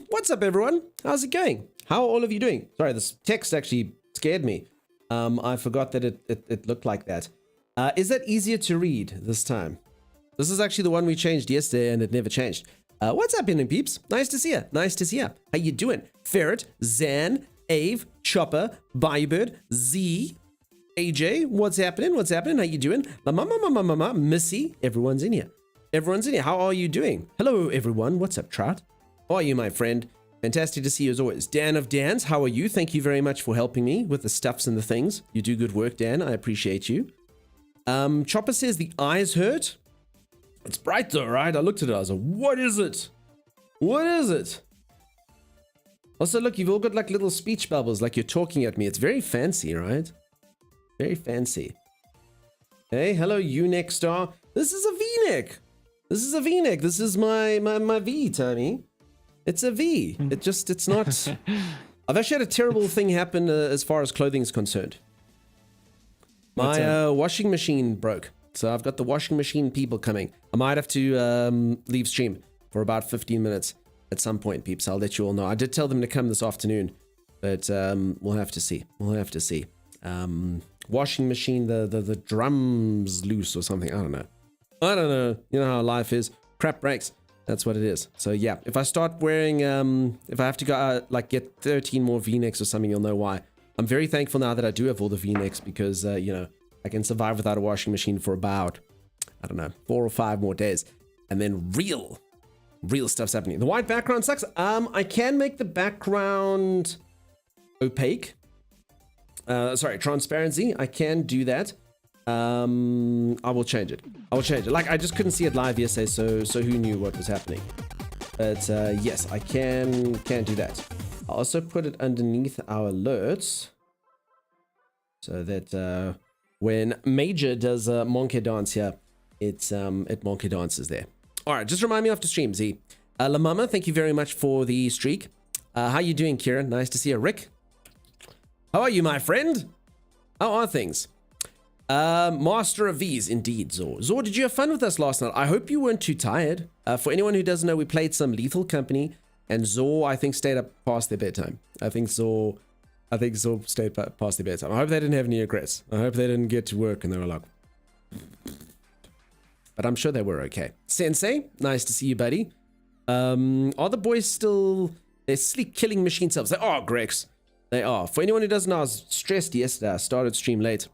What's up, everyone? How's it going? How are all of you doing? Sorry, this text actually scared me. I forgot that it looked like that. Is that easier to read this time? This is actually the one we changed yesterday and it never changed. What's happening, peeps? Nice to see ya. Nice to see ya. How you doing? Ferret, Zan, Ave, Chopper, Bybird, Z, AJ, what's happening? What's happening? How you doing? La Missy, everyone's in here. Everyone's in here. How are you doing? Hello, everyone. What's up, Trout? How are you, my friend? Fantastic to see you as always. Dan of Dan's, how are you? Thank you very much for helping me with the stuffs and the things. You do good work, Dan. I appreciate you. Chopper says the eyes hurt. It's bright though, right? I looked at it. I was like, what is it? What is it? Also, look, you've all got like little speech bubbles, like you're talking at me. It's very fancy, right? Very fancy. Hey, hello, U-neck star. This is a V-neck. This is a V-neck. This is my V, Tony. It's a V. It's not. I've actually had a terrible thing happen as far as clothing is concerned. My washing machine broke. So I've got the washing machine people coming. I might have to leave stream for about 15 minutes at some point, peeps. I'll let you all know. I did tell them to come this afternoon, but we'll have to see. We'll have to see. washing machine, the drums loose or something. I don't know. You know how life is. Crap breaks. That's what it is. So yeah, if I start wearing, if I have to go like get 13 more V-necks or something, you'll know why. I'm very thankful now that I do have all the V-necks because, you know, I can survive without a washing machine for about, I don't know, 4 or 5 more days. And then real stuff's happening. The white background sucks. I can make the background opaque. Sorry, transparency. I can do that. I will change it. Like, I just couldn't see it live yesterday, so who knew what was happening? But yes, I can do that. I'll also put it underneath our alerts so that when Major does Monkey Dance here, it Monkey Dances there. All right, just remind me after stream, Z. La Mama, thank you very much for the streak. How you doing, Kieran? Nice to see you. Rick, how are you, my friend? How are things? Master of V's, indeed, Zor. Zor, did you have fun with us last night? I hope you weren't too tired. For anyone who doesn't know, we played some Lethal Company, and Zor, I think, stayed up past their bedtime. I think Zor stayed past their bedtime. I hope they didn't have any regrets. I hope they didn't get to work and they were like... But I'm sure they were okay. Sensei, nice to see you, buddy. Are the boys still... They're sleep killing machine cells. They are, Grex. They are. For anyone who doesn't know, I was stressed yesterday. I started stream late.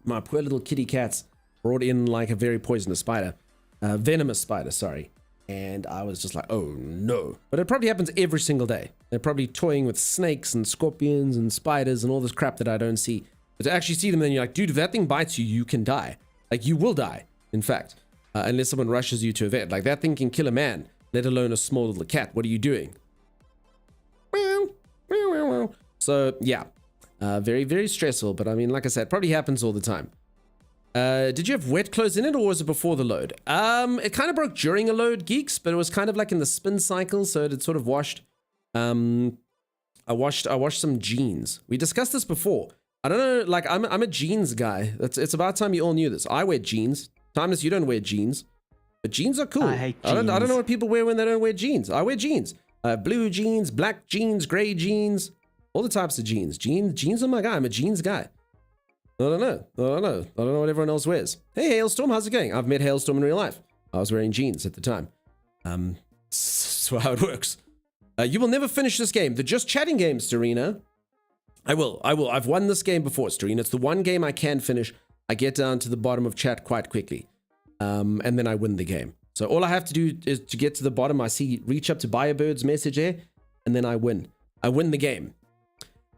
My poor little kitty cats brought in like a very poisonous spider. Venomous spider, sorry. And I was just like, oh no. But it probably happens every single day. They're probably toying with snakes and scorpions and spiders and all this crap that I don't see. But to actually see them, then you're like, dude, if that thing bites you, you can die. Like, you will die, in fact. Unless someone rushes you to a vet. Like, that thing can kill a man, let alone a small little cat. What are you doing? So, yeah. Very, very stressful. But I mean, like I said, probably happens all the time. Did you have wet clothes in it, or was it before the load? It kind of broke during a load, Geeks, but it was kind of like in the spin cycle, so it had sort of washed. I washed some jeans. We discussed this before. I don't know, like I'm a jeans guy. It's about time you all knew this. I wear jeans. Timeless, you don't wear jeans, but jeans are cool. I hate jeans. I don't know what people wear when they don't wear jeans. I wear jeans. Blue jeans, black jeans, gray jeans, all the types of jeans. Jeans are my guy. I'm a jeans guy. I don't know what everyone else wears. Hey, Hailstorm, how's it going? I've met Hailstorm in real life. I was wearing jeans at the time. So how it works. You will never finish this game. The Just Chatting game, Serena. I will. I've won this game before, Serena. It's the one game I can finish. I get down to the bottom of chat quite quickly. And then I win the game. So all I have to do is to get to the bottom. I see reach up to Bird's message here, and then I win. I win the game.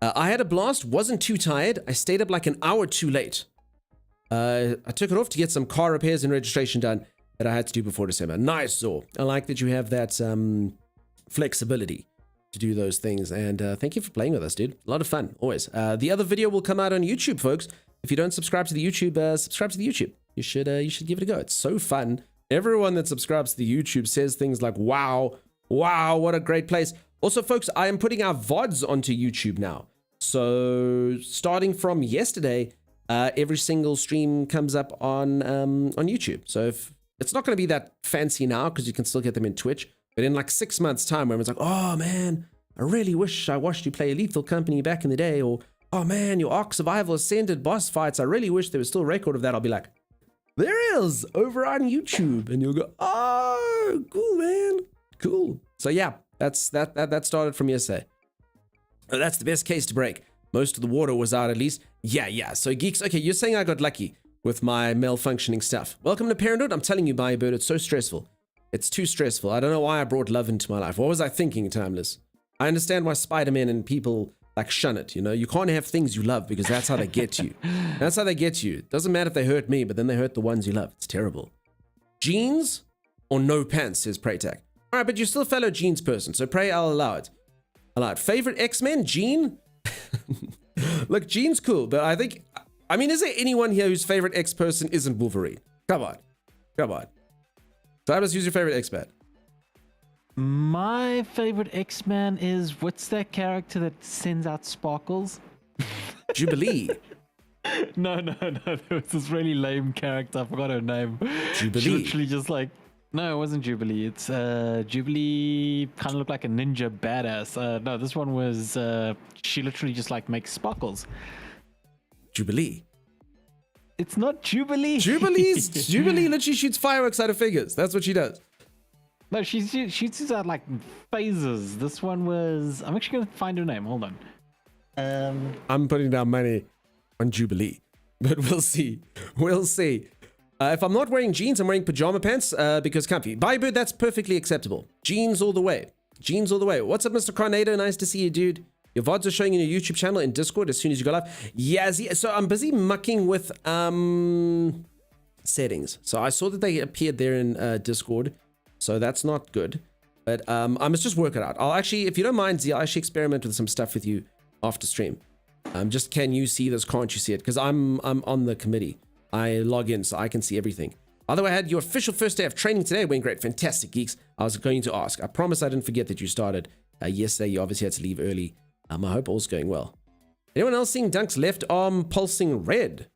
I had a blast, wasn't too tired. I stayed up like an hour too late. I took it off to get some car repairs and registration done that I had to do before December. Nice, Zor. I like that you have that flexibility to do those things. And thank you for playing with us, dude. A lot of fun, always. The other video will come out on YouTube, folks. If you don't subscribe to the YouTube, subscribe to the YouTube. You should give it a go. It's so fun. Everyone that subscribes to the YouTube says things like, wow, what a great place. Also, folks, I am putting our VODs onto YouTube now. So starting from yesterday, every single stream comes up on YouTube. So if it's not going to be that fancy now because you can still get them in Twitch, but in like 6 months' time, where everyone's like, oh man, I really wish I watched you play Lethal Company back in the day, or oh man, your Ark Survival Ascended boss fights, I really wish there was still a record of that. I'll be like, there is over on YouTube, and you'll go, oh, cool, man, cool. So yeah, that started from yesterday. Oh, that's the best case to break. Most of the water was out at least. Yeah. So Geeks, okay, you're saying I got lucky with my malfunctioning stuff. Welcome to Parenthood. I'm telling you, Bird, it's so stressful. It's too stressful. I don't know why I brought love into my life. What was I thinking, Timeless? I understand why Spider-Man and people like shun it, you know? You can't have things you love because that's how they get you. That's how they get you. It doesn't matter if they hurt me, but then they hurt the ones you love. It's terrible. Jeans or no pants, says Praytag. All right, but you're still a fellow jeans person, so pray I'll allow it. Favorite X-Men? Jean? Look, Jean's cool, but I mean, is there anyone here whose favorite X-person isn't Wolverine? Come on. Timeless, who's your favorite X-Man? My favorite X-Man is, what's that character that sends out sparkles? Jubilee. No. There was this really lame character. I forgot her name. Jubilee. She literally just like... No, it wasn't Jubilee. It's Jubilee kind of looked like a ninja badass. No, this one was... she literally just like makes sparkles. Jubilee. It's not Jubilee. Jubilee literally shoots fireworks out of figures. That's what she does. No, she shoots out like phases. This one was. I'm actually gonna find her name. Hold on. I'm putting down money on Jubilee, but we'll see. We'll see. If I'm not wearing jeans, I'm wearing pajama pants because comfy. Bybird, that's perfectly acceptable. Jeans all the way. Jeans all the way. What's up, Mr. Carnado? Nice to see you, dude. Your VODs are showing in your YouTube channel in Discord as soon as you go live. Yes, so I'm busy mucking with settings. So I saw that they appeared there in Discord. So that's not good. But I must just work it out. I'll actually, if you don't mind, Z, I'll actually experiment with some stuff with you after stream. Just can you see this? Can't you see it? Because I'm on the committee. I log in so I can see everything. By the way, I had your official first day of training today. It went great. Fantastic, geeks. I was going to ask. I promise I didn't forget that you started yesterday. You obviously had to leave early. I hope all's going well. Anyone else seeing Dunk's left arm pulsing red?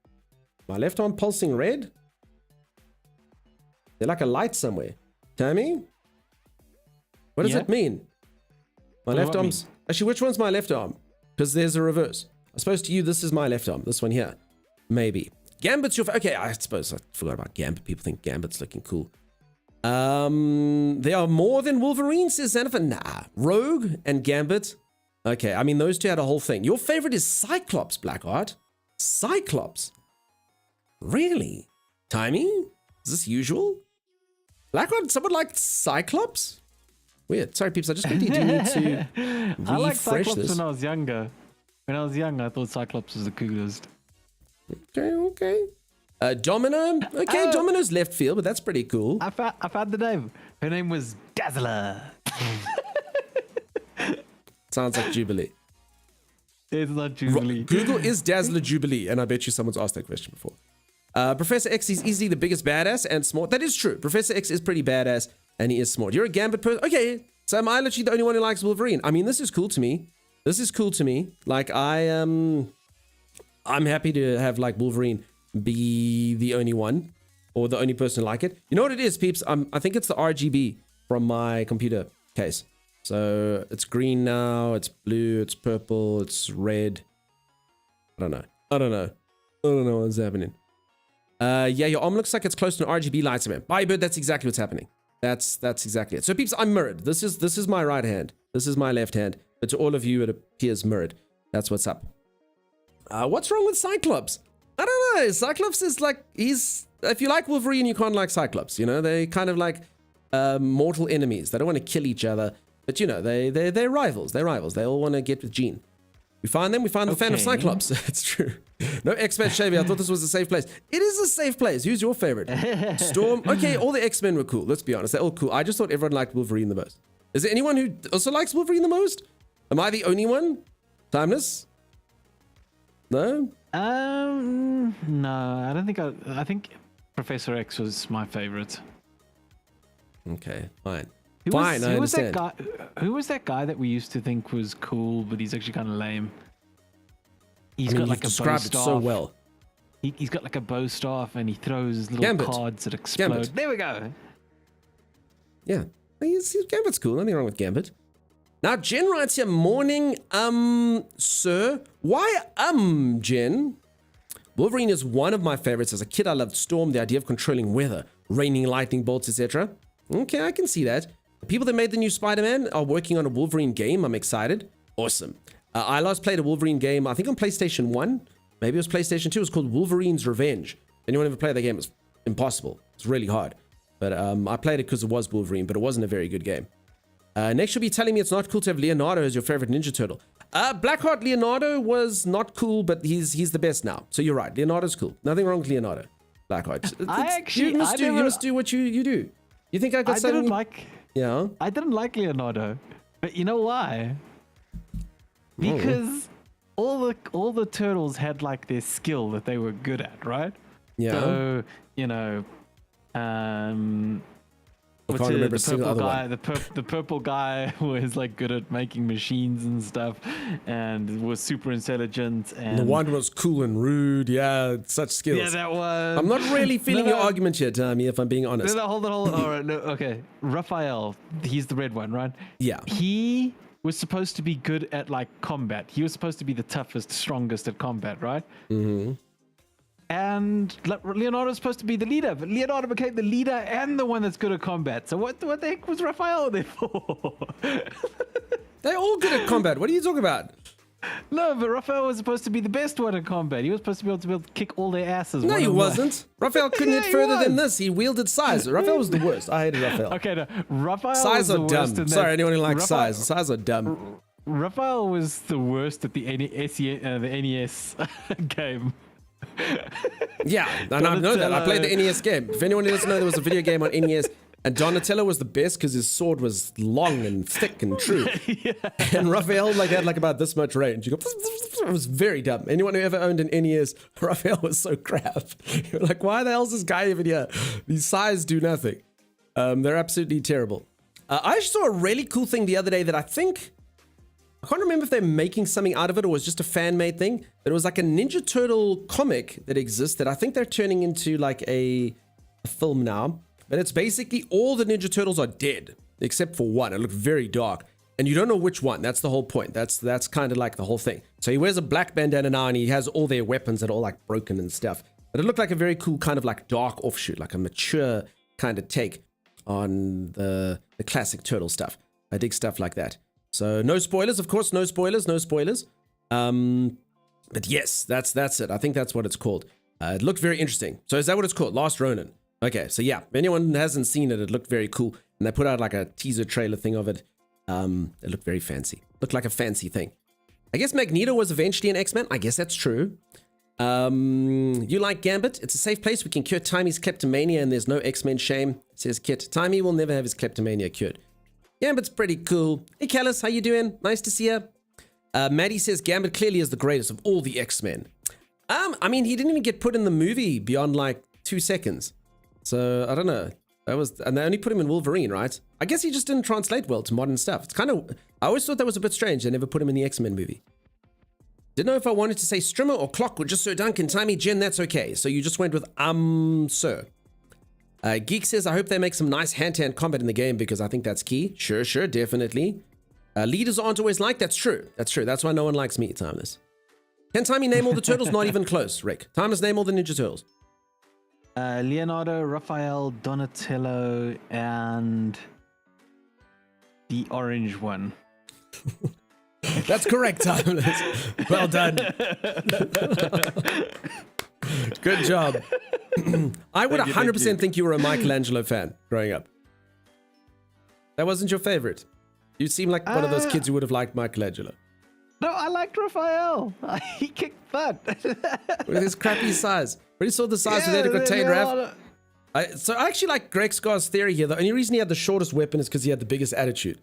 My left arm pulsing red? They're like a light somewhere. Tammy? What does it mean? My left arm's... Actually, which one's my left arm? Because there's a reverse. I suppose to you, this is my left arm. This one here. Maybe. Gambit's your... Okay, I suppose I forgot about Gambit. People think Gambit's looking cool. They are more than Wolverine, says Xanathar. Nah. Rogue and Gambit. Okay, I mean, those two had a whole thing. Your favorite is Cyclops, Blackheart. Cyclops? Really? Timing? Is this usual? Blackheart, someone liked Cyclops? Weird. Sorry, peeps. I just quickly do need to refresh I liked Cyclops this. when I was younger. When I was young, I thought Cyclops was the coolest. Okay. Domino? Okay, Domino's left field, but that's pretty cool. I found the name. Her name was Dazzler. Sounds like Jubilee. It's not Jubilee. Google is Dazzler Jubilee, and I bet you someone's asked that question before. Professor X is easily the biggest badass and smart. That is true. Professor X is pretty badass, and he is smart. You're a Gambit person. Okay, so am I literally the only one who likes Wolverine? I mean, this is cool to me. This is cool to me. Like, I'm happy to have, like, Wolverine be the only one, or the only person to like it. You know what it is, peeps? I think it's the RGB from my computer case. So it's green now, it's blue, it's purple, it's red. I don't know what's happening. Yeah, your arm looks like it's close to an RGB lights, man. Bybird, that's exactly what's happening. That's exactly it. So peeps, I'm mirrored. This is my right hand. This is my left hand. But to all of you, it appears mirrored. That's what's up. What's wrong with Cyclops? I don't know. Cyclops is like, if you like Wolverine, you can't like Cyclops. You know, they kind of like mortal enemies. They don't want to kill each other. But, you know, they're rivals. They're rivals. They all want to get with Jean. We find them. We find the fan of Cyclops. It's true. No X-Men Shavy. I thought this was a safe place. It is a safe place. Who's your favorite? Storm. Okay, all the X-Men were cool. Let's be honest. They're all cool. I just thought everyone liked Wolverine the most. Is there anyone who also likes Wolverine the most? Am I the only one? Timeless? No? No, I don't think I think Professor X was my favorite. Okay, fine. Who I understand. Was that guy, who was that guy that we used to think was cool, but he's actually kind of lame? He's got like a bow staff. It so well. He's got like a bow staff and he throws little cards that explode. Gambit. There we go. Yeah, Gambit's cool. Nothing wrong with Gambit. Now, Jen writes here, morning, sir. Why, Jen? Wolverine is one of my favorites. As a kid, I loved Storm, the idea of controlling weather, raining lightning bolts, etc. Okay, I can see that. The people that made the new Spider-Man are working on a Wolverine game. I'm excited. Awesome. I last played a Wolverine game, I think on PlayStation 1. Maybe it was PlayStation 2. It was called Wolverine's Revenge. Anyone ever played that game? It's impossible. It's really hard. But I played it because it was Wolverine, but it wasn't a very good game. Next, you'll be telling me it's not cool to have Leonardo as your favorite Ninja Turtle. Blackheart Leonardo was not cool, but he's the best now. So you're right. Leonardo's cool. Nothing wrong with Leonardo. Blackheart. You must do what you do. You think I got something? I didn't like Leonardo, but you know why? Because all the turtles had like their skill that they were good at, right? Yeah. So you know, I can't remember a single other one. The purple guy was like good at making machines and stuff, and was super intelligent. And the one was cool and rude. Yeah, such skills. Yeah, that one. I'm not really feeling your argument here, Tommy. If I'm being honest. Hold on. All right, no, okay. Raphael, he's the red one, right? Yeah. He was supposed to be good at like combat. He was supposed to be the toughest, strongest at combat, right? Mm-hmm. And Leonardo was supposed to be the leader, but Leonardo became the leader and the one that's good at combat. So what the heck was Raphael there for? They're all good at combat. What are you talking about? No, but Raphael was supposed to be the best one at combat. He was supposed to be able to kick all their asses. No, he one-on-one. wasn't. Raphael couldn't Yeah, hit he further than was. this. He wielded size. Raphael was the worst. I hated Raphael. Okay, no, Raphael Size was the are worst dumb. in that. Sorry, anyone who likes Raphael- size. Size are dumb. Raphael was the worst at the NES game. Yeah, and I know that. I played the NES game. If anyone doesn't know, there was a video game on NES, and Donatello was the best because his sword was long and thick and true. And Raphael had about this much range. You go, it was very dumb. Anyone who ever owned an NES, Raphael was so crap. You're like, why the hell is this guy even here? These size do nothing. They're absolutely terrible. I saw a really cool thing the other day that I can't remember if they're making something out of it or was just a fan-made thing. But it was like a Ninja Turtle comic that exists that I think they're turning into like a film now. But it's basically all the Ninja Turtles are dead except for one. It looked very dark. And you don't know which one. That's the whole point. That's kind of like the whole thing. So he wears a black bandana now and he has all their weapons that are all like broken and stuff. But it looked like a very cool kind of like dark offshoot, like a mature kind of take on the classic Turtle stuff. I dig stuff like that. So no spoilers, of course, no spoilers. But yes, that's it. I think that's what it's called. It looked very interesting. So is that what it's called? Last Ronin. Okay, so yeah, if anyone hasn't seen it, it looked very cool. And they put out like a teaser trailer thing of it. It looked very fancy. Looked like a fancy thing. I guess Magneto was eventually an X-Men. I guess that's true. You like Gambit? It's a safe place. We can cure Timey's kleptomania and there's no X-Men shame, says Kit. Timey will never have his kleptomania cured. Gambit's pretty cool. Hey, Callus, how you doing? Nice to see you. Maddie says Gambit clearly is the greatest of all the X-Men. I mean, he didn't even get put in the movie beyond like 2 seconds. So, I don't know. And they only put him in Wolverine, right? I guess he just didn't translate well to modern stuff. It's kind of, I always thought that was a bit strange. They never put him in the X-Men movie. Didn't know if I wanted to say Strimmer or Clock or just Sir Duncan. Timey, Jen, that's okay. So you just went with, sir. Geek says, I hope they make some nice hand-to-hand combat in the game because I think that's key. Sure, definitely. Leaders aren't always like, that's true. That's why no one likes me, Timeless. Can Timey name all the turtles? Not even close, Rick. Timeless, name all the Ninja Turtles. Leonardo, Raphael, Donatello, and the orange one. That's correct, Timeless. Well done. Good job. I would 100% think you were a Michelangelo fan growing up. That wasn't your favorite. You seem like one of those kids who would have liked Michelangelo. No, I liked Raphael. He kicked butt. With his crappy size. But he saw the size with Edgar Tate Raff. So I actually like Greg Scar's theory here. The only reason he had the shortest weapon is because he had the biggest attitude.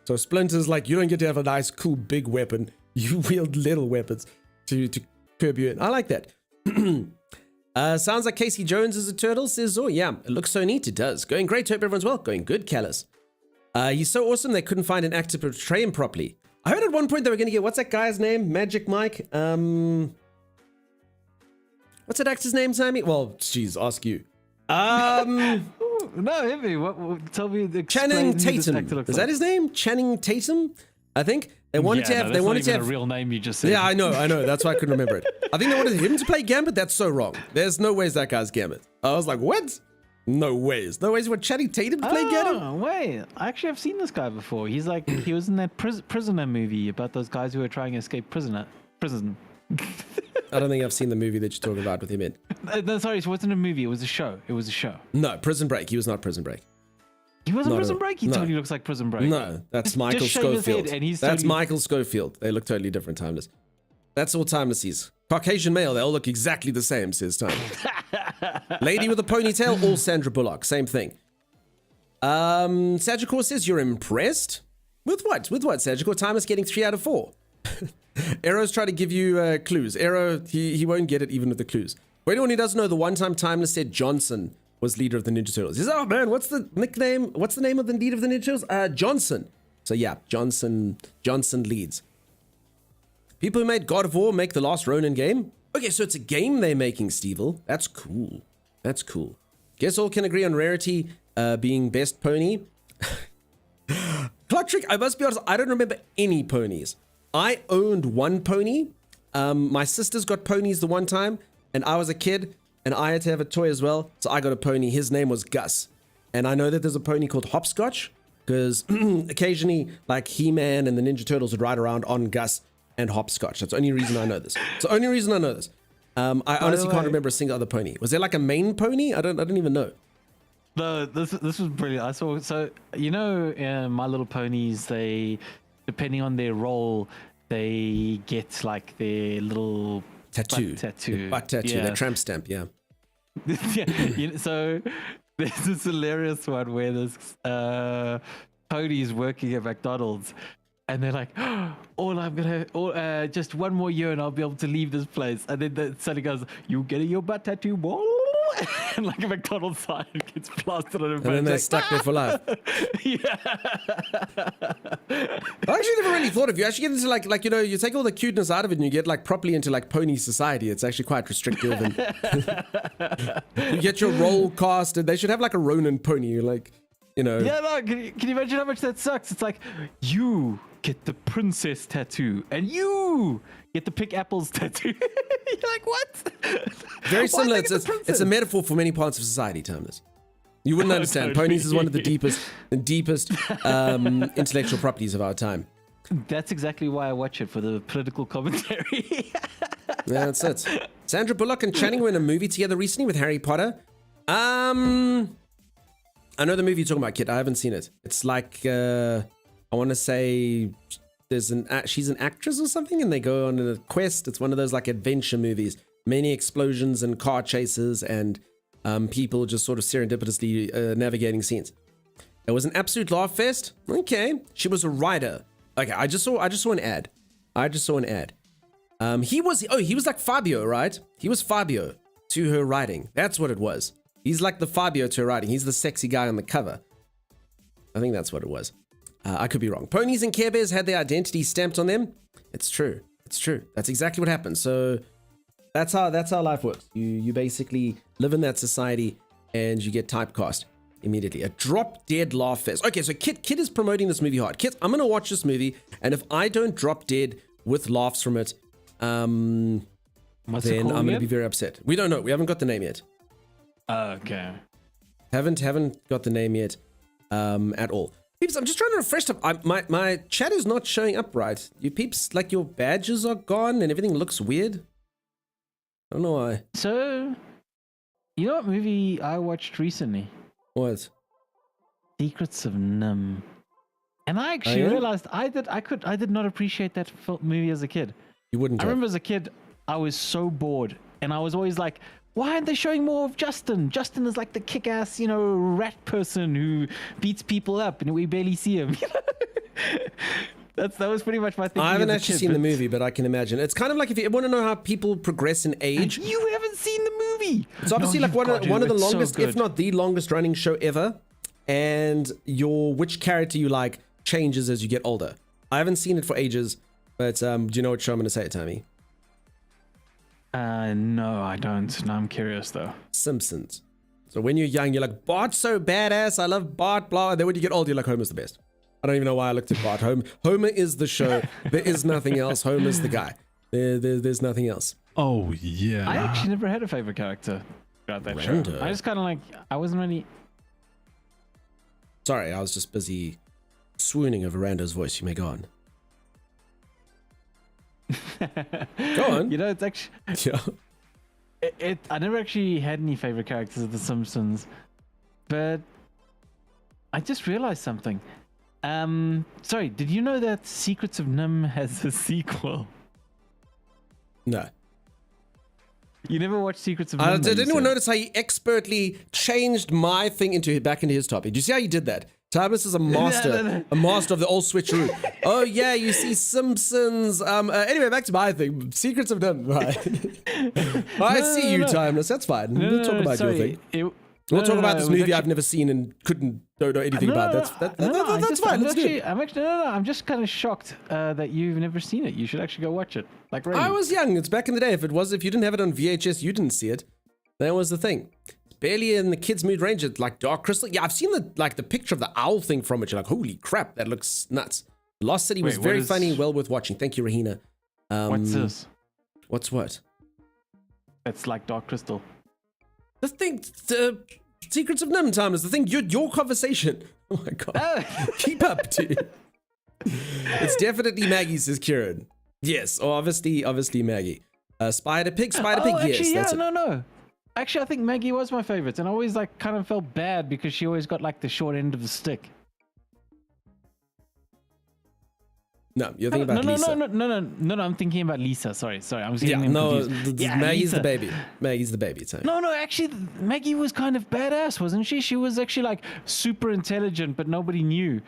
So Splinter's like, you don't get to have a nice, cool, big weapon. You wield little weapons to curb you in. I like that. Sounds like Casey Jones is a turtle, says Zor. Yeah, it looks so neat. It does. Going great. Hope everyone's well. Going good, Callus. He's so awesome they couldn't find an actor to portray him properly. I heard at one point they were going to get, what's that guy's name? Magic Mike? What's that actor's name, Sammy? Well, geez, ask you. No, hit me. What? Tell me. Channing Tatum. Is that his name? Channing Tatum? I think they wanted to have. No, they wanted to have a real name. You just said. Yeah, I know. That's why I couldn't remember it. I think they wanted him to play Gambit. That's so wrong. There's no ways that guy's Gambit. I was like, what? No ways. No ways you want Channing Tatum to play Gambit? Oh, wait. I actually have seen this guy before. He's like, he was in that prisoner movie about those guys who were trying to escape prison. I don't think I've seen the movie that you're talking about with him in. No, sorry, it wasn't a movie. It was a show. No, Prison Break. He was not Prison Break. He wasn't Not Prison at all. Break? He No. totally looks like Prison Break. No, that's Michael just shave his head Schofield. and he's That's totally- Michael Schofield. They look totally different, Timeless. That's all Timeless sees. Caucasian male, they all look exactly the same, says Time. Lady with a ponytail, all Sandra Bullock. Same thing. Sagicor says, you're impressed? With what? With what, Sagicor? Timeless getting 3 out of 4. Arrow's trying to give you clues. Arrow, he won't get it even with the clues. For anyone who doesn't know, the one time Timeless said Johnson was leader of the Ninja Turtles. He says, oh man, what's the nickname? What's the name of the leader of the Ninja Turtles? Johnson. So yeah, Johnson leads. People who made God of War make the Last Ronin game. Okay, so it's a game they're making, Stevel. That's cool. That's cool. Guess all can agree on Rarity being best pony. Clock Trick, I must be honest, I don't remember any ponies. I owned one pony. My sisters got ponies the one time, and I was a kid, and I had to have a toy as well, so I got a pony. His name was Gus. And I know that there's a pony called Hopscotch, because occasionally, like He-Man and the Ninja Turtles would ride around on Gus and Hopscotch. That's the only reason I know this. It's the only reason I know this. I honestly can't remember a single other pony. Was there like a main pony? I don't even know. No, this was brilliant. I saw, so you know, My Little Ponies, they, depending on their role, they get like their little Tattoo. butt tattoo, their tramp stamp, yeah. yeah, so there's this hilarious one where this pony is working at McDonald's, and they're like, just one more year and I'll be able to leave this place. And then the Sonny goes, "You getting your butt tattoo, boy?" And like a McDonald's sign gets plastered on him. And then they're stuck there for life. Yeah. I actually never really thought of you. Actually get into like, you know, you take all the cuteness out of it and you get like properly into like pony society. It's actually quite restrictive. And you get your role cast, and they should have like a Ronin pony. You're like, you know. Yeah, no, can you imagine how much that sucks? It's like, you get the princess tattoo and you get the pick apples tattoo. You're like, what? Very similar. It's a metaphor for many parts of society, Timeless. You wouldn't understand. Totally. Ponies is one of the deepest intellectual properties of our time. That's exactly why I watch it, for the political commentary. Yeah, that's it. Sandra Bullock and Channing were in a movie together recently with Harry Potter. I know the movie you're talking about, Kit. I haven't seen it. It's like, I want to say she's an actress or something, and they go on a quest. It's one of those like adventure movies. Many explosions and car chases and people just sort of serendipitously navigating scenes. It was an absolute laugh fest. Okay. She was a writer. Okay, I just saw an ad. He was like Fabio, right? He was Fabio to her writing. That's what it was. He's like the Fabio to her writing. He's the sexy guy on the cover. I think that's what it was. I could be wrong. Ponies and Care Bears had their identity stamped on them. It's true. That's exactly what happened. So that's how life works. You basically live in that society and you get typecast immediately. A drop dead laugh fest. Okay, so Kit is promoting this movie hard. Kit, I'm gonna watch this movie, and if I don't drop dead with laughs from it, then I'm gonna be very upset. We don't know. We haven't got the name yet. Okay. Haven't got the name yet at all. Peeps, I'm just trying to refresh stuff. My chat is not showing up right. You peeps, like your badges are gone and everything looks weird. I don't know why. So, you know what movie I watched recently? What? Secrets of Nim. And I actually realized I did not appreciate that movie as a kid. You wouldn't. I remember as a kid, I was so bored, and I was always like, why aren't they showing more of Justin? Justin is like the kick-ass, rat person who beats people up, and we barely see him. That was pretty much my thing. I haven't actually seen the movie, but I can imagine. It's kind of like if you want to know how people progress in age. And you haven't seen the movie. It's obviously like one of the longest, if not the longest running show ever. And which character you like changes as you get older. I haven't seen it for ages, but do you know what show I'm going to say it, Tammy? No, I don't. No, I'm curious though. Simpsons. So when you're young, you're like, Bart's so badass. I love Bart, blah. And then when you get older, you're like, Homer's the best. I don't even know why I looked at Bart. Homer is the show. There is nothing else. Homer's the guy. There's nothing else. Oh, yeah. I actually never had a favorite character throughout that show. I just kind of like, I wasn't really... Sorry, I was just busy swooning over Rando's voice. You may go on. Go on. It's actually... Yeah. I never actually had any favorite characters of The Simpsons, but I just realized something. Sorry, did you know that Secrets of Nim has a sequel? No. You never watched Secrets of Nim? Did anyone notice how he expertly changed my thing back into his topic? Did you see how he did that? Timeless is a master, a master of the old switcheroo. Oh yeah, you see Simpsons. Anyway, back to my thing. Secrets of Nim. Right. I see you, Timeless. That's fine. We'll talk about your thing. We'll talk about this movie I've never seen and don't know anything about. That's fine. Let's do it. I'm just kind of shocked that you've never seen it. You should actually go watch it. I was young. It's back in the day. If you didn't have it on VHS, you didn't see it. That was the thing. barely in the kids' mood range. It's like Dark Crystal. Yeah, I've seen the picture of the owl thing from it. You're like, holy crap, that looks nuts. Lost City was Wait, very funny, well worth watching. Thank you, Rahina. What's this? What's what? It's like Dark Crystal. The thing, Secrets of Nim time is the thing. Your conversation. Oh my god. Keep up, dude. It's definitely Maggie, says Kieran. Yes, obviously Maggie. Spider Pig, yes. Actually, That's it. no. Actually, I think Maggie was my favorite, and I always like kind of felt bad because she always got like the short end of the stick. No, you're thinking about Lisa. No, I'm thinking about Lisa. Sorry. I'm Yeah, getting them no, confused. Maggie's Lisa. the baby. Maggie's the baby. So. No, actually, Maggie was kind of badass, wasn't she? She was actually like super intelligent, but nobody knew.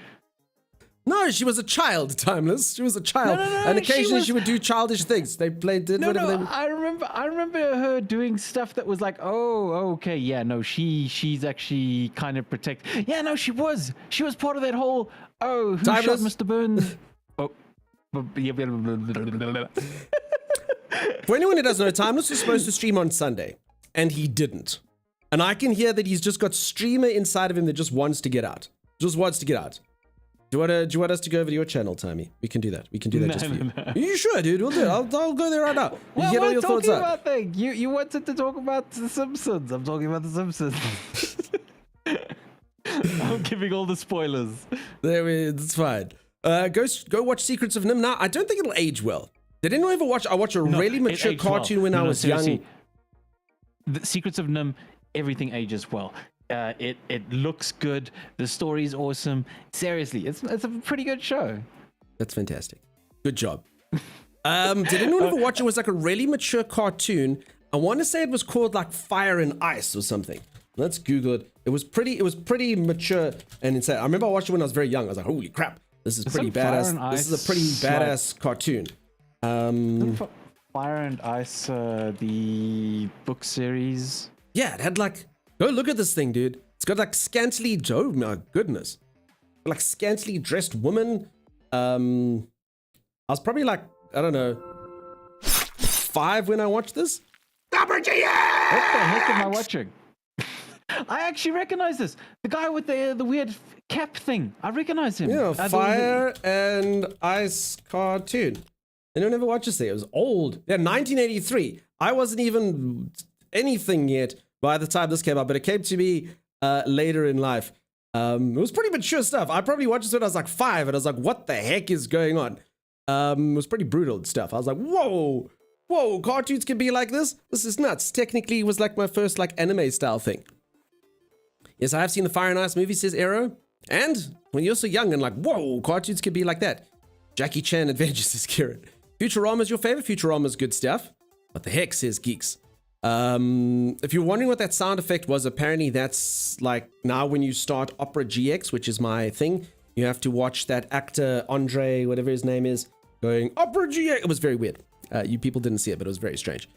No, she was a child, Timeless. She was a child, No, and occasionally she would do childish things. They did whatever they. I remember her doing stuff that was like, oh, okay, yeah, no, she's actually kind of protect. Yeah, no, she was part of that whole. Oh, who Timeless? shot Mr. Burns? Oh. For anyone who doesn't know, Timeless was supposed to stream on Sunday, and he didn't. And I can hear that he's just got streamer inside of him that just wants to get out. Just wants to get out. Do you want us to go over to your channel, Timey? We can do that. We can do that just for you. You sure, dude? We'll do it. I'll go there right now. You get all your thoughts up. About thing? You wanted to talk about The Simpsons. I'm talking about The Simpsons. I'm giving all the spoilers. It's fine. Go watch Secrets of Nim now. I don't think it'll age well. Did anyone ever watch? I watched a really mature cartoon when I was young. The Secrets of Nim, everything ages well. It looks good. The story's awesome. Seriously, it's a pretty good show. That's fantastic. Good job. Did anyone ever watch it? It was like a really mature cartoon. I want to say it was called like Fire and Ice or something. Let's Google it. It was pretty mature and insane. I remember I watched it when I was very young. I was like, holy crap, this is pretty badass. This is a pretty badass cartoon. Fire and Ice, the book series. Yeah, it had like, go look at this thing, dude. It's got like scantily, oh my goodness. Like scantily dressed woman. I was probably like, I don't know, 5 when I watched this. What the heck am I watching? I actually recognize this. The guy with the weird cap thing. I recognize him. Yeah, Fire and Ice cartoon. Anyone ever watched this thing? It was old. Yeah, 1983. I wasn't even anything yet by the time this came out, but it came to me later in life. It was pretty mature stuff. I probably watched this when I was like 5, and I was like, what the heck is going on? It was pretty brutal and stuff. I was like, whoa, cartoons can be like this? This is nuts. Technically, it was like my first like anime style thing. Yes, I have seen the Fire and Ice movie, says Arrow. And when you're so young and like, whoa, cartoons can be like that. Jackie Chan Adventures, says Kieran. Futurama's your favorite? Futurama's good stuff. What the heck, says Geeks. If you're wondering what that sound effect was, apparently that's like now when you start Opera GX, which is my thing, you have to watch that actor, Andre, whatever his name is, going, Opera GX. It was very weird. You people didn't see it, but it was very strange.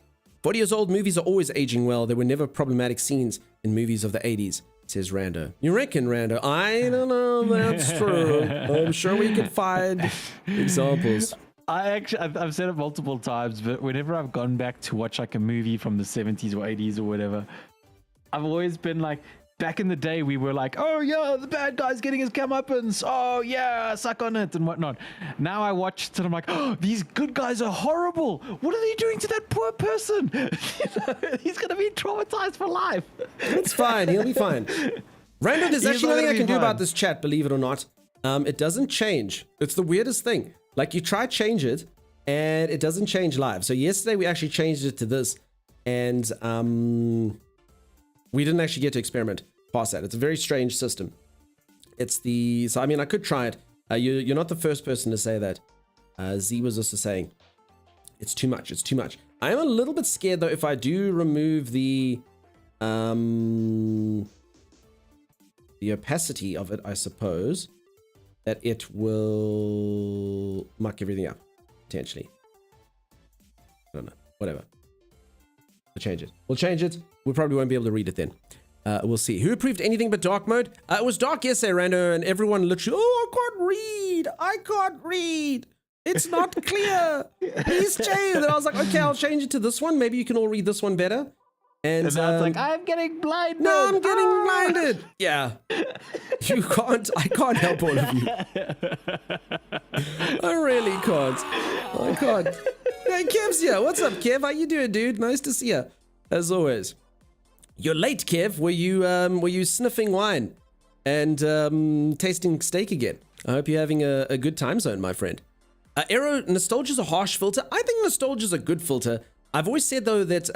40 years old, movies are always aging well. There were never problematic scenes in movies of the 80s, says Rando. You reckon, Rando? I don't know if that's true. I'm sure we could find examples. I've said it multiple times, but whenever I've gone back to watch like a movie from the 70s or 80s or whatever, I've always been like, back in the day, we were like, oh yeah, the bad guy's getting his comeuppance. Oh yeah, suck on it and whatnot. Now I watch it and I'm like, oh, these good guys are horrible. What are they doing to that poor person? He's going to be traumatized for life. It's fine. He'll be fine. Rando, there's actually nothing I can do about this chat, believe it or not. It doesn't change. It's the weirdest thing. Like you try change it and it doesn't change live. So yesterday we actually changed it to this and we didn't actually get to experiment past that. It's a very strange system. So I mean, I could try it. You're not the first person to say that. Z was also saying it's too much. It's too much. I am a little bit scared though if I do remove the opacity of it, I suppose, that it will muck everything up, potentially. I don't know. Whatever. We'll change it. We probably won't be able to read it then. We'll see. Who approved anything but dark mode? It was dark yesterday, Rando, and everyone literally, oh, I can't read. It's not clear. Please change. And I was like, okay, I'll change it to this one. Maybe you can all read this one better. And now it's like, I'm getting blinded. no, I'm getting blinded. Yeah. I can't help all of you. I really can't. I can't. Hey, Kev's here. What's up, Kev? How you doing, dude? Nice to see you, as always. You're late, Kev. Were you sniffing wine and tasting steak again? I hope you're having a good time zone, my friend. Aero, nostalgia's a harsh filter. I think nostalgia's a good filter. I've always said though that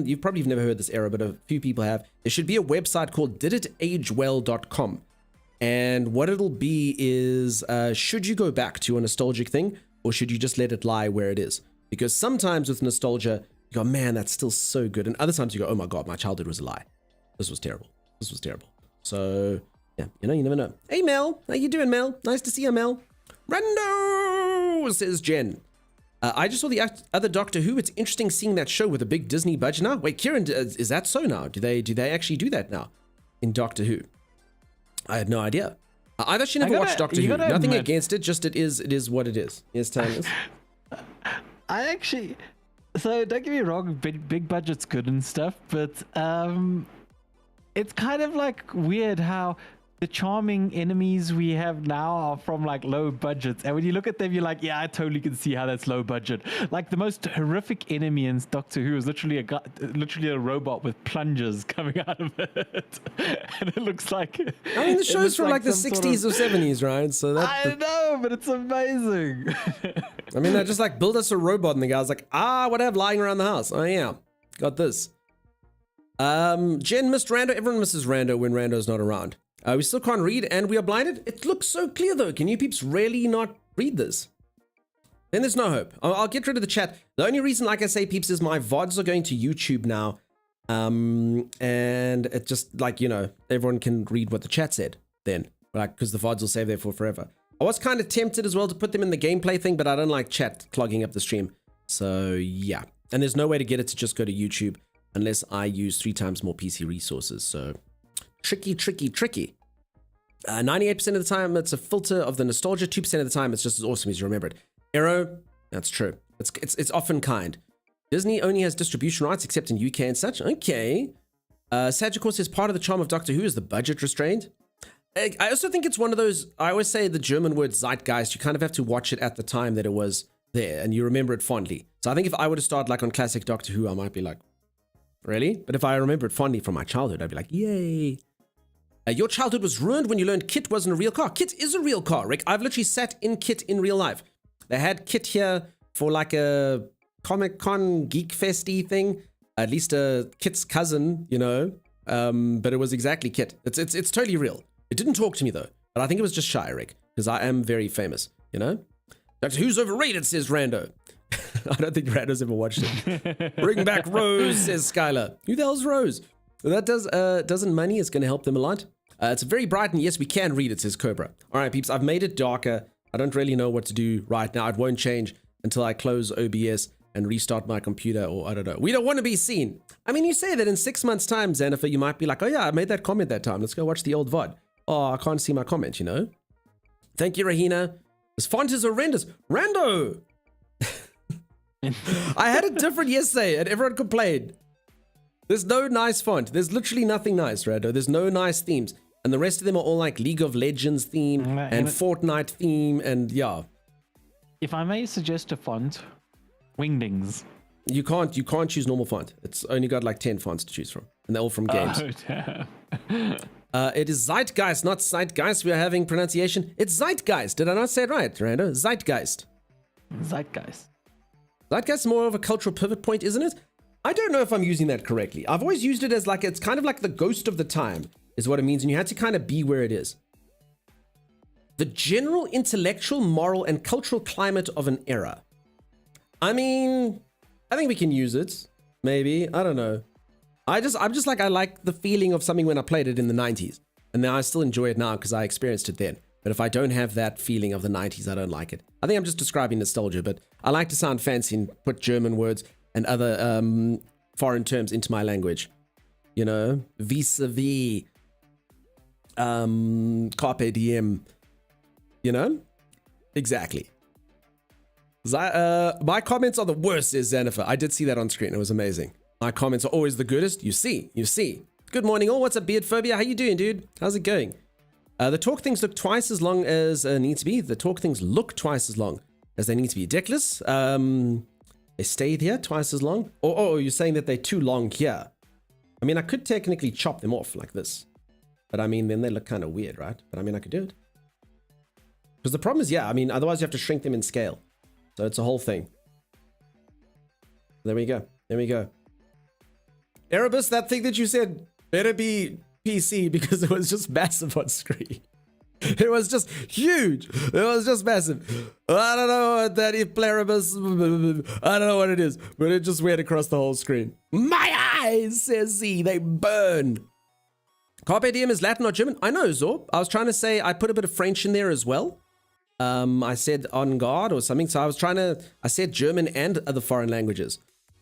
you've probably never heard this Aero, but a few people have. There should be a website called diditagewell.com, and what it'll be is should you go back to a nostalgic thing, or should you just let it lie where it is? Because sometimes with nostalgia, you go, man, that's still so good, and other times you go, oh my god, my childhood was a lie. This was terrible. This was terrible. So yeah, you never know. Hey Mel, how you doing, Mel? Nice to see you, Mel. Rando, says Jen. I just saw the other Doctor Who. It's interesting seeing that show with a big Disney budget now. Wait, Kieran, is that so now? Do they actually do that now in Doctor Who? I had no idea. I've actually never watched Doctor Who. Nothing against it, just it is what it is. Yes, Thomas. So don't get me wrong, big budget's good and stuff, but it's kind of like weird how the charming enemies we have now are from like low budgets, and when you look at them, you're like, yeah, I totally can see how that's low budget. Like the most horrific enemy in Doctor Who is literally a robot with plungers coming out of it, and it looks like. I mean, the show's from like the 60s or 70s, right? So I know, but it's amazing. I mean, they just like build us a robot, and the guy's like, what I have lying around the house? Oh yeah, got this. Jen missed Rando. Everyone misses Rando when Rando's not around. We still can't read, and we are blinded. It looks so clear, though. Can you peeps really not read this? Then there's no hope. I'll get rid of the chat. The only reason, like I say, peeps, is my VODs are going to YouTube now. And it just, like, everyone can read what the chat said then. Like, because the VODs will save there for forever. I was kind of tempted as well to put them in the gameplay thing, but I don't like chat clogging up the stream. So, yeah. And there's no way to get it to just go to YouTube unless I use 3 times more PC resources. So... tricky. 98% of the time, it's a filter of the nostalgia. 2% of the time, it's just as awesome as you remember it. Aero, that's true. It's often kind. Disney only has distribution rights, except in UK and such. Okay. Sagicor says part of the charm of Doctor Who is the budget restraint. I also think it's one of those, I always say the German word Zeitgeist, you kind of have to watch it at the time that it was there, and you remember it fondly. So I think if I were to start like on classic Doctor Who, I might be like, really? But if I remember it fondly from my childhood, I'd be like, yay. Your childhood was ruined when you learned Kit wasn't a real car. Kit is a real car, Rick. I've literally sat in Kit in real life. They had Kit here for like a Comic-Con Geek Festy thing. At least Kit's cousin, but it was exactly Kit. It's totally real. It didn't talk to me though, but I think it was just shy, Rick, because I am very famous, Doctor Who's overrated, says Rando. I don't think Rando's ever watched it. Bring back Rose, says Skylar. Who the hell's Rose? That doesn't money is going to help them a lot. It's very bright, and yes, we can read it, says Cobra. All right, peeps, I've made it darker. I don't really know what to do right now. It won't change until I close OBS and restart my computer, or I don't know. We don't want to be seen. I mean, you say that in 6 months' time, Xanifer, you might be like, oh yeah, I made that comment that time. Let's go watch the old VOD. Oh, I can't see my comment, Thank you, Rahina. This font is horrendous. Rando! I had it different yesterday, and everyone complained. There's no nice font. There's literally nothing nice, Rando. There's no nice themes. And the rest of them are all like League of Legends theme and Fortnite theme, and yeah. If I may suggest a font, Wingdings. You can't choose normal font. It's only got like 10 fonts to choose from, and they're all from games. Oh, damn. It is Zeitgeist, not Zeitgeist. We are having pronunciation. It's Zeitgeist. Did I not say it right, Rando? Zeitgeist. Zeitgeist is more of a cultural pivot point, isn't it? I don't know if I'm using that correctly. I've always used it as like, it's kind of like the ghost of the time is what it means, and you had to kind of be where it is. The general intellectual, moral, and cultural climate of an era. I mean, I think we can use it. Maybe. I don't know. I'm just like, I like the feeling of something when I played it in the 90s. And now I still enjoy it now because I experienced it then. But if I don't have that feeling of the 90s, I don't like it. I think I'm just describing nostalgia, but I like to sound fancy and put German words and other foreign terms into my language. Vis-a-vis, carpe diem, Exactly. My comments are the worst, says Xanifer. I did see that on screen. It was amazing. My comments are always the goodest. You see. Good morning, all. What's up, Beardphobia? How you doing, dude? How's it going? The talk things look twice as long as need to be. The talk things look twice as long as they need to be. Deckless, they stayed here twice as long. Oh, you're saying that they're too long here. I mean, I could technically chop them off like this. But I mean, then they look kind of weird, right? But I mean, I could do it. Because the problem is, yeah, I mean, otherwise you have to shrink them in scale. So it's a whole thing. There we go. Erebus, that thing that you said better be PC because it was just massive on screen. It was just huge. It was just massive. I don't know what that is, Erebus. I don't know what it is, but it just went across the whole screen. My eyes, says Z, they burn. Carpe diem is Latin or German? I know, Zor. I was trying to say I put a bit of French in there as well. I said on guard or something. So I said German and other foreign languages.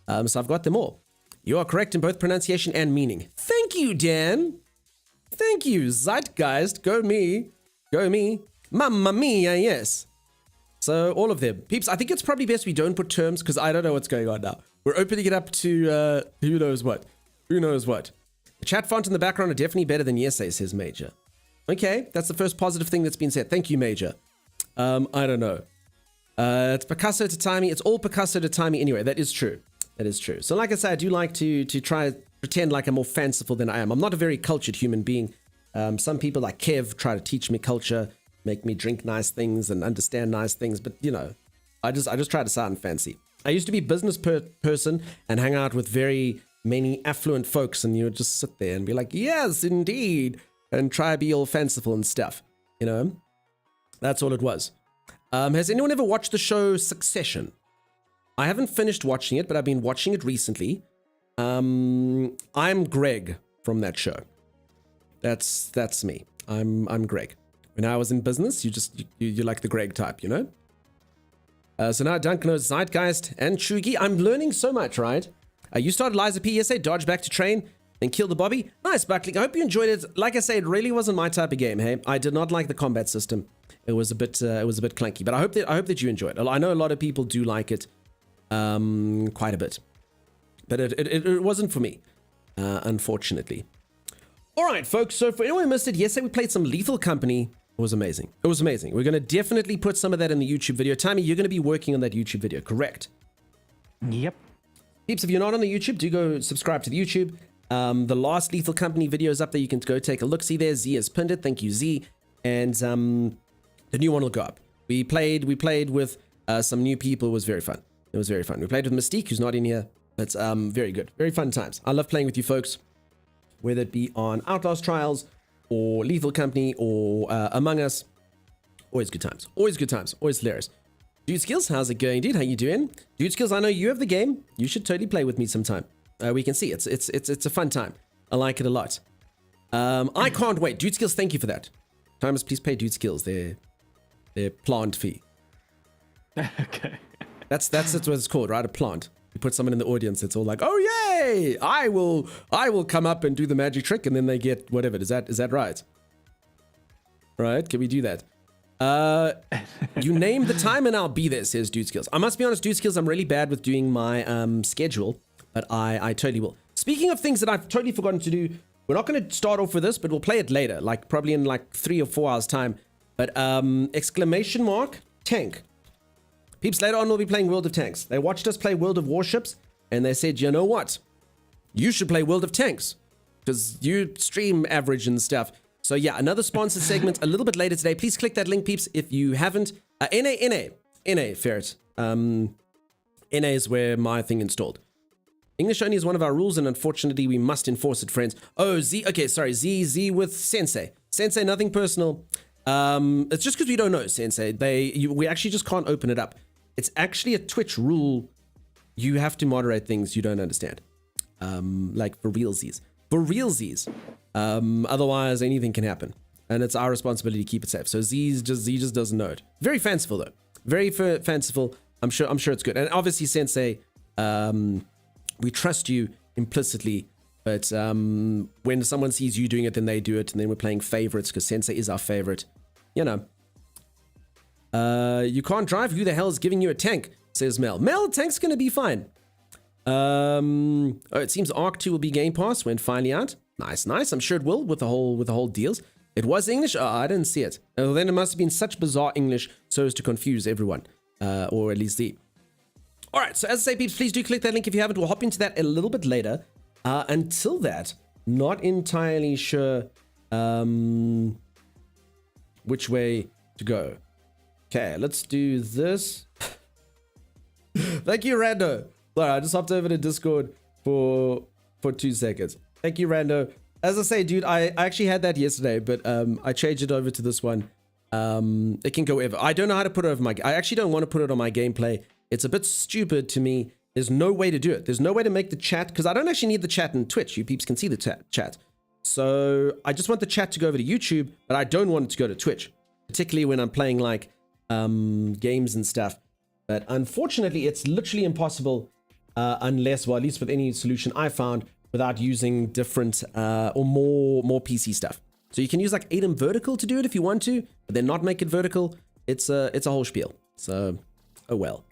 So I've got them all. You are correct in both pronunciation and meaning. Thank you, Dan. Thank you. Zeitgeist. Go me. Mamma mia, yes. So all of them. Peeps, I think it's probably best we don't put terms because I don't know what's going on now. We're opening it up to who knows what. The chat font in the background are definitely better than Yesay, says Major. Okay, that's the first positive thing that's been said. Thank you, Major. I don't know. It's Picasso to Timey. It's all Picasso to Timey anyway. That is true. So like I said, I do like to try pretend like I'm more fanciful than I am. I'm not a very cultured human being. Some people like Kev try to teach me culture, make me drink nice things and understand nice things. But, you know, I just try to sound fancy. I used to be a business person and hang out with very many affluent folks, and you would just sit there and be like, yes, indeed, and try to be all fanciful and stuff. You know, that's all it was. Has anyone ever watched the show Succession? I haven't finished watching it, but I've been watching it recently. I'm Greg from that show. That's me. I'm Greg. When I was in business, you're like the Greg type, you know? So now Duncan knows Zeitgeist and Chugi. I'm learning so much, right? You started Liza PSA, dodge back to train, and kill the Bobby. Nice, Buckley. I hope you enjoyed it. Like I say, it really wasn't my type of game, hey? I did not like the combat system. It was a bit clunky, but I hope that you enjoyed it. I know a lot of people do like it quite a bit. But it wasn't for me, unfortunately. All right, folks. So for anyone who missed it, yesterday we played some Lethal Company. It was amazing. We're going to definitely put some of that in the YouTube video. Timmy, you're going to be working on that YouTube video, correct? Yep. Peeps, if you're not on the YouTube, do go subscribe to the YouTube. The last Lethal Company video is up there. You can go take a look. See there, Z has pinned it. Thank you, Z. And the new one will go up. We played with some new people. It was very fun. We played with Mystique, who's not in here. It's very good. Very fun times. I love playing with you folks, whether it be on Outlast Trials or Lethal Company or Among Us. Always good times. Always hilarious. Dude Skills, how's it going, dude? How you doing? Dude Skills, I know you have the game. You should totally play with me sometime. We can see it's a fun time. I like it a lot. I can't wait. Dude Skills, thank you for that. Timers, please pay Dude Skills their plant fee. Okay. That's what it's called, right? A plant. You put someone in the audience, it's all like, oh yay! I will come up and do the magic trick, and then they get whatever. Is that right? Right? Can we do that? You name the time and I'll be there, says Dude Skills. I must be honest, Dude Skills, I'm really bad with doing my schedule, but I totally will. Speaking of things that I've totally forgotten to do, we're not going to start off with this, but we'll play it later, like probably in like 3 or 4 hours time. But exclamation mark tank. Peeps, later on we'll be playing World of Tanks. They watched us play World of Warships, and they said, you know what? You should play World of Tanks, because you stream average and stuff. So yeah, another sponsored segment a little bit later today. Please click that link, peeps, if you haven't. NA, Ferret. NA is where my thing installed. English only is one of our rules, and unfortunately, we must enforce it, friends. Oh, Z, okay, sorry, Z with Sensei. Sensei, nothing personal. It's just because we don't know, Sensei. We actually just can't open it up. It's actually a Twitch rule. You have to moderate things you don't understand. Like for realsies. Otherwise, anything can happen. And it's our responsibility to keep it safe. So Z just doesn't know it. Very fanciful, though. Very fanciful. I'm sure it's good. And obviously, Sensei, we trust you implicitly. But when someone sees you doing it, then they do it. And then we're playing favorites because Sensei is our favorite. You know. You can't drive? Who the hell is giving you a tank? Says Mel. Mel, tank's going to be fine. Oh, it seems Arc 2 will be Game Pass when finally out. Nice, nice. I'm sure it will with the whole deals. It was English? Oh, I didn't see it. Well, then it must have been such bizarre English so as to confuse everyone. Or at least the... All right, so as I say, peeps, please do click that link if you haven't. We'll hop into that a little bit later. Until that, not entirely sure which way to go. Okay, let's do this. Thank you, Rando. Sorry, I just hopped over to Discord for 2 seconds. Thank you, Rando. As I say, dude, I actually had that yesterday, but I changed it over to this one. It can go ever. I don't know how to put it over I actually don't want to put it on my gameplay. It's a bit stupid to me. There's no way to do it. There's no way to make the chat, because I don't actually need the chat in Twitch. You peeps can see the chat. So I just want the chat to go over to YouTube, but I don't want it to go to Twitch, particularly when I'm playing like games and stuff. But unfortunately, it's literally impossible unless, well, at least with any solution I found, without using different or more PC stuff. So you can use like Atom Vertical to do it if you want to, but then not make it vertical. It's a whole spiel. So, oh well.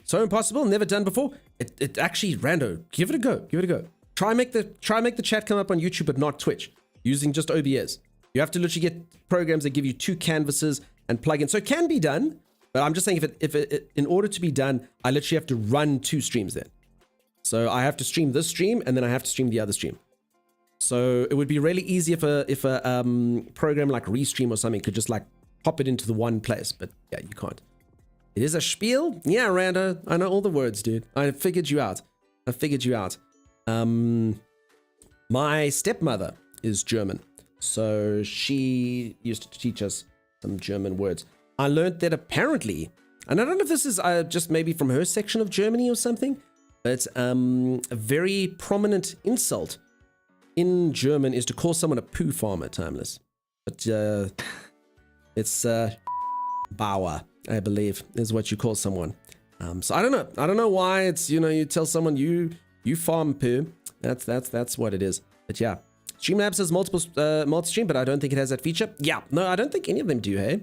So impossible, never done before. It actually, Rando, give it a go. Give it a go. Try make the chat come up on YouTube, but not Twitch, using just OBS. You have to literally get programs that give you 2 canvases and plug in. So it can be done, but I'm just saying if it in order to be done, I literally have to run 2 streams then. So I have to stream this stream and then I have to stream the other stream. So it would be really easy if a program like Restream or something could just like pop it into the one place, but yeah, you can't. It is a spiel? Yeah, Rando, I know all the words, dude. I figured you out. My stepmother is German, so she used to teach us some German words. I learned that apparently, and I don't know if this is just maybe from her section of Germany or something, but a very prominent insult in German is to call someone a poo farmer, Timeless. But it's Bauer, I believe, is what you call someone. So I don't know why it's, you tell someone you farm poo. That's what it is. But yeah, Streamlabs has multi-stream, but I don't think it has that feature. Yeah, no, I don't think any of them do, hey?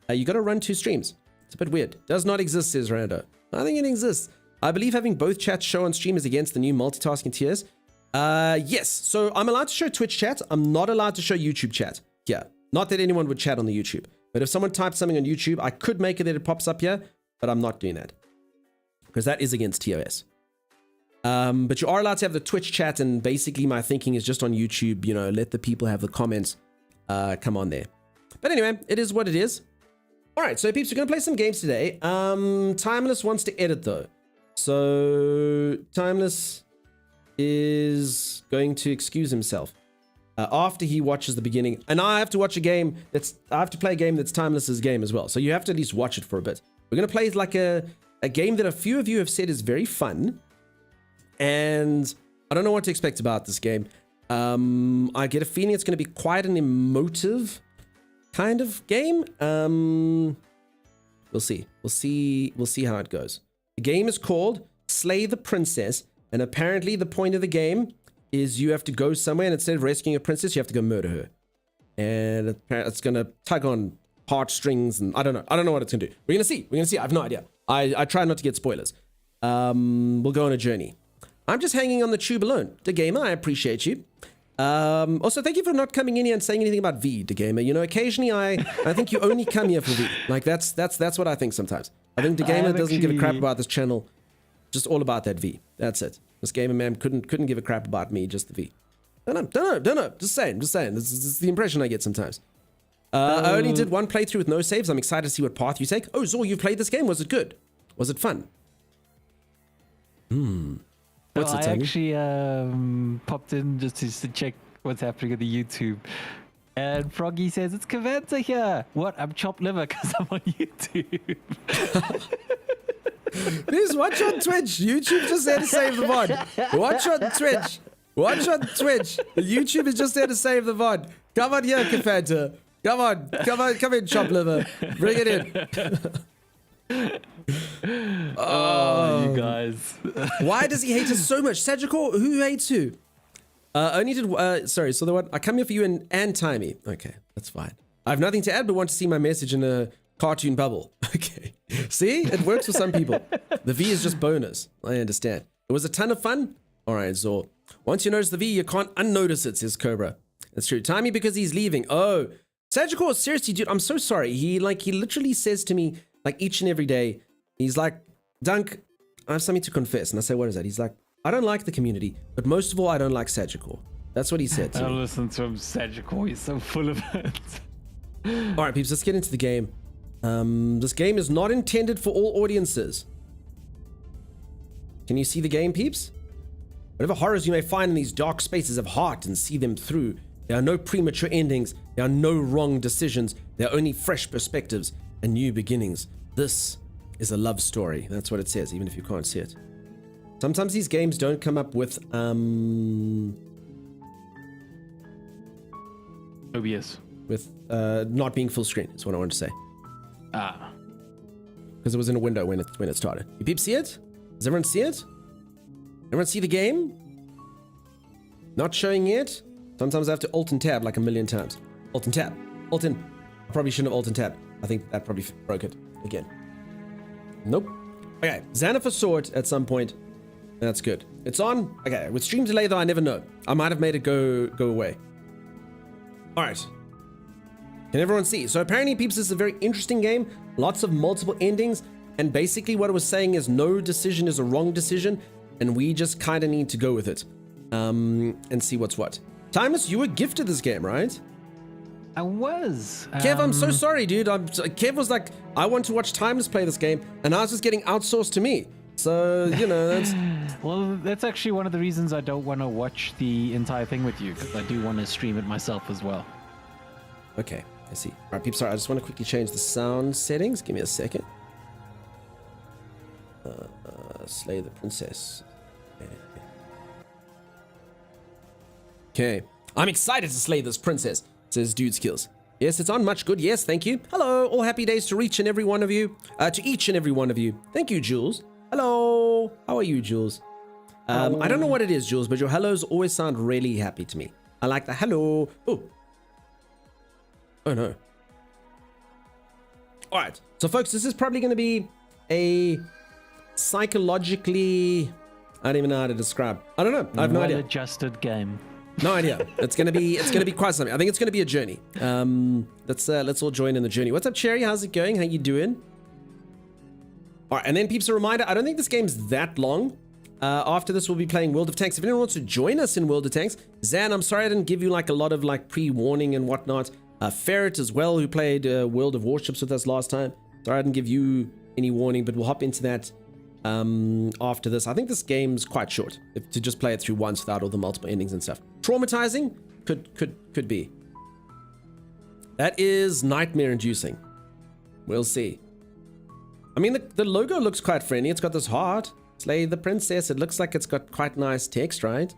You got to run 2 streams. It's a bit weird. Does not exist, says Rando. I think it exists. I believe having both chats show on stream is against the new multitasking tiers. Yes, so I'm allowed to show Twitch chat. I'm not allowed to show YouTube chat. Yeah, not that anyone would chat on the YouTube. But if someone types something on YouTube, I could make it that it pops up here, but I'm not doing that, because that is against TOS. But you are allowed to have the Twitch chat, and basically my thinking is just on YouTube, let the people have the comments come on there. But anyway, it is what it is. All right, so peeps, we're going to play some games today. Timeless wants to edit, though. So Timeless is going to excuse himself after he watches the beginning. And I have to watch a game I have to play a game that's Timeless's game as well. So you have to at least watch it for a bit. We're going to play like a game that a few of you have said is very fun. And I don't know what to expect about this game. I get a feeling it's going to be quite an emotive kind of game. We'll see. We'll see how it goes. The game is called Slay the Princess, and apparently the point of the game is you have to go somewhere, and instead of rescuing a princess, you have to go murder her. And it's going to tug on heartstrings, and I don't know what it's going to do. We're going to see. I have no idea. I try not to get spoilers. We'll go on a journey. I'm just hanging on the tube alone. DeGamer, I appreciate you. Also, thank you for not coming in here and saying anything about V, DeGamer. Occasionally I think you only come here for V. Like, that's what I think sometimes. I think DeGamer doesn't give a crap about this channel. Just all about that V. That's it. This gamer man couldn't give a crap about me, just the V. Don't know. Just saying. This is the impression I get sometimes. I only did 1 playthrough with no saves. I'm excited to see what path you take. Oh, Zor, you played this game. Was it good? Was it fun? What's it, I actually popped in just to check what's happening on the YouTube. And Froggy says, it's Cavanta here. What? I'm chopped liver because I'm on YouTube. Please watch on Twitch. YouTube just there to save the VOD. Watch on Twitch. YouTube is just there to save the VOD. Come on here, Cavanta. Come in, chop liver. Bring it in. Oh, you guys. Why does he hate us so much? Sagicor, who hates who? Only did, sorry, so the one, I come here for you and Timey. Okay, that's fine. I have nothing to add, but want to see my message in a Cartoon bubble. Okay. See? It works for some people. The V is just bonus. I understand. It was a ton of fun. All right, Zor. Once you notice the V, you can't unnotice it, says Cobra. That's true. Timey because he's leaving. Oh. Sagicor, seriously, dude, I'm so sorry. He literally says to me, like, each and every day, he's like, Dunk, I have something to confess. And I say, what is that? He's like, I don't like the community, but most of all, I don't like Sagicor. That's what he said to me. I listen to him, Sagicor. He's so full of it. All right, peeps, let's get into the game. This game is not intended for all audiences. Can you see the game, peeps? Whatever horrors you may find in these dark spaces of heart and see them through, there are no premature endings, there are no wrong decisions, there are only fresh perspectives and new beginnings. This is a love story. That's what it says, even if you can't see it. Sometimes these games don't come up with, OBS. with not being full screen, is what I want to say. Ah. Because it was in a window when it started. You peeps see it? Does everyone see it? Everyone see the game? Not showing yet? Sometimes I have to alt and tab like a million times. Alt and tab. Alt in. I probably shouldn't have alt and tab. I think that probably broke it again. Nope. Okay, Xanafer saw it at some point. That's good. It's on. Okay, with stream delay though, I never know. I might have made it go away. All right. Can everyone see? So apparently, peeps, this is a very interesting game. Lots of multiple endings. And basically what it was saying is no decision is a wrong decision. And we just kind of need to go with it. And see what's what. Timus, you were gifted this game, right? I was. Kev, I'm so sorry, dude. Kev was like, I want to watch Timus play this game. And I was just getting outsourced to me. So, you know, that's... Well, that's actually one of the reasons I don't want to watch the entire thing with you. Because I do want to stream it myself as well. Okay, I see. All right, peeps, sorry. I just want to quickly change the sound settings. Give me a second. Slay the princess. Okay. I'm excited to slay this princess, says Dude Skills. Yes, it's on. Much good. Yes, thank you. Hello. All happy days to each and every one of you. To each and every one of you. Thank you, Jules. Hello. How are you, Jules? I don't know what it is, Jules, but your hellos always sound really happy to me. I like the hello. Oh. Oh, no. All right. So, folks, this is probably going to be a psychologically... I don't even know how to describe. I don't know. I have no idea. Well-adjusted game. No idea. It's gonna be quite something. I think it's gonna be a journey. Let's all join in the journey. What's up, Cherry? How's it going? How you doing? All right, and then peeps, a reminder. I don't think this game's that long. After this, we'll be playing World of Tanks. If anyone wants to join us in World of Tanks, Zan, I'm sorry I didn't give you like a lot of like pre-warning and whatnot. Ferret as well, who played World of Warships with us last time. Sorry I didn't give you any warning, but we'll hop into that after this. I think this game's quite short to just play it through once without all the multiple endings and stuff. Traumatizing could be. That is nightmare inducing. We'll see. I mean, the logo looks quite friendly. It's got this heart. Slay the princess. It looks like it's got quite nice text, right?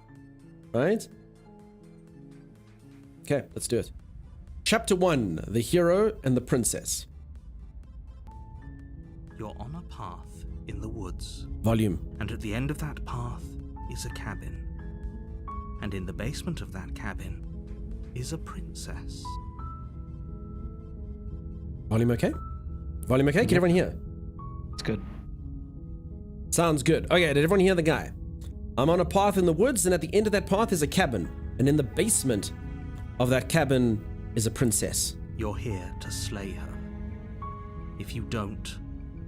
Right? Okay, let's do it. Chapter 1, the hero and the princess. You're on a path in the woods. Volume. And at the end of that path is a cabin. And in the basement of that cabin is a princess. Volume okay? Volume okay? Can everyone hear? It's good. Sounds good. Okay, did everyone hear the guy? I'm on a path in the woods, and at the end of that path is a cabin. And in the basement of that cabin is a princess. You're here to slay her. If you don't,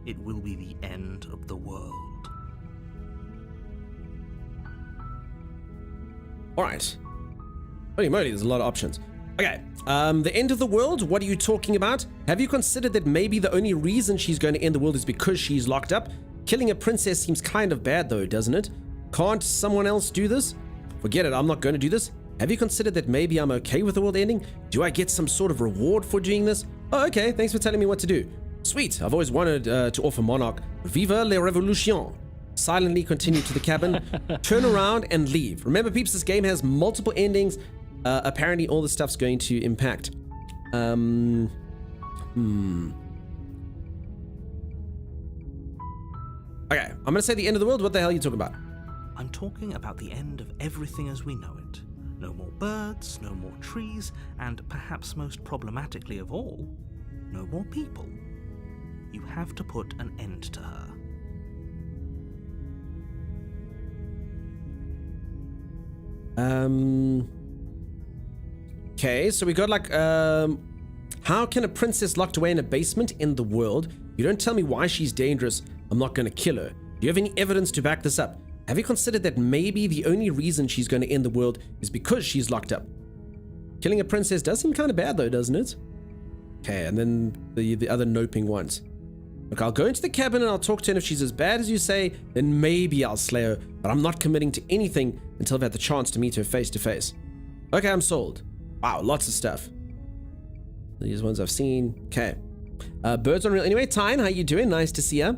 it will be the end of the world. Alright. Holy moly, there's a lot of options. Okay, the end of the world, what are you talking about? Have you considered that maybe the only reason she's going to end the world is because she's locked up? Killing a princess seems kind of bad though, doesn't it? Can't someone else do this? Forget it, I'm not going to do this. Have you considered that maybe I'm okay with the world ending? Do I get some sort of reward for doing this? Oh, okay, thanks for telling me what to do. Sweet, I've always wanted to offer Monarch. Viva la Revolution. Silently continue to the cabin, turn around and leave. Remember, peeps, this game has multiple endings. Apparently, all this stuff's going to impact. Okay, I'm going to say the end of the world. What the hell are you talking about? I'm talking about the end of everything as we know it. No more birds, no more trees, and perhaps most problematically of all, no more people. you have to put an end to her. Okay, so we got like, how can a princess locked away in a basement in the world? You don't tell me why she's dangerous. I'm not going to kill her. Do you have any evidence to back this up? Have you considered that maybe the only reason she's going to end the world is because she's locked up? Killing a princess does seem kind of bad though, doesn't it? Okay, and then the other noping ones. Look, I'll go into the cabin and I'll talk to her, and if she's as bad as you say, then maybe I'll slay her, but I'm not committing to anything until I've had the chance to meet her face to face. Okay, I'm sold. Wow, lots of stuff. These ones I've seen. Okay. Birds on Real. Anyway, Tyne, how you doing? Nice to see ya.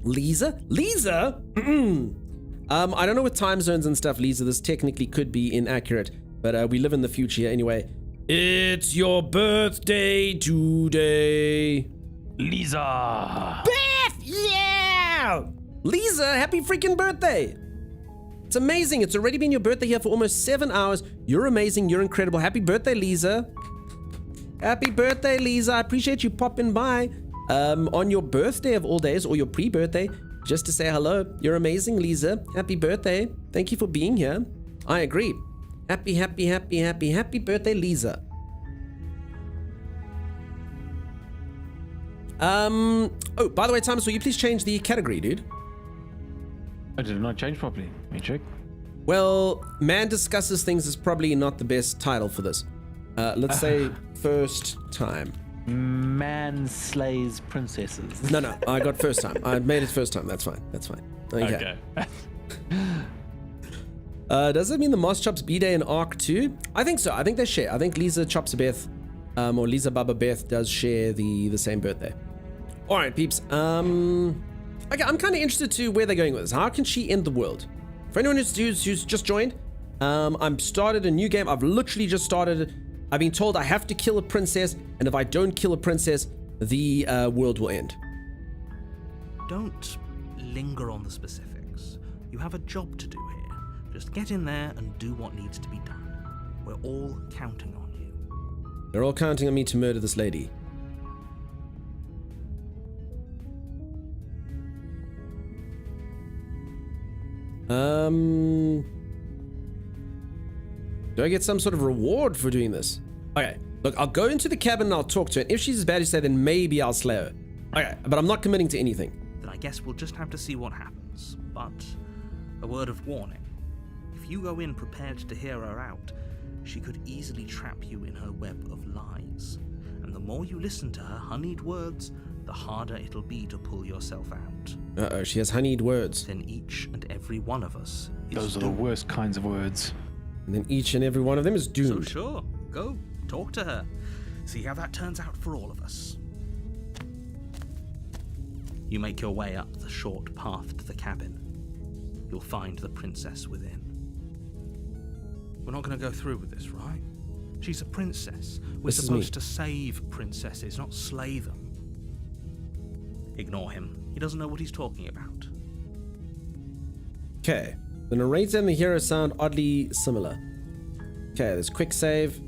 Lisa? Lisa? I don't know with time zones and stuff, Lisa. This technically could be inaccurate, but we live in the future anyway. It's your birthday today. Lisa! Beth! Yeah! Lisa, happy freaking birthday! It's amazing. It's already been your birthday here for almost 7 hours. You're amazing. You're incredible. Happy birthday, Lisa. Happy birthday, Lisa. I appreciate you popping by on your birthday of all days, or your pre-birthday, just to say hello. You're amazing, Lisa. Happy birthday. Thank you for being here. I agree. Happy birthday, Lisa. Oh, by the way, Thomas, will you please change the category, dude? I did not change properly. Let me check. Well, Man Discusses Things is probably not the best title for this. Let's say first time. Man slays princesses. No, I got first time. I made it first time. That's fine. Okay. Does that mean the Moss chops B-Day in Arc 2? I think so. I think they share. I think Lisa chops Beth, or Lisa Baba Beth does share the same birthday. All right, peeps. Okay, I'm kind of interested to where they're going with this. How can she end the world? For anyone who's just joined, I'm started a new game. I've literally just started it. I've been told I have to kill a princess, and if I don't kill a princess, the world will end. Don't linger on the specifics. You have a job to do here. Just get in there and do what needs to be done. We're all counting on you. They're all counting on me to murder this lady. Do I get some sort of reward for doing this? Okay, look, I'll go into the cabin and I'll talk to her. And if she's as bad as you say, then maybe I'll slay her. Okay, but I'm not committing to anything. Then I guess we'll just have to see what happens. But a word of warning. If you go in prepared to hear her out, she could easily trap you in her web of lies. And the more you listen to her honeyed words, the harder it'll be to pull yourself out. Uh-oh, she has honeyed words. Then each and every one of us is Those are the worst kinds of words. And then each and every one of them is So doomed. sure, go, talk to her. See how that turns out for all of us. You make your way up the short path to the cabin. You'll find the princess within. We're not going to go through with this, right? She's a princess. We're This is me. supposed to save princesses, not slay them. Ignore him. He doesn't know what he's talking about. Okay, the narrator and the hero sound oddly similar. Okay, there's quick save,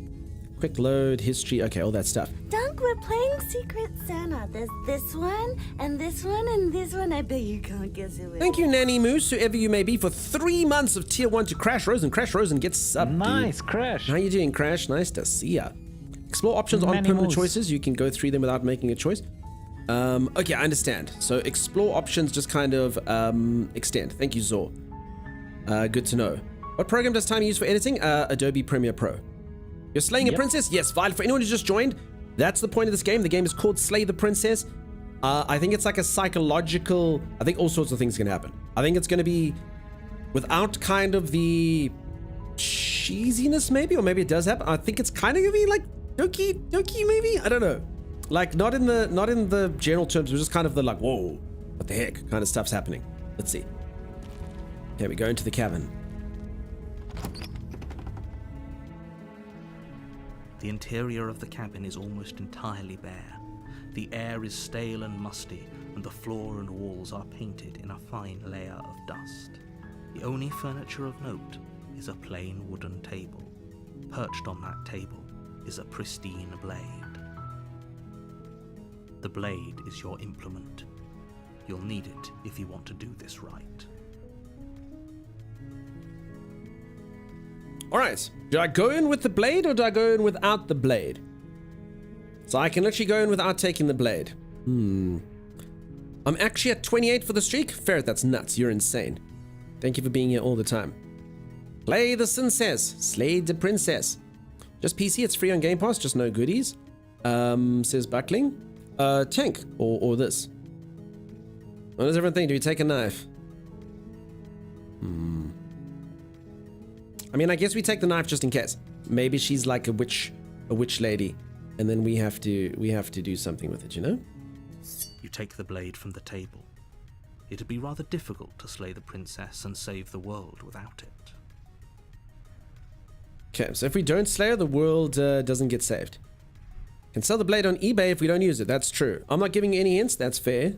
quick load, history, okay, all that stuff. Dunk, we're playing Secret Santa. There's this one, and this one, and this one. I bet you can't guess who it is. Thank you, Nanny Moose, whoever you may be, for 3 months of Tier 1 to Crash Rosen. Crash Rosen gets up, Nice, dude. Crash. How you doing, Crash? Nice to see ya. Explore options on Nanny permanent Moose. choices. You can go through them without making a choice. Okay, I understand. So explore options just kind of extend. Thank you, Zor. Good to know. What program does Time use for editing? Adobe Premiere Pro. You're slaying a Yep. princess? Yes, Violet. For anyone who's just joined, that's the point of this game. The game is called Slay the Princess. I think it's like a psychological... I think all sorts of things can happen. I think it's going to be without kind of the cheesiness, maybe, or maybe it does happen. I think it's kind of going to be like Doki, maybe? I don't know. Like, not in the general terms, but just kind of the like, whoa, what the heck kind of stuff's happening. Let's see. Okay, we go into the cabin. The interior of the cabin is almost entirely bare. The air is stale and musty, and the floor and walls are painted in a fine layer of dust. The only furniture of note is a plain wooden table. Perched on that table is a pristine blade. The blade is your implement. You'll need it if you want to do this right. Alright, do I go in with the blade or do I go in without the blade? So I can literally go in without taking the blade. I'm actually at 28 for the streak. Ferret, that's nuts. You're insane. Thank you for being here all the time. Play the princess. Slay the princess. Just PC, it's free on Game Pass, just no goodies. Says Buckling. Tank, or this. What does everyone think? Do we take a knife? I mean, I guess we take the knife just in case. Maybe she's like a witch lady, and then we have to do something with it, you know? You take the blade from the table. It'd be rather difficult to slay the princess and save the world without it. Okay, so if we don't slay her, the world doesn't get saved. Can sell the blade on eBay if we don't use it. That's true. I'm not giving you any hints. That's fair.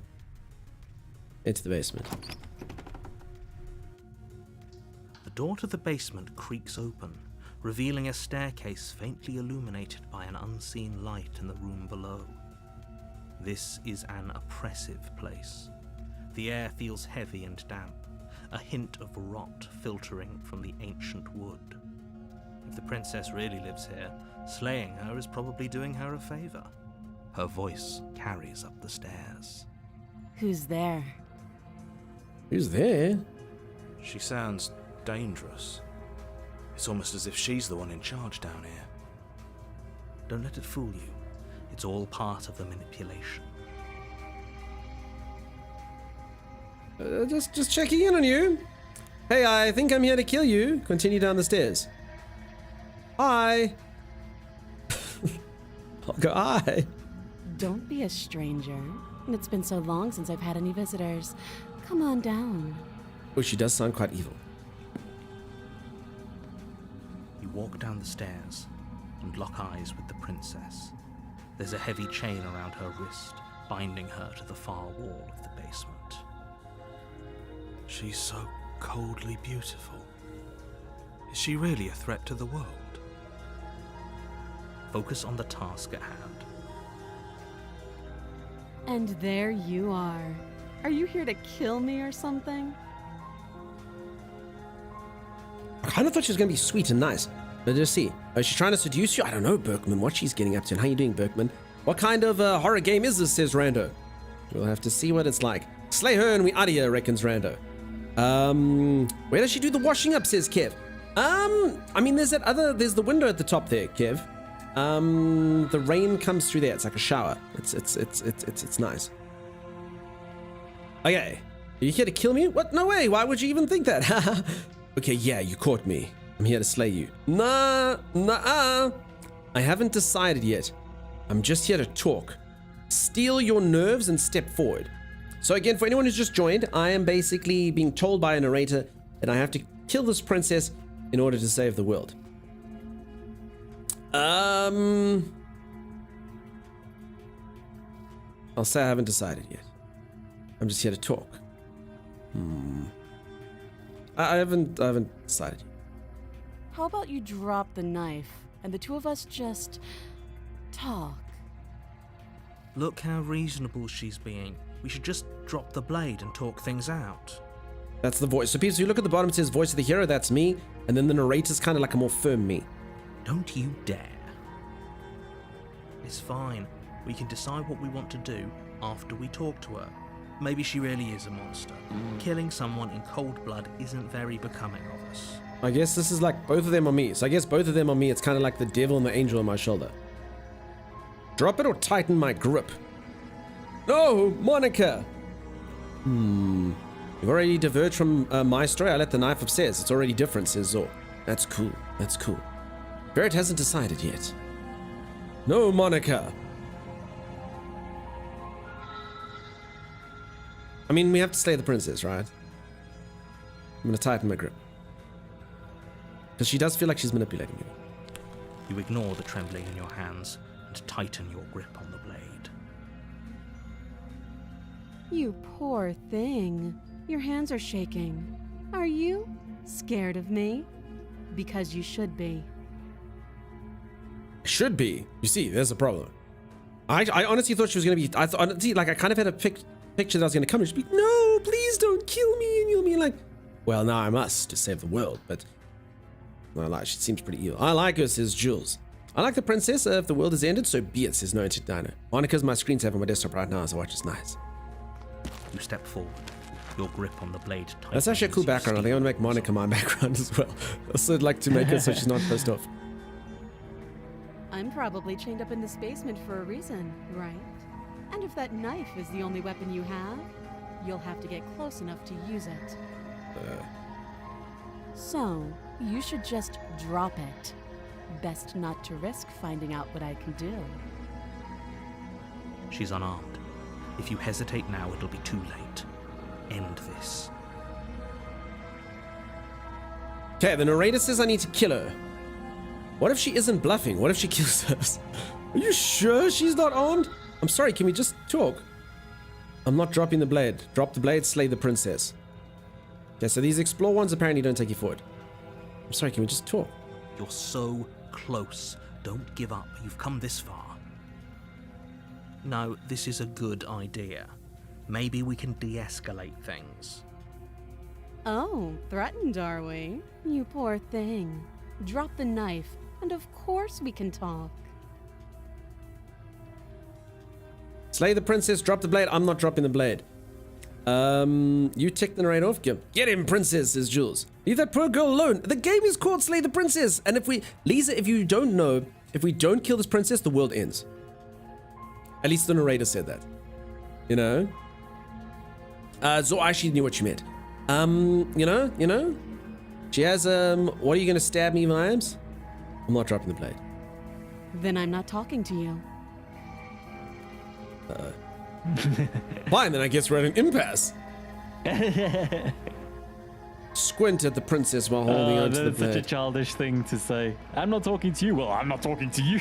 Into the basement. The door to the basement creaks open, revealing a staircase faintly illuminated by an unseen light in the room below. This is an oppressive place. The air feels heavy and damp, a hint of rot filtering from the ancient wood. If the princess really lives here, slaying her is probably doing her a favor. Her voice carries up the stairs. Who's there? Who's there? She sounds dangerous. It's almost as if she's the one in charge down here. Don't let it fool you. It's all part of the manipulation. Just checking in on you. Hey, I think I'm here to kill you. Continue down the stairs. Hi. I'll go hi. Don't be a stranger. It's been so long since I've had any visitors. Come on down. Oh, she does sound quite evil. You walk down the stairs and lock eyes with the princess. There's a heavy chain around her wrist, binding her to the far wall of the basement. She's so coldly beautiful. Is she really a threat to the world? Focus on the task at hand. And there you are. Are you here to kill me or something? I kind of thought she was going to be sweet and nice. But just see. Is she trying to seduce you? I don't know, Berkman, what she's getting up to. And how you doing, Berkman? What kind of horror game is this, says Rando. We'll have to see what it's like. Slay her and we out of here, reckons Rando. Where does she do the washing up, says Kev? I mean, there's the window at the top there, Kev. The rain comes through there. It's like a shower. It's nice. Okay. Are you here to kill me? What? No way. Why would you even think that? Okay, yeah, you caught me. I'm here to slay you. Nah. I haven't decided yet. I'm just here to talk. Steal your nerves and step forward. So again, for anyone who's just joined, I am basically being told by a narrator that I have to kill this princess in order to save the world. I'll say I haven't decided yet. I'm just here to talk. I haven't decided yet. How about you drop the knife and the two of us just talk? Look how reasonable she's being. We should just drop the blade and talk things out. That's the voice. So people, you look at the bottom, it says voice of the hero, that's me. And then the narrator's kind of like a more firm me. Don't you dare. It's fine. We can decide what we want to do after we talk to her. Maybe she really is a monster. Killing someone in cold blood isn't very becoming of us. I guess this is like both of them on me. So I guess both of them on me, it's kind of like the devil and the angel on my shoulder. Drop it or tighten my grip. No, Monica! You've already diverged from my story. I let the knife upstairs. It's already different, says Zor. That's cool. That's cool. Barrett hasn't decided yet. No, Monica! I mean, we have to slay the princess, right? I'm gonna tighten my grip. Because she does feel like she's manipulating me. You ignore the trembling in your hands and tighten your grip on the blade. You poor thing. Your hands are shaking. Are you scared of me? Because you should be. Should be. You see, there's a problem. I honestly thought she was going to be... I kind of had a picture that I was going to come and she'd be, no, please don't kill me. And you'll be like, well, now I must to save the world. But, well, she seems pretty evil. I like her, says Jules. I like the princess. If the world is ended, so be it, says No Dino. Monica's my screensaver on my desktop right now, so watch is nice. You step forward, your grip on the blade tightens. That's actually a cool background. I think I want to make Monica my background as well. Also, I'd like to make her so she's not pissed off. I'm probably chained up in this basement for a reason, right? And if that knife is the only weapon you have, you'll have to get close enough to use it. So, you should just drop it. Best not to risk finding out what I can do. She's unarmed. If you hesitate now, it'll be too late. End this. Okay, the narrator says I need to kill her. What if she isn't bluffing? What if she kills us? Are you sure she's not armed? I'm sorry, can we just talk? I'm not dropping the blade. Drop the blade, slay the princess. Okay, so these explore ones apparently don't take you forward. I'm sorry, can we just talk? You're so close. Don't give up. You've come this far. No, this is a good idea. Maybe we can de-escalate things. Oh, threatened, are we? You poor thing. Drop the knife, and of course we can talk. Slay the princess, drop the blade. I'm not dropping the blade. You tick the narrator off. Get him, princess, says Jules. Leave that poor girl alone. The game is called Slay the Princess. And Lisa, if you don't know, if we don't kill this princess, the world ends. At least the narrator said that. You know? Zor actually knew what she meant. You know? She has, what are you gonna stab me vibes? I'm not dropping the blade. Then I'm not talking to you. Fine, then I guess we're at an impasse. Squint at the princess while holding onto the That's blade. such a childish thing to say. I'm not talking to you. Well, I'm not talking to you.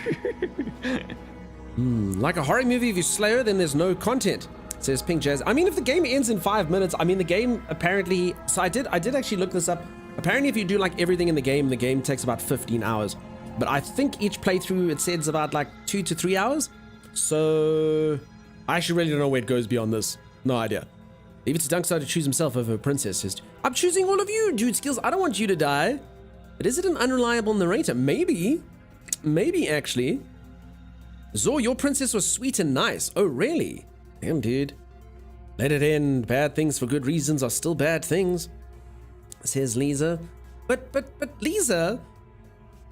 Like a horror movie, if you slay her, then there's no content, says Pink Jazz. I mean, if the game ends in 5 minutes, I mean, the game apparently... So I did actually look this up. Apparently, if you do like everything in the game takes about 15 hours. But I think each playthrough, it says about like 2 to 3 hours. So I actually really don't know where it goes beyond this. No idea. Leave it to Dunkstar to choose himself over a princess. I'm choosing all of you, Dude Skills. I don't want you to die. But is it an unreliable narrator? Maybe. Maybe, actually. Zor, your princess was sweet and nice. Oh, really? Damn, dude. Let it end. Bad things for good reasons are still bad things, says Lisa. But Lisa,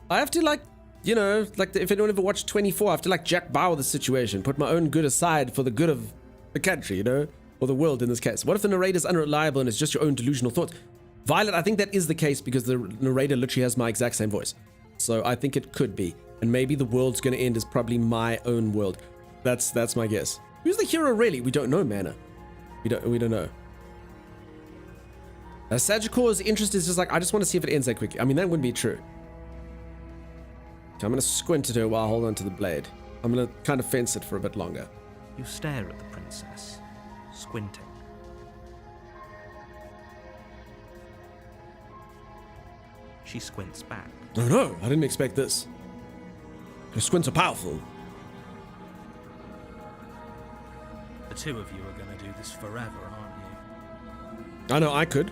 I have to like, you know, like if anyone ever watched 24, I have to like Jack Bauer the situation, put my own good aside for the good of the country, you know, or the world in this case. What if the narrator's unreliable and it's just your own delusional thoughts? Violet, I think that is the case because the narrator literally has my exact same voice. So I think it could be. And maybe the world's going to end is probably my own world. That's my guess. Who's the hero really? We don't know, Mana. We don't know. Sagicor's interest is just like, I just want to see if it ends that quickly. I mean, that wouldn't be true. So I'm going to squint at her while I hold on to the blade. I'm going to kind of fence it for a bit longer. You stare at the princess, squinting. She squints back. Oh no, I didn't expect this. Your squints are powerful. The two of you are going to do this forever, aren't you? I know, I could.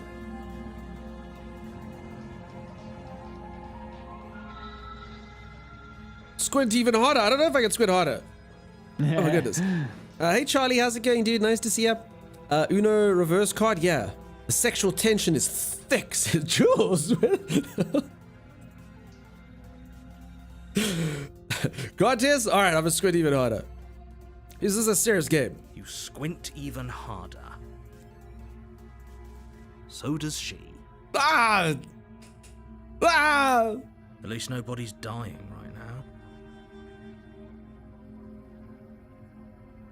Squint even harder. I don't know if I can squint harder. Oh my goodness. Hey Charlie, how's it going, dude? Nice to see you. Uno reverse card, yeah. The sexual tension is thick, says Jules. Contest? Alright, I'm gonna squint even harder. This is a serious game. You squint even harder. So does she. Ah! Ah! At least nobody's dying right now.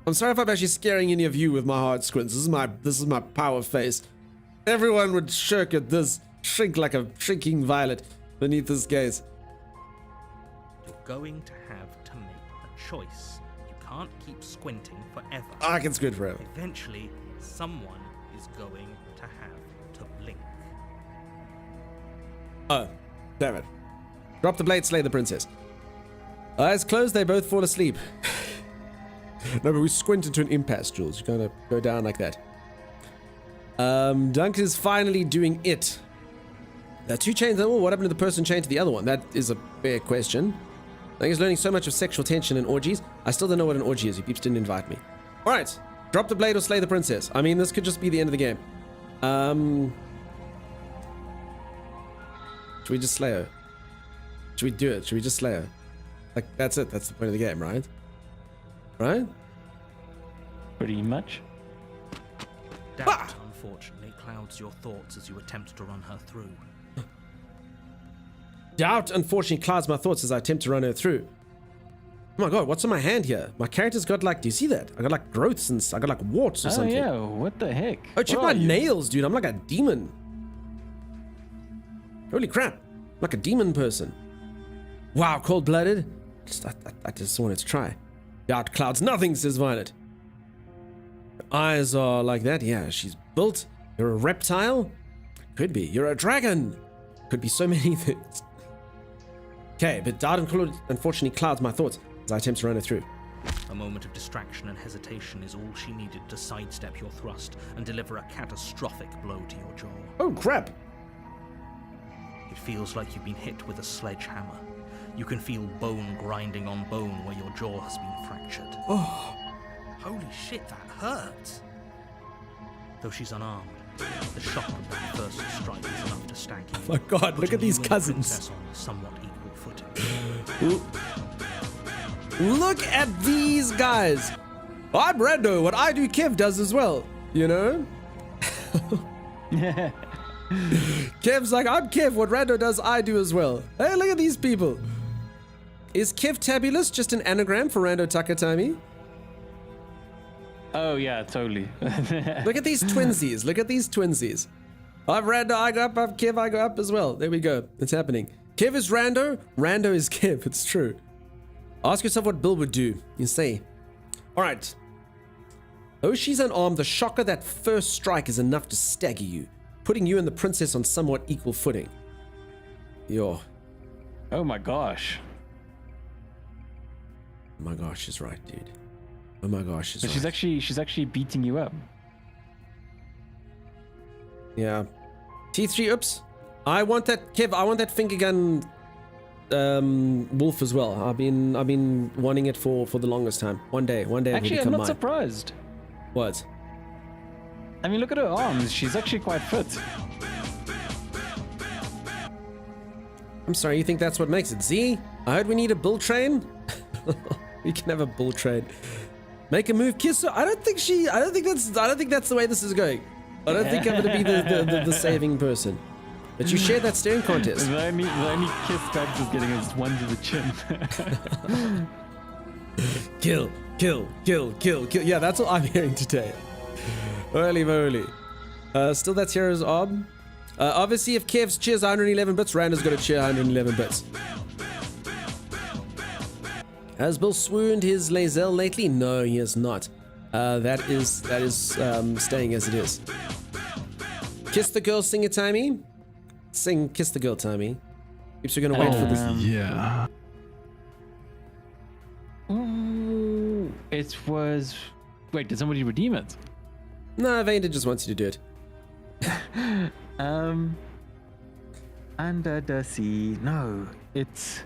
I'm sorry if I'm actually scaring any of you with my hard squints. This is my power face. Everyone would shirk at this, shrink like a shrinking violet beneath this gaze. You're going to have to make a choice. You can't keep squinting forever. I can squint forever. Eventually, someone is going to have to blink. Oh, damn it. Drop the blade, slay the princess. Eyes closed, they both fall asleep. No, but we squint into an impasse, Jules. You gotta go down like that. Dunk is finally doing it. There are 2 chains. Oh, what happened to the person chained to the other one? That is a fair question. I think he's learning so much of sexual tension and orgies. I still don't know what an orgy is. You peeps didn't invite me. All right. Drop the blade or slay the princess. I mean, this could just be the end of the game. Should we just slay her? Should we do it? Should we just slay her? Like, that's it. That's the point of the game, right? Right? Pretty much. Doubt, unfortunately, clouds your thoughts as you attempt to run her through. Doubt, unfortunately, clouds my thoughts as I attempt to run her through. Oh my god, what's on my hand here? My character's got like, do you see that? I got like growths and I got like warts or Oh something. yeah, what the heck? Oh, check What my are you? nails, dude. I'm like a demon. Holy crap. I'm like a demon person. Wow, cold-blooded. I just wanted to try. Doubt clouds nothing, says Violet. Her eyes are like that. Yeah, she's built. You're a reptile? Could be. You're a dragon. Could be so many things. Okay, but doubt unfortunately clouds my thoughts as I attempt to run her through. A moment of distraction and hesitation is all she needed to sidestep your thrust and deliver a catastrophic blow to your jaw. Oh, crap. It feels like you've been hit with a sledgehammer. You can feel bone grinding on bone where your jaw has been fractured. Oh. Holy shit, that hurts! Though she's unarmed, the shock of that first strike is enough to stagger you. Oh my god, look putting at these you and the cousins. princess on somewhat equal footing. Look at these guys. I'm Rando. What I do, Kev does as well. You know? Kev's like, I'm Kev. What Rando does, I do as well. Hey, look at these people. Is Kev Tabulous just an anagram for Rando Takatami? Oh yeah, totally. Look at these twinsies. Look at these twinsies. I'm Rando, I go up. I'm Kev, I go up as well. There we go. It's happening. Kev is Rando. Rando is Kev. It's true. Ask yourself what Bill would do. You see. All right. Though she's unarmed, the shock of that first strike is enough to stagger you, putting you and the princess on somewhat equal footing. Yo. Oh my gosh. Oh my gosh, she's right, dude. Oh my gosh, she's So right. she's actually beating you up. Yeah. T3, oops. I want that, Kev, I want that finger gun wolf as well. I've been wanting it for the longest time. One day it will Actually, I'm become not mine. surprised. What? I mean, look at her arms. She's actually quite fit. I'm sorry, you think that's what makes it? Z? I heard we need a bull train. We can have a bull train. Make a move, kiss her. I don't think that's the way this is going. I don't think I'm gonna be the saving person. But you shared that staring contest. The only kiss Babs is getting is one to the chin. Kill. Yeah, that's what I'm hearing today. Holy moly. Still that's Hero's Ob. Obviously, if Kev's cheers 111 bits, Rando's got to cheer 111 bits. Has Bill swooned his Lae'zel lately? No, he has not. That is staying as it is. Kiss the girl, sing it, Timey. Sing Kiss the Girl, Timey. Oops, we're gonna wait for this. Yeah. Ooh, it was. Wait, did somebody redeem it? No, Vader just wants you to do it. Under the sea. No, it's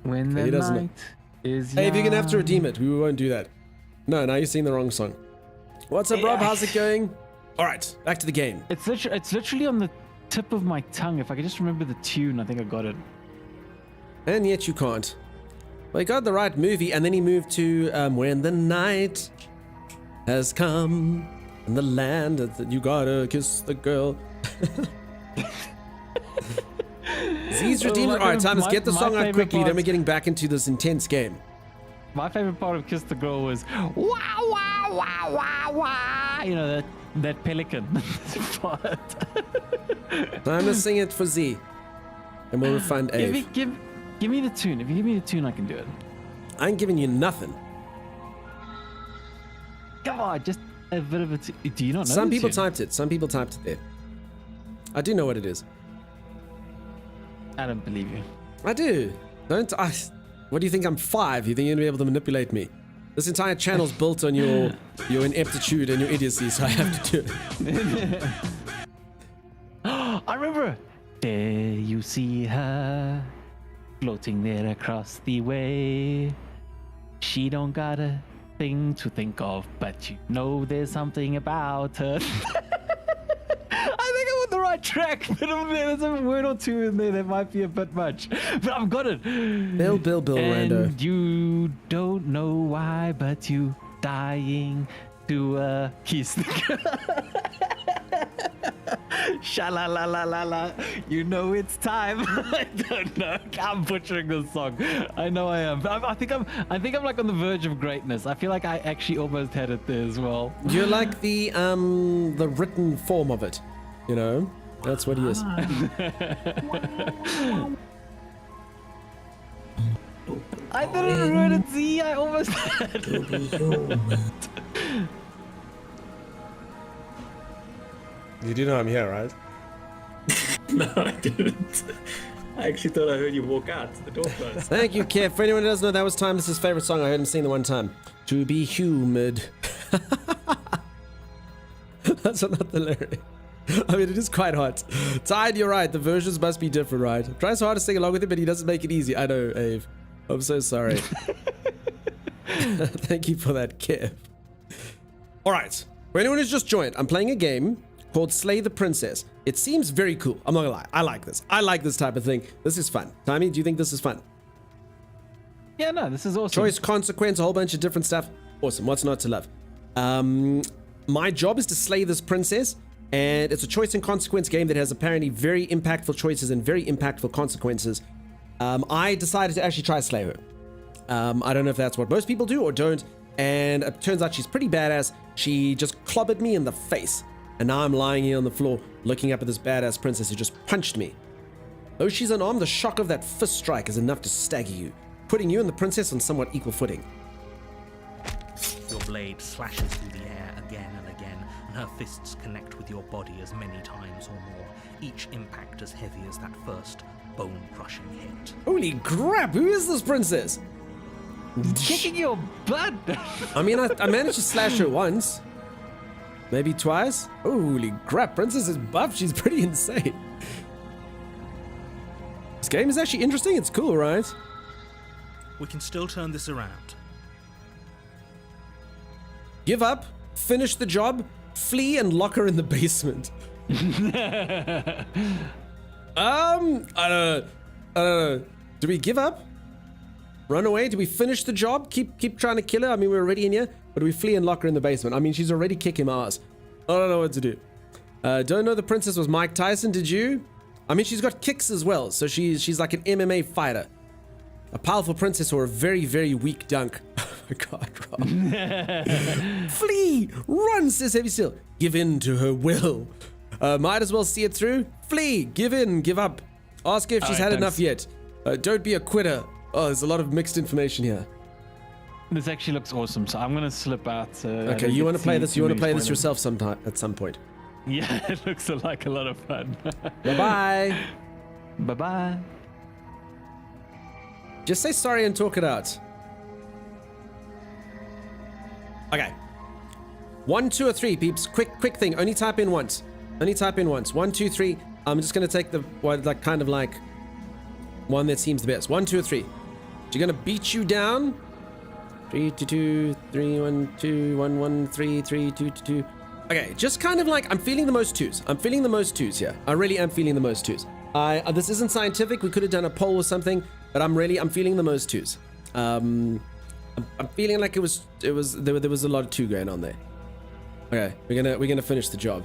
when Okay, the he doesn't know. night is. Hey, if you're gonna have to young. redeem it, we won't do that. No, now you're singing the wrong song. What's up, Rob? How's it going? All right, back to the game. It's literally on the tip of my tongue. If I could just remember the tune, I think I got it. And yet you can't. Well, he got the right movie, and then he moved to When the Night Has Come and the Land that you gotta kiss the girl. Z's redeemed. my All right, time. Let's my- get the my song out favorite quickly. Then part- we're getting back into this intense game. My favorite part of Kiss the Girl was wow wow wow wow wow. You know that pelican part. Time to sing it for Z, and we'll refund Ave. Give me the tune. If you give me the tune, I can do it. I ain't giving you nothing. Come on, just a bit of a. Do you not know? Some the people tune? typed it. Some people typed it there. I do know what it is. I don't believe you. I do. Don't I? What do you think? I'm 5? You think you're gonna be able to manipulate me? This entire channel's built on your ineptitude and your idiocy, so I have to do it. I remember her. There you see her, floating there across the way. She don't got a thing to think of, but you know there's something about her. I think I'm on the right track, but there's a word or two in there that might be a bit much. But I've got it. Bill, Rando. And you don't know why, but you dying to kiss the girl. Sha-la-la-la-la-la. You know it's time. I don't know. I'm butchering this song. I know I am. I think I'm like on the verge of greatness. I feel like I actually almost had it there as well. You're like the written form of it. You know? That's what he is. I didn't write it, Z. I almost had it. You do know I'm here, right? No, I didn't. I actually thought I heard you walk out to the door closed. Thank you, Kev. For anyone who doesn't know, that was Time. This is his favorite song. I heard him sing the one time. To be humid. That's not the lyric. I mean, it is quite hot. Tide, you're right. The versions must be different, right? I'm trying so hard to sing along with it, but he doesn't make it easy. I know, Ave. I'm so sorry. Thank you for that, Kev. All right. For anyone who's just joined, I'm playing a game called Slay the Princess. It seems very cool. I'm not gonna lie. I like this. I like this type of thing. This is fun. Tommy, do you think this is fun? Yeah, no, this is awesome. Choice, consequence, a whole bunch of different stuff. Awesome. What's not to love? My job is to slay this princess, and it's a choice and consequence game that has apparently very impactful choices and very impactful consequences. I decided to actually try to slay her. I don't know if that's what most people do or don't, and it turns out she's pretty badass. She just clobbered me in the face, and now I'm lying here on the floor looking up at this badass princess who just punched me. Though she's unarmed, the shock of that fist strike is enough to stagger you, putting you and the princess on somewhat equal footing. Your blade slashes through the air again and again, and her fists connect with your body as many times or more, each impact as heavy as that first bone-crushing hit. Holy crap, who is this princess? Kicking your butt. I mean, I managed to slash her once. Maybe twice? Holy crap, princess is buff. She's pretty insane. This game is actually interesting. It's cool, right? We can still turn this around. Give up, finish the job, flee, and lock her in the basement. I don't know. Do we give up? Run away? Do we finish the job? Keep trying to kill her? I mean, we're already in here. But do we flee and lock her in the basement? I mean, she's already kicking my ass. I don't know what to do. Don't know the princess was Mike Tyson, did you? I mean, she's got kicks as well. So she's like an MMA fighter. A powerful princess or a very, very weak dunk. Oh my god, Rob. Flee! Run, says Heavy Steel. Give in to her will. Might as well see it through. Flee! Give in, give up. Ask her if she's had enough yet. Don't be a quitter. Oh, there's a lot of mixed information here. This actually looks awesome, so I'm gonna slip out. Okay, you want to play this? You want to play this yourself sometime at some point? Yeah, it looks like a lot of fun. Bye-bye. Bye-bye. Just say sorry and talk it out. Okay. 1, 2, or 3, peeps. Quick thing. Only type in once. Only type in once. 1, 2, 3. I'm just gonna take the one like kind of like one that seems the best. 1, 2, or 3. She's gonna beat you down. 3, 2, 2, 3, 1, 2, 1, 1, 3, 3, 2, 2, 2. Okay, just kind of like I'm feeling the most twos. I'm feeling the most twos here. I really am feeling the most twos. This isn't scientific. We could have done a poll or something, but I'm feeling the most twos. I'm feeling like there was a lot of 2 going on there. Okay, we're gonna finish the job.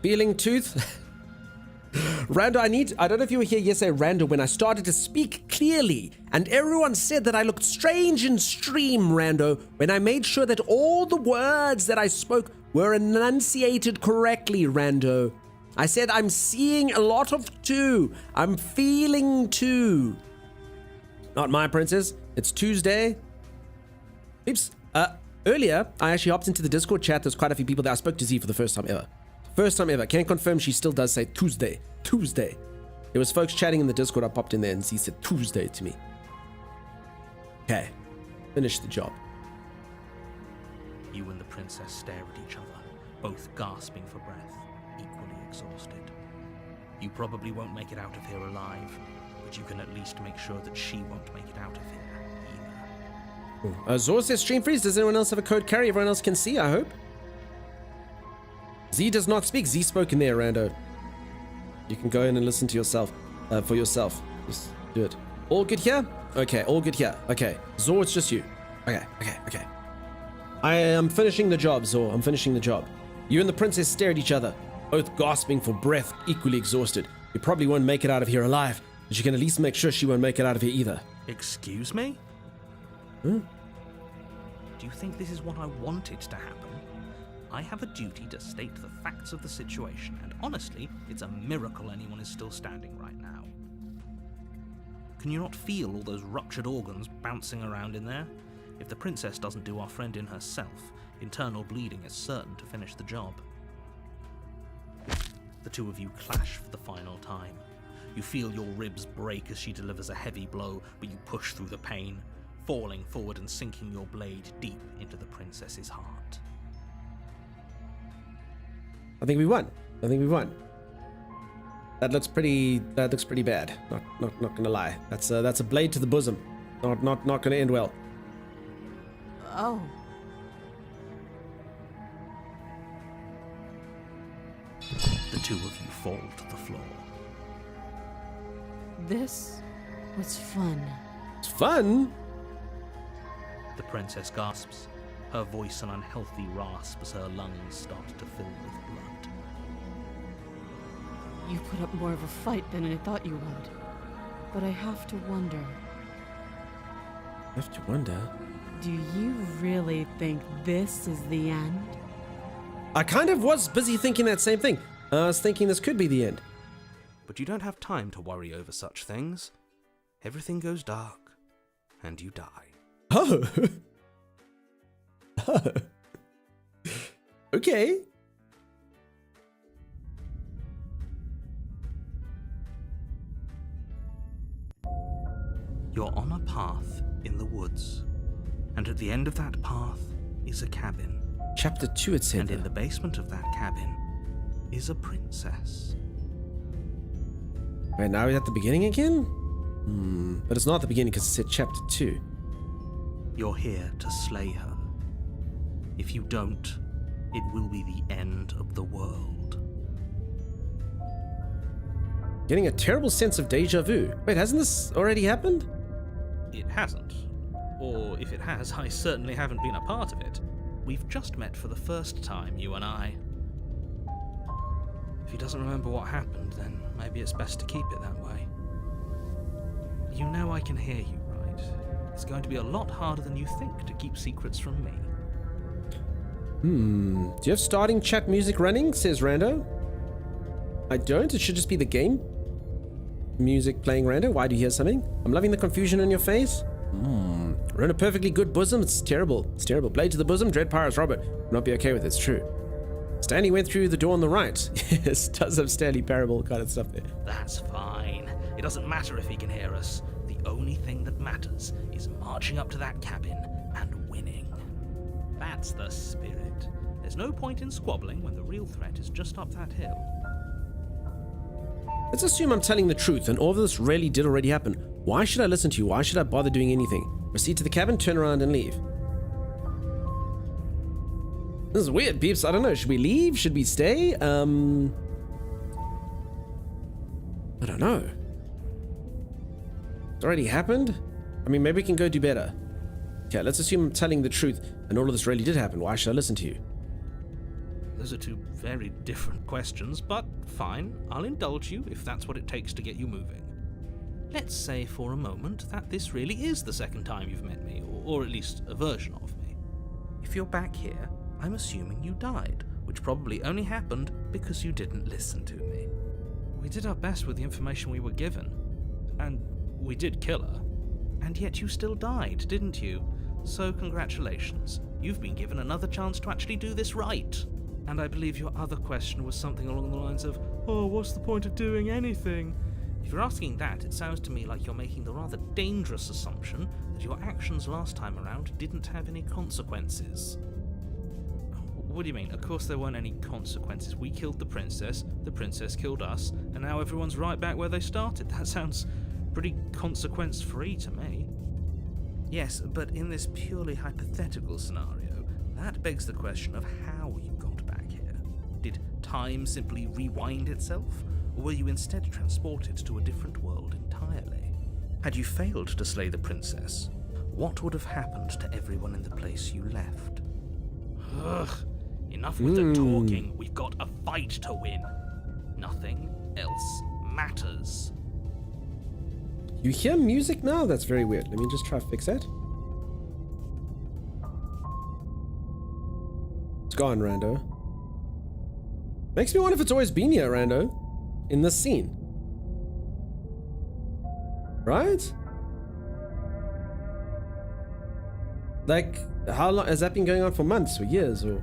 Feeling tooth. Rando, I don't know if you were here yesterday, Rando, when I started to speak clearly, and everyone said that I looked strange in stream, Rando, when I made sure that all the words that I spoke were enunciated correctly, Rando. I said I'm seeing a lot of 2. I'm feeling 2. Not my princess. It's Tuesday. Oops. Earlier, I actually hopped into the Discord chat. There's quite a few people there. I spoke to Z for the first time ever. First time ever. Can't confirm she still does say Tuesday. Tuesday. There was folks chatting in the Discord. I popped in there and Z said Tuesday to me. Okay. Finish the job. You and the princess stare at each other, both gasping for breath, equally exhausted. You probably won't make it out of here alive, but you can at least make sure that she won't make it out of here either. Zor says stream freeze. Does anyone else have a code carry everyone else can see, I hope? Z does not speak. Z spoke in there, Rando. You can go in and listen to yourself, for yourself. Just do it. All good here? Okay, all good here. Okay. Zor, it's just you. Okay. I am finishing the job, Zor. I'm finishing the job. You and the princess stare at each other, both gasping for breath, equally exhausted. You probably won't make it out of here alive, but you can at least make sure she won't make it out of here either. Excuse me? Hmm? Do you think this is what I wanted to happen? I have a duty to state the facts of the situation, and honestly, it's a miracle anyone is still standing right now. Can you not feel all those ruptured organs bouncing around in there? If the princess doesn't do our friend in herself, internal bleeding is certain to finish the job. The two of you clash for the final time. You feel your ribs break as she delivers a heavy blow, but you push through the pain, falling forward and sinking your blade deep into the princess's heart. I think we won. That looks pretty bad. Not gonna lie. That's a blade to the bosom. Not gonna end well. Oh. The two of you fall to the floor. This was fun. It's fun. The princess gasps, her voice an unhealthy rasp as her lungs start to fill with blood. You put up more of a fight than I thought you would. But I have to wonder, do you really think this is the end? I kind of was busy thinking that same thing. I was thinking this could be the end. But you don't have time to worry over such things. Everything goes dark, and you die. Oh. Okay. You're on a path in the woods, and at the end of that path is a cabin. Chapter 2, it said. And in the basement of that cabin is a princess. Wait, now we're at the beginning again? But it's not the beginning because it said chapter 2. You're here to slay her. If you don't, it will be the end of the world. Getting a terrible sense of deja vu. Wait, hasn't this already happened? It hasn't. Or if it has, I certainly haven't been a part of it. We've just met for the first time, you and I. If he doesn't remember what happened, then maybe it's best to keep it that way. You know I can hear you, right? It's going to be a lot harder than you think to keep secrets from me. Do you have starting chat music running? Says Rando. I don't. It should just be the game music playing. Rando, why do you hear something? I'm loving the confusion on your face. We're in a perfectly good bosom. It's terrible. It's terrible. Blade to the bosom. Dread Pirates Robert would not be okay with it. It's true. Stanley went through the door on the right. Yes, does have Stanley Parable kind of stuff there. That's fine. It doesn't matter if he can hear us. The only thing that matters is marching up to that cabin and winning. That's the spirit. There's no point in squabbling when the real threat is just up that hill. Let's assume I'm telling the truth and all of this really did already happen. Why should I listen to you? Why should I bother doing anything? Proceed to the cabin, turn around and leave. This is weird, peeps. I don't know. Should we leave? Should we stay? I don't know. It's already happened? I mean, maybe we can go do better. Okay, let's assume I'm telling the truth and all of this really did happen. Why should I listen to you? Those are two very different questions, but fine. I'll indulge you if that's what it takes to get you moving. Let's say for a moment that this really is the second time you've met me, or at least a version of me. If you're back here, I'm assuming you died, which probably only happened because you didn't listen to me. We did our best with the information we were given, and we did kill her. And yet you still died, didn't you? So congratulations. You've been given another chance to actually do this right. And I believe your other question was something along the lines of, oh, what's the point of doing anything? If you're asking that, it sounds to me like you're making the rather dangerous assumption that your actions last time around didn't have any consequences. What do you mean? Of course there weren't any consequences. We killed the princess killed us, and now everyone's right back where they started. That sounds pretty consequence-free to me. Yes, but in this purely hypothetical scenario, that begs the question of how you got back here. Did time simply rewind itself, or were you instead transported to a different world entirely? Had you failed to slay the princess, what would have happened to everyone in the place you left? Ugh, enough with the talking. We've got a fight to win. Nothing else matters. You hear music now? That's very weird. Let me just try to fix that. It's gone, Rando. Makes me wonder if it's always been here, Rando. In this scene. Right? Like, how long has that been going on for months or years or?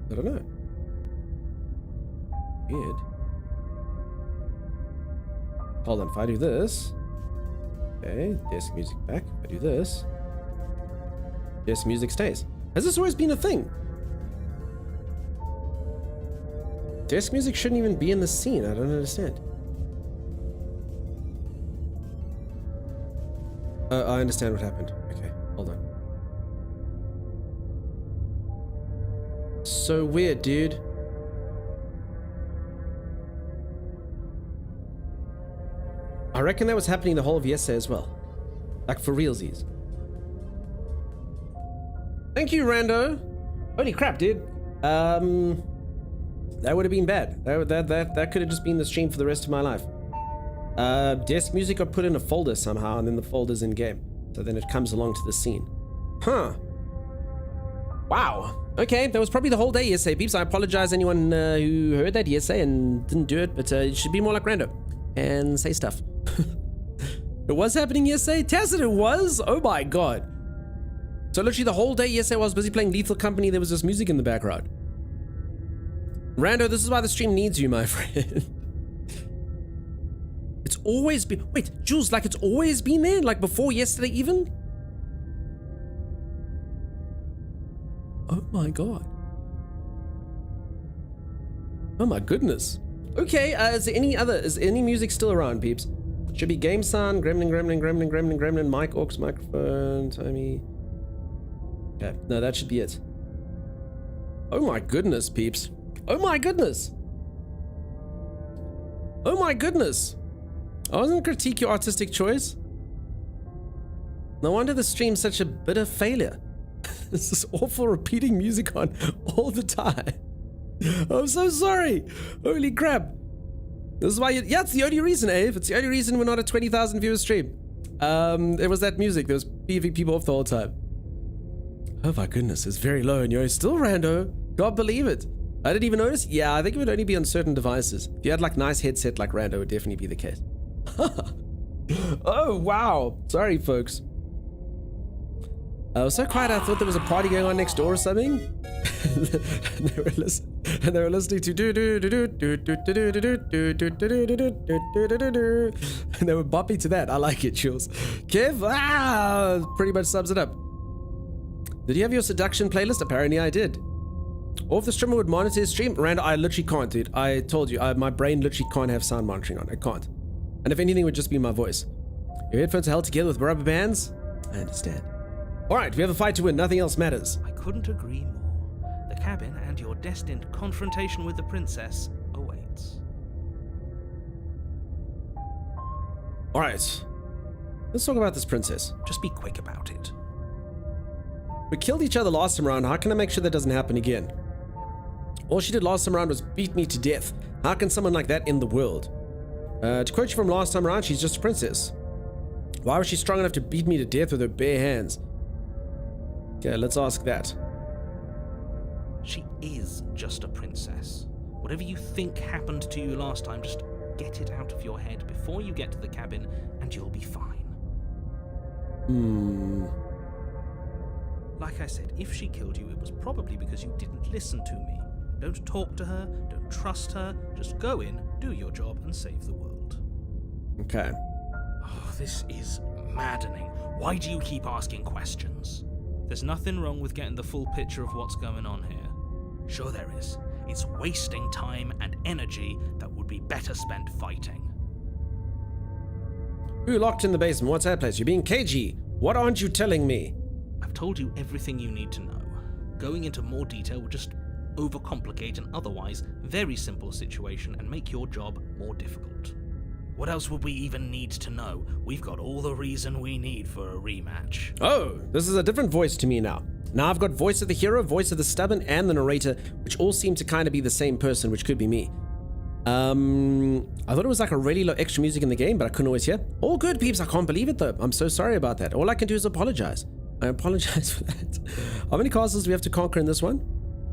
I don't know. Weird. Hold on, if I do this. Okay, desk music back. If I do this. Desk music stays. Has this always been a thing? Desk music shouldn't even be in the scene. I don't understand. I understand what happened. Okay, hold on. So weird, dude. I reckon that was happening the whole of yesterday as well. Like for realsies. Thank you, Rando. Holy crap, dude. That would have been bad. That could have just been the stream for the rest of my life. Desk music got put in a folder somehow, and then the folder's in game. So then it comes along to the scene. Huh. Wow. Okay, that was probably the whole day yesterday, peeps. I apologize anyone who heard that yesterday and didn't do it, but you should be more like Rando and say stuff. It was happening yesterday? Tacit it was? Oh my god. So literally the whole day yesterday I was busy playing Lethal Company, there was just music in the background. Rando, this is why the stream needs you, my friend. It's always been... Wait, Jules, like it's always been there? Like before yesterday even? Oh my god. Oh my goodness. Okay, is any music still around, peeps? Should be Game Sound, Gremlin, mic, aux, microphone, Timey. Okay, no, that should be it. Oh my goodness, peeps. Oh my goodness. Oh my goodness. I wasn't critique your artistic choice. No wonder the stream's such a bitter failure. This is awful repeating music on all the time. I'm so sorry. Holy crap. This is why yeah, it's the only reason, Ave. It's the only reason we're not a 20,000 viewer stream. It was that music. There was beefing people off the whole time. Oh my goodness, it's very low and you're still Rando. God believe it. I didn't even notice. Yeah, I think it would only be on certain devices. If you had like nice headset like Rando, it would definitely be the case. Oh wow. Sorry folks. I was so quiet I thought there was a party going on next door or something. And they were listening to and they were bopping to that. I like it, Jules. Kev, pretty much sums it up. Did you have your seduction playlist? Apparently I did. Or if the streamer would monitor his stream, Rand, I literally can't, dude. I told you, my brain literally can't have sound monitoring on. It can't. And if anything, it would just be my voice. Your headphones are held together with rubber bands? I understand. Alright, we have a fight to win. Nothing else matters. I couldn't agree more. The cabin and your destined confrontation with the princess awaits. Alright. Let's talk about this princess. Just be quick about it. We killed each other last time around. How can I make sure that doesn't happen again? All she did last time around was beat me to death. How can someone like that end the world? To quote you from last time around, she's just a princess. Why was she strong enough to beat me to death with her bare hands? Okay, let's ask that. She is just a princess. Whatever you think happened to you last time, just get it out of your head before you get to the cabin and you'll be fine. Hmm. Like I said, if she killed you, it was probably because you didn't listen to me. Don't talk to her, don't trust her, just go in, do your job, and save the world. Okay. Oh, this is maddening. Why do you keep asking questions? There's nothing wrong with getting the full picture of what's going on here. Sure there is. It's wasting time and energy that would be better spent fighting. Who locked in the basement? What's that place? You're being cagey. What aren't you telling me? I've told you everything you need to know. Going into more detail would just overcomplicate an otherwise very simple situation and make your job more difficult. What else would we even need to know? We've got all the reason we need for a rematch. Oh, this is a different voice to me now. Now I've got voice of the hero, voice of the stubborn, and the narrator, which all seem to kind of be the same person, which could be me. I thought it was like a really low extra music in the game, but I couldn't always hear. All good, peeps. I can't believe it, though. I'm so sorry about that. All I can do is apologize. I apologize for that. How many castles do we have to conquer in this one?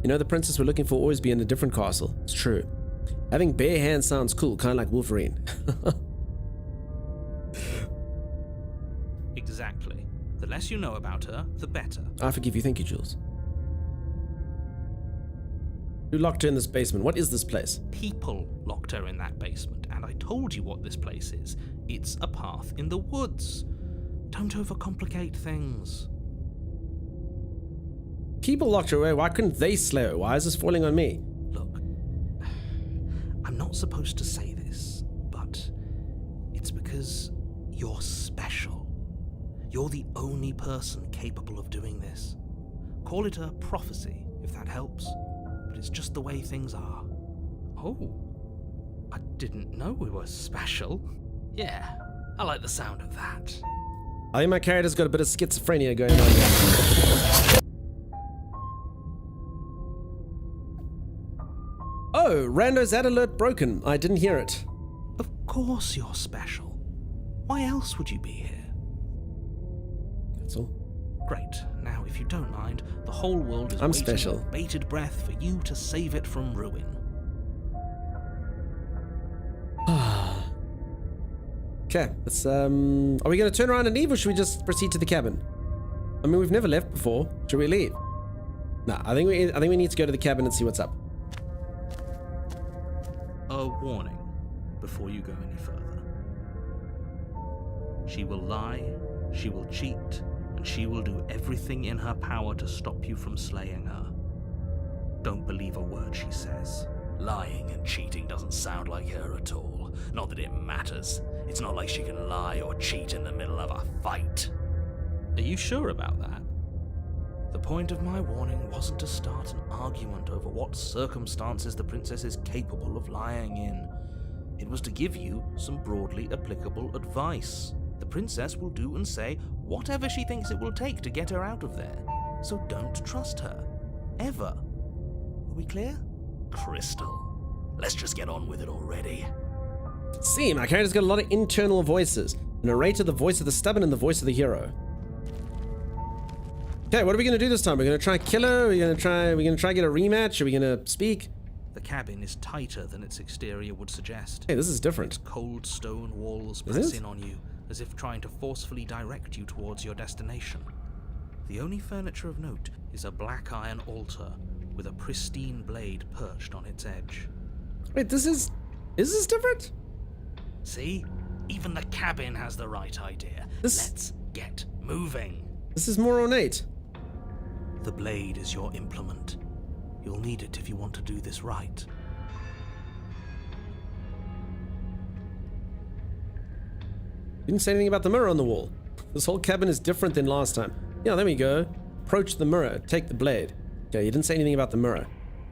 You know, the princess we're looking for always be in a different castle. It's true. Having bare hands sounds cool, kind of like Wolverine. Exactly. The less you know about her, the better. I forgive you. Thank you, Jules. Who locked her in this basement? What is this place? People locked her in that basement, and I told you what this place is. It's a path in the woods. Don't overcomplicate things. People locked her away. Why couldn't they slay her? Why is this falling on me? Look, I'm not supposed to say this, but it's because you're special. You're the only person capable of doing this. Call it a prophecy, if that helps, but it's just the way things are. Oh, I didn't know we were special. Yeah, I like the sound of that. I think my character's got a bit of schizophrenia going on here. Oh, Rando's ad alert broken. I didn't hear it. Of course you're special. Why else would you be here? That's all. Great. Now, if you don't mind, the whole world is I'm waiting special. with bated breath for you to save it from ruin. Okay, let's, are we going to turn around and leave, or should we just proceed to the cabin? I mean, we've never left before. Should we leave? Nah, I think we need to go to the cabin and see what's up. A warning before you go any further. She will lie, she will cheat, and she will do everything in her power to stop you from slaying her. Don't believe a word she says. Lying and cheating doesn't sound like her at all. Not that it matters. It's not like she can lie or cheat in the middle of a fight. Are you sure about that? The point of my warning wasn't to start an argument over what circumstances the princess is capable of lying in. It was to give you some broadly applicable advice. The princess will do and say whatever she thinks it will take to get her out of there. So don't trust her. Ever. Are we clear? Crystal, let's just get on with it already. See, my character's got a lot of internal voices. The narrator, the voice of the stubborn, and the voice of the hero. Okay, what are we going to do this time? We're going to try kill her? Are we going to try get a rematch? Are we going to speak? The cabin is tighter than its exterior would suggest. Hey, this is different. Cold stone walls Is press it? in on you, as if trying to forcefully direct you towards your destination. The only furniture of note is a black iron altar with a pristine blade perched on its edge. Wait, is this different? See? Even the cabin has the right idea. Let's get moving. This is more ornate. The blade is your implement. You'll need it if you want to do this right. You didn't say anything about the mirror on the wall. This whole cabin is different than last time. Yeah, there we go. Approach the mirror, take the blade. Okay, you didn't say anything about the mirror.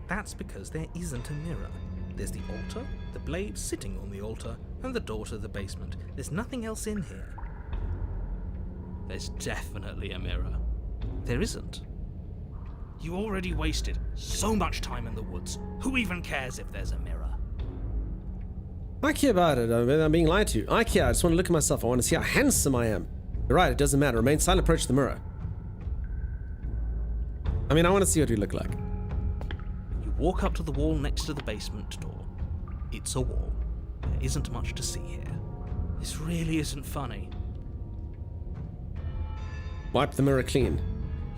That's because there isn't a mirror. There's the altar, the blade sitting on the altar, and the door to the basement. There's nothing else in here. There's definitely a mirror. There isn't. You already wasted so much time in the woods. Who even cares if there's a mirror? I care about it. I'm being lied to. I care. I just want to look at myself. I want to see how handsome I am. You're right. It doesn't matter. Remain silent. Approach the mirror. I mean, I want to see what we look like. You walk up to the wall next to the basement door. It's a wall. There isn't much to see here. This really isn't funny. Wipe the mirror clean.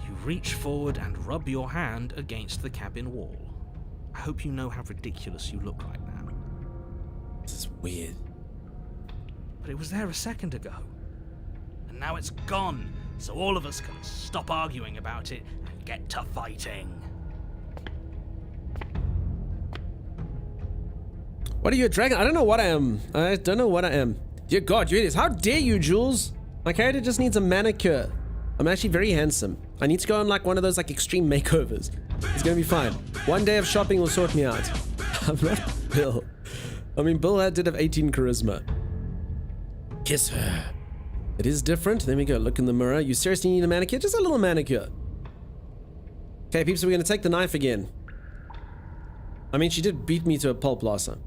You reach forward and rub your hand against the cabin wall. I hope you know how ridiculous you look right now. This is weird. But it was there a second ago. And now it's gone, so all of us can stop arguing about it and get to fighting. What are you, a dragon? I don't know what I am. I don't know what I am. Dear God, you idiots. How dare you, Jules? My character just needs a manicure. I'm actually very handsome. I need to go on like one of those like extreme makeovers. It's gonna be fine. One day of shopping will sort me out. I'm not Bill. I mean, Bill did have 18 charisma. Kiss her. It is different. There we go. Look in the mirror. You seriously need a manicure? Just a little manicure. Okay, peeps, so we're gonna take the knife again. I mean, she did beat me to a pulp last time.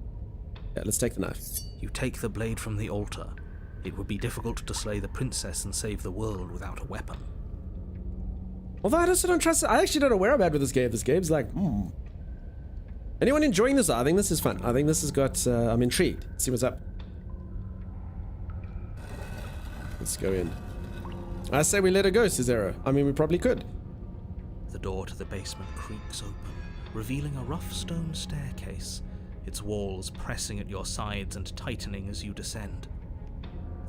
Yeah, let's take the knife. You take the blade from the altar. It would be difficult to slay the princess and save the world without a weapon. Although I also don't trust it. I actually don't know where I'm at with this game. This game's like, Anyone enjoying this? I think this is fun. I think this has got, I'm intrigued. Let's see what's up. Let's go in. I say we let her go, Cesaro. I mean, we probably could. The door to the basement creaks open, revealing a rough stone staircase, its walls pressing at your sides and tightening as you descend.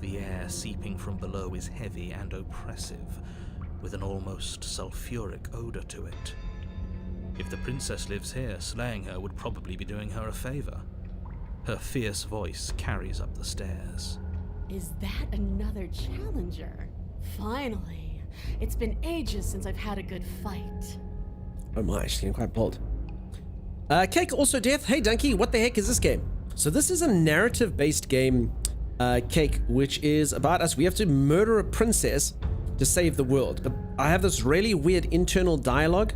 The air seeping from below is heavy and oppressive, with an almost sulfuric odor to it. If the princess lives here, slaying her would probably be doing her a favor. Her fierce voice carries up the stairs. Is that another challenger? Finally. It's been ages since I've had a good fight. Oh my, she's getting quite bold. Cake, also death. Hey, Donkey, what the heck is this game? So this is a narrative-based game, Cake, which is about us. We have to murder a princess to save the world. But I have this really weird internal dialogue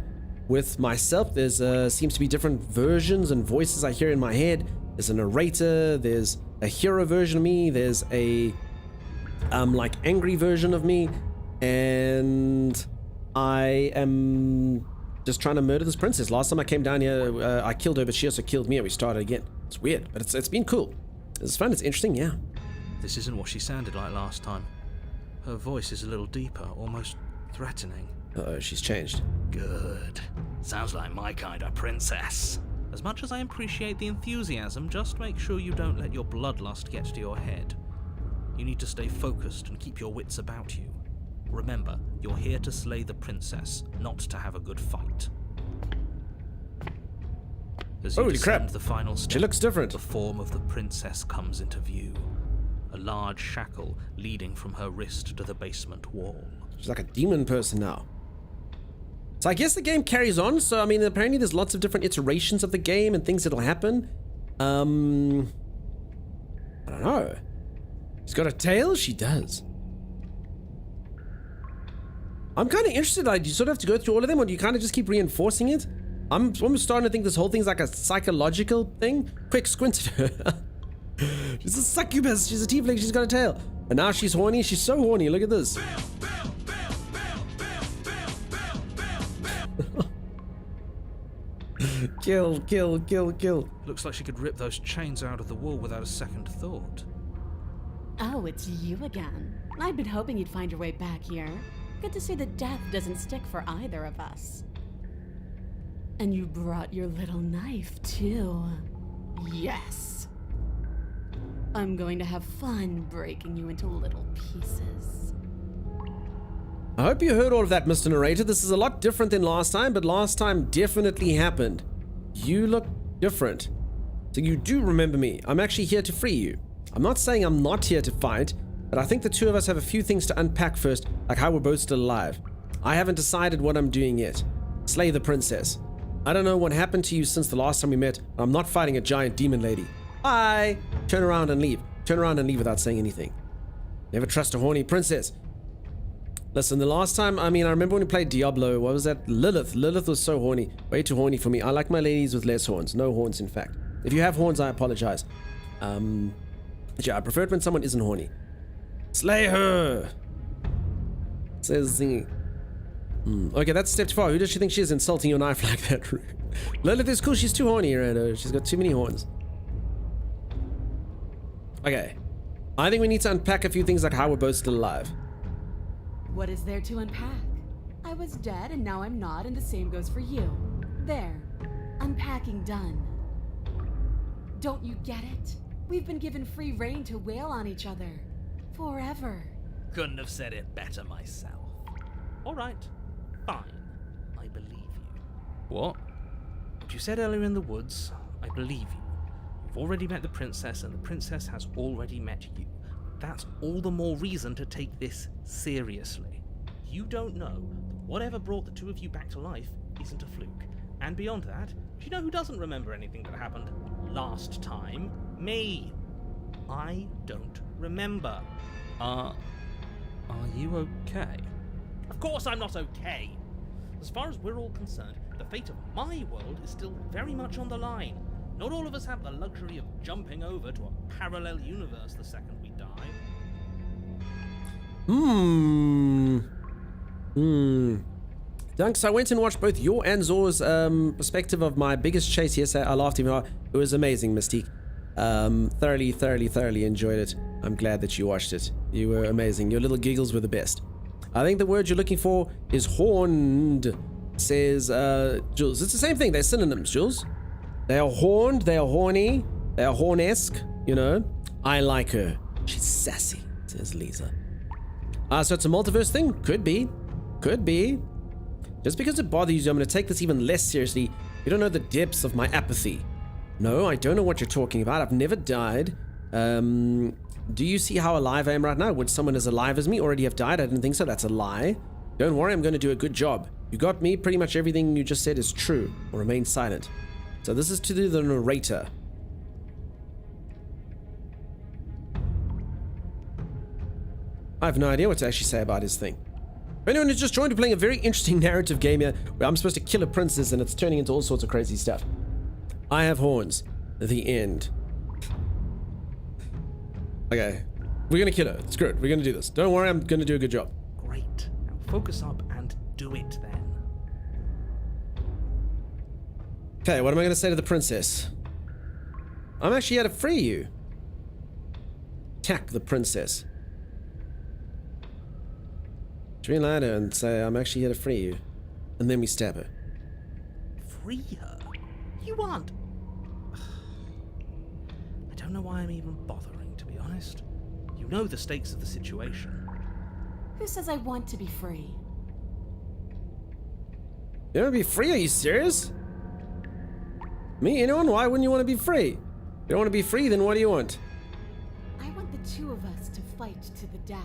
with myself. There's seems to be different versions and voices I hear in my head. There's a narrator, there's a hero version of me, there's a like angry version of me, and I am just trying to murder this princess. Last time I came down here, I killed her, but she also killed me, and we started again. It's weird, but it's been cool. It's fun, it's interesting, yeah. This isn't what she sounded like last time. Her voice is a little deeper, almost threatening. Uh-oh, she's changed. Good. Sounds like my kind of princess. As much as I appreciate the enthusiasm, just make sure you don't let your bloodlust get to your head. You need to stay focused and keep your wits about you. Remember, you're here to slay the princess, not to have a good fight. As you Holy descend crap. the final step, She looks different. the form of the princess comes into view. A large shackle leading from her wrist to the basement wall. She's like a demon person now. So I guess the game carries on. So, I mean, apparently there's lots of different iterations of the game and things that'll happen. I don't know. She's got a tail? She does. I'm kind of interested. Like, do you sort of have to go through all of them, or do you kind of just keep reinforcing it? I'm almost starting to think this whole thing's like a psychological thing. Quick, squint at her. She's a succubus. She's a tiefling. She's got a tail. And now she's horny. She's so horny. Look at this. Kill, kill, kill, kill. Looks like she could rip those chains out of the wall without a second thought. Oh, it's you again. I'd been hoping you'd find your way back here. Good to see that death doesn't stick for either of us. And you brought your little knife, too. Yes. I'm going to have fun breaking you into little pieces. I hope you heard all of that, Mr. Narrator. This is a lot different than last time, but last time definitely happened. You look different. So you do remember me. I'm actually here to free you. I'm not saying I'm not here to fight, but I think the two of us have a few things to unpack first, like how we're both still alive. I haven't decided what I'm doing yet. Slay the princess. I don't know what happened to you since the last time we met, but I'm not fighting a giant demon lady. Bye! Turn around and leave. Turn around and leave without saying anything. Never trust a horny princess. Listen, the last time, I remember when we played Diablo, what was that? Lilith. Lilith was so horny. Way too horny for me. I like my ladies with less horns. No horns, in fact. If you have horns, I apologize. But yeah, I prefer it when someone isn't horny. Slay her! Says Zingy. Okay, that's step too far. Who does she think she is, insulting your knife like that? Lilith is cool. She's too horny, right? She's got too many horns. Okay. I think we need to unpack a few things like how we're both still alive. What is there to unpack? I was dead and now I'm not, and the same goes for you. There. Unpacking done. Don't you get it? We've been given free rein to wail on each other. Forever. Couldn't have said it better myself. Alright, fine. I believe you. What? What you said earlier in the woods, I believe you. You've already met the princess, and the princess has already met you. That's all the more reason to take this seriously. You don't know that whatever brought the two of you back to life isn't a fluke. And beyond that, do you know who doesn't remember anything that happened last time? Me. I don't remember. Are you okay? Of course I'm not okay. As far as we're all concerned, the fate of my world is still very much on the line. Not all of us have the luxury of jumping over to a parallel universe the second we die. Dunks, I went and watched both your and Zor's perspective of my biggest chase. Yes, I laughed even hard. It was amazing, Mystique. Thoroughly enjoyed it. I'm glad that you watched it. You were amazing. Your little giggles were the best. I think the word you're looking for is horned, says Jules. It's the same thing. They're synonyms, Jules. They are horned, they are horny, they are hornesque, you know. I like her. She's sassy, says Lisa. So it's a multiverse thing? Could be. Could be. Just because it bothers you, I'm going to take this even less seriously. You don't know the depths of my apathy. No, I don't know what you're talking about. I've never died. Do you see how alive I am right now? Would someone as alive as me already have died? I didn't think so. That's a lie. Don't worry, I'm going to do a good job. You got me. Pretty much everything you just said is true. Or remain silent. So this is to the narrator. I have no idea what to actually say about his thing. For anyone who's just joined, we're playing a very interesting narrative game here where I'm supposed to kill a princess and it's turning into all sorts of crazy stuff. I have horns. The end. Okay. We're gonna kill her. Screw it. We're gonna do this. Don't worry, I'm gonna do a good job. Great. Now focus up and do it then. Okay, what am I gonna say to the princess? I'm actually here to free you. Attack the princess. Dream lie to her and say, I'm actually here to free you. And then we stab her. Free her? You aren't. I don't know why I'm even bothering, to be honest. You know the stakes of the situation. Who says I want to be free? You want to be free? Are you serious? Me? Anyone? Why wouldn't you want to be free? You don't want to be free, then what do you want? I want the two of us to fight to the death.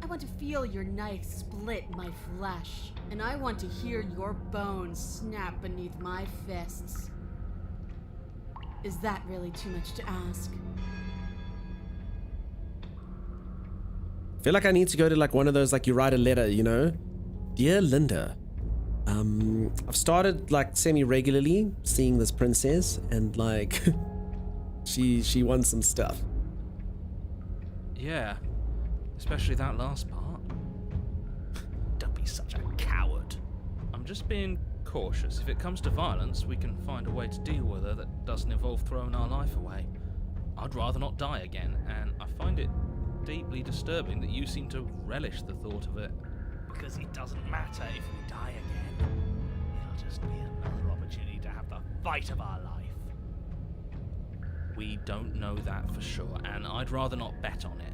I want to feel your knife split my flesh. And I want to hear your bones snap beneath my fists. Is that really too much to ask? I feel like I need to go to like one of those, like you write a letter, you know? Dear Linda, I've started like semi-regularly seeing this princess and like she wants some stuff. Yeah, especially that last part. Don't be such a coward. I'm just being cautious. If it comes to violence, we can find a way to deal with her that doesn't involve throwing our life away. I'd rather not die again, and I find it deeply disturbing that you seem to relish the thought of it. Because it doesn't matter if we die again. It'll just be another opportunity to have the fight of our life. We don't know that for sure, and I'd rather not bet on it.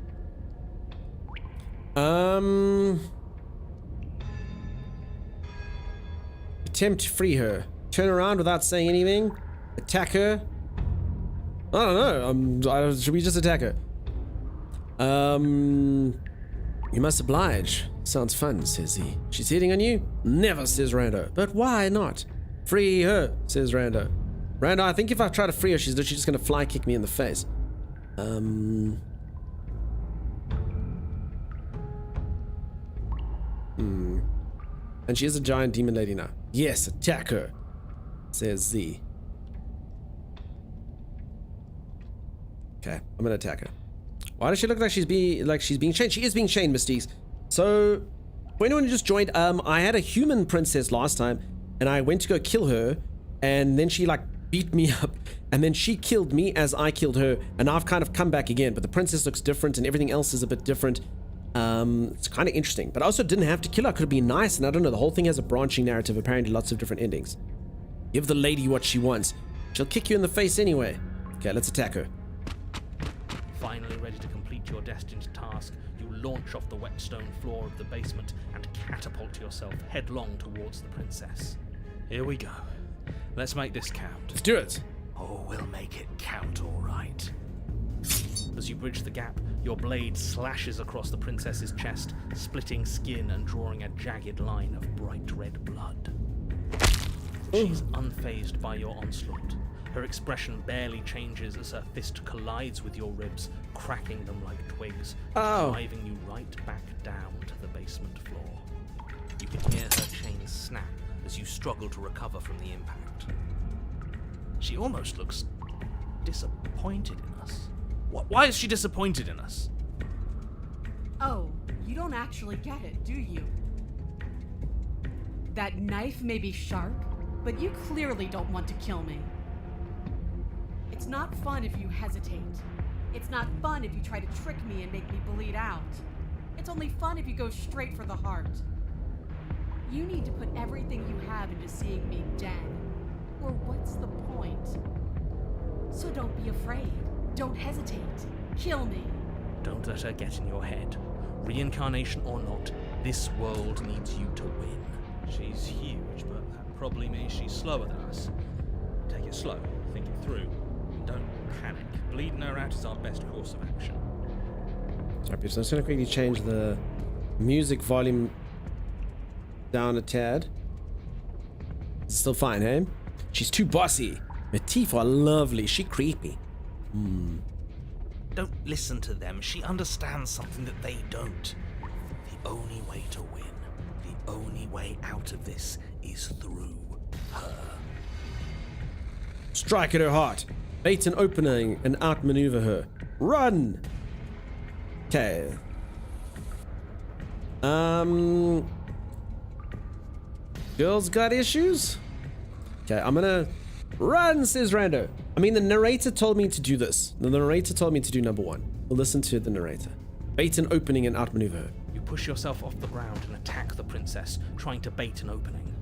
Attempt to free her. Turn around without saying anything. Attack her. I don't know. Should we just attack her? You must oblige. Sounds fun, says he. She's hitting on you? Never, says Rando. But why not? Free her, says Rando. Rando, I think if I try to free her, she's literally just gonna fly kick me in the face. And she is a giant demon lady now. Yes, attack her, says Z. Okay, I'm gonna attack her. Why does she look like she's being chained? She is being chained, Mystique. So, for anyone who just joined, I had a human princess last time, and I went to go kill her, and then she like beat me up, and then she killed me as I killed her, and I've kind of come back again, but the princess looks different, and everything else is a bit different. It's kind of interesting, but I also didn't have to kill her. I could have been nice, and I don't know, the whole thing has a branching narrative, apparently lots of different endings. Give the lady what she wants. She'll kick you in the face anyway. Okay, let's attack her. Finally ready to complete your destined task, you launch off the wet stone floor of the basement and catapult yourself headlong towards the princess. Here we go. Let's make this count. Let's do it. Oh, we'll make it count, all right. As you bridge the gap, your blade slashes across the princess's chest, splitting skin and drawing a jagged line of bright red blood. She's unfazed by your onslaught. Her expression barely changes as her fist collides with your ribs, cracking them like twigs, driving you right back down to the basement floor. You can hear her chains snap as you struggle to recover from the impact. She almost looks disappointed in us. Why is she disappointed in us? Oh, you don't actually get it, do you? That knife may be sharp, but you clearly don't want to kill me. It's not fun if you hesitate. It's not fun if you try to trick me and make me bleed out. It's only fun if you go straight for the heart. You need to put everything you have into seeing me dead. Or what's the point? So don't be afraid. Don't hesitate. Kill me. Don't let her get in your head. Reincarnation or not, this world needs you to win. She's huge, but that probably means she's slower than us. Take it slow, think it through. Don't panic. Bleeding her out is our best course of action. Sorry, people. So I'm just going to quickly change the music volume down a tad. It's still fine, hey? She's too bossy. Her teeth are lovely. She creepy. Don't listen to them. She understands something that they don't. The only way to win, the only way out of this is through her. Strike at her heart. Bait an opening and outmaneuver her. Run! Okay. Girls got issues? Okay, I'm gonna run, says Rando. I mean, the narrator told me to do this. The narrator told me to do number one. We'll listen to the narrator. Bait an opening and outmaneuver her. You push yourself off the ground and attack the princess, trying to bait an opening.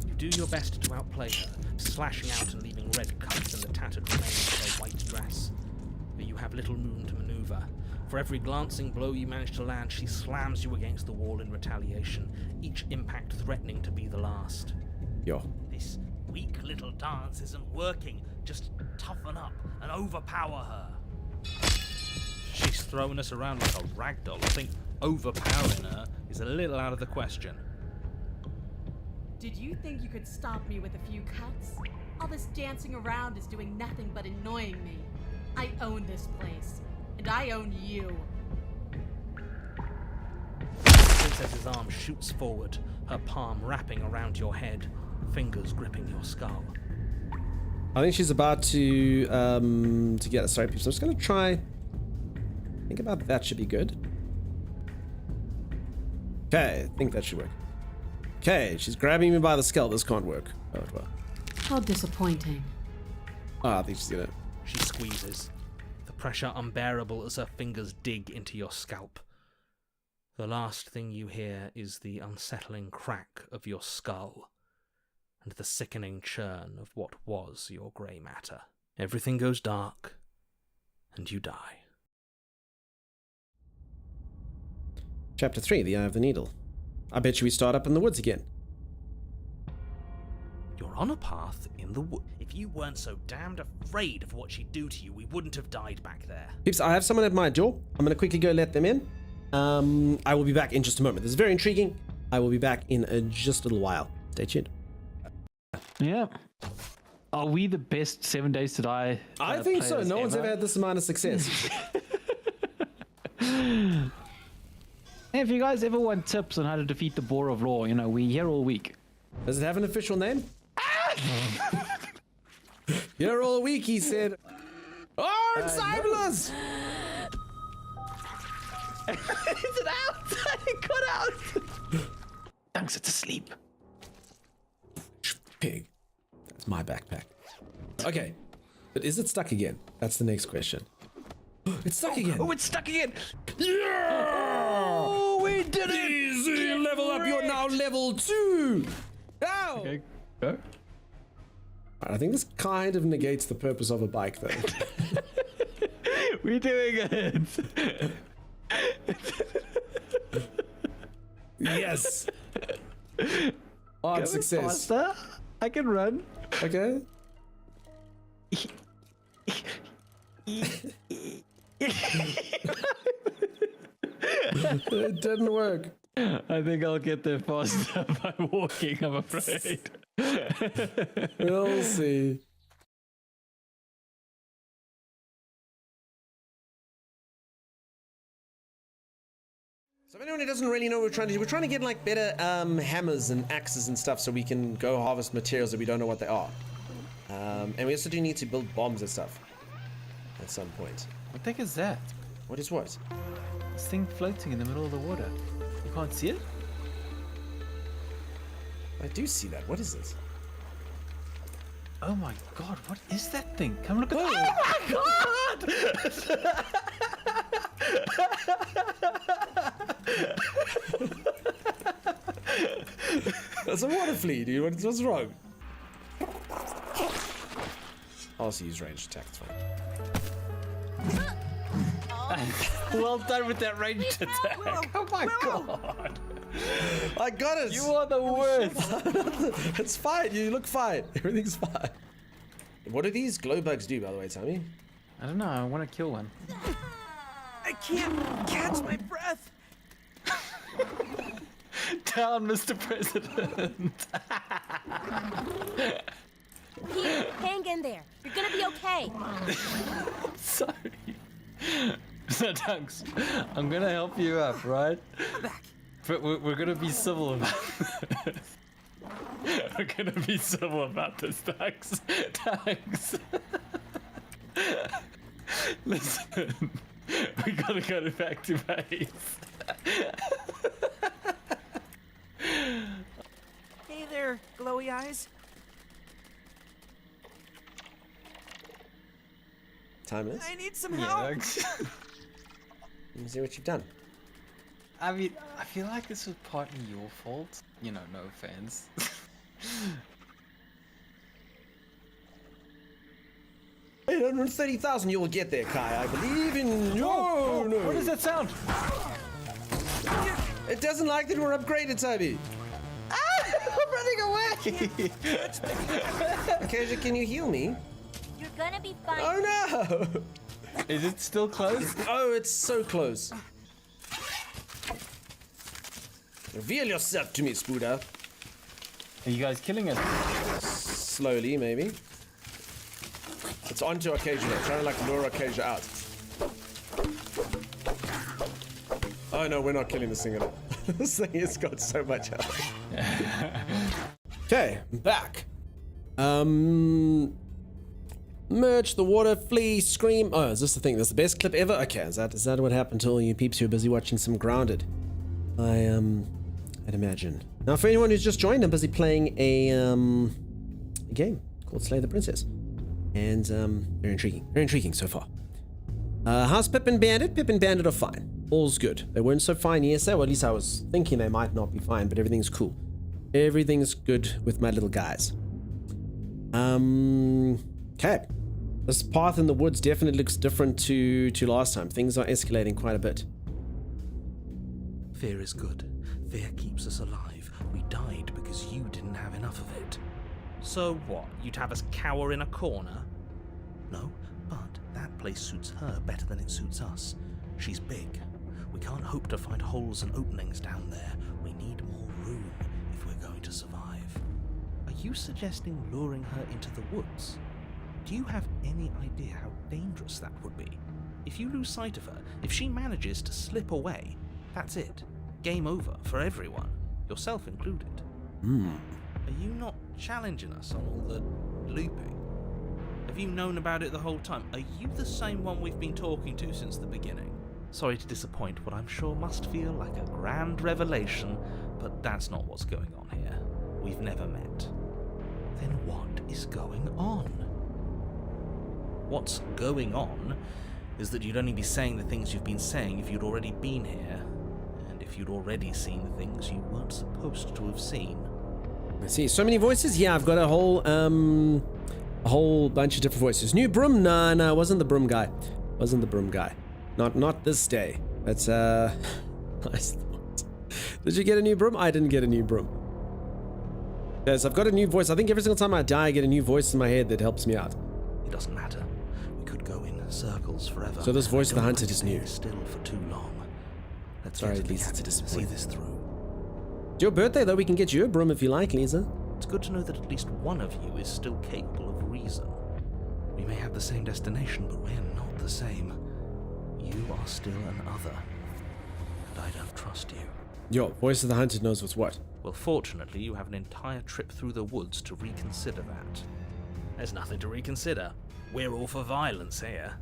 You do your best to outplay her, slashing out and leaving red cuts in the tattered remains of her white dress. But you have little room to maneuver. For every glancing blow you manage to land, she slams you against the wall in retaliation, each impact threatening to be the last. Yo. This weak little dance isn't working. Just toughen up and overpower her. She's throwing us around like a ragdoll. I think overpowering her is a little out of the question. Did you think you could stop me with a few cuts? All this dancing around is doing nothing but annoying me. I own this place, and I own you. The princess's arm shoots forward, her palm wrapping around your head, fingers gripping your skull. I think she's about to get us. Sorry, people. So I'm just gonna try. Think about that should be good. Okay, I think that should work. Okay, she's grabbing me by the skull. This can't work. Oh, well. How disappointing. I think she's gonna. She squeezes, the pressure unbearable as her fingers dig into your scalp. The last thing you hear is the unsettling crack of your skull and the sickening churn of what was your grey matter. Everything goes dark, and you die. Chapter 3, The Eye of the Needle. I bet you we start up in the woods again. You're on a path in the wood. If you weren't so damned afraid of what she'd do to you, we wouldn't have died back there. Peeps, I have someone at my door. I'm gonna quickly go let them in. I will be back in just a moment. This is very intriguing. I will be back in just a little while. Stay tuned. Yeah. Are we the best 7 Days to Die? I think so. No one's ever had this amount of success. If you guys ever want tips on how to defeat the Boar of Law, you know, we're here all week. Does it have an official name? Here all week, he said. Oh, it's Cyberless! Is it out? It got out! Thanks, it's asleep. Pig. That's my backpack. Okay. But is it stuck again? That's the next question. It's stuck again. Oh, it's stuck again! Yeah! Oh, we did it! Easy! Level up, you're now level 2! Ow! Okay, go. I think this kind of negates the purpose of a bike, though. We're doing it. Yes. Odd Going success. faster. I can run. Okay. It didn't work. I think I'll get there faster by walking, I'm afraid. We'll see. So if anyone who doesn't really know what we're trying to do, we're trying to get like better hammers and axes and stuff so we can go harvest materials that we don't know what they are. And we also do need to build bombs and stuff at some point. What the heck is that? What is what? This thing floating in the middle of the water. You can't see it? I do see that. What is it? Oh my god, what is that thing? Come look at Oh my god! That's a water flea, dude. What's wrong? I'll also use ranged attack. It's fine. Well done with that ranged attack. Oh my god. I got it. You are the worst. It's fine. You look fine. Everything's fine. What do these glow bugs do, by the way, Tommy? I don't know, I want to kill one. I can't catch my breath. Down, Mr. President. Pete, hang in there. You're gonna be okay. Sorry. So, Dunks, I'm gonna help you up, right? But we're gonna be civil about this. We're gonna be civil about this, Dunks. Dunks. Listen, we gotta go back to base. Hey there, glowy eyes. Time is. I need some Yeah, help. Dunks. Let me see what you've done. I mean, I feel like this was partly your fault. You know, no offense. 830,000 you will get there, Kai. I believe in your... no. What does that sound? It doesn't like that we're upgraded, Toby. I'm running away! Acacia, can you heal me? You're gonna be fine. Oh no! Is it still closed? Oh, it's so close. Reveal yourself to me, Spooder. Are you guys killing it? Slowly, maybe. It's onto Acacia now. Trying to like lure Acacia out. Oh no, we're not killing this thing at all. This thing has got so much health. Okay, I'm back. Merge the water, flee, scream. Oh, is this the thing? That's the best clip ever? Okay, is that what happened to all you peeps who are busy watching some Grounded? I'd imagine. Now, for anyone who's just joined, I'm busy playing a game called Slay the Princess. And, very intriguing so far. How's Pip and Bandit? Pip and Bandit are fine. All's good. They weren't so fine yesterday, or at least I was thinking they might not be fine, but everything's cool. Everything's good with my little guys. Okay. This path in the woods definitely looks different to last time. Things are escalating quite a bit. Fear is good. Fear keeps us alive. We died because you didn't have enough of it. So what? You'd have us cower in a corner? No, but that place suits her better than it suits us. She's big. We can't hope to find holes and openings down there. We need more room if we're going to survive. Are you suggesting luring her into the woods? Do you have any idea how dangerous that would be? If you lose sight of her, if she manages to slip away, that's it. Game over for everyone, yourself included. Are you not challenging us on all the looping? Have you known about it the whole time? Are you the same one we've been talking to since the beginning? Sorry to disappoint what I'm sure must feel like a grand revelation, but that's not what's going on here. We've never met. Then what is going on? What's going on is that you'd only be saying the things you've been saying if you'd already been here, and if you'd already seen the things you weren't supposed to have seen. I see. So many voices? Yeah, I've got a whole bunch of different voices. New broom? No, wasn't the broom guy. Wasn't the broom guy. Not this day. That's nice thought. Did you get a new broom? I didn't get a new broom. Yes, I've got a new voice. I think every single time I die, I get a new voice in my head that helps me out. It doesn't matter. We could go in circles forever. So this voice of the hunted is new. Still for too long. Let's Sorry, get to the Lisa, it's a cabin and see disappointment. this through. It's your birthday, though. We can get you a broom if you like, Lisa. It's good to know that at least one of you is still capable of reason. We may have the same destination, but we're not the same. You are still an other, and I don't trust you. Your voice of the hunted knows what's what. Well, fortunately, you have an entire trip through the woods to reconsider that. There's nothing to reconsider. We're all for violence here.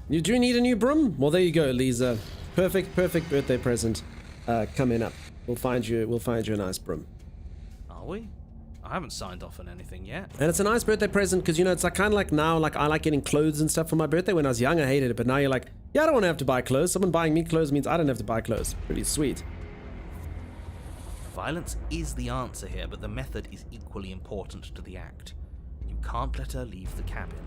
You do need a new broom? Well, there you go, Lisa. Perfect birthday present coming up. We'll find you a nice broom. Are we? I haven't signed off on anything yet. And it's a nice birthday present because, you know, it's like kind of like now, like I like getting clothes and stuff for my birthday. When I was young, I hated it, but now you're like, yeah, I don't want to have to buy clothes. Someone buying me clothes means I don't have to buy clothes. Pretty sweet. Violence is the answer here, but the method is equally important to the act. You can't let her leave the cabin.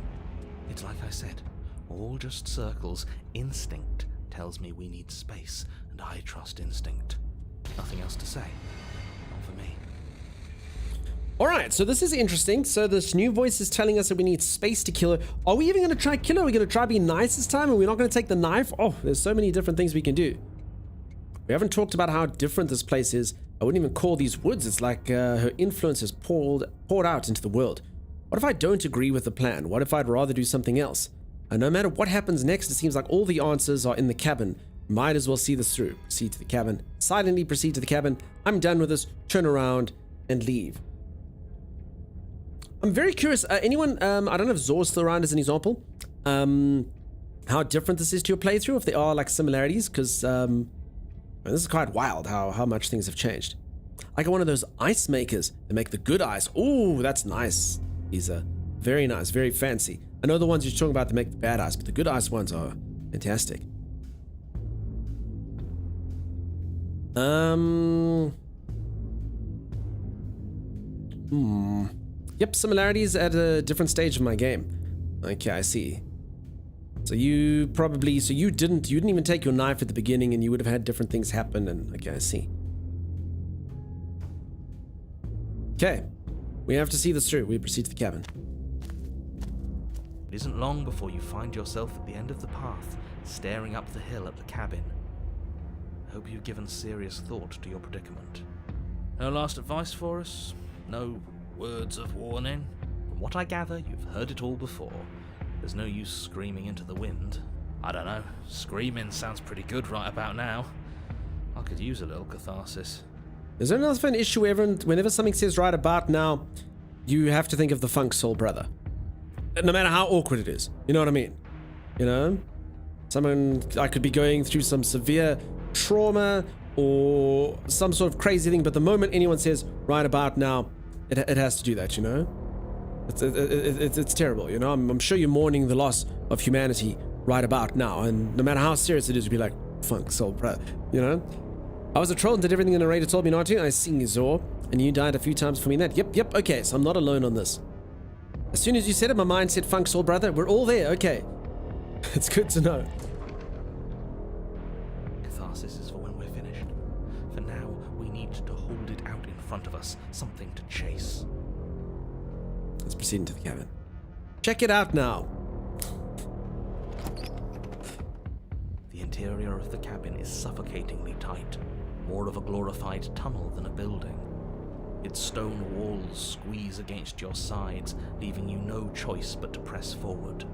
It's like I said, all just circles. Instinct tells me we need space, and I trust instinct. Nothing else to say. Not for me. All right, so this is interesting. So this new voice is telling us that we need space to kill her. Are we even going to try kill her? Are we going to try be nice this time? And we're not going to take the knife? Oh, there's so many different things we can do. We haven't talked about how different this place is. I wouldn't even call these woods. It's like her influence has poured out into the world. What if I don't agree with the plan? What if I'd rather do something else? And no matter what happens next, it seems like all the answers are in the cabin. Might as well see this through. Proceed to the cabin. Silently proceed to the cabin. I'm done with this. Turn around and leave. I'm very curious. Anyone, I don't know if Zor's still around as an example. How different this is to your playthrough, if there are like similarities, because this is quite wild how much things have changed. I got one of those ice makers that make the good ice. Ooh, that's nice. These are very nice, very fancy. I know the ones you're talking about that make the bad ice, but the good ice ones are fantastic. Yep, similarities at a different stage of my game. Okay, I see. So you didn't even take your knife at the beginning, and you would have had different things happen, and okay, I see. Okay, we have to see this through. We proceed to the cabin. It isn't long before you find yourself at the end of the path, staring up the hill at the cabin. I hope you've given serious thought to your predicament. No last advice for us? No words of warning? From what I gather, you've heard it all before. There's no use screaming into the wind. I don't know. Screaming sounds pretty good right about now. I could use a little catharsis. Is there enough of an issue whenever something says right about now, you have to think of the Funk Soul Brother? No matter how awkward it is. You know what I mean? You know? I could be going through some severe trauma or some sort of crazy thing, but the moment anyone says right about now, it has to do that, you know? It's terrible, you know? I'm sure you're mourning the loss of humanity right about now, and no matter how serious it is, you'd be like, Funk Soul Brother, you know? I was a troll and did everything the narrator told me not to. I sing you, Zor, and you died a few times for me. Yep, okay, so I'm not alone on this. As soon as you said it, my mind said Funk Soul Brother. We're all there, okay. It's good to know. Catharsis is for when we're finished. For now, we need to hold it out in front of us, something to chase. Let's proceed into the cabin. Check it out now. The interior of the cabin is suffocatingly tight, more of a glorified tunnel than a building. Its stone walls squeeze against your sides, leaving you no choice but to press forward.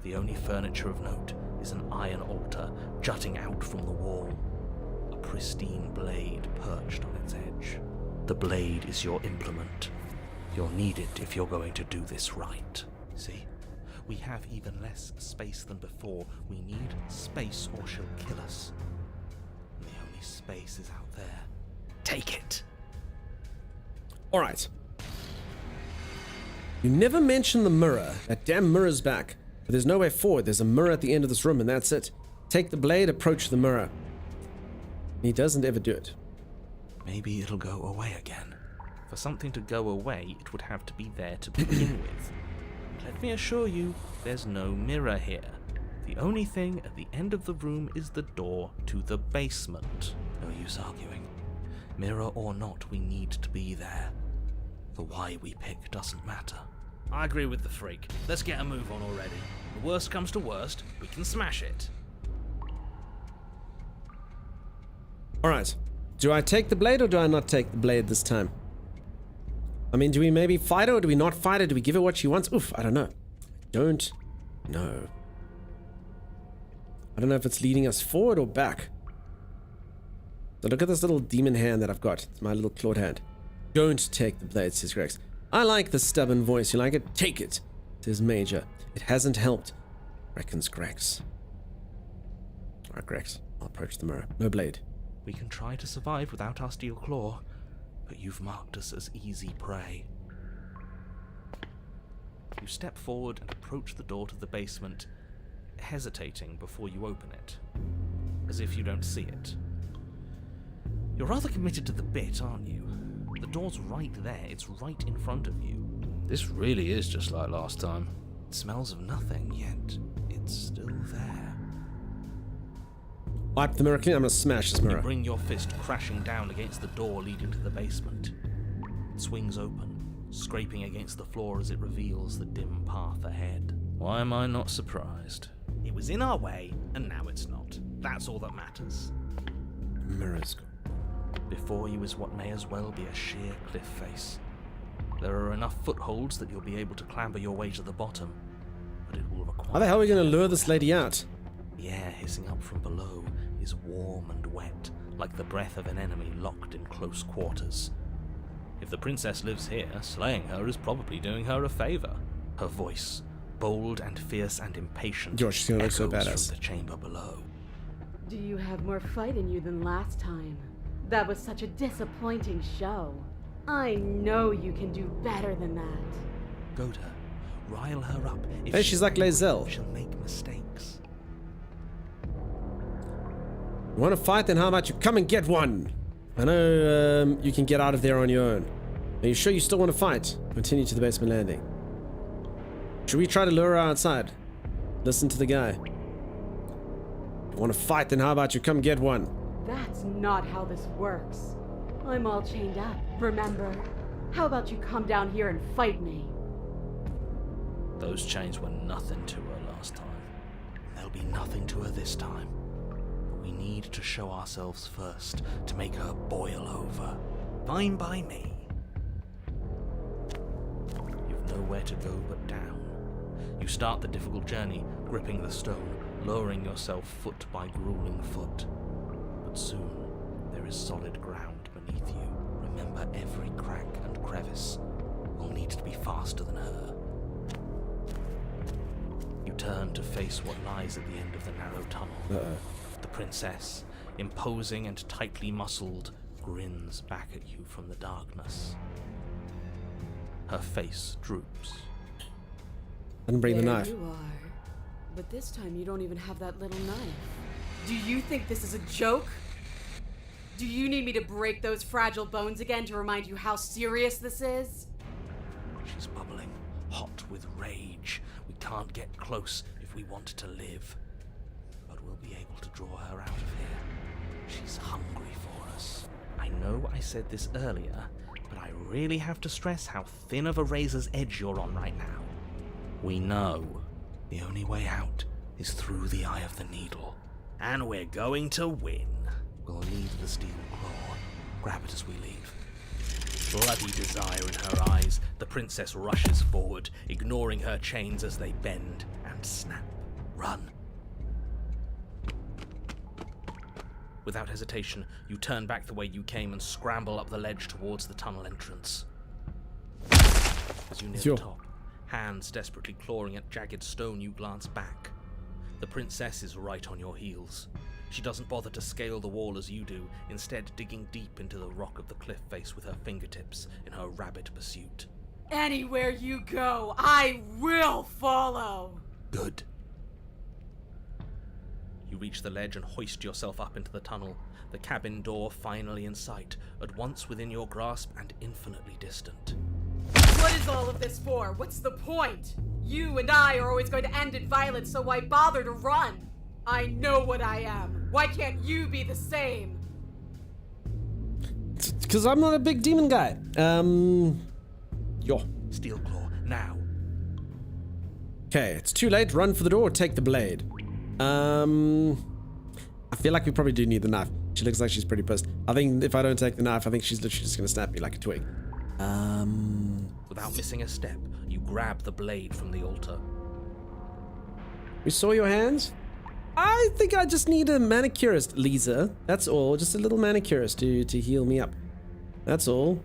The only furniture of note is an iron altar jutting out from the wall, a pristine blade perched on its edge. The blade is your implement. You'll need it if you're going to do this right. See? We have even less space than before. We need space or she'll kill us. And the only space is out there. Take it. All right. You never mention the mirror. That damn mirror's back. But there's no way forward. There's a mirror at the end of this room, and that's it. Take the blade, approach the mirror. He doesn't ever do it. Maybe it'll go away again. For something to go away, it would have to be there to begin with. Let me assure you, there's no mirror here. The only thing at the end of the room is the door to the basement. No use arguing. Mirror or not, we need to be there. The why we pick doesn't matter. I agree with the freak. Let's get a move on already. The worst comes to worst, we can smash it. Alright. Do I take the blade or do I not take the blade this time? I mean, do we maybe fight her or do we not fight her? Do we give her what she wants? Oof, I don't know. Don't know. I don't know if it's leading us forward or back. So look at this little demon hand that I've got. It's my little clawed hand. Don't take the blade, says Grex. I like the stubborn voice. You like it? Take it, says Major. It hasn't helped, reckons Grex. Alright, Grex. I'll approach the mirror. No blade. We can try to survive without our steel claw, but you've marked us as easy prey. You step forward and approach the door to the basement, hesitating before you open it, as if you don't see it. You're rather committed to the bit, aren't you? The door's right there, it's right in front of you. This really is just like last time. It smells of nothing, yet it's still there. Wipe the mirror clean. I'm gonna smash this You mirror. bring your fist crashing down against the door leading to the basement. It swings open, scraping against the floor as it reveals the dim path ahead. Why am I not surprised? It was in our way, and now it's not. That's all that matters. Mirror's gone. Before you is what may as well be a sheer cliff face. There are enough footholds that you'll be able to clamber your way to the bottom, but it will require... How the hell are we gonna lure this lady out? The air hissing up from below is warm and wet, like the breath of an enemy locked in close quarters. If the princess lives here, slaying her is probably doing her a favor. Her voice, bold and fierce and impatient, George, she's gonna look so echoes badass. from the chamber below. Do you have more fight in you than last time? That was such a disappointing show. I know you can do better than that. Goad her, rile her up. If Hey, she she's like Lae'zel. She'll make mistakes. You wanna fight? Then how about you come and get one? I know you can get out of there on your own. Are you sure you still want to fight? Continue to the basement landing. Should we try to lure her outside? Listen to the guy. You want to fight? Then how about you come get one? That's not how this works. I'm all chained up, remember? How about you come down here and fight me? Those chains were nothing to her last time. There'll be nothing to her this time. But we need to show ourselves first to make her boil over. Fine by me. You've nowhere to go but down. You start the difficult journey, gripping the stone, lowering yourself foot by grueling foot. But soon, there is solid ground beneath you. Remember, every crack and crevice will need to be faster than her. You turn to face what lies at the end of the narrow tunnel. The princess, imposing and tightly muscled, grins back at you from the darkness. Her face droops. Didn't bring the There knife. you are. But this time you don't even have that little knife. Do you think this is a joke? Do you need me to break those fragile bones again to remind you how serious this is? She's bubbling, hot with rage. We can't get close if we want to live. But we'll be able to draw her out of here. She's hungry for us. I know I said this earlier, but I really have to stress how thin of a razor's edge you're on right now. We know the only way out is through the eye of the needle. And we're going to win. We'll need the steel claw. Grab it as we leave. Bloody desire in her eyes, the princess rushes forward, ignoring her chains as they bend and snap. Run. Without hesitation, you turn back the way you came and scramble up the ledge towards the tunnel entrance. As you near the top, hands desperately clawing at jagged stone, you glance back. The princess is right on your heels. She doesn't bother to scale the wall as you do, instead digging deep into the rock of the cliff face with her fingertips in her rabid pursuit. Anywhere you go, I will follow! Good. You reach the ledge and hoist yourself up into the tunnel, the cabin door finally in sight, at once within your grasp and infinitely distant. What is all of this for? What's the point? You and I are always going to end in violence, so why bother to run? I know what I am. Why can't you be the same? Because I'm not a big demon guy. Yo. Steelclaw, now. Okay, it's too late. Run for the door or take the blade. I feel like we probably do need the knife. She looks like she's pretty pissed. I think if I don't take the knife, I think she's literally just gonna snap me like a twig. Without missing a step, you grab the blade from the altar. We saw your hands? I think I just need a manicurist, Lisa. That's all. Just a little manicurist to heal me up. That's all.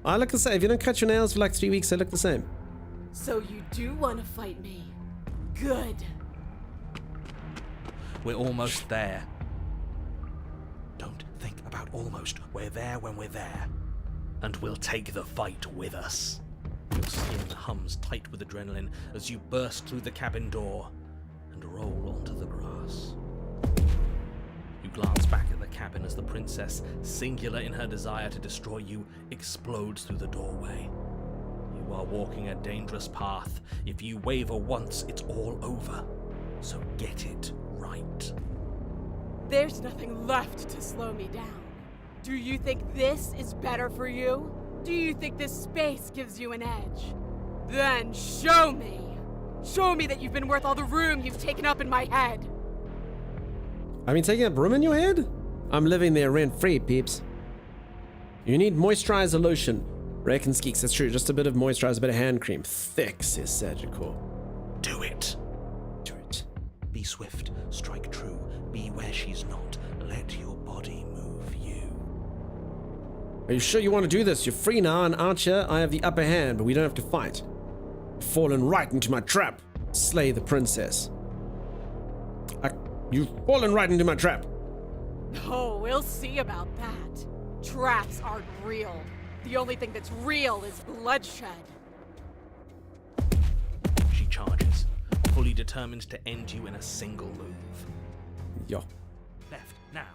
I look the same. If you don't cut your nails for like 3 weeks, they look the same. So you do want to fight me? Good. We're almost there. Don't think about almost. We're there when we're there. And we'll take the fight with us. Your skin hums tight with adrenaline as you burst through the cabin door and roll onto the grass. You glance back at the cabin as the princess, singular in her desire to destroy you, explodes through the doorway. You are walking a dangerous path. If you waver once, it's all over. So get it right. There's nothing left to slow me down. Do you think this is better for you? Do you think this space gives you an edge? Then show me! Show me that you've been worth all the room you've taken up in my head! I mean, taking up room in your head? I'm living there rent-free, peeps. You need moisturizer lotion. Reckons Geeks, that's true. Just a bit of moisturizer, a bit of hand cream. Thick, says Sagicor. Do it. Do it. Be swift, strike true, be where she's not. Let your body move you. Are you sure you want to do this? You're free now, and Archer, I have the upper hand, but we don't have to fight. You've fallen right into my trap. Slay the princess. You've fallen right into my trap. Oh, we'll see about that. Traps aren't real. The only thing that's real is bloodshed. She charges, fully determined to end you in a single move. Yo. Left, now.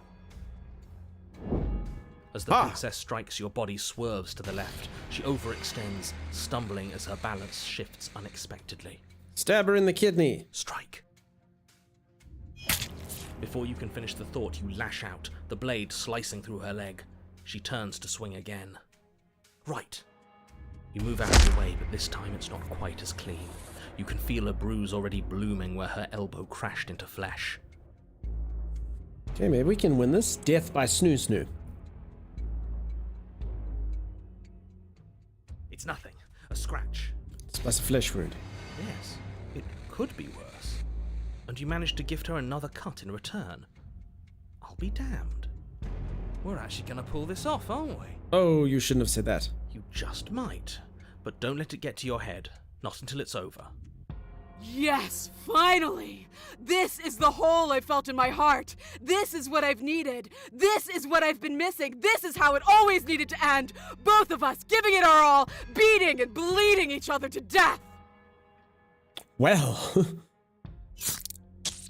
As the princess strikes, your body swerves to the left. She overextends, stumbling as her balance shifts unexpectedly. Stab her in the kidney. Strike. Before you can finish the thought, you lash out, the blade slicing through her leg. She turns to swing again. Right. You move out of the way, but this time it's not quite as clean. You can feel a bruise already blooming where her elbow crashed into flesh. Okay, maybe we can win this. Death by Snoo Snoo. It's nothing. A scratch. It's plus a flesh wound. Yes, it could be worse. And you managed to gift her another cut in return. I'll be damned. We're actually gonna pull this off, aren't we? Oh, you shouldn't have said that. You just might. But don't let it get to your head. Not until it's over. Yes, finally! This is the hole I felt in my heart. This is what I've needed. This is what I've been missing. This is how it always needed to end. Both of us giving it our all, beating and bleeding each other to death. Well.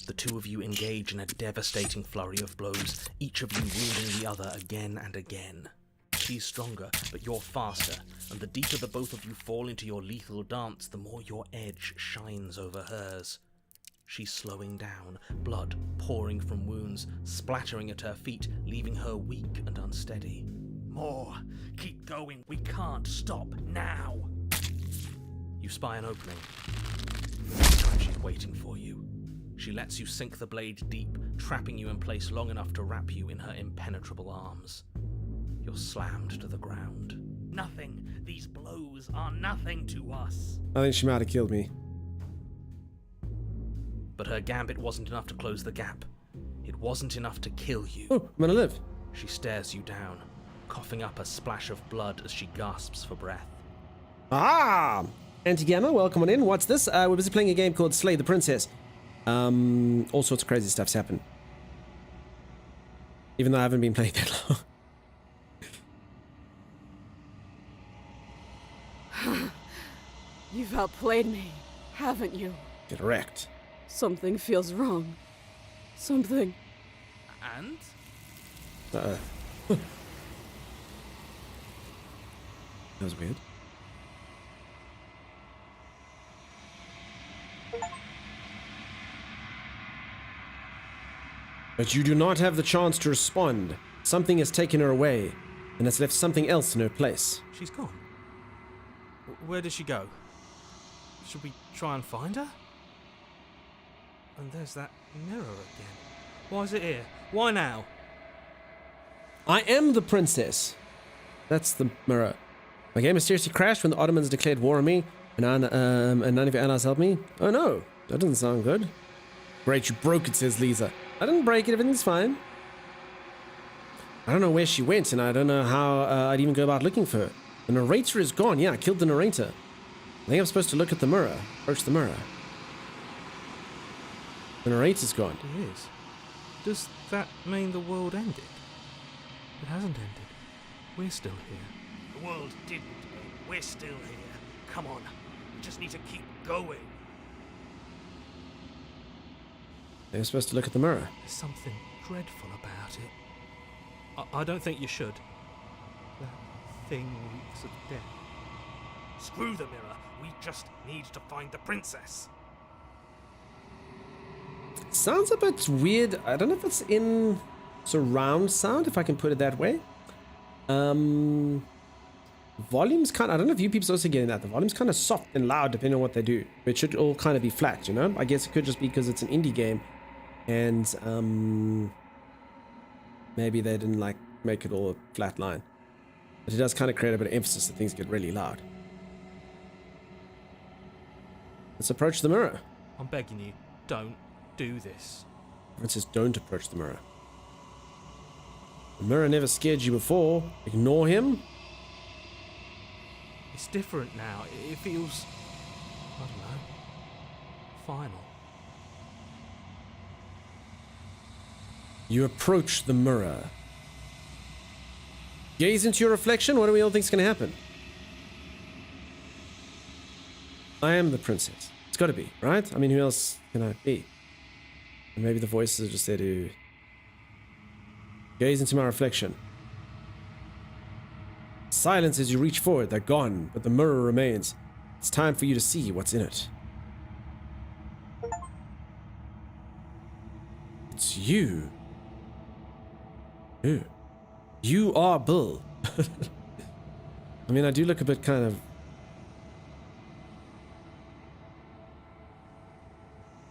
The two of you engage in a devastating flurry of blows, each of you wounding the other again and again. She's stronger, but you're faster, and the deeper the both of you fall into your lethal dance, the more your edge shines over hers. She's slowing down, blood pouring from wounds, splattering at her feet, leaving her weak and unsteady. More! Keep going! We can't stop now! You spy an opening. This time she's waiting for you. She lets you sink the blade deep, trapping you in place long enough to wrap you in her impenetrable arms. You're slammed to the ground. Nothing. These blows are nothing to us. I think she might have killed me. But her gambit wasn't enough to close the gap. It wasn't enough to kill you. Oh, I'm gonna live. She stares you down, coughing up a splash of blood as she gasps for breath. Ah! Anti-Gamma, welcome on in. What's this? We're busy playing a game called Slay the Princess. All sorts of crazy stuff's happened. Even though I haven't been playing that long. You've outplayed me, haven't you? Get wrecked. Something feels wrong. something. And? That was weird. But you do not have the chance to respond. Something has taken her away, and has left something else in her place. She's gone. Where did she go? Should we try and find her? And there's that mirror again. Why is it here? Why now? I am the princess. That's the mirror. My game mysteriously crashed when the Ottomans declared war on me, and none of your allies helped me. Oh no, that doesn't sound good. Great, you broke it, says Lisa. I didn't break it, everything's fine. I don't know where she went, and I don't know how I'd even go about looking for her. The narrator is gone. Yeah, I killed the narrator. I think I'm supposed to look at the mirror. Approach the mirror. The narrator's gone. It is. Does that mean the world ended? It hasn't ended. We're still here. The world didn't. We're still here. Come on. We just need to keep going. They're supposed to look at the mirror. There's something dreadful about it. I don't think you should. That thing reeks of death. Screw the mirror. We just need to find the princess. Sounds a bit weird. I don't know if it's in surround sound, if I can put it that way. Volume's kind of, I don't know if you people are also getting that. The volume's kind of soft and loud depending on what they do. It should all kind of be flat, you know? I guess it could just be because it's an indie game and maybe they didn't like make it all a flat line. But it does kind of create a bit of emphasis that things get really loud. Let's approach the mirror. I'm begging you, don't do this. It says don't approach the mirror. The mirror never scared you before. Ignore him. It's different now. It feels, I don't know, final. You approach the mirror. Gaze into your reflection. What do we all think is going to happen? I am the princess. It's got to be, right? I mean, who else can I be? And maybe the voices are just there to gaze into my reflection. Silence as you reach forward. They're gone, but the mirror remains. It's time for you to see what's in it. It's you. Who? You are Bill. I mean, I do look a bit kind of...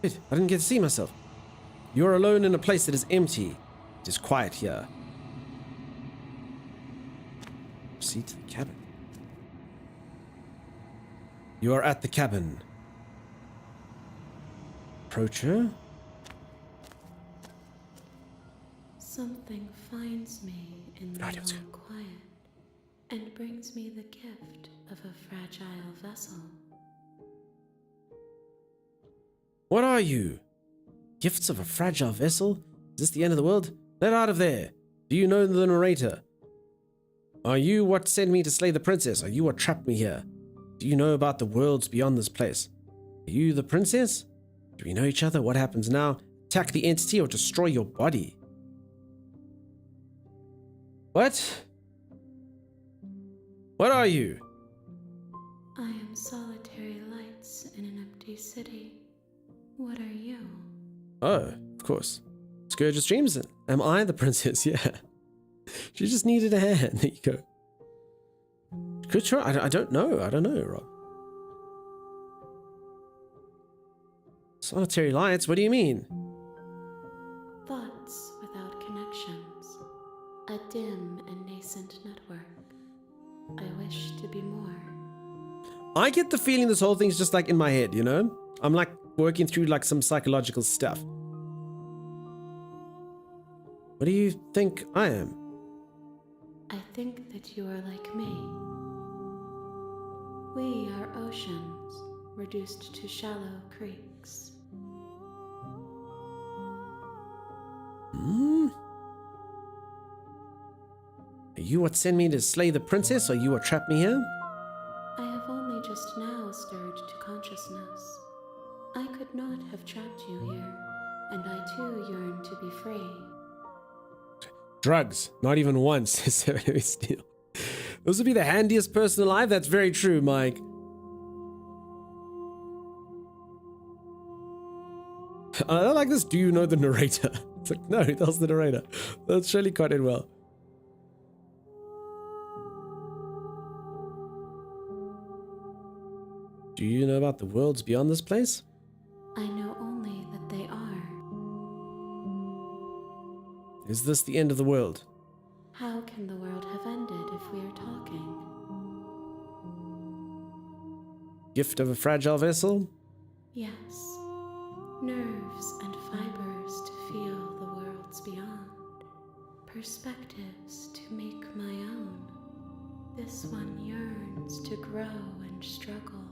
Wait, I didn't get to see myself. You're alone in a place that is empty. It is quiet here. Proceed to the cabin. You are at the cabin. Approach her. Something finds me in the long quiet and brings me the gift of a fragile vessel. What are you? Gifts of a fragile vessel? Is this the end of the world? Let out of there. Do you know the narrator? Are you what sent me to slay the princess? Are you what trapped me here? Do you know about the worlds beyond this place? Are you the princess? Do we know each other? What happens now? Attack the entity or destroy your body? What? What are you? I am solitary lights in an empty city. What are you? Oh, of course. Scourge of Streams. Am I the princess? Yeah. She just needed a hand. There you go. Good try. I don't know. I don't know, Rob. Solitary lights? What do you mean? Thoughts without connections. A dim and nascent network. I wish to be more. I get the feeling this whole thing's just like in my head, you know? I'm like working through like some psychological stuff. What do you think I am? I think that you are like me. We are oceans, reduced to shallow creeks. Hmm? Are you what sent me to slay the princess, or you what trapped me here? I have only just now stirred to consciousness. I could not have trapped you here, and I too yearn to be free. Drugs. Not even once, says Seven Steel. Those would be the handiest person alive. That's very true, Mike. I like this. Do you know the narrator? It's like, no, that's the narrator. That's surely quite it well. Do you know about the worlds beyond this place? I know only that they are. Is this the end of the world? How can the world have ended if we are talking? Gift of a fragile vessel? Yes. Nerves and fibers to feel the worlds beyond. Perspectives to make my own. This one yearns to grow and struggle.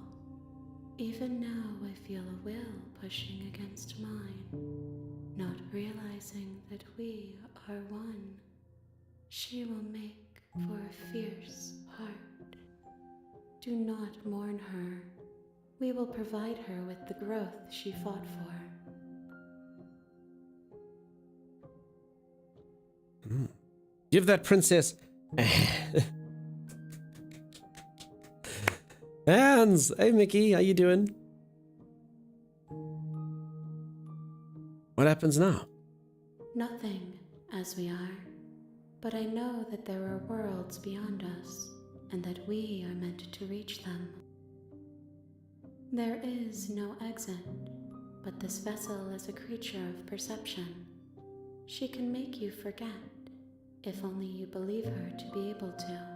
Even now I feel a will pushing against mine, not realizing that we are one. She will make for a fierce heart. Do not mourn her. We will provide her with the growth she fought for. Give that princess hands. Hey Mickey, how you doing? What happens now? Nothing, as we are. But I know that there are worlds beyond us, and that we are meant to reach them. There is no exit, but this vessel is a creature of perception. She can make you forget, if only you believe her to be able to.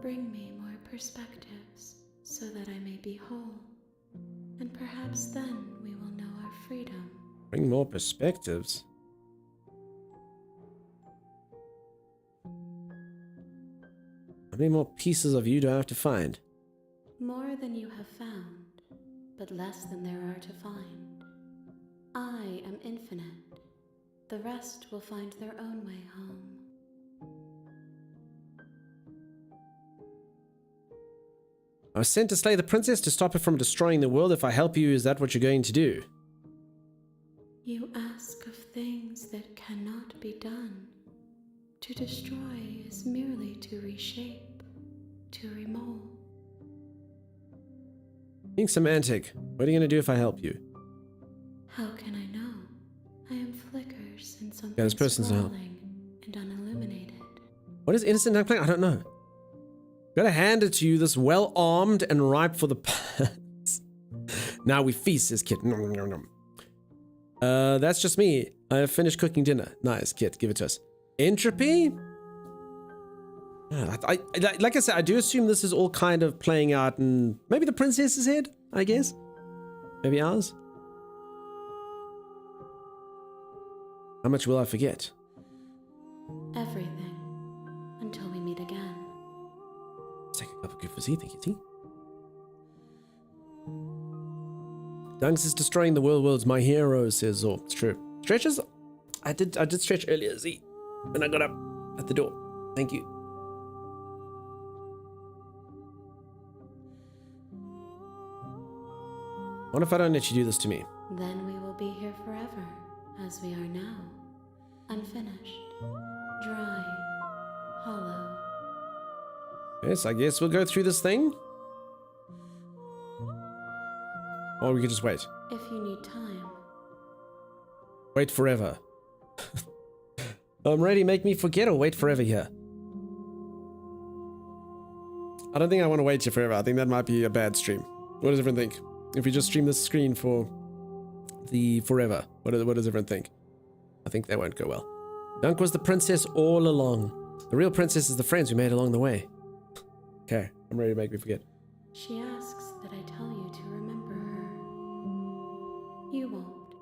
Bring me more perspectives, so that I may be whole, and perhaps then we will know our freedom. Bring more perspectives. How many more pieces of you do I have to find? More than you have found, but less than there are to find. I am infinite. The rest will find their own way home. I was sent to slay the princess to stop her from destroying the world. If I help you, is that what you're going to do? You ask of things that cannot be done. To destroy is merely to reshape, to remold. Being semantic. What are you going to do if I help you? How can I know? I am flickers in something Yeah, this person's not. sprawling and unilluminated. What is innocent duckling? I don't know. Gotta hand it to you, this well-armed and ripe for the pants. Now we feast, says Kit. Nom, nom, nom. That's just me. I have finished cooking dinner. Nice, Kit. Give it to us. Entropy? Like I said, I do assume this is all kind of playing out in maybe the princess's head, I guess. Maybe ours. How much will I forget? Everything. Until we meet again. Let's take a cup of good for tea, thank you, tea. Dunks is destroying the world's my hero, says Zor. It's true. Stretches? I did stretch earlier, Z. When I got up at the door. Thank you. What if I don't let you do this to me? Then we will be here forever, as we are now. Unfinished. Dry. Hollow. Yes, I guess we'll go through this thing. Or we could just wait. If you need time. Wait forever. I'm ready, make me forget or wait forever here. I don't think I want to wait here forever. I think that might be a bad stream. What does everyone think? If we just stream this screen for the forever, what does everyone think? I think that won't go well. Dunk was the princess all along. The real princess is the friends we made along the way. Okay, I'm ready to make me forget. She asks that I tell you to remember her. You won't.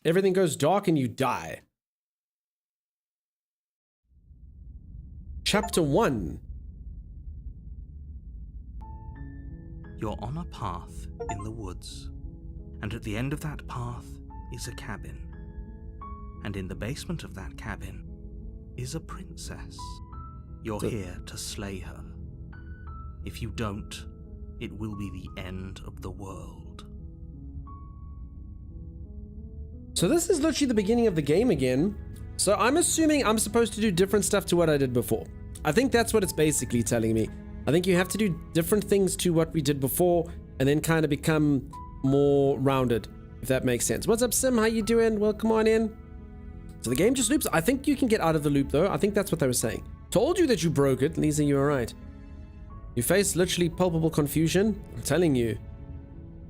Everything goes dark and you die. Chapter 1. You're on a path in the woods, and at the end of that path is a cabin. And in the basement of that cabin is a princess. You're here to slay her. If you don't, it will be the end of the world. So this is literally the beginning of the game again. So I'm assuming I'm supposed to do different stuff to what I did before. I think that's what it's basically telling me. I think you have to do different things to what we did before and then kind of become more rounded, if that makes sense. What's up, Sim? How you doing? Welcome on in. So the game just loops. I think you can get out of the loop, though. I think that's what they were saying. Told you that you broke it. Lisa, you were right. You face literally palpable confusion. I'm telling you.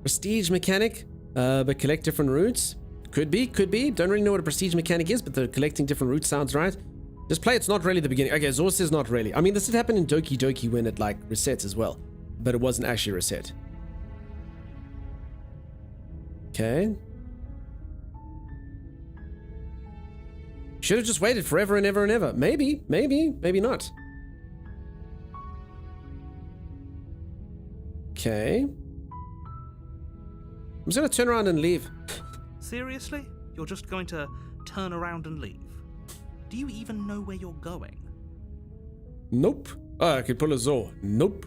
Prestige mechanic, but collect different routes. Could be, could be. Don't really know what a prestige mechanic is, but the collecting different routes sounds right. Just play, it's not really the beginning. Okay, Zor says not really. I mean, this did happen in Doki Doki when it, like, resets as well. But it wasn't actually reset. Okay. Should have just waited forever and ever and ever. Maybe, maybe, maybe not. Okay. I'm just gonna turn around and leave. Seriously? You're just going to turn around and leave? Do you even know where you're going? Nope. Oh, I could pull a Zor. Nope.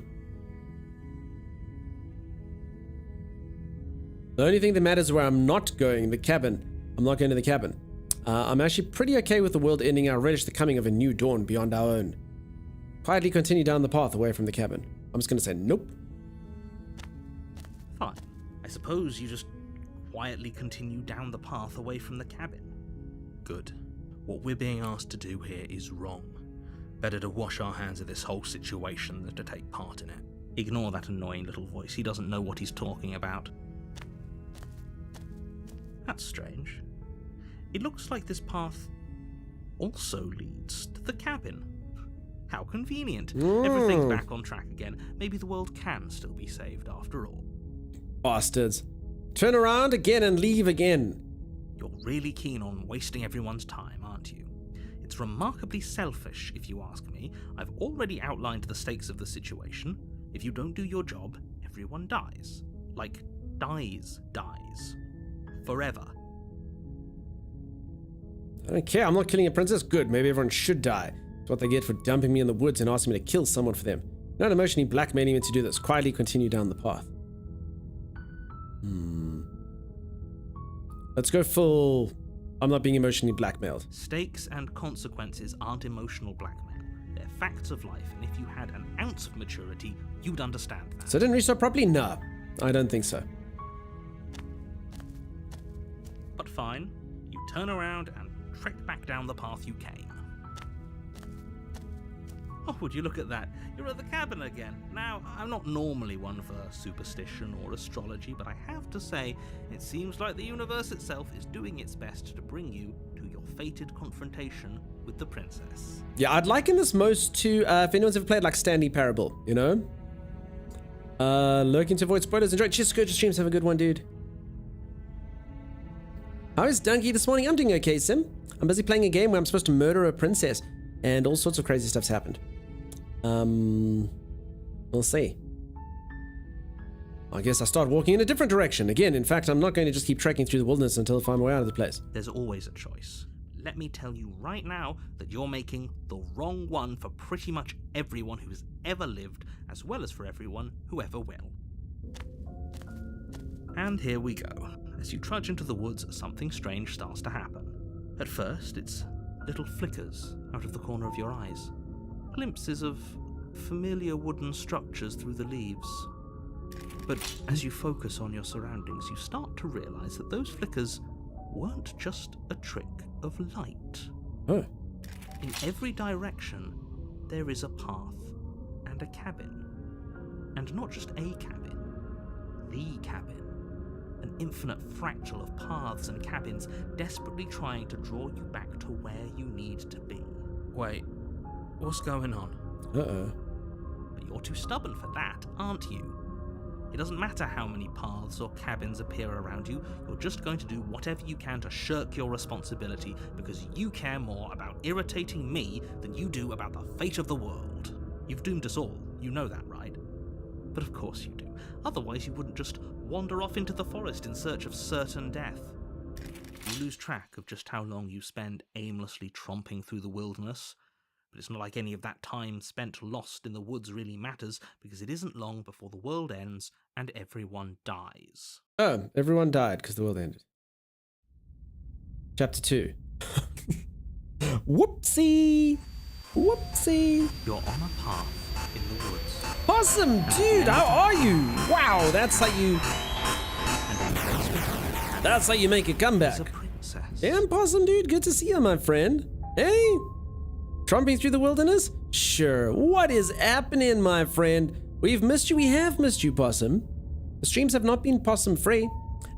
The only thing that matters is where I'm not going, the cabin. I'm not going to the cabin. I'm actually pretty okay with the world ending. I relish the coming of a new dawn beyond our own. Quietly continue down the path away from the cabin. I'm just going to say nope. Fine. I suppose you just quietly continue down the path away from the cabin. Good. What we're being asked to do here is wrong. Better to wash our hands of this whole situation than to take part in it. Ignore that annoying little voice. He doesn't know what he's talking about. That's strange. It looks like this path also leads to the cabin. How convenient. Everything's back on track again. Maybe the world can still be saved after all. Bastards. Turn around again and leave again. You're really keen on wasting everyone's time, aren't you? It's remarkably selfish, if you ask me. I've already outlined the stakes of the situation. If you don't do your job, everyone dies. Like, dies. Forever. I don't care. I'm not killing a princess. Good. Maybe everyone should die. It's what they get for dumping me in the woods and asking me to kill someone for them. Not emotionally blackmailing me to do this. Quietly continue down the path. Let's go full... I'm not being emotionally blackmailed. Stakes and consequences aren't emotional blackmail. They're facts of life, and if you had an ounce of maturity, you'd understand that. So I didn't restart properly? No. I don't think so. But fine. You turn around and trek back down the path you came. Oh, would you look at that? You're at the cabin again. Now, I'm not normally one for superstition or astrology, but I have to say, it seems like the universe itself is doing its best to bring you to your fated confrontation with the princess. Yeah, I'd liken this most to, if anyone's ever played like Stanley Parable, you know? Lurking to avoid spoilers. Enjoy. Cheers, good streams. Have a good one, dude. How is Donkey this morning? I'm doing okay, Sim. I'm busy playing a game where I'm supposed to murder a princess, and all sorts of crazy stuff's happened. We'll see. I guess I start walking in a different direction. Again, in fact, I'm not going to just keep trekking through the wilderness until I find my way out of the place. There's always a choice. Let me tell you right now that you're making the wrong one for pretty much everyone who's ever lived, as well as for everyone who ever will. And here we go. As you trudge into the woods, something strange starts to happen. At first, it's little flickers out of the corner of your eyes. Glimpses of familiar wooden structures through the leaves. But as you focus on your surroundings, you start to realize that those flickers weren't just a trick of light. Oh. In every direction, there is a path and a cabin. And not just a cabin, the cabin. An infinite fractal of paths and cabins desperately trying to draw you back to where you need to be. Wait, what's going on? Uh-oh. But you're too stubborn for that, aren't you? It doesn't matter how many paths or cabins appear around you, you're just going to do whatever you can to shirk your responsibility because you care more about irritating me than you do about the fate of the world. You've doomed us all, you know that, right? But of course you do. Otherwise you wouldn't just wander off into the forest in search of certain death. You lose track of just how long you spend aimlessly tromping through the wilderness. But it's not like any of that time spent lost in the woods really matters, because it isn't long before the world ends and everyone dies. Oh, everyone died because the world ended. Chapter 2. Whoopsie! Whoopsie! You're on a path in the woods. Possum, dude, how are you? Wow, that's how you... That's how you make a comeback. There's a princess. Damn, Possum, dude, good to see you, my friend. Hey? Tromping through the wilderness? Sure. What is happening, my friend? We've missed you. We have missed you, Possum. The streams have not been possum free.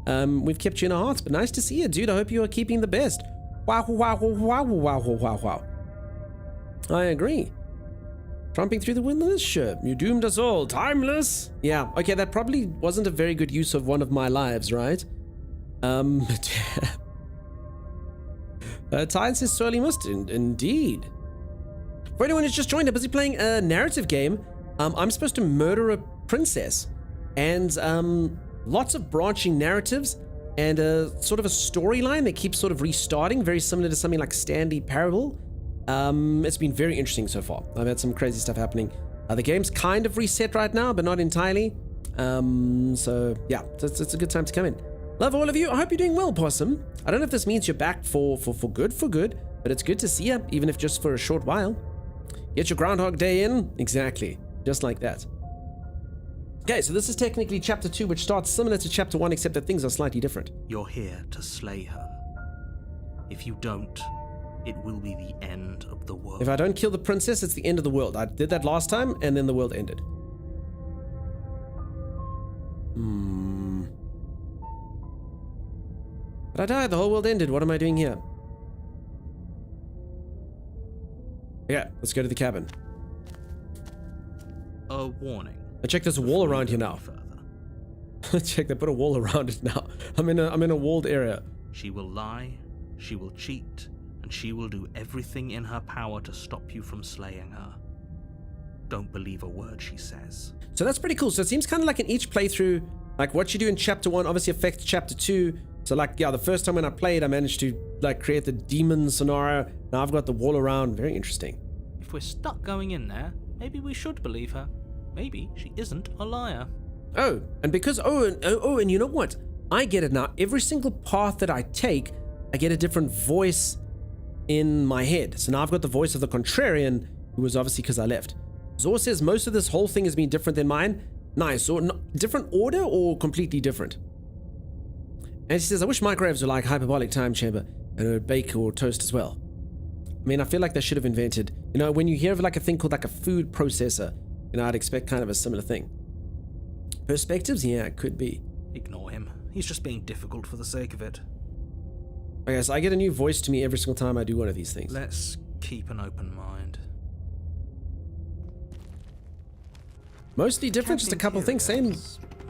We've kept you in our hearts, but nice to see you, dude. I hope you are keeping the best. Wow, wow, wow, wow, wow, wow, wow. I agree. Tromping through the wilderness? Sure. You doomed us all. Timeless. Yeah. Okay, that probably wasn't a very good use of one of my lives, right? Tyne says sorely missed. Indeed. For anyone who's just joined, I'm busy playing a narrative game. I'm supposed to murder a princess, and lots of branching narratives and a sort of a storyline that keeps sort of restarting, very similar to something like Stanley Parable. It's been very interesting so far. I've had some crazy stuff happening. The game's kind of reset right now, but not entirely. So yeah, it's a good time to come in. Love all of you. I hope you're doing well, Possum. I don't know if this means you're back for good, but it's good to see you, even if just for a short while. Get your Groundhog Day in. Exactly. Just like that. Okay, so this is technically chapter 2, which starts similar to chapter 1, except that things are slightly different. You're here to slay her. If you don't, it will be the end of the world. If I don't kill the princess, it's the end of the world. I did that last time, and then the world ended. But I died, the whole world ended. What am I doing here? Yeah, let's go to the cabin. A warning. Check, there's a wall around here now. Check, they put a wall around it now. I'm in a walled area. She will lie, she will cheat, and she will do everything in her power to stop you from slaying her. Don't believe a word she says. So that's pretty cool. So it seems kind of like in each playthrough, like what you do in chapter 1 obviously affects chapter 2. So like, yeah, the first time when I played, I managed to like create the demon scenario. Now I've got the wall around. Very interesting. If we're stuck going in there, maybe we should believe her. Maybe she isn't a liar. Oh, and because, and you know what? I get it now. Every single path that I take, I get a different voice in my head. So now I've got the voice of the contrarian, who was obviously because I left. Zor says most of this whole thing has been different than mine. Nice. Or different order or completely different? And she says, I wish microwaves were like hyperbolic time chamber and it would bake or toast as well. I mean, I feel like they should have invented, you know, when you hear of like a thing called like a food processor, you know, I'd expect kind of a similar thing. Perspectives? Yeah, it could be. Ignore him. He's just being difficult for the sake of it. Okay, so I get a new voice to me every single time I do one of these things. Let's keep an open mind. Mostly different, just a couple things, same,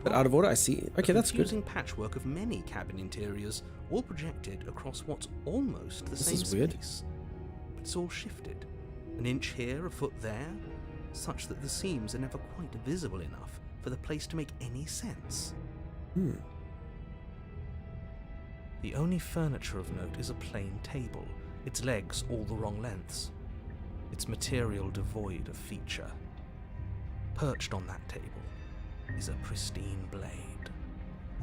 but out of order, I see. Okay, that's good. Confusing patchwork of many cabin interiors, all projected across what's almost the same This is weird. space. But it's all shifted. An inch here, a foot there, such that the seams are never quite visible enough for the place to make any sense. The only furniture of note is a plain table, its legs all the wrong lengths, its material devoid of feature. Perched on that table is a pristine blade.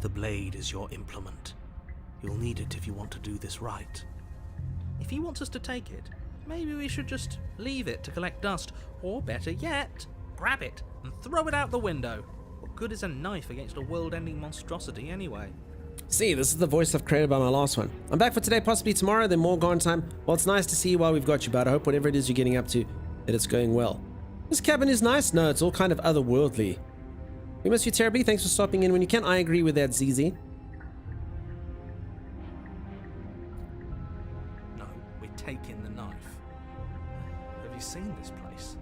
The blade is your implement. You'll need it if you want to do this right. If he wants us to take it, maybe we should just leave it to collect dust, or better yet, grab it and throw it out the window. What good is a knife against a world-ending monstrosity anyway? See, this is the voice I've created by my last one. I'm back for today, possibly tomorrow, then more gone time. Well, it's nice to see you while we've got you, but I hope whatever it is you're getting up to, that it's going well. This cabin is nice. No, it's all kind of otherworldly. We miss you terribly. Thanks for stopping in when you can. I agree with that, ZZ. No, we're taking the knife. Have you seen this place?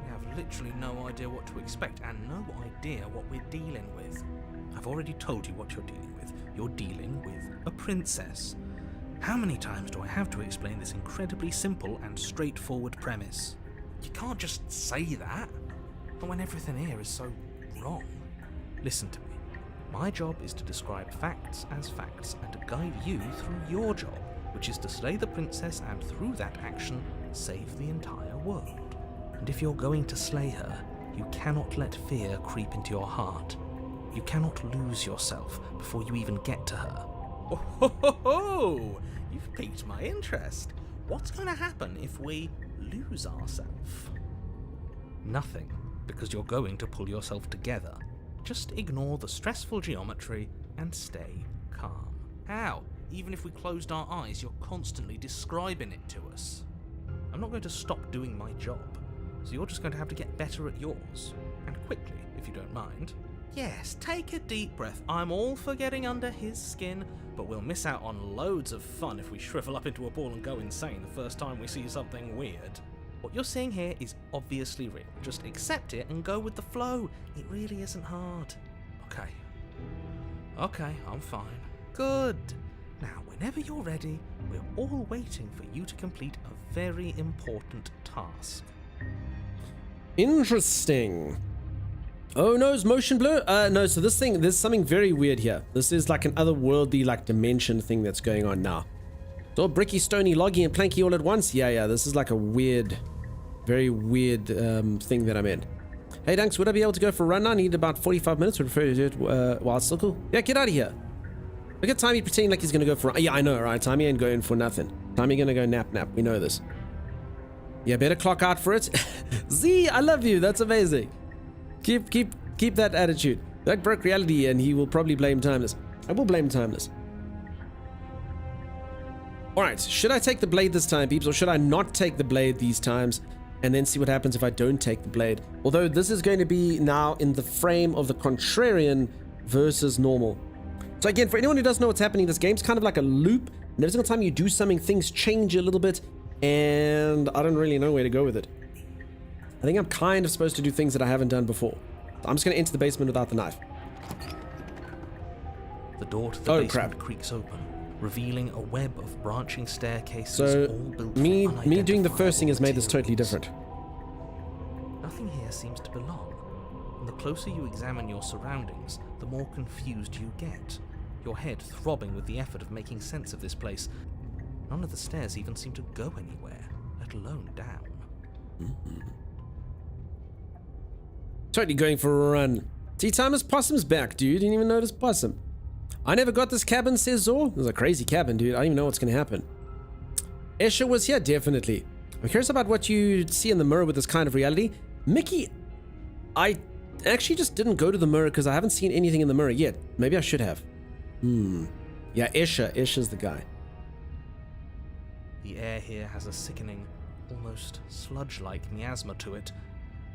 We have literally no idea what to expect and no idea what we're dealing with. I've already told you what you're dealing with. You're dealing with a princess. How many times do I have to explain this incredibly simple and straightforward premise? You can't just say that, but when everything here is so wrong. Listen to me. My job is to describe facts as facts and to guide you through your job, which is to slay the princess and through that action, save the entire world. And if you're going to slay her, you cannot let fear creep into your heart. You cannot lose yourself before you even get to her. Oh ho ho ho! you've piqued my interest. What's going to happen if we lose ourselves? Nothing, because you're going to pull yourself together. Just ignore the stressful geometry and stay calm. How? Even if we closed our eyes, you're constantly describing it to us. I'm not going to stop doing my job, so you're just going to have to get better at yours. And quickly, if you don't mind. Yes, take a deep breath. I'm all for getting under his skin, but we'll miss out on loads of fun if we shrivel up into a ball and go insane the first time we see something weird. What you're seeing here is obviously real. Just accept it and go with the flow. It really isn't hard. Okay, I'm fine. Good. Now, whenever you're ready, we're all waiting for you to complete a very important task. Interesting. Oh no, is motion blur? No, so this thing, there's something very weird here. This is like an otherworldly, like, dimension thing that's going on now. It's all bricky, stony, loggy, and planky all at once. Yeah, this is like a weird, very weird thing that I'm in. Hey, Dunks, would I be able to go for a run now? I need about 45 minutes to refer to it while it's still cool. Yeah, get out of here. Look at Timmy pretending like he's going to go for a... Yeah, I know, right? Timmy ain't going for nothing. Timmy going to go nap. We know this. Yeah, better clock out for it. Z, I love you. That's amazing. Keep that attitude. That broke reality and he will probably blame Timeless. I will blame Timeless. Alright, should I take the blade this time, peeps, or should I not take the blade these times and then see what happens if I don't take the blade? Although this is going to be now in the frame of the Contrarian versus normal. So again, for anyone who doesn't know what's happening, this game's kind of like a loop. And every single time you do something, things change a little bit, and I don't really know where to go with it. I think I'm kind of supposed to do things that I haven't done before. So I'm just going to enter the basement without the knife. The door to the basement creaks open, revealing a web of branching staircases. So all built me from doing the first thing has made this totally materials. different. Nothing here seems to belong. And the closer you examine your surroundings, the more confused you get. Your head throbbing with the effort of making sense of this place. None of the stairs even seem to go anywhere, let alone down. Totally going for a run. Tea time is Possum's back, dude. Didn't even notice Possum. I never got this cabin, says Zor. This is a crazy cabin, dude. I don't even know what's going to happen. Escher was here, definitely. I'm curious about what you see in the mirror with this kind of reality. Mickey, I actually just didn't go to the mirror because I haven't seen anything in the mirror yet. Maybe I should have. Yeah, Escher's the guy. The air here has a sickening, almost sludge-like miasma to it.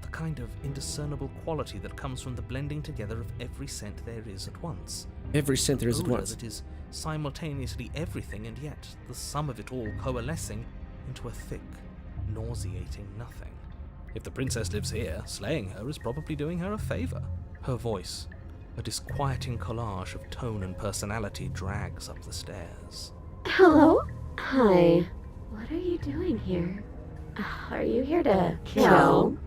The kind of indiscernible quality that comes from the blending together of every scent there is at once. Every scent there is at once. That is simultaneously everything, and yet the sum of it all coalescing into a thick, nauseating nothing. If the princess lives here, slaying her is probably doing her a favor. Her voice, a disquieting collage of tone and personality, drags up the stairs. Hello? Hi. What are you doing here? Are you here to kill?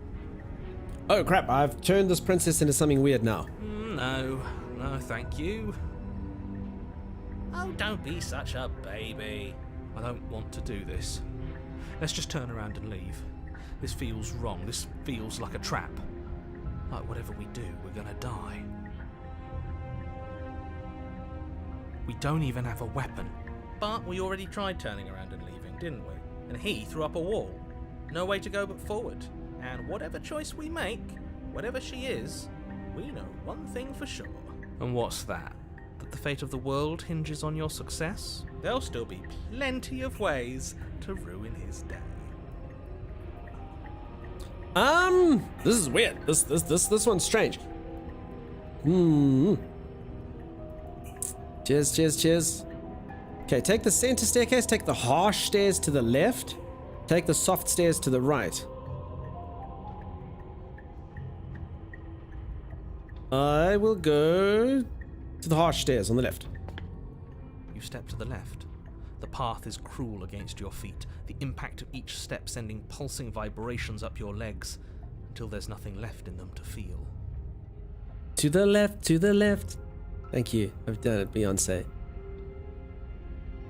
Oh crap, I've turned this princess into something weird now. No, thank you. Oh, don't be such a baby. I don't want to do this. Let's just turn around and leave. This feels wrong. This feels like a trap. Like whatever we do, we're gonna die. We don't even have a weapon. But we already tried turning around and leaving, didn't we? And he threw up a wall. No way to go but forward. And whatever choice we make, whatever she is, we know one thing for sure. And what's that? That the fate of the world hinges on your success? There'll still be plenty of ways to ruin his day. This is weird. This one's strange. Cheers. Okay, take the center staircase, take the harsh stairs to the left, take the soft stairs to the right. I will go to the harsh stairs on the left. You step to the left. The path is cruel against your feet, the impact of each step sending pulsing vibrations up your legs until there's nothing left in them to feel. To the left, to the left. Thank you. I've done it, Beyonce.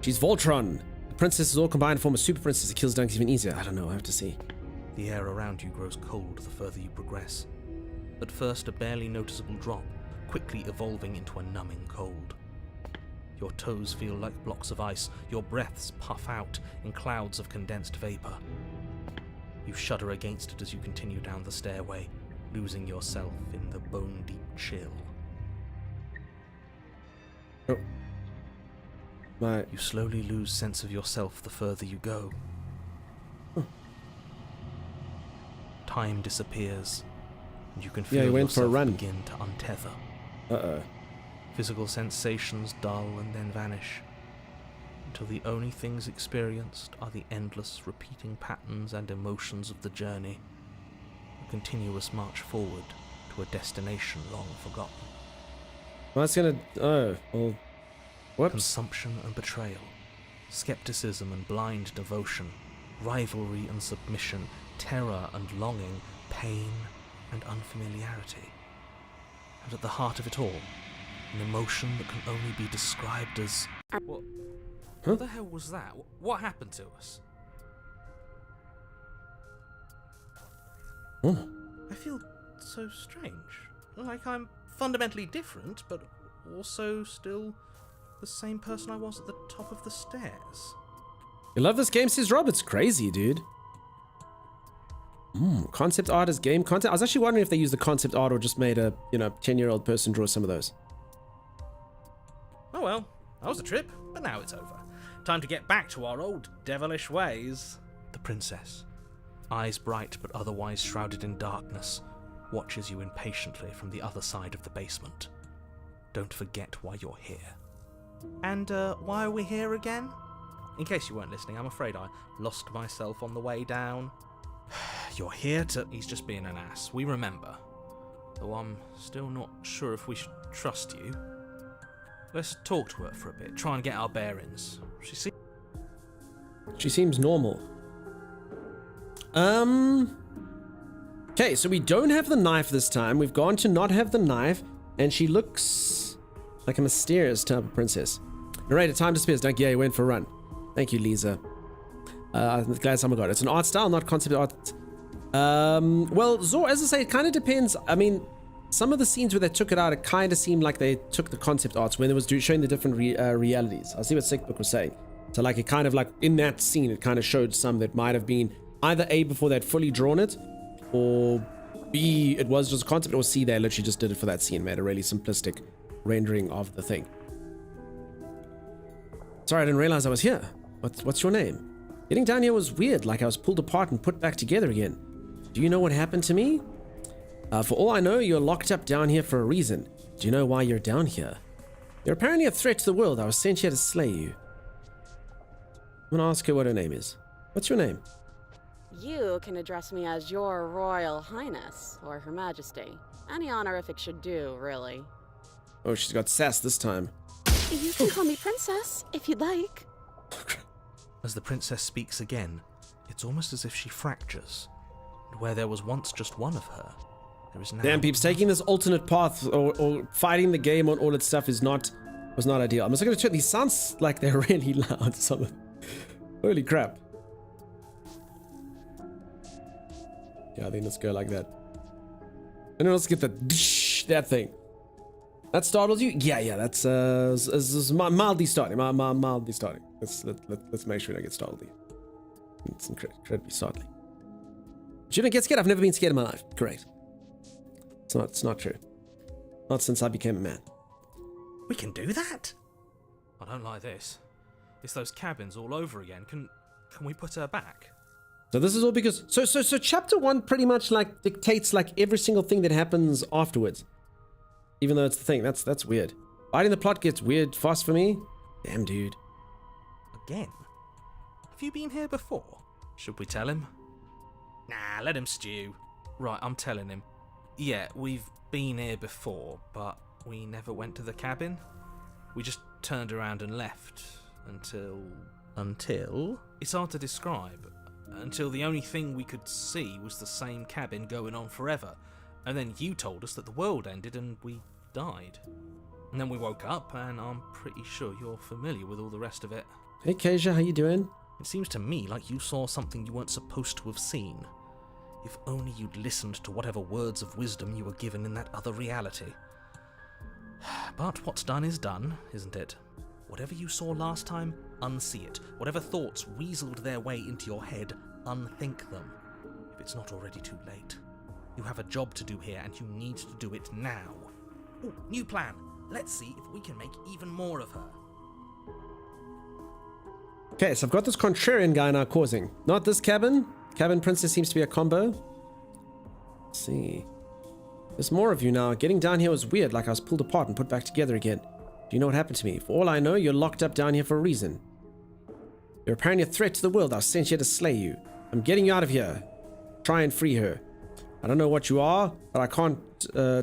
She's Voltron. The princess is all combined to form a super princess that kills dunks even easier. I don't know, I have to see. The air around you grows cold the further you progress. At first a barely noticeable drop, quickly evolving into a numbing cold. Your toes feel like blocks of ice. Your breaths puff out in clouds of condensed vapor. You shudder against it as you continue down the stairway, losing yourself in the bone-deep chill. Oh. My... You slowly lose sense of yourself the further you go. Time disappears, and you can feel you went for a yourself run. begin to untether. Uh-oh. Physical sensations dull and then vanish, until the only things experienced are the endless repeating patterns and emotions of the journey, a continuous march forward to a destination long forgotten. Well, that's gonna... Oh, well... Whoops. Consumption and betrayal, skepticism and blind devotion, rivalry and submission, terror and longing, pain and unfamiliarity. And at the heart of it all, an emotion that can only be described as... What the hell was that? What happened to us? I feel so strange. Like I'm fundamentally different, but also still the same person I was at the top of the stairs. You love this game, says Rob? It's crazy, dude. Concept art as game content. I was actually wondering if they used the concept art or just made a, 10-year-old person draw some of those. Oh well, that was a trip, but now it's over. Time to get back to our old devilish ways. The princess, eyes bright but otherwise shrouded in darkness, watches you impatiently from the other side of the basement. Don't forget why you're here. And why are we here again? In case you weren't listening, I'm afraid I lost myself on the way down. You're here to... He's just being an ass. We remember. Though I'm still not sure if we should trust you. Let's talk to her for a bit. Try and get our bearings. She seems normal. Okay, so we don't have the knife this time. We've gone to not have the knife, and she looks like a mysterious type of princess. Narrator, time disappears. Don't you went for a run. Thank you, Lisa. I'm glad someone got it. It's an art style, not concept art. Well, Zor, as I say, it kind of depends. I mean, some of the scenes where they took it out, it kind of seemed like they took the concept arts when it was showing the different realities. I'll see what Sickbook was saying. So, like, it kind of like in that scene, it kind of showed some that might have been either A, before they'd fully drawn it, or B, it was just a concept, or C, they literally just did it for that scene, made a really simplistic rendering of the thing. Sorry, I didn't realize I was here. What's your name? Getting down here was weird, like I was pulled apart and put back together again. Do you know what happened to me? For all I know, you're locked up down here for a reason. Do you know why you're down here? You're apparently a threat to the world. I was sent here to slay you. I'm gonna ask her what her name is. What's your name? You can address me as Your Royal Highness, or Her Majesty. Any honorific should do, really. Oh, she's got sass this time. You can call me Princess, if you'd like. As the princess speaks again, it's almost as if she fractures. And where there was once just one of her, there is now... Damn, peeps, taking this alternate path or fighting the game on all its stuff was not ideal. I'm just gonna check. These sounds like they're really loud. Some of them. Holy crap. Yeah, I think let's go like that. And then let's get that thing. That startles you? Yeah, that's mildly starting. Mildly starting. Let's make sure we don't get startled here. It's incredibly startling. You didn't get scared? I've never been scared in my life. Correct. It's not true. Not since I became a man. We can do that? I don't like this. It's those cabins all over again. Can we put her back? So this is all because so chapter 1 pretty much like dictates like every single thing that happens afterwards. Even though it's the thing. That's weird. Fighting the plot gets weird fast for me. Damn, dude. Again? Have you been here before? Should we tell him? Nah, let him stew. Right, I'm telling him. Yeah, we've been here before, but we never went to the cabin. We just turned around and left until... Until? It's hard to describe. Until the only thing we could see was the same cabin going on forever. And then you told us that the world ended and we died. And then we woke up, and I'm pretty sure you're familiar with all the rest of it. Hey, Kasia, how you doing? It seems to me like you saw something you weren't supposed to have seen. If only you'd listened to whatever words of wisdom you were given in that other reality. But what's done is done, isn't it? Whatever you saw last time, unsee it. Whatever thoughts weaseled their way into your head, unthink them. If it's not already too late. You have a job to do here, and you need to do it now. Ooh, new plan. Let's see if we can make even more of her. Okay, so I've got this contrarian guy now causing. Not this cabin. Cabin princess seems to be a combo. Let's see. There's more of you now. Getting down here was weird, like I was pulled apart and put back together again. Do you know what happened to me? For all I know, you're locked up down here for a reason. You're apparently a threat to the world. I was sent here to slay you. I'm getting you out of here. Try and free her. I don't know what you are, but I can't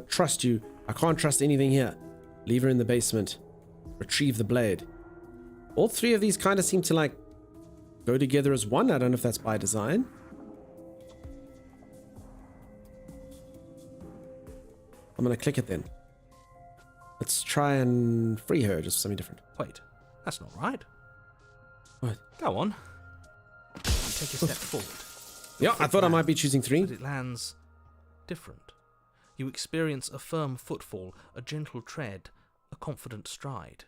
trust you. I can't trust anything here. Leave her in the basement. Retrieve the blade. All three of these kind of seem to like go together as one. I don't know if that's by design. I'm gonna click it then. Let's try and free her, just something different. Wait, that's not right. What? Go on. You take a step forward. Yeah, I thought I might be choosing 3. But it lands different. You experience a firm footfall, a gentle tread, a confident stride.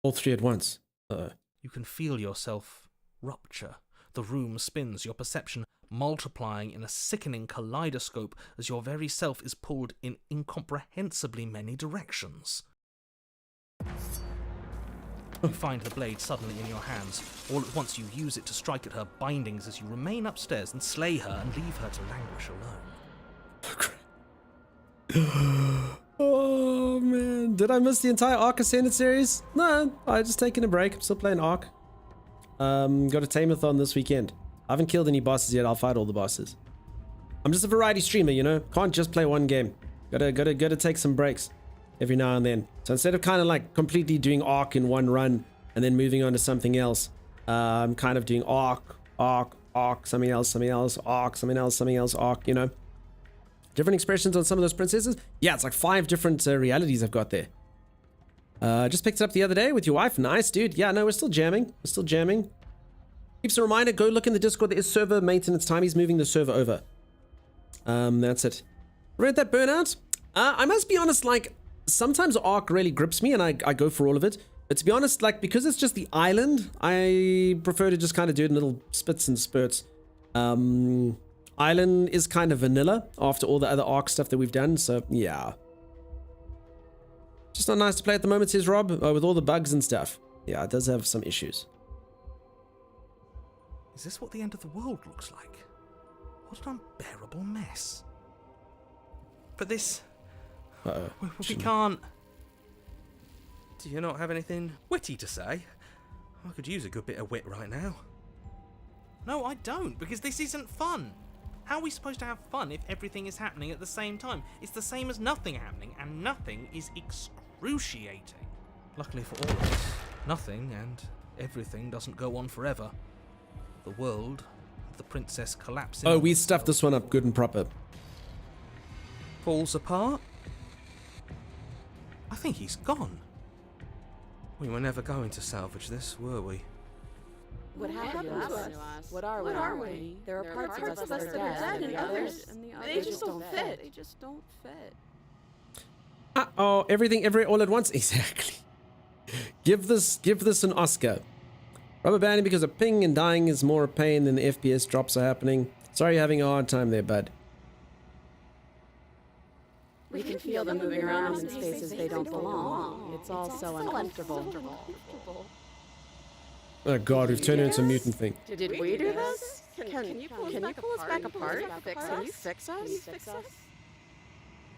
All 3 at once. You can feel yourself rupture. The room spins, your perception multiplying in a sickening kaleidoscope as your very self is pulled in incomprehensibly many directions. You find the blade suddenly in your hands. All at once you use it to strike at her bindings as you remain upstairs and slay her and leave her to languish alone. Oh man, did I miss the entire Ark Ascended series? No, I just taking a break. I'm still playing Ark. Got a Tamathon this weekend. I haven't killed any bosses yet. I'll fight all the bosses. I'm just a variety streamer, you know. Can't just play one game. Gotta take some breaks every now and then. So instead of kind of like completely doing Ark in one run and then moving on to something else, I'm kind of doing Ark, something else, Ark, something else, Ark, you know. Different expressions on some of those princesses. Yeah, it's like 5 different realities I've got there. Just picked it up the other day with your wife. Nice, dude. Yeah, no, we're still jamming. Keeps a reminder, go look in the Discord. There is server maintenance time. He's moving the server over. That's it. Read that Burnout? I must be honest, like, sometimes Ark really grips me and I go for all of it. But to be honest, like, because it's just the island, I prefer to just kind of do it in little spits and spurts. Island is kind of vanilla after all the other Ark stuff that we've done, so yeah. Just not nice to play at the moment, says Rob, with all the bugs and stuff. Yeah, it does have some issues. Is this what the end of the world looks like? What an unbearable mess. But this... we can't... Do you not have anything witty to say? I could use a good bit of wit right now. No, I don't, because this isn't fun. How are we supposed to have fun if everything is happening at the same time? It's the same as nothing happening, and nothing is excruciating. Luckily for all of us, nothing and everything doesn't go on forever. The world, the princess collapsing... Oh, we stuffed this one up good and proper. Falls apart? I think he's gone. We were never going to salvage this, were we? What happened to us? What are we? There are parts of us that are dead, and others, they just don't fit. They just don't fit. Uh-oh, everything, all at once. Exactly. Give this an Oscar. Rubber banding because of ping and dying is more a pain than the FPS drops are happening. Sorry you're having a hard time there, bud. We can feel them moving around in spaces they don't belong. It's all so uncomfortable. Oh god, we've turned into a mutant thing. Did we do this? Can you pull us back apart? Can you fix us?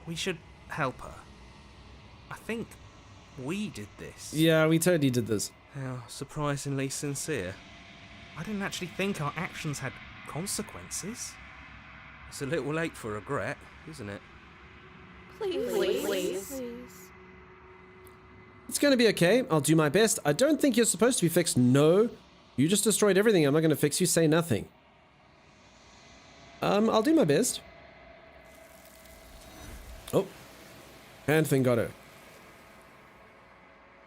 We should help her. I think we did this. Yeah, we totally did this. How surprisingly sincere. I didn't actually think our actions had consequences. It's a little late for regret, isn't it? Please. It's gonna be okay. I'll do my best. I don't think you're supposed to be fixed. No. You just destroyed everything. I'm not gonna fix you. Say nothing. I'll do my best. Oh. Hand thing got her.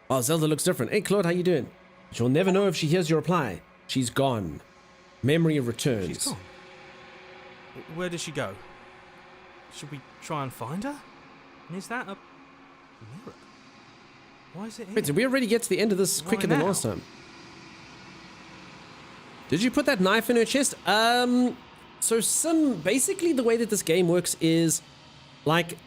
Oh, Zelda looks different. Hey, Claude, how you doing? She'll never know if she hears your reply. She's gone. Memory returns. She's gone. Where did she go? Should we try and find her? And is that a mirror? Why is it here? Wait, did we already get to the end of this quicker than now? last time? Did you put that knife in her chest? So basically the way that this game works is like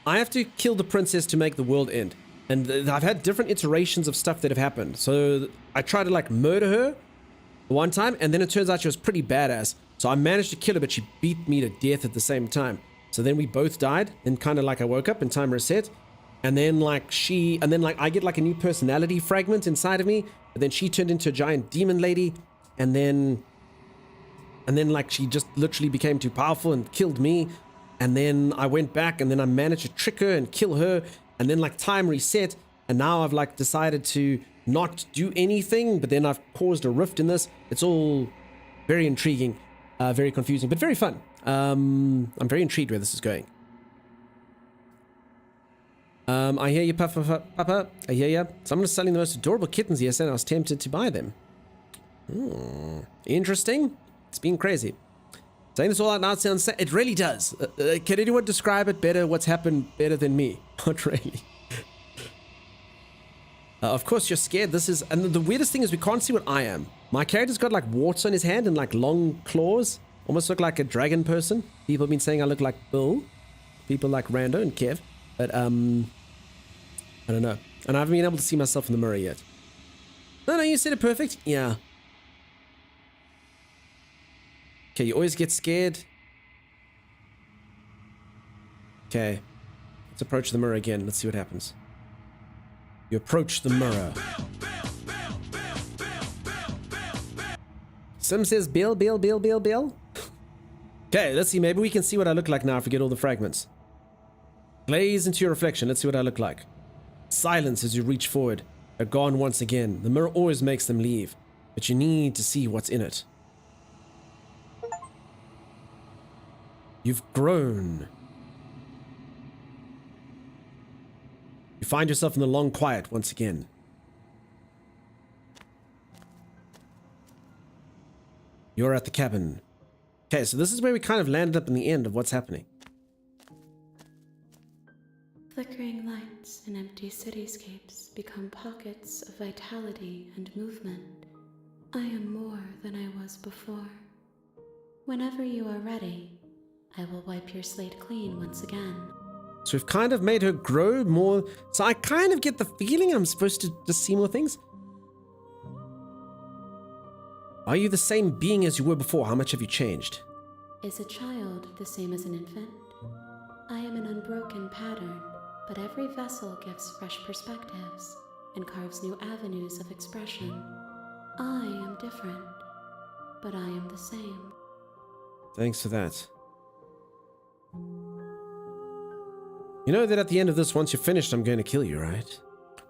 I have to kill the princess to make the world end. And I've had different iterations of stuff that have happened. So I tried to like murder her one time, and then it turns out she was pretty badass. So I managed to kill her, but she beat me to death at the same time. So then we both died, and kind of like I woke up and time reset. And then like I get like a new personality fragment inside of me. And then she turned into a giant demon lady. And then like she just literally became too powerful and killed me. And then I went back and then I managed to trick her and kill her. And then like time reset. And now I've like decided to not do anything. But then I've caused a rift in this. It's all very intriguing, very confusing, but very fun. I'm very intrigued where this is going. I hear you, Papa. I hear you. Someone's selling the most adorable kittens yesterday, and I was tempted to buy them. Interesting. It's been crazy. Saying this all out now sounds sad. It really does. Can anyone describe it better? What's happened better than me? Not really. Of course you're scared. This is, and the weirdest thing is we can't see what I am. My character's got like warts on his hand and like long claws. Almost look like a dragon person. People have been saying I look like Bill. People like Rando and Kev. But I don't know. And I haven't been able to see myself in the mirror yet. No, you said it perfect. Yeah. Okay, you always get scared. Okay. Let's approach the mirror again. Let's see what happens. You approach the mirror. Sim says Bill. Okay, let's see. Maybe we can see what I look like now if we get all the fragments. Glaze into your reflection. Let's see what I look like. Silence as you reach forward. They're gone once again. The mirror always makes them leave, but you need to see what's in it. You've grown. You find yourself in the long quiet once again. You're at the cabin. Okay, so this is where we kind of landed up in the end of what's happening. Flickering lights in empty cityscapes become pockets of vitality and movement. I am more than I was before. Whenever you are ready, I will wipe your slate clean once again. So we've kind of made her grow more. So I kind of get the feeling I'm supposed to just see more things. Are you the same being as you were before? How much have you changed? Is a child the same as an infant? I am an unbroken pattern, but every vessel gives fresh perspectives and carves new avenues of expression. I am different, but I am the same. Thanks for that. You know that at the end of this, once you're finished, I'm going to kill you, right?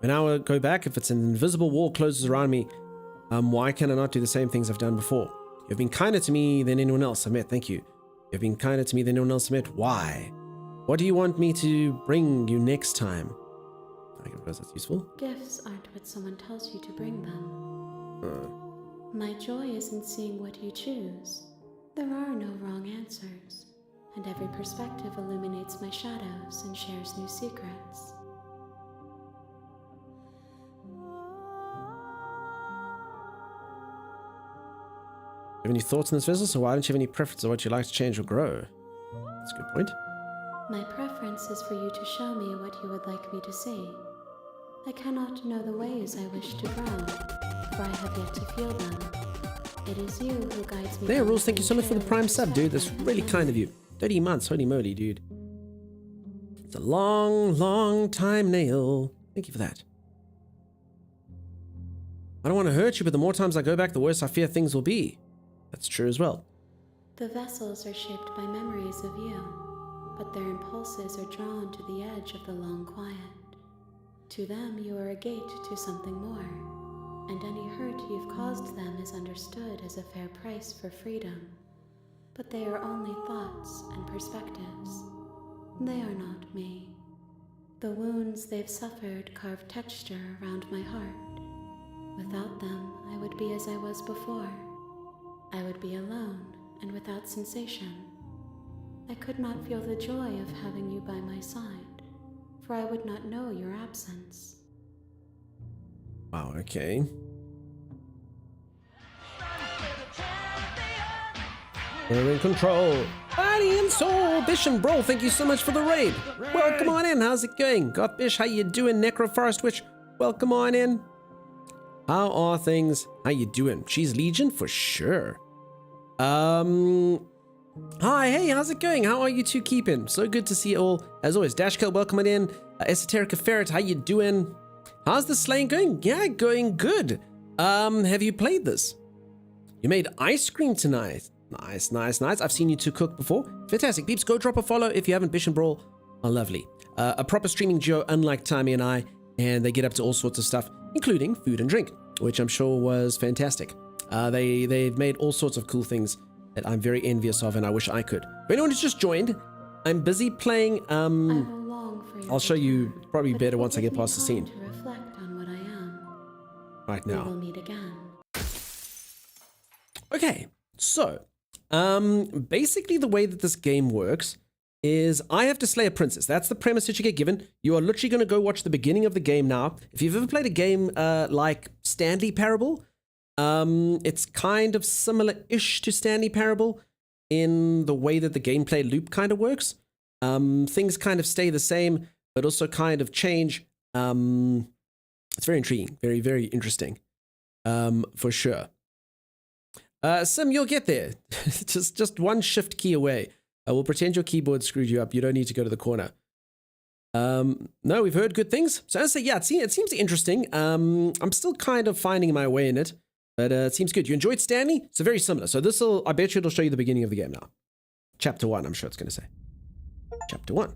When I go back, if it's an invisible wall closes around me, why can I not do the same things I've done before? You've been kinder to me than anyone else I've met, thank you. You've been kinder to me than anyone else I've met. Why? What do you want me to bring you next time? I suppose that's useful. Gifts aren't what someone tells you to bring them. My joy is in seeing what you choose. There are no wrong answers, and every perspective illuminates my shadows and shares new secrets. Have any thoughts on this vessel? So why don't you have any preference on what you'd like to change or grow? That's a good point. My preference is for you to show me what you would like me to see. I cannot know the ways I wish to grow, for I have yet to feel them. It is you who guides me. There, Rules, thank you so much for the Prime sub, dude. That's really kind of you. 30 months, holy moly, dude. It's a long, long time, Nail. Thank you for that. I don't want to hurt you, but the more times I go back, the worse I fear things will be. That's true as well. The vessels are shaped by memories of you, but their impulses are drawn to the edge of the long quiet. To them, you are a gate to something more, and any hurt you've caused them is understood as a fair price for freedom. But they are only thoughts and perspectives. They are not me. The wounds they've suffered carve texture around my heart. Without them, I would be as I was before. I would be alone and without sensation. I could not feel the joy of having you by my side, for I would not know your absence. Wow, okay. We're in control. Body and soul. Bish and Brawl, thank you so much for the raid. Welcome on in. How's it going? Got Bish, how you doing? Necroforest Witch, welcome on in. How are things? How you doing? She's Legion for sure. Hi, hey, how's it going? How are you two keeping? So good to see you all. As always, Dashkill, welcome on in. Esoterica Ferret, how you doing? How's the slaying going? Yeah, going good. Have you played this? You made ice cream tonight. Nice, nice, nice. I've seen you two cook before. Fantastic. Peeps, go drop a follow if you haven't. Bish and Brawl are lovely. A proper streaming duo, unlike Tammy and I, and they get up to all sorts of stuff, including food and drink, which I'm sure was fantastic. They've made all sorts of cool things that I'm very envious of, and I wish I could. For anyone who's just joined, I'm busy playing, I'll show you probably better once I get past the scene. To reflect on what I am. Right now. We will meet again. Okay, so, basically the way that this game works is I have to slay a princess. That's the premise that you get given. You are literally going to go watch the beginning of the game now. If you've ever played a game like Stanley Parable, it's kind of similar-ish to Stanley Parable in the way that the gameplay loop kind of works. Things kind of stay the same, but also kind of change. It's very intriguing, very, very interesting, for sure. Sim, you'll get there. just one shift key away. We'll pretend your keyboard screwed you up. You don't need to go to the corner. No, we've heard good things. So I say, yeah, it seems interesting. I'm still kind of finding my way in it, but it seems good. You enjoyed Stanley? So very similar. So I bet you it'll show you the beginning of the game now. Chapter 1, I'm sure it's going to say. Chapter 1.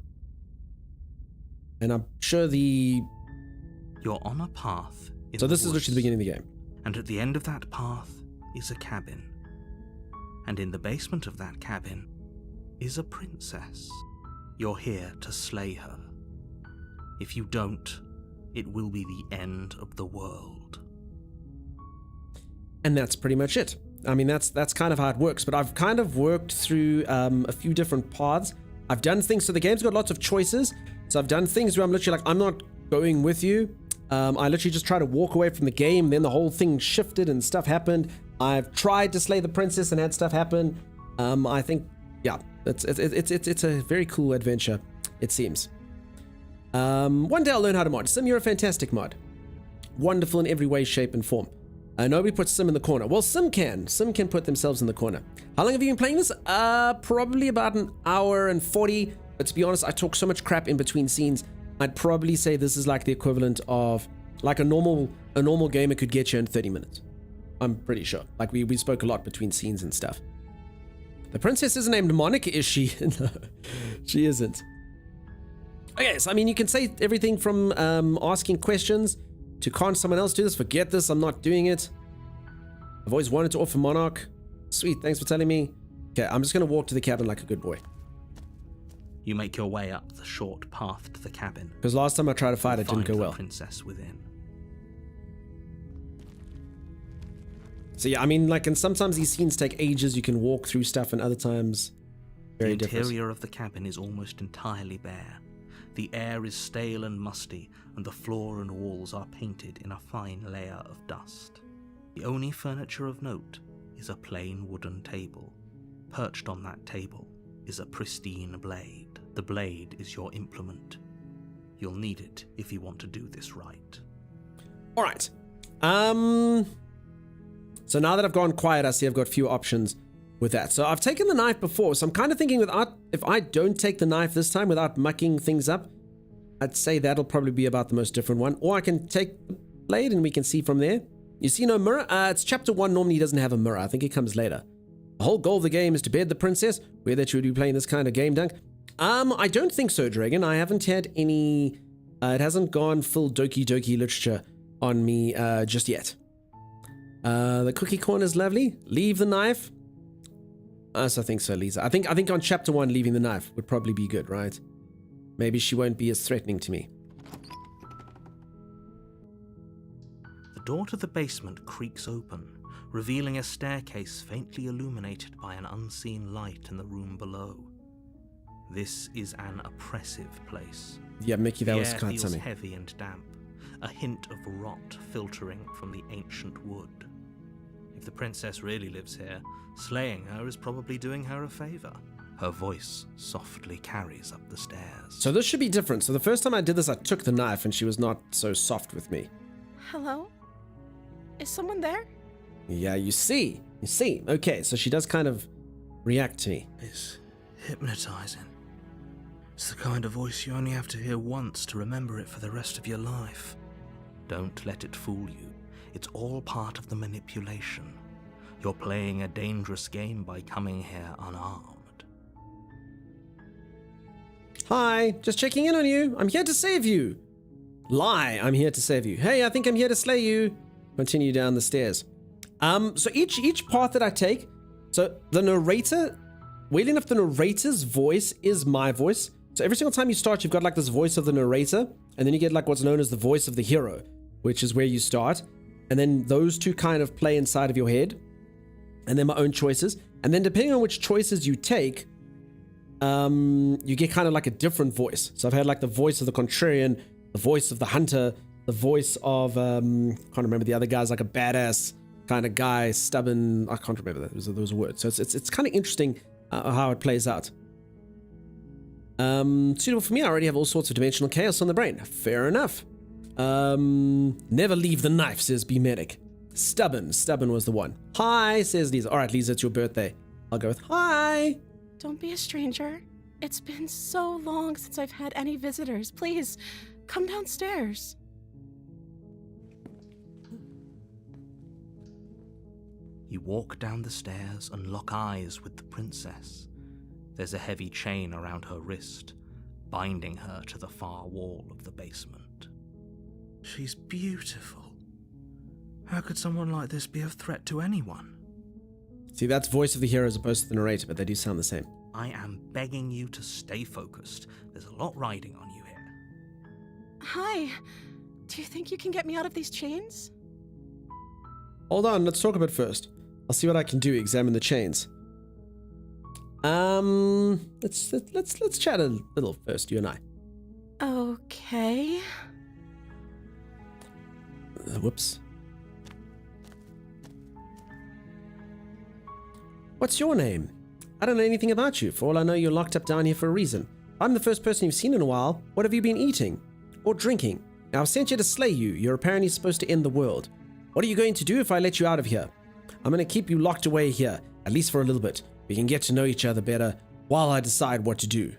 And I'm sure You're on a path. So this is literally the beginning of the game. And at the end of that path is a cabin. And in the basement of that cabin is a princess. You're here to slay her. If you don't, it will be the end of the world. And that's pretty much it. I mean, that's kind of how it works, but I've kind of worked through a few different paths. I've done things, so the game's got lots of choices. So I've done things where I'm literally like, I'm not going with you. I literally just try to walk away from the game, then the whole thing shifted and stuff happened. I've tried to slay the princess and had stuff happen. I think, yeah, it's a very cool adventure, it seems. One day I'll learn how to mod. Sim, you're a fantastic mod. Wonderful in every way, shape, and form. Nobody puts Sim in the corner. Well, Sim can. Sim can put themselves in the corner. How long have you been playing this? Probably about an hour and 40. But to be honest, I talk so much crap in between scenes. I'd probably say this is like the equivalent of like a normal gamer could get you in 30 minutes. I'm pretty sure. Like we spoke a lot between scenes and stuff. The princess isn't named Monica, is she? No, she isn't. Okay, so I mean, you can say everything from asking questions to can't someone else do this? Forget this, I'm not doing it. I've always wanted to offer Monarch. Sweet, thanks for telling me. Okay, I'm just going to walk to the cabin like a good boy. You make your way up the short path to the cabin. Because last time I tried to fight, it didn't go well. Princess within. So yeah, I mean, like, and sometimes these scenes take ages. You can walk through stuff, and other times, very different. The interior of the cabin is almost entirely bare. The air is stale and musty, and the floor and walls are painted in a fine layer of dust. The only furniture of note is a plain wooden table. Perched on that table is a pristine blade. The blade is your implement. You'll need it if you want to do this right. All right. So now that I've gone quiet, I see I've got a few options with that. So I've taken the knife before, so I'm kind of thinking if I don't take the knife this time without mucking things up, I'd say that'll probably be about the most different one. Or I can take the blade and we can see from there. You see no mirror? It's chapter 1, normally doesn't have a mirror. I think it comes later. The whole goal of the game is to bed the princess. Weird that you would be playing this kind of game, Dunk. I don't think so, Dragon. I haven't had any... it hasn't gone full Doki Doki literature on me just yet. The cookie corner is lovely. Leave the knife. So I think so, Lisa. I think on chapter 1, leaving the knife would probably be good, right? Maybe she won't be as threatening to me. The door to the basement creaks open, revealing a staircase faintly illuminated by an unseen light in the room below. This is an oppressive place. Yeah, Mickey, that was kind of something. heavy and damp. a hint of rot filtering from the ancient wood. If the princess really lives here, slaying her is probably doing her a favor. Her voice softly carries up the stairs. So this should be different. So the first time I did this, I took the knife and she was not so soft with me. Hello? Is someone there? Yeah, you see. Okay, so she does kind of react to me. It's hypnotizing. It's the kind of voice you only have to hear once to remember it for the rest of your life. Don't let it fool you. It's all part of the manipulation. You're playing a dangerous game by coming here unarmed. Hi, just checking in on you. I'm here to save you. Lie, I'm here to save you. Hey, I think I'm here to slay you. Continue down the stairs. So each path that I take, so the narrator, weirdly enough, the narrator's voice is my voice. So every single time you start, you've got like this voice of the narrator, and then you get like what's known as the voice of the hero, which is where you start. And then those two kind of play inside of your head, and then my own choices. And then depending on which choices you take, you get kind of like a different voice. So I've had like the voice of the contrarian, the voice of the hunter, the voice of, can't remember the other guys, like a badass kind of guy, stubborn, I can't remember that, those words. So it's kind of interesting how it plays out. Suitable for me, I already have all sorts of dimensional chaos on the brain. Fair enough. Never leave the knife, says B Medic. Stubborn was the one. Hi, says Lisa. All right, Lisa, it's your birthday. I'll go with hi. Don't be a stranger. It's been so long since I've had any visitors. Please, come downstairs. You walk down the stairs and lock eyes with the princess. There's a heavy chain around her wrist, binding her to the far wall of the basement. She's beautiful. How could someone like this be a threat to anyone? See, that's voice of the hero as opposed to the narrator, but they do sound the same. I am begging you to stay focused. There's a lot riding on you here. Hi. Do you think you can get me out of these chains? Hold on, let's talk about it first. I'll see what I can do. Examine the chains. Let's chat a little first, you and I. Okay. Whoops. What's your name? I don't know anything about you. For all I know, you're locked up down here for a reason. I'm the first person you've seen in a while. What have you been eating? Or drinking? Now, I've sent you to slay you. You're apparently supposed to end the world. What are you going to do if I let you out of here? I'm going to keep you locked away here, at least for a little bit. We can get to know each other better while I decide what to do.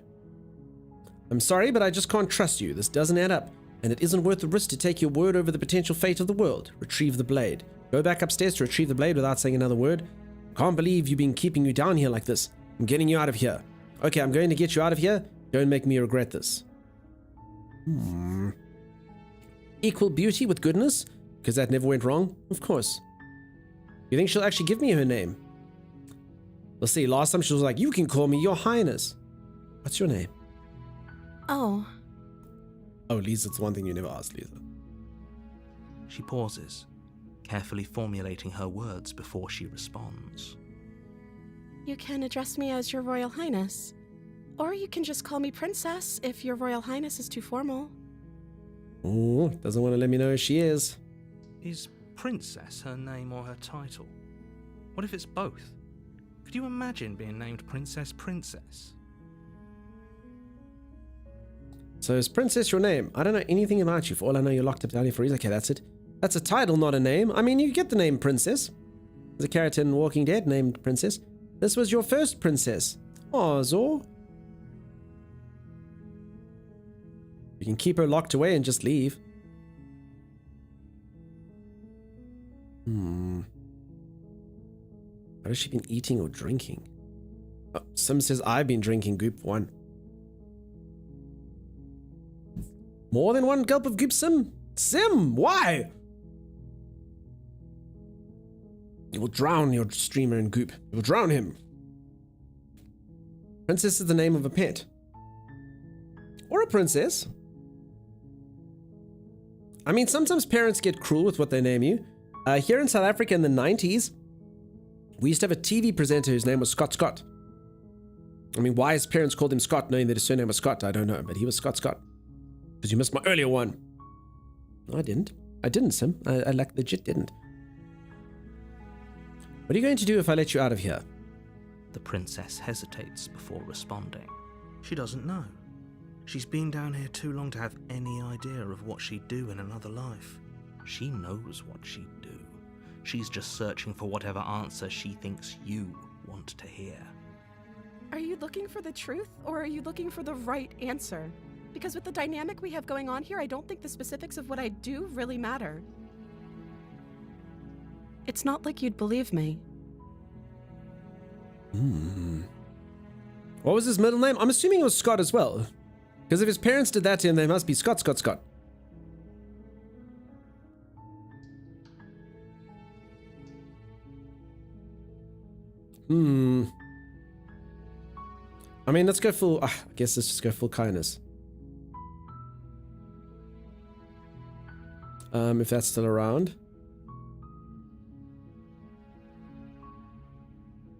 I'm sorry, but I just can't trust you. This doesn't add up, and it isn't worth the risk to take your word over the potential fate of the world. Retrieve the blade. Go back upstairs to retrieve the blade without saying another word. Can't believe you've been keeping you down here like this. I'm getting you out of here. Okay, I'm going to get you out of here. Don't make me regret this. Equal beauty with goodness? Because that never went wrong? Of course. You think she'll actually give me her name? Let's see, last time she was like, you can call me Your Highness. What's your name? Oh. Oh, Lisa, it's one thing you never asked, Lisa. She pauses, carefully formulating her words before she responds. You can address me as Your Royal Highness. Or you can just call me Princess if Your Royal Highness is too formal. Oh, doesn't want to let me know who she is. Is Princess her name or her title? What if it's both? Could you imagine being named Princess? So is Princess your name? I don't know anything about you. For all I know, you're locked up down here for a reason. Okay, that's it. That's a title, not a name. I mean, you get the name Princess. There's a character in Walking Dead named Princess. This was your first princess. Aw, Zor. You can keep her locked away and just leave. What has she been eating or drinking? Oh, Sim says I've been drinking Goop 1. More than one gulp of Goop, Sim? Sim, why? You will drown your streamer in Goop. You will drown him. Princess is the name of a pet. Or a princess. I mean, sometimes parents get cruel with what they name you. Here in South Africa in the 90s, we used to have a TV presenter whose name was Scott Scott. I mean, why his parents called him Scott knowing that his surname was Scott, I don't know. But he was Scott Scott. Because you missed my earlier one. No, I didn't. I didn't, Sim. I like legit didn't. What are you going to do if I let you out of here? The princess hesitates before responding. She doesn't know. She's been down here too long to have any idea of what she'd do in another life. She knows what she'd do. She's just searching for whatever answer she thinks you want to hear. Are you looking for the truth, or are you looking for the right answer? Because with the dynamic we have going on here, I don't think the specifics of what I do really matter. It's not like you'd believe me. What was his middle name? I'm assuming it was Scott as well. Because if his parents did that to him, they must be Scott. I mean, let's go full... I guess let's just go full kindness. If that's still around.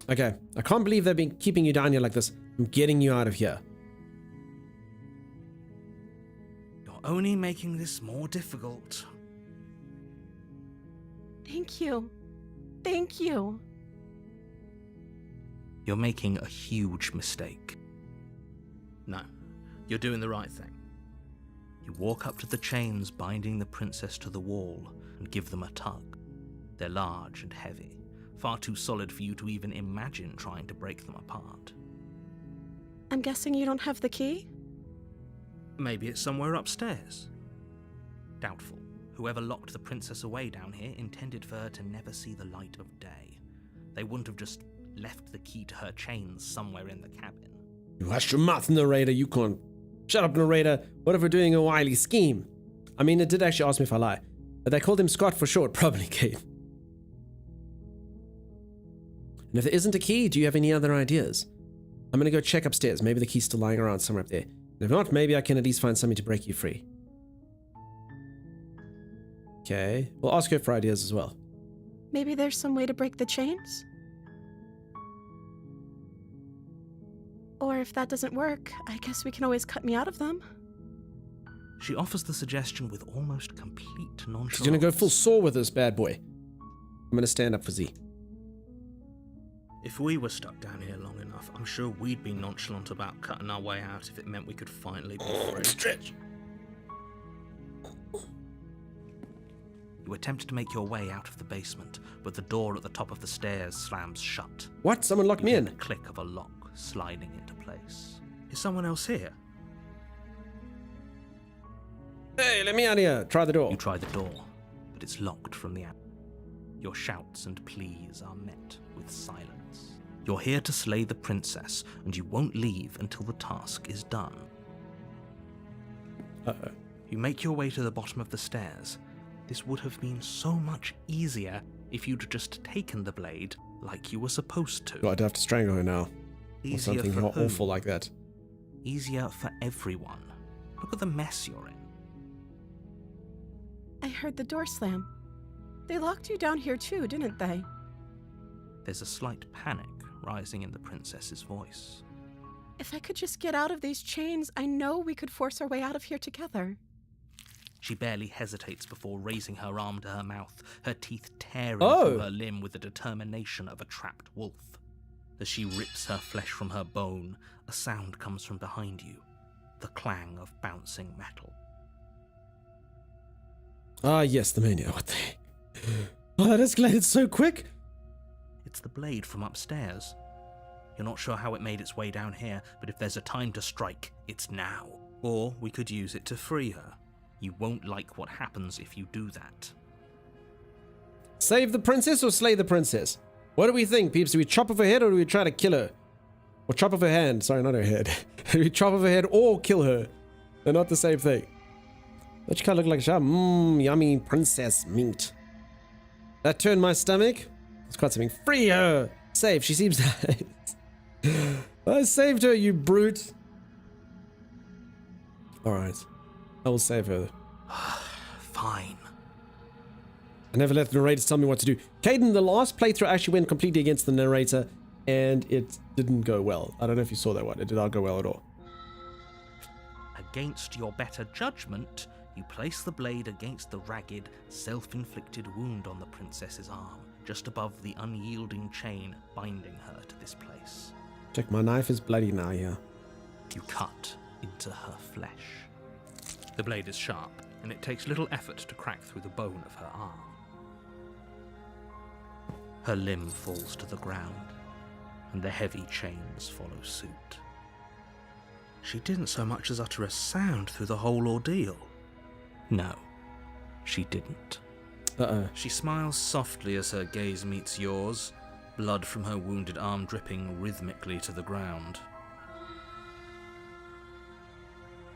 Okay. I can't believe they've been keeping you down here like this. I'm getting you out of here. You're only making this more difficult. Thank you. Thank you. You're making a huge mistake. No, you're doing the right thing. You walk up to the chains binding the princess to the wall and give them a tug. They're large and heavy, far too solid for you to even imagine trying to break them apart. I'm guessing you don't have the key? Maybe it's somewhere upstairs. Doubtful. Whoever locked the princess away down here intended for her to never see the light of day. They wouldn't have just left the key to her chains somewhere in the cabin. You hush your mouth, narrator. You can't. Shut up, narrator. What if we're doing a wily scheme? I mean, it did actually ask me if I lie. But they called him Scott for short. Probably, Kate. And if there isn't a key, do you have any other ideas? I'm going to go check upstairs. Maybe the key's still lying around somewhere up there. And if not, maybe I can at least find something to break you free. Okay. We'll ask her for ideas as well. Maybe there's some way to break the chains? Or if that doesn't work, I guess we can always cut me out of them. She offers the suggestion with almost complete nonchalance. She's going to go full saw with this bad boy. I'm going to stand up for Z. If we were stuck down here long enough, I'm sure we'd be nonchalant about cutting our way out if it meant we could finally be free. Stretch. You attempt to make your way out of the basement, but the door at the top of the stairs slams shut. What? Someone locked me in. The click of a lock sliding into place. Is someone else here? Hey, let me out of here. Try the door. You try the door, but it's locked from the outside. Your shouts and pleas are met with silence. You're here to slay the princess, and you won't leave until the task is done. Uh-oh. You make your way to the bottom of the stairs. This would have been so much easier if you'd just taken the blade like you were supposed to. I'd have to strangle her now. Easier or something for not whom? awful like that. Easier for everyone. Look at the mess you're in. I heard the door slam. They locked you down here too, didn't they? There's a slight panic rising in the princess's voice. If I could just get out of these chains, I know we could force our way out of here together. She barely hesitates before raising her arm to her mouth, her teeth tearing through her limb with the determination of a trapped wolf. As she rips her flesh from her bone, a sound comes from behind you, the clang of bouncing metal. Ah, yes, the mania. What the heck? Oh, that escalated so quick. It's the blade from upstairs. You're not sure how it made its way down here, but if there's a time to strike, it's now. Or we could use it to free her. You won't like what happens if you do that. Save the princess or slay the princess? What do we think, peeps? Do we chop off her head or do we try to kill her? Or chop off her hand. Sorry, not her head. Do we chop off her head or kill her? They're not the same thing. That you kind of look like a shop. Yummy princess meat. That turned my stomach. It's quite something. Free her! Save. She seems nice. I saved her, you brute. Alright. I will save her. Fine. I never let the narrator tell me what to do. Caden, the last playthrough actually went completely against the narrator, and it didn't go well. I don't know if you saw that one. It did not go well at all. Against your better judgment, You place the blade against the ragged, self-inflicted wound on the princess's arm, just above the unyielding chain binding her to this place. Check, my knife is bloody now, yeah. You cut into her flesh. The blade is sharp, and it takes little effort to crack through the bone of her arm. Her limb falls to the ground, and the heavy chains follow suit. She didn't so much as utter a sound through the whole ordeal. No, she didn't. Uh-oh. She smiles softly as her gaze meets yours, blood from her wounded arm dripping rhythmically to the ground.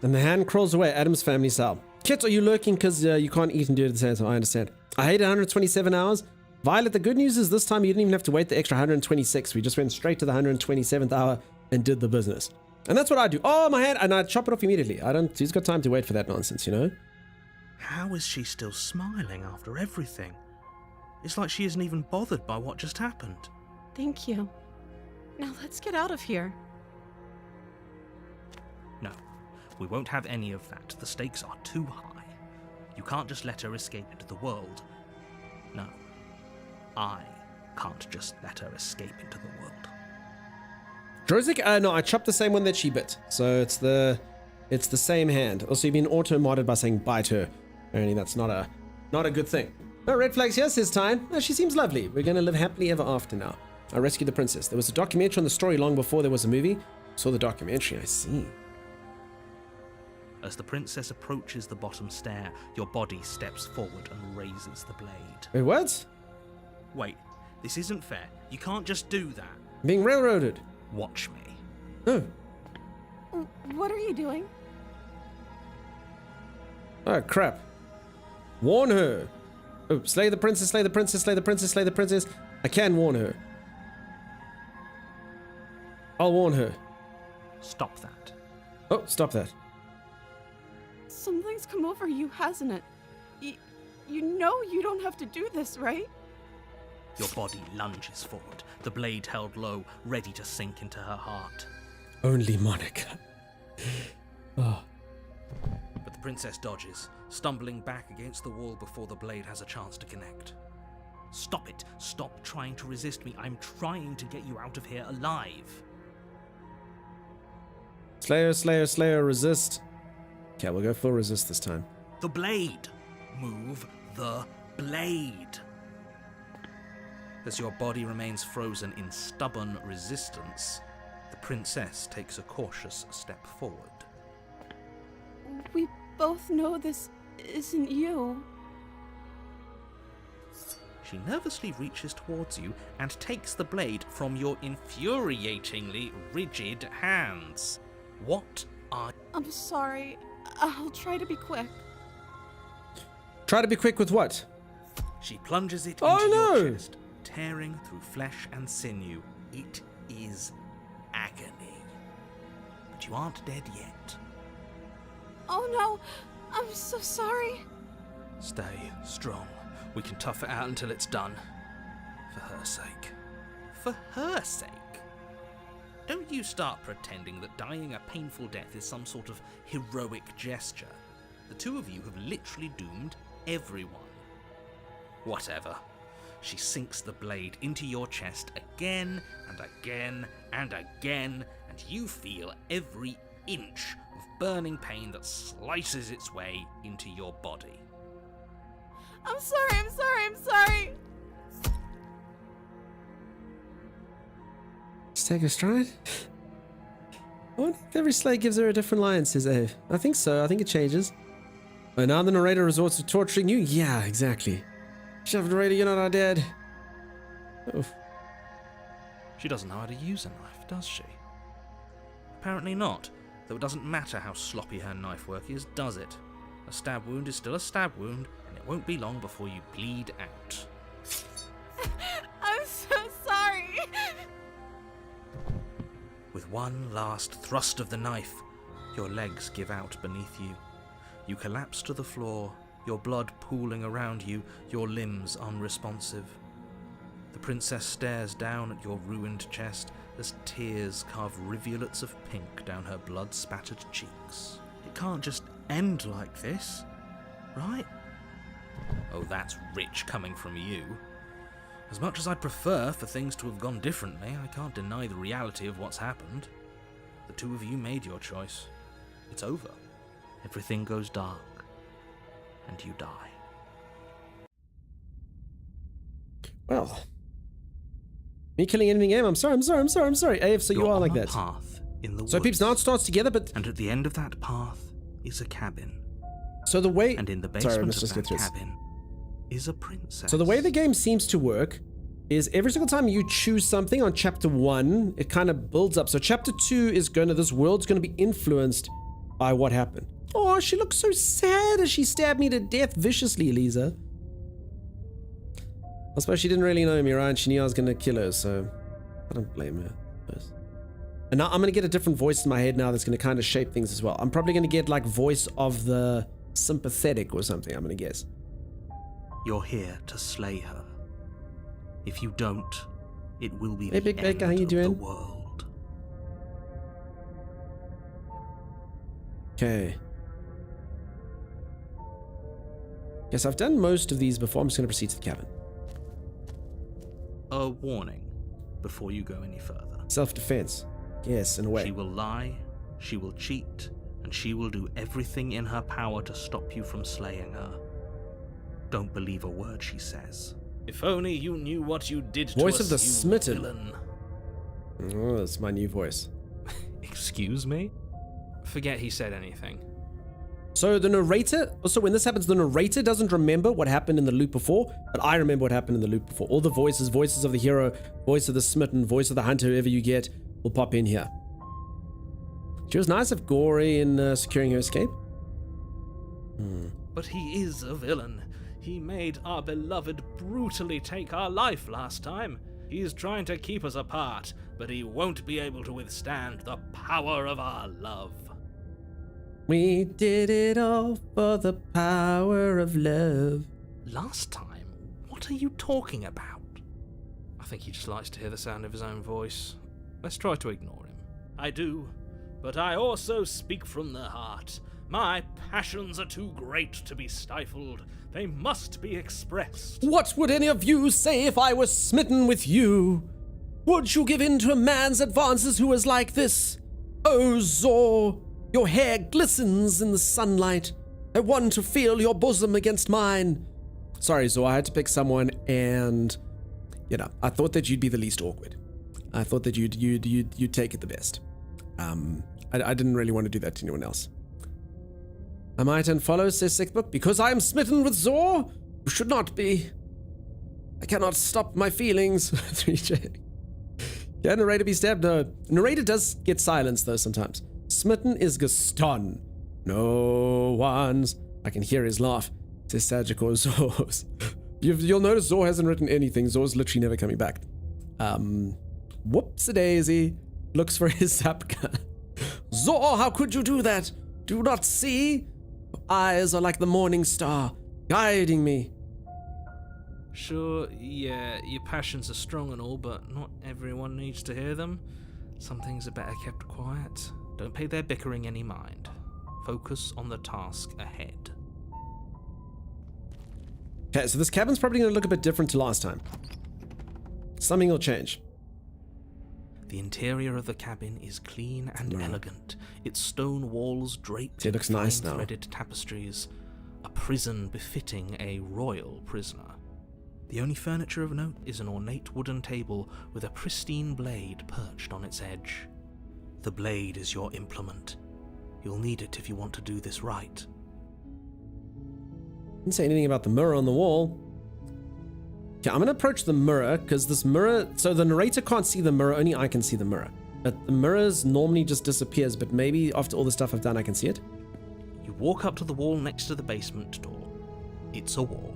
And the hand crawls away, Adam's family style. Kit, are you lurking because you can't eat and do it at the same time? I understand. I hate 127 hours. Violet, the good news is this time you didn't even have to wait the extra 126. We just went straight to the 127th hour and did the business. And that's what I do. Oh, my hand, and I chop it off immediately. Who's got time to wait for that nonsense, you know? How is she still smiling after everything? It's like she isn't even bothered by what just happened. Thank you. Now let's get out of here. No, we won't have any of that. The stakes are too high. You can't just let her escape into the world. No, I can't just let her escape into the world. Drozik, no, I chopped the same one that she bit. So it's the same hand. Also, you've been auto-modded by saying bite her. Apparently that's not a good thing. No red flags here, says Tyne. No, she seems lovely. We're going to live happily ever after now. I rescued the princess. There was a documentary on the story long before there was a movie. Saw the documentary, I see. As the princess approaches the bottom stair, your body steps forward and raises the blade. Wait, what? Wait, this isn't fair. You can't just do that. Being railroaded. Watch me. Oh. What are you doing? Oh, crap. Warn her. Oh, slay the princess, slay the princess, slay the princess, slay the princess. I can warn her. I'll warn her. Stop that. Oh, stop that. Something's come over you, hasn't it? You know you don't have to do this, right? Your body lunges forward, the blade held low, ready to sink into her heart. Only Monica. Oh. But the princess dodges, stumbling back against the wall before the blade has a chance to connect. Stop it. Stop trying to resist me. I'm trying to get you out of here alive. Slayer, Slayer, Slayer, resist. Okay, we'll go full resist this time. The blade. Move the blade. As your body remains frozen in stubborn resistance, the princess takes a cautious step forward. We both know this isn't you. She nervously reaches towards you and takes the blade from your infuriatingly rigid hands. What are... I'm sorry. I'll try to be quick. Try to be quick with what? She plunges it into your chest, tearing through flesh and sinew. It is agony. But you aren't dead yet. Oh no! I'm so sorry. Stay strong. We can tough it out until it's done. For her sake. For her sake? Don't you start pretending that dying a painful death is some sort of heroic gesture. The two of you have literally doomed everyone. Whatever. She sinks the blade into your chest again and again and again, and you feel every inch of burning pain that slices its way into your body. I'm sorry. Let's take a stride. I wonder if every slay gives her a different line, says Ave. I think so. I think it changes. But now the narrator resorts to torturing you? Yeah, exactly. Shut up, narrator, you're not our dad. Oof. She doesn't know how to use a knife, does she? Apparently not, though it doesn't matter how sloppy her knife work is, does it? A stab wound is still a stab wound, and it won't be long before you bleed out. I'm so sorry. With one last thrust of the knife, your legs give out beneath you. You collapse to the floor, your blood pooling around you, your limbs unresponsive. The princess stares down at your ruined chest as tears carve rivulets of pink down her blood-spattered cheeks. It can't just end like this. right? Oh, that's rich coming from you. As much as I'd prefer for things to have gone differently, I can't deny the reality of what's happened. The two of you made your choice. It's over. Everything goes dark, and you die. Well, me killing enemy game. I'm sorry. AF, so you are like that. Path in the So peeps, now it starts together, but and at the end of that path is a cabin. so the way And in the sorry, basement let's of just get that through this. cabin is a princess. So the way the game seems to work is every single time you choose something on chapter 1, it kind of builds up. So chapter 2 is this world's going to be influenced by what happened. Oh, she looks so sad as she stabbed me to death viciously, Elisa. I suppose she didn't really know me, right? She knew I was going to kill her, so I don't blame her. And now I'm going to get a different voice in my head now that's going to kind of shape things as well. I'm probably going to get like voice of the sympathetic or something, I'm going to guess. You're here to slay her. If you don't, it will be Hey, the Big end Baker, how you of the doing? world. Okay. Yes, I've done most of these before. I'm just going to proceed to the cabin. A warning before you go any further. Self-defense. Yes, in a way. She will lie, she will cheat, and she will do everything in her power to stop you from slaying her. Don't believe a word she says. If only you knew what you did to us, Voice of the you smitten. villain. Oh, that's my new voice. Excuse me? Forget he said anything. So the narrator, also when this happens, the narrator doesn't remember what happened in the loop before, but I remember what happened in the loop before. All the voices of the hero, voice of the smitten, voice of the hunter, whoever you get, will pop in here. She was nice of Gory in securing her escape. But he is a villain. He made our beloved brutally take our life last time. He's trying to keep us apart, but he won't be able to withstand the power of our love. We did it all for the power of love. Last time? What are you talking about? I think he just likes to hear the sound of his own voice. Let's try to ignore him. I do, but I also speak from the heart. My passions are too great to be stifled. They must be expressed. What would any of you say if I was smitten with you? Would you give in to a man's advances who is like this? Oh, Zor, your hair glistens in the sunlight. I want to feel your bosom against mine. Sorry, Zor, I had to pick someone, and I thought that you'd be the least awkward. I thought that you'd take it the best. I didn't really want to do that to anyone else. I might unfollow, says Sixth Book, because I am smitten with Zor? You should not be. I cannot stop my feelings. 3J. Can narrator be stabbed? No. Narrator does get silenced, though, sometimes. Smitten is Gaston. No one's. I can hear his laugh, says Sagicor Zor's. You'll notice Zor hasn't written anything. Zor's literally never coming back. Whoops-a-daisy. Looks for his zap gun. Zor, how could you do that? Do you not see? Your eyes are like the morning star, guiding me. Sure, yeah, your passions are strong and all, but not everyone needs to hear them. Some things are better kept quiet. Don't pay their bickering any mind. Focus on the task ahead. Okay, so this cabin's probably going to look a bit different to last time. Something will change. The interior of the cabin is clean and elegant. Its stone walls draped It looks in nice now. threaded tapestries. A prison befitting a royal prisoner. The only furniture of note is an ornate wooden table with a pristine blade perched on its edge. The blade is your implement. You'll need it if you want to do this right. Didn't say anything about the mirror on the wall. Okay, I'm going to approach the mirror, because this mirror... So the narrator can't see the mirror, only I can see the mirror. But the mirrors normally just disappears, but maybe after all the stuff I've done, I can see it. You walk up to the wall next to the basement door. It's a wall.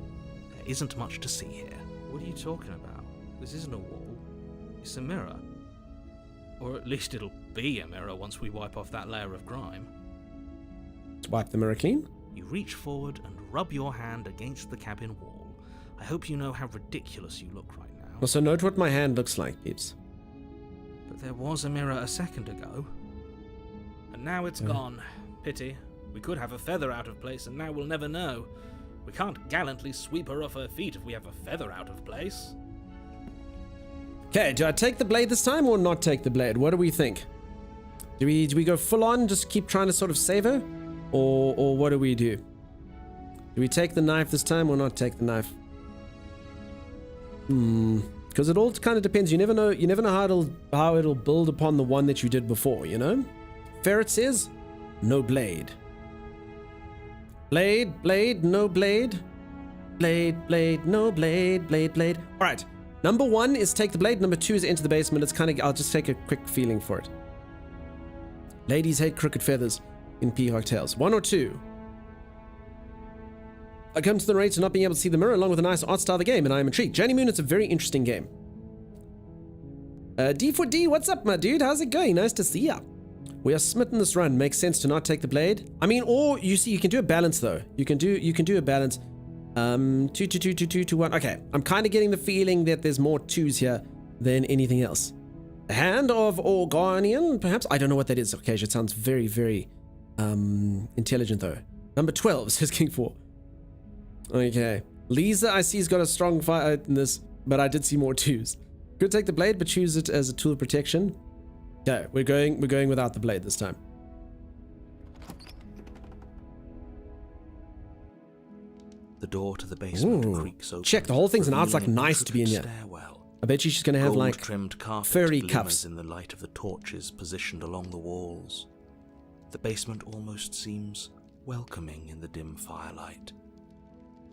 There isn't much to see here. What are you talking about? This isn't a wall. It's a mirror. Or at least it'll be a mirror once we wipe off that layer of grime. To wipe the mirror clean? You reach forward and rub your hand against the cabin wall. I hope you know how ridiculous you look right now. Also, note what my hand looks like, peeps. But there was a mirror a second ago. And now it's gone. Pity. We could have a feather out of place and now we'll never know. We can't gallantly sweep her off her feet if we have a feather out of place. Okay, do I take the blade this time or not take the blade? What do we think? Do we go full on, just keep trying to sort of save her? Or what do we do? Do we take the knife this time or not take the knife? Because it all kind of depends. You never know how it'll build upon the one that you did before, you know? Ferret says, no blade. Blade, no blade. Blade, no blade. Alright. Number 1 is take the blade. Number 2 is enter the basement. It's kind of, I'll just take a quick feeling for it. Ladies hate crooked feathers in Peacock Tales. 1 or 2? I come to the narrator not being able to see the mirror along with a nice art style of the game, and I am intrigued. Journey Moon, it's a very interesting game. D4D, what's up, my dude? How's it going? Nice to see ya. We are smitten this run. Makes sense to not take the blade. I mean, or you see, you can do a balance though. You can do a balance. 2, 1. Okay, I'm kind of getting the feeling that there's more 2s here than anything else. The Hand of Organian, perhaps? I don't know what that is. Okay, it sounds very, very intelligent though. Number 12 says King 4. Okay. Lisa, I see, has got a strong fight in this, but I did see more 2s. Could take the blade, but choose it as a tool of protection. Okay, we're going without the blade this time. The door to the basement creaks open. Check, the whole thing's an art's like revealing a nice to be in here. stairwell. I bet you she's gonna have like Gold-trimmed carpet furry glimmers cuffs. in the light of the torches positioned along the walls. The basement almost seems welcoming in the dim firelight.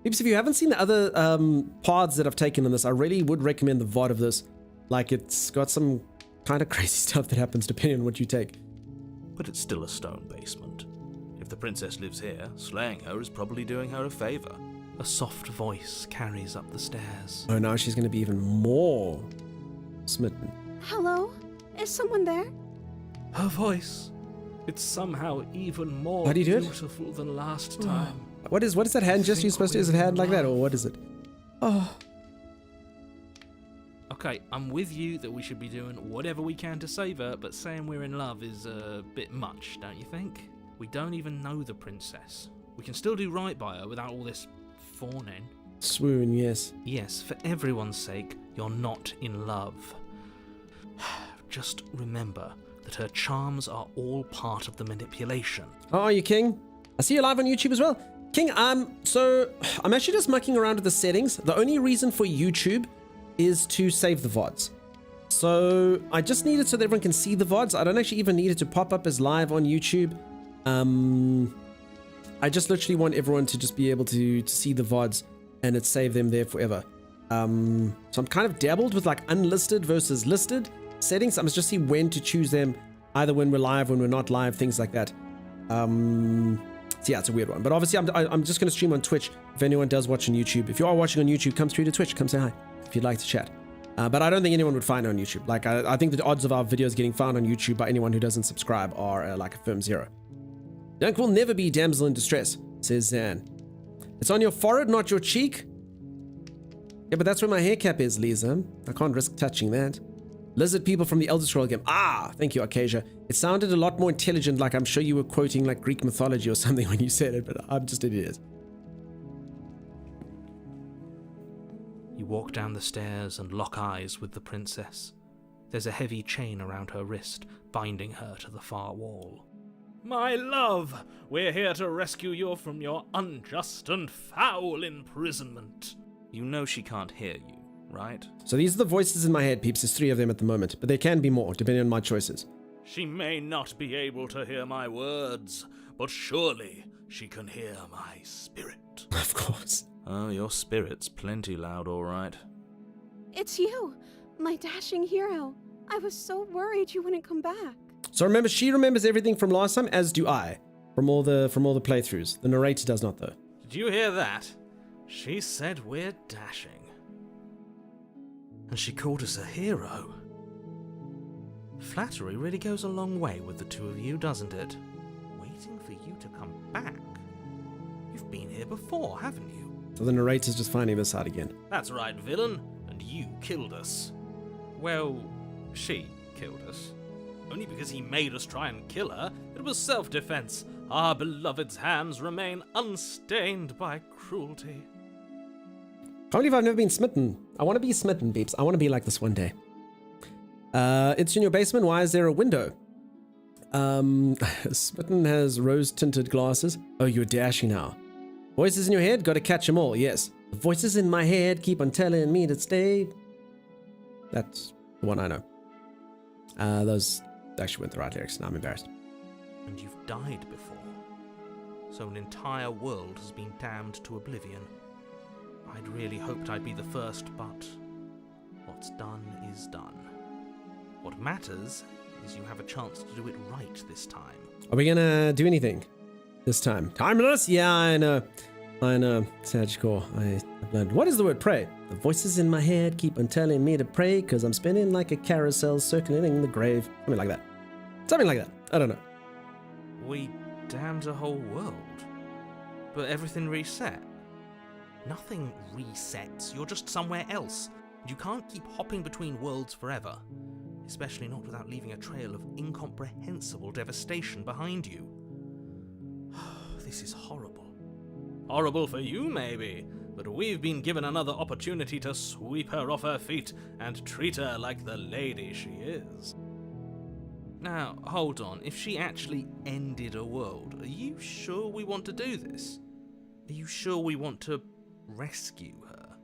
Peeps, if you haven't seen the other pods that I've taken on this, I really would recommend the VOD of this. Like, it's got some kind of crazy stuff that happens depending on what you take. But it's still a stone basement. If the princess lives here, slaying her is probably doing her a favor. A soft voice carries up the stairs. Oh, now she's going to be even more smitten. Hello? Is someone there? Her voice. It's somehow even more How do you do it? beautiful than last time. What is that hand gesture you're supposed to? Is it hand like that, or what is it? Oh. Okay, I'm with you that we should be doing whatever we can to save her, but saying we're in love is a bit much, don't you think? We don't even know the princess. We can still do right by her without all this fawning. Swoon, yes. Yes, for everyone's sake, you're not in love. Just remember that her charms are all part of the manipulation. Oh, are you King? I see you live on YouTube as well. King, so I'm actually just mucking around with the settings. The only reason for YouTube is to save the VODs. So I just need it so that everyone can see the VODs. I don't actually even need it to pop up as live on YouTube. I just literally want everyone to just be able to see the VODs and it save them there forever. So I'm kind of dabbled with like unlisted versus listed settings. I must just see when to choose them, either when we're live, when we're not live, things like that. So yeah, it's a weird one. But obviously I'm just going to stream on Twitch if anyone does watch on YouTube. If you are watching on YouTube, come through to Twitch, come say hi if you'd like to chat. But I don't think anyone would find it on YouTube. Like I think the odds of our videos getting found on YouTube by anyone who doesn't subscribe are like a firm 0. Dunk will never be damsel in distress, says Zan. It's on your forehead, not your cheek. Yeah, but that's where my hair cap is, Lisa. I can't risk touching that. Lizard people from the Elder Scroll game. Ah, thank you, Acacia. It sounded a lot more intelligent, like I'm sure you were quoting like Greek mythology or something when you said it, but I'm just an idiot. You walk down the stairs and lock eyes with the princess. There's a heavy chain around her wrist, binding her to the far wall. My love, we're here to rescue you from your unjust and foul imprisonment. You know she can't hear you, right? So these are the voices in my head, peeps. There's 3 of them at the moment, but there can be more, depending on my choices. She may not be able to hear my words, but surely she can hear my spirit. Of course. Oh, your spirit's plenty loud, all right. It's you, my dashing hero. I was so worried you wouldn't come back. So remember, she remembers everything from last time, as do I, from all the playthroughs. The narrator does not, though. Did you hear that? She said we're dashing. And she called us a hero. Flattery really goes a long way with the 2 of you, doesn't it? Waiting for you to come back. You've been here before, haven't you? So the narrator's just finding this out again. That's right, villain. And you killed us. Well, she killed us. Only because he made us try and kill her. It was self-defense. our beloved's hands remain unstained by cruelty. Can't believe I've never been smitten. I want to be smitten, peeps. I want to be like this one day. It's in your basement. Why is there a window? Smitten has rose-tinted glasses. Oh, you're dashing now. Voices in your head? Gotta catch them all, yes. The voices in my head keep on telling me to stay. That's the one I know. Those actually weren't the right lyrics. Now I'm embarrassed. And you've died before. So an entire world has been damned to oblivion. I'd really hoped I'd be the first, but what's done is done. What matters is you have a chance to do it right this time. Are we gonna do anything this time? Timeless? Yeah, I know. Sagcore. I've learned. What is the word pray? The voices in my head keep on telling me to pray because I'm spinning like a carousel circling the grave. Something like that. Something like that. I don't know. We damned a whole world. But everything reset. Nothing resets. You're just somewhere else. You can't keep hopping between worlds forever. Especially not without leaving a trail of incomprehensible devastation behind you. This is horrible. Horrible for you, maybe, but we've been given another opportunity to sweep her off her feet and treat her like the lady she is. Now, hold on. If she actually ended a world, are you sure we want to do this? Are you sure we want to rescue her?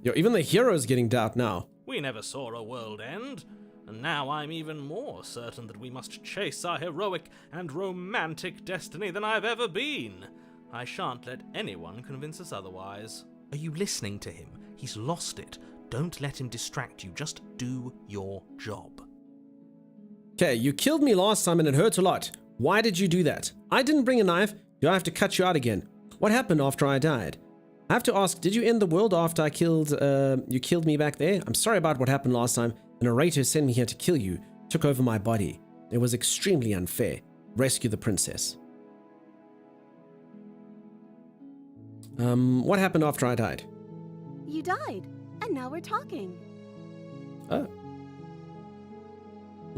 Yo, even the hero's getting doubt now. We never saw a world end. And now I'm even more certain that we must chase our heroic and romantic destiny than I've ever been. I shan't let anyone convince us otherwise. Are you listening to him? He's lost it. Don't let him distract you. Just do your job. Okay, you killed me last time and it hurt a lot. Why did you do that? I didn't bring a knife. Do I have to cut you out again? What happened after I died? I have to ask, did you end the world after you killed me back there? I'm sorry about what happened last time. The narrator sent me here to kill you, took over my body. It was extremely unfair. Rescue the princess. What happened after I died? You died, and now we're talking. Oh.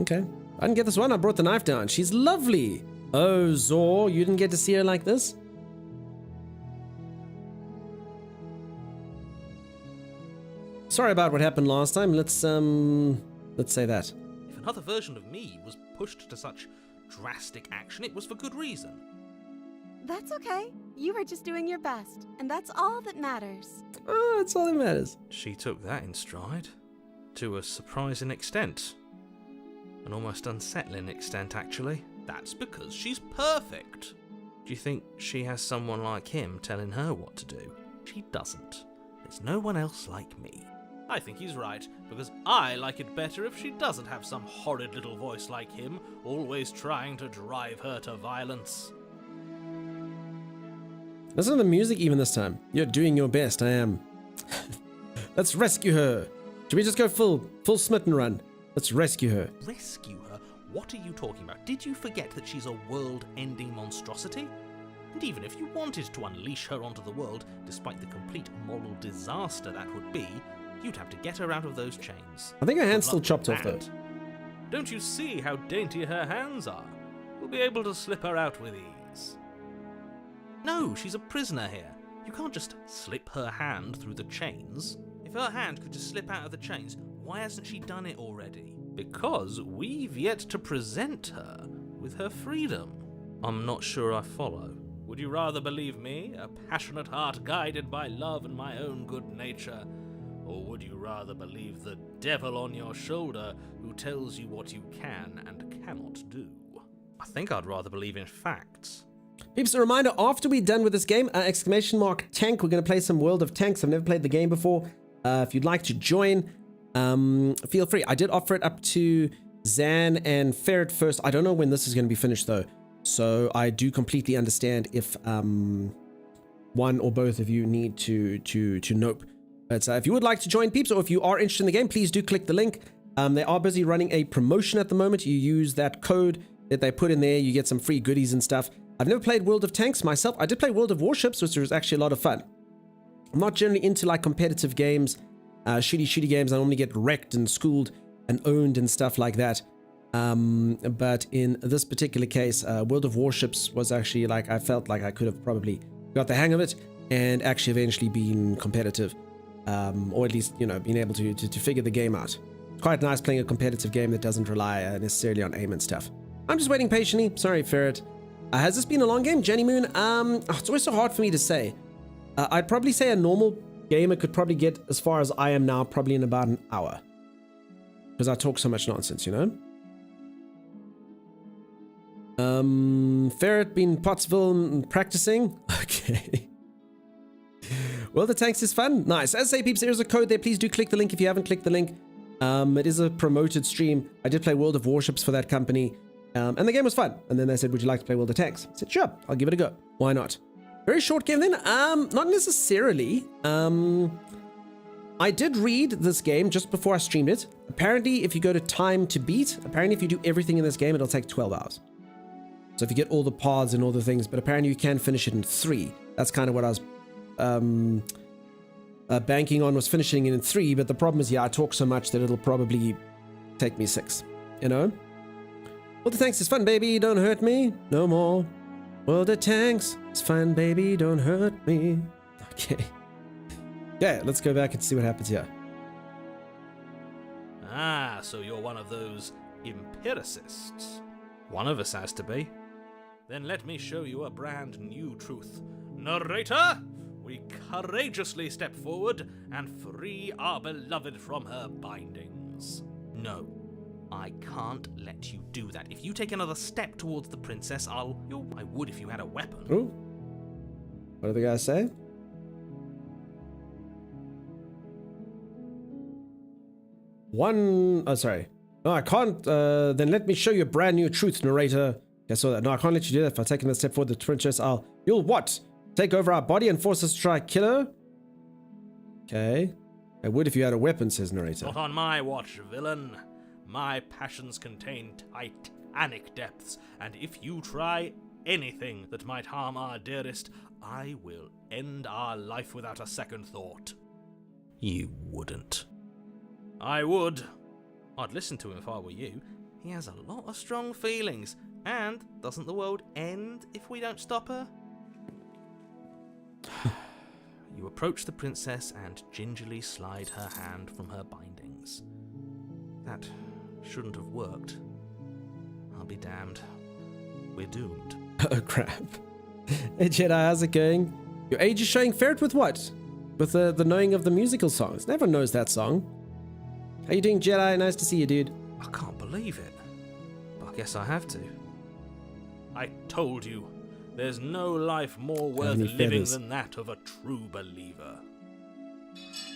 Okay. I didn't get this one. I brought the knife down. She's lovely. Oh, Zor, you didn't get to see her like this? Sorry about what happened last time. Let's say that. If another version of me was pushed to such drastic action, it was for good reason. That's okay. You were just doing your best, and that's all that matters. Oh, that's all that matters. She took that in stride. To a surprising extent. An almost unsettling extent, actually. That's because she's perfect. Do you think she has someone like him telling her what to do? She doesn't. There's no one else like me. I think he's right, because I like it better if she doesn't have some horrid little voice like him, always trying to drive her to violence. Listen to the music even this time. You're doing your best, I am. Let's rescue her. Should we just go full smitten run? Let's rescue her. Rescue her? What are you talking about? Did you forget that she's a world-ending monstrosity? And even if you wanted to unleash her onto the world, despite the complete moral disaster that would be, you'd have to get her out of those chains. I think her hand's still chopped off, though. Don't you see how dainty her hands are? We'll be able to slip her out with ease. No, she's a prisoner here. You can't just slip her hand through the chains. If her hand could just slip out of the chains, why hasn't she done it already? Because we've yet to present her with her freedom. I'm not sure I follow. Would you rather believe me, a passionate heart guided by love and my own good nature? Or would you rather believe the devil on your shoulder who tells you what you can and cannot do? I think I'd rather believe in facts. Peeps, a reminder, after we're done with this game, !tank, we're going to play some World of Tanks. I've never played the game before. If you'd like to join, feel free. I did offer it up to Zan and Ferret first. I don't know when this is going to be finished, though. So I do completely understand if one or both of you need to nope. But if you would like to join, peeps, or if you are interested in the game, please do click the link. They are busy running a promotion at the moment. You use that code that they put in there. You get some free goodies and stuff. I've never played World of Tanks myself. I did play World of Warships, which was actually a lot of fun. I'm not generally into like competitive games, shooty games. I normally get wrecked and schooled and owned and stuff like that. But in this particular case, World of Warships was actually like, I felt like I could have probably got the hang of it and actually eventually been competitive, or at least, you know, being able to figure the game out. It's quite nice playing a competitive game that doesn't rely necessarily on aim and stuff. I'm just waiting patiently. Sorry, Ferret. Has this been a long game, Jenny Moon? It's always so hard for me to say. I'd probably say a normal gamer could probably get as far as I am now, probably in about an hour. Because I talk so much nonsense, you know? Ferret been Pottsville practicing? Okay. Well, the tanks is fun. Nice. As I say, peeps, there's a code there. Please do click the link if you haven't clicked the link. It is a promoted stream. I did play World of Warships for that company. And the game was fun. And then they said, would you like to play World of Tanks? I said, sure, I'll give it a go. Why not? Very short game then. Not necessarily. I did read this game just before I streamed it. Apparently, if you go to time to beat, apparently if you do everything in this game, it'll take 12 hours. So if you get all the paths and all the things, but apparently you can finish it in 3. That's kind of what I was banking on, was finishing it in 3. But the problem is, yeah, I talk so much that it'll probably take me 6, you know? Well, the tanks is fun, baby. Don't hurt me no more. Well, the tanks is fun, baby. Don't hurt me. Okay. Yeah, let's go back and see what happens here. Ah, so you're one of those empiricists. One of us has to be. Then let me show you a brand new truth. Narrator, we courageously step forward and free our beloved from her bindings. No, I can't let you do that. If you take another step towards the princess, I would if you had a weapon. Ooh. What do the guys say? Oh, sorry. No, I can't. Then let me show you a brand new truth, narrator. Okay, so no, I can't let you do that. If I take another step forward, the princess, you'll what? Take over our body and force us to try kill her? Okay. I would if you had a weapon, says narrator. Not on my watch, villain. My passions contain titanic depths, and if you try anything that might harm our dearest, I will end our life without a second thought. You wouldn't. I would. I'd listen to him if I were you. He has a lot of strong feelings, and doesn't the world end if we don't stop her? You approach the princess and gingerly slide her hand from her bindings. That shouldn't have worked. I'll be damned. We're doomed. Oh, crap. Hey, Jedi, how's it going? Your age is showing. Ferret with what? With the knowing of the musical songs. Never knows that song. How you doing, Jedi? Nice to see you, dude. I can't believe it. But I guess I have to. I told you, there's no life more worth living than that of a true believer.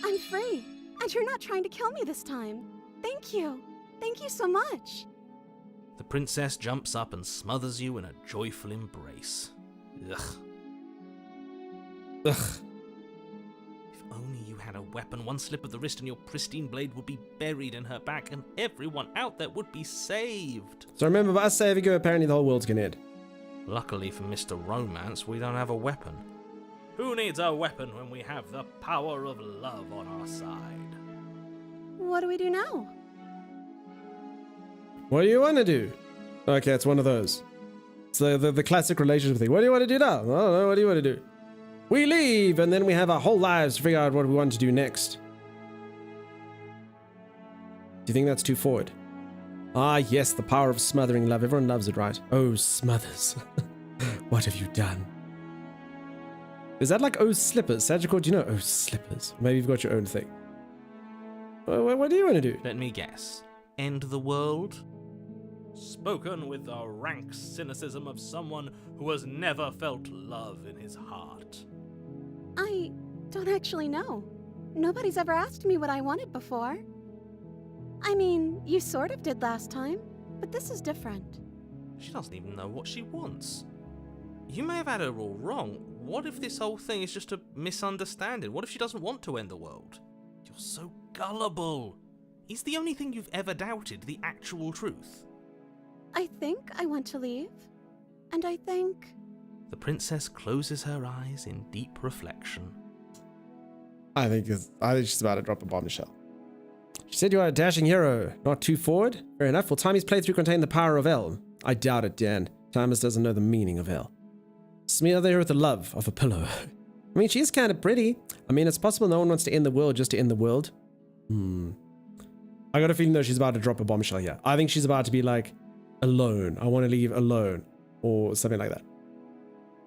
I'm free, and you're not trying to kill me this time. Thank you. Thank you so much. The princess jumps up and smothers you in a joyful embrace. Ugh. Ugh. If only you had a weapon, one slip of the wrist and your pristine blade would be buried in her back, and everyone out there would be saved. So remember, by us saving her, apparently the whole world's gonna end. Luckily for Mr. Romance, we don't have a weapon. Who needs a weapon when we have the power of love on our side? What do we do now? What do you want to do? Okay, it's one of those. It's the classic relationship thing. What do you want to do now? I don't know. What do you want to do? We leave, and then we have our whole lives to figure out what we want to do next. Do you think that's too forward? Ah, yes, the power of smothering love. Everyone loves it, right? Oh, smothers. What have you done? Is that like oh slippers? Sagicor, do you know oh slippers? Maybe you've got your own thing. What do you want to do? Let me guess. End the world? Spoken with the rank cynicism of someone who has never felt love in his heart. I don't actually know. Nobody's ever asked me what I wanted before. I mean, you sort of did last time, but this is different. She doesn't even know what she wants. You may have had her all wrong. What if this whole thing is just a misunderstanding? What if she doesn't want to end the world? You're so gullible. Is the only thing you've ever doubted the actual truth? I think I want to leave, and I think... The princess closes her eyes in deep reflection. I think she's about to drop a bombshell. She said you are a dashing hero, not too forward. Fair enough. Will Timmy's playthrough contain the power of L? I doubt it, Dan. Timus doesn't know the meaning of L. Smear there with the love of a pillow. I mean, she's kind of pretty. I mean, it's possible no one wants to end the world just to end the world. I got a feeling though she's about to drop a bombshell here. I think she's about to be like, alone. I want to leave alone. Or something like that.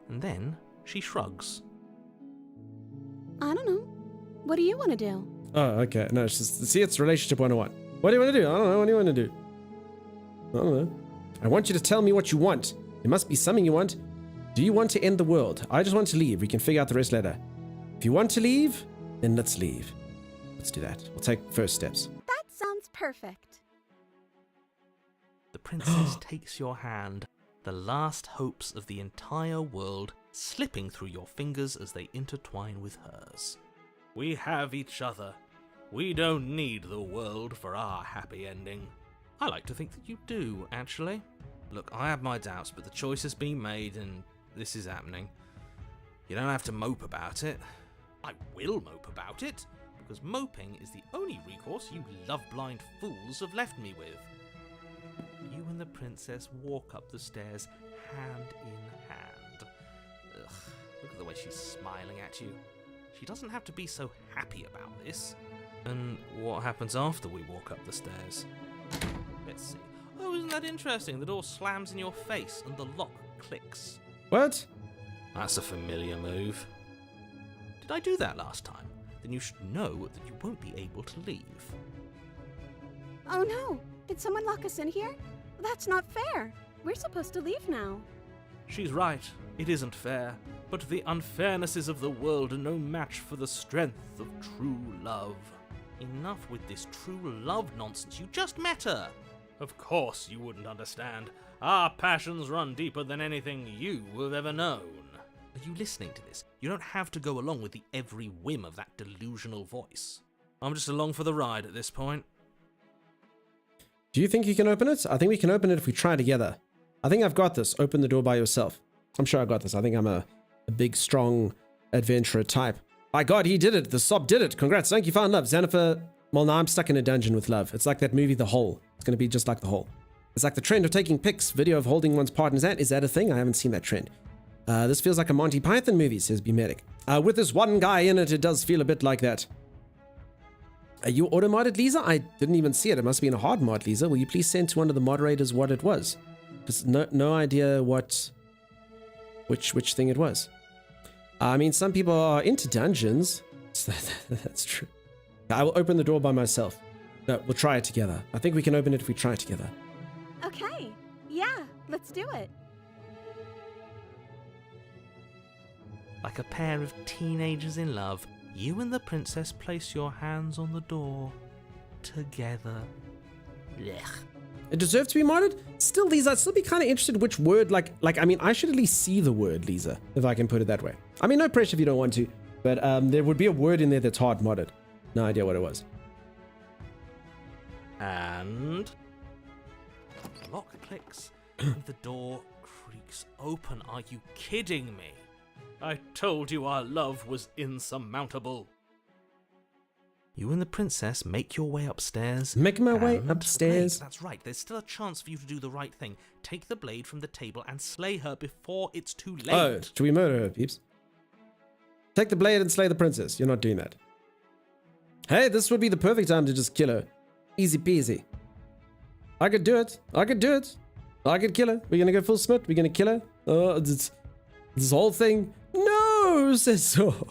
And then she shrugs. I don't know. What do you want to do? Oh, okay. No, it's just, see, it's relationship 101. What do you want to do? I don't know. What do you want to do? I don't know. I want you to tell me what you want. There must be something you want. Do you want to end the world? I just want to leave. We can figure out the rest later. If you want to leave, then let's leave. Let's do that. We'll take first steps. That sounds perfect. The princess takes your hand, the last hopes of the entire world slipping through your fingers as they intertwine with hers. We have each other. We don't need the world for our happy ending. I like to think that you do, actually. Look, I have my doubts, but the choice has been made and this is happening. You don't have to mope about it. I will mope about it, because moping is the only recourse you love-blind fools have left me with. You and the princess walk up the stairs hand in hand. Ugh, look at the way she's smiling at you. She doesn't have to be so happy about this. And what happens after we walk up the stairs? Let's see. Oh, isn't that interesting? The door slams in your face and the lock clicks. What? That's a familiar move. Did I do that last time? Then you should know that you won't be able to leave. Oh no! Did someone lock us in here? That's not fair. We're supposed to leave now. She's right. It isn't fair. But the unfairnesses of the world are no match for the strength of true love. Enough with this true love nonsense. You just met her. Of course you wouldn't understand. Our passions run deeper than anything you have ever known. Are you listening to this? You don't have to go along with the every whim of that delusional voice. I'm just along for the ride at this point. Do you think you can open it? I think we can open it if we try together. I think I've got this. Open the door by yourself. I'm sure I got this. I think I'm a big, strong adventurer type. My God, he did it. The Sob did it. Congrats. Thank you, found love. Xenifer. Well, now I'm stuck in a dungeon with love. It's like that movie, The Hole. It's going to be just like The Hole. It's like the trend of taking pics, video of holding one's partner's hand. Is that a thing? I haven't seen that trend. This feels like a Monty Python movie, says B-Medic. With this one guy in it, it does feel a bit like that. Are you auto-modded, Lisa? I didn't even see it. It must have been a hard mod, Lisa. Will you please send to one of the moderators what it was? Because no idea what... Which thing it was. I mean, some people are into dungeons. So that's true. I will open the door by myself. No, we'll try it together. I think we can open it if we try it together. Okay. Yeah, let's do it. Like a pair of teenagers in love, you and the princess place your hands on the door together. Blech. It deserved to be modded? Still, Lisa, I'd still be kind of interested which word, like, I mean, I should at least see the word, Lisa, if I can put it that way. I mean, no pressure if you don't want to, but there would be a word in there that's hard modded. No idea what it was. And... the lock clicks, and the door creaks open. Are you kidding me? I told you our love was insurmountable. You and the princess make your way upstairs. Make my way upstairs. Wait, that's right. There's still a chance for you to do the right thing. Take the blade from the table and slay her before it's too late. Oh, should we murder her, peeps? Take the blade and slay the princess. You're not doing that. Hey, this would be the perfect time to just kill her. Easy peasy. I could do it. I could do it. I could kill her. We're gonna go full Smith. We're gonna kill her. Oh, this whole thing. No, says so.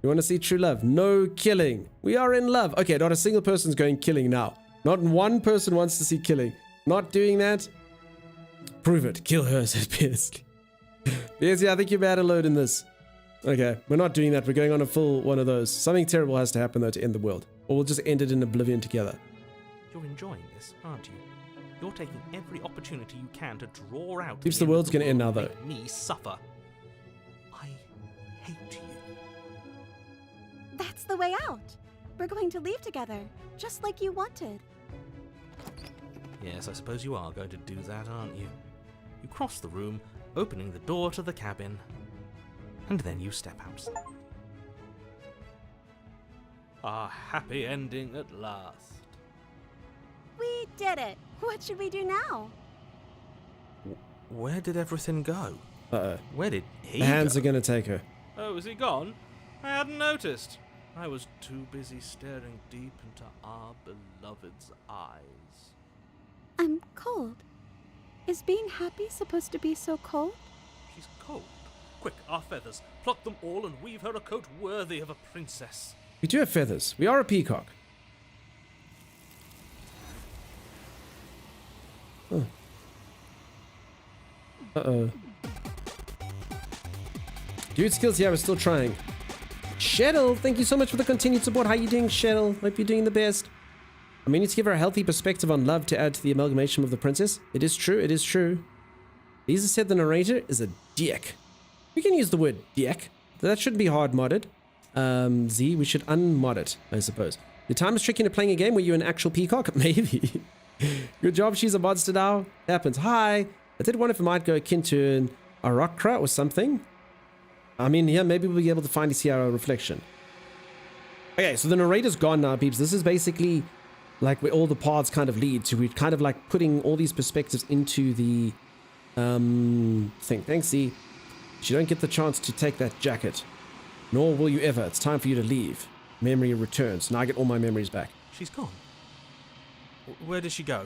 You want to see true love? No killing. We are in love. Okay, not a single person's going killing now. Not one person wants to see killing. Not doing that. Prove it. Kill her, says Beardsley. Beardsley, I think you're bad alone in this. Okay, we're not doing that. We're going on a full one of those. Something terrible has to happen, though, to end the world. Or we'll just end it in oblivion together. You're enjoying this, aren't you? You're taking every opportunity you can to draw out... Keeps the world's going to end now, though. Make me suffer. I hate you. That's the way out. We're going to leave together, just like you wanted. Yes, I suppose you are going to do that, aren't you? You cross the room, opening the door to the cabin, and then you step out. A happy ending at last. We did it. What should we do now? Where did everything go? Uh-oh. Where did he The hands go? are gonna take her. Oh, is he gone? I hadn't noticed. I was too busy staring deep into our beloved's eyes. I'm cold. Is being happy supposed to be so cold? She's cold. Quick, our feathers. Pluck them all and weave her a coat worthy of a princess. We do have feathers. We are a peacock. Oh. Uh-oh. Dude skills, yeah, we're still trying. Sheddle, thank you so much for the continued support. How you doing, Sheddle? Hope you're doing the best. I mean, to give her a healthy perspective on love to add to the amalgamation of the princess. It is true, it is true. Lisa said the narrator is a dick. We can use the word dick. That shouldn't be hard modded. Z, we should unmod it, I suppose. Your time is tricky into playing a game where you're an actual peacock? Maybe. Good job, she's a monster now. Happens. Hi. I did wonder if it might go akin to an Arachra or something. I mean, yeah, maybe we'll be able to finally see our reflection. Okay, so the narrator's gone now, peeps. This is basically like where all the paths kind of lead to. We're kind of like putting all these perspectives into the thing. Thanks, Z. You don't get the chance to take that jacket. Nor will you ever. It's time for you to leave. Memory returns. Now I get all my memories back. She's gone. Where did she go?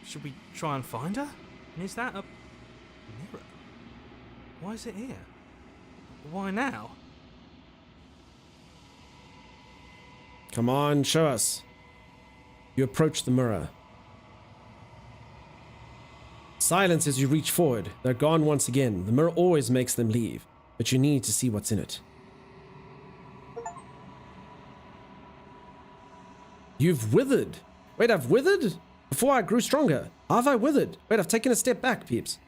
Should we try and find her? And is that a mirror? Why is it here? Why now? Come on, show us. You approach the mirror. Silence as you reach forward. They're gone once again. The mirror always makes them leave, but you need to see what's in it. You've withered. Wait, I've withered? Before I grew stronger. How have I withered? Wait, I've taken a step back, peeps.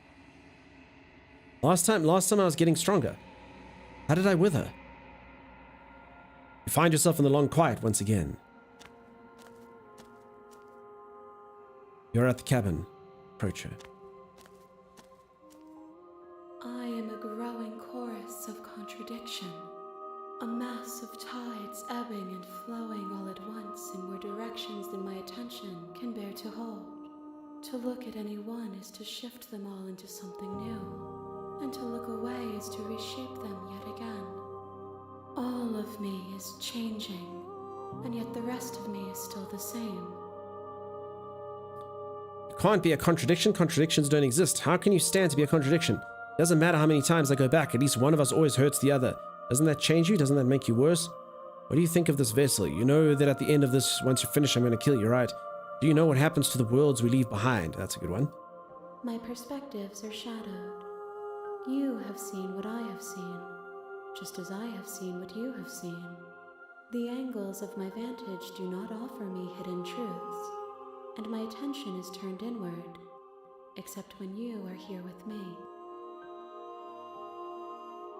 Last time I was getting stronger. How did I wither? You find yourself in the long quiet once again. You're at the cabin. Approach her. I am a growing chorus of contradiction, a mass of tides ebbing and flowing all at once in more directions than my attention can bear to hold. To look at any one is to shift them all into something new, and to look away is to reshape them yet again. All of me is changing, and yet the rest of me is still the same. It can't be a contradiction. Contradictions don't exist. How can you stand to be a contradiction? Doesn't matter how many times I go back, at least one of us always hurts the other. Doesn't that change you? Doesn't that make you worse? What do you think of this vessel? You know that at the end of this, once you're finished, I'm going to kill you, right? Do you know what happens to the worlds we leave behind? That's a good one. My perspectives are shadowed. You have seen what I have seen, just as I have seen what you have seen. The angles of my vantage do not offer me hidden truths, and my attention is turned inward, except when you are here with me.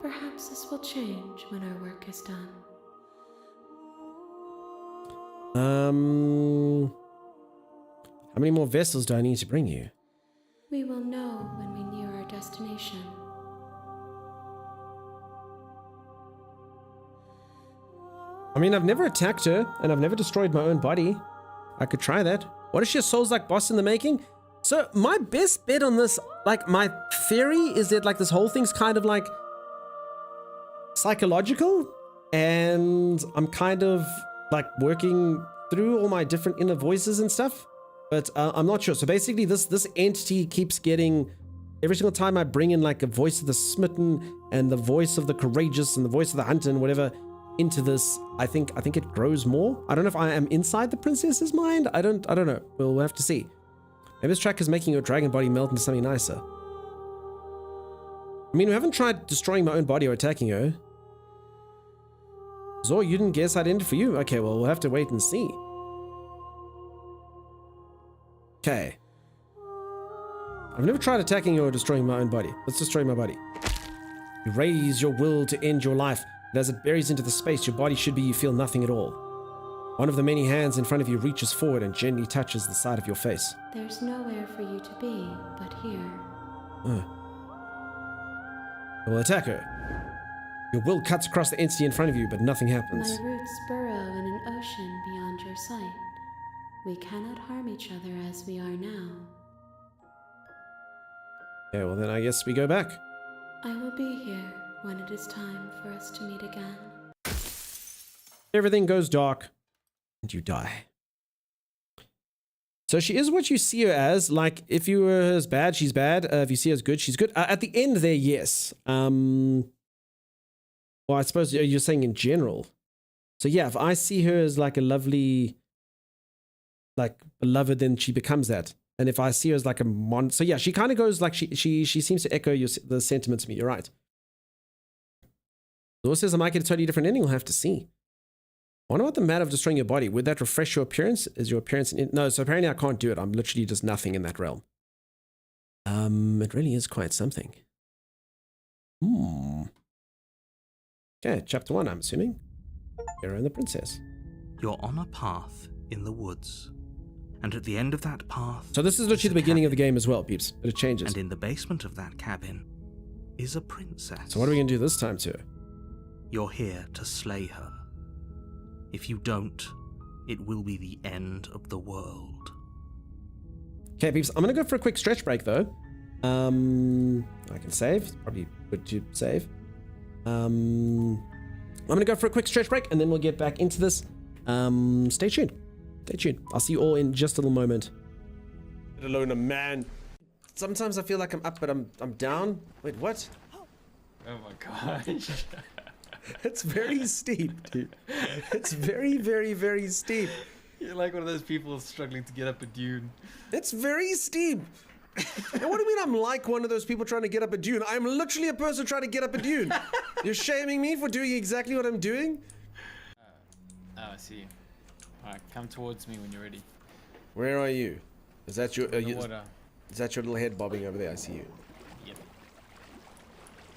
Perhaps this will change when our work is done. How many more vessels do I need to bring you? We will know when we near our destination. I mean, I've never attacked her, and I've never destroyed my own body. I could try that. What if she has souls like boss in the making? So my best bet on this, like my theory is that like this whole thing's kind of like psychological, and I'm kind of like working through all my different inner voices and stuff, but I'm not sure. So basically this entity keeps getting, every single time I bring in like a voice of the smitten and the voice of the courageous and the voice of the hunter and whatever into this, I think it grows more. I don't know if I am inside the princess's mind. I don't know. We'll have to see. Maybe this track is making your dragon body melt into something nicer. I mean, we haven't tried destroying my own body or attacking her. Zor, you didn't guess I'd end it for you? Okay, well, we'll have to wait and see. Okay. I've never tried attacking you or destroying my own body. Let's destroy my body. You raise your will to end your life, and as it buries into the space your body should be, you feel nothing at all. One of the many hands in front of you reaches forward and gently touches the side of your face. There's nowhere for you to be but here. I will attack her. Your will cuts across the entity in front of you, but nothing happens. My roots burrow in an ocean beyond your sight. We cannot harm each other as we are now. Okay, well then I guess we go back. I will be here when it is time for us to meet again. Everything goes dark, and you die. So she is what you see her as. Like, if you were as bad, she's bad. If you see her as good, she's good. At the end there, yes. Well, I suppose you're saying in general. So yeah, if I see her as like a lovely, like beloved, then she becomes that. And if I see her as like a monster, so yeah, she kind of goes like she seems to echo the sentiments to me. You're right. Law says I might get a totally different ending. We'll have to see. I wonder what the matter of destroying your body. Would that refresh your appearance? Is your appearance... No, so apparently I can't do it. I'm literally just nothing in that realm. It really is quite something. Okay, chapter 1, I'm assuming. Hero and the Princess. You're on a path in the woods. And at the end of that path... So this is literally the beginning of the game as well, peeps. But it changes. And in the basement of that cabin is a princess. So what are we going to do this time to her? You're here to slay her. If you don't, it will be the end of the world. Okay, peeps, I'm going to go for a quick stretch break, though. I can save. It's probably good to save. I'm going to go for a quick stretch break, and then we'll get back into this. Stay tuned. Stay tuned. I'll see you all in just a little moment. Let alone a man. Sometimes I feel like I'm up, but I'm down. Wait, what? Oh my gosh. It's very steep, dude. It's very, very, very steep. You're like one of those people struggling to get up a dune. It's very steep. And what do you mean I'm like one of those people trying to get up a dune? I'm literally a person trying to get up a dune. You're shaming me for doing exactly what I'm doing? Oh, I see. Alright, come towards me when you're ready. Where are you? Is that your... water. Is that your little head bobbing over there? I see you. Yep.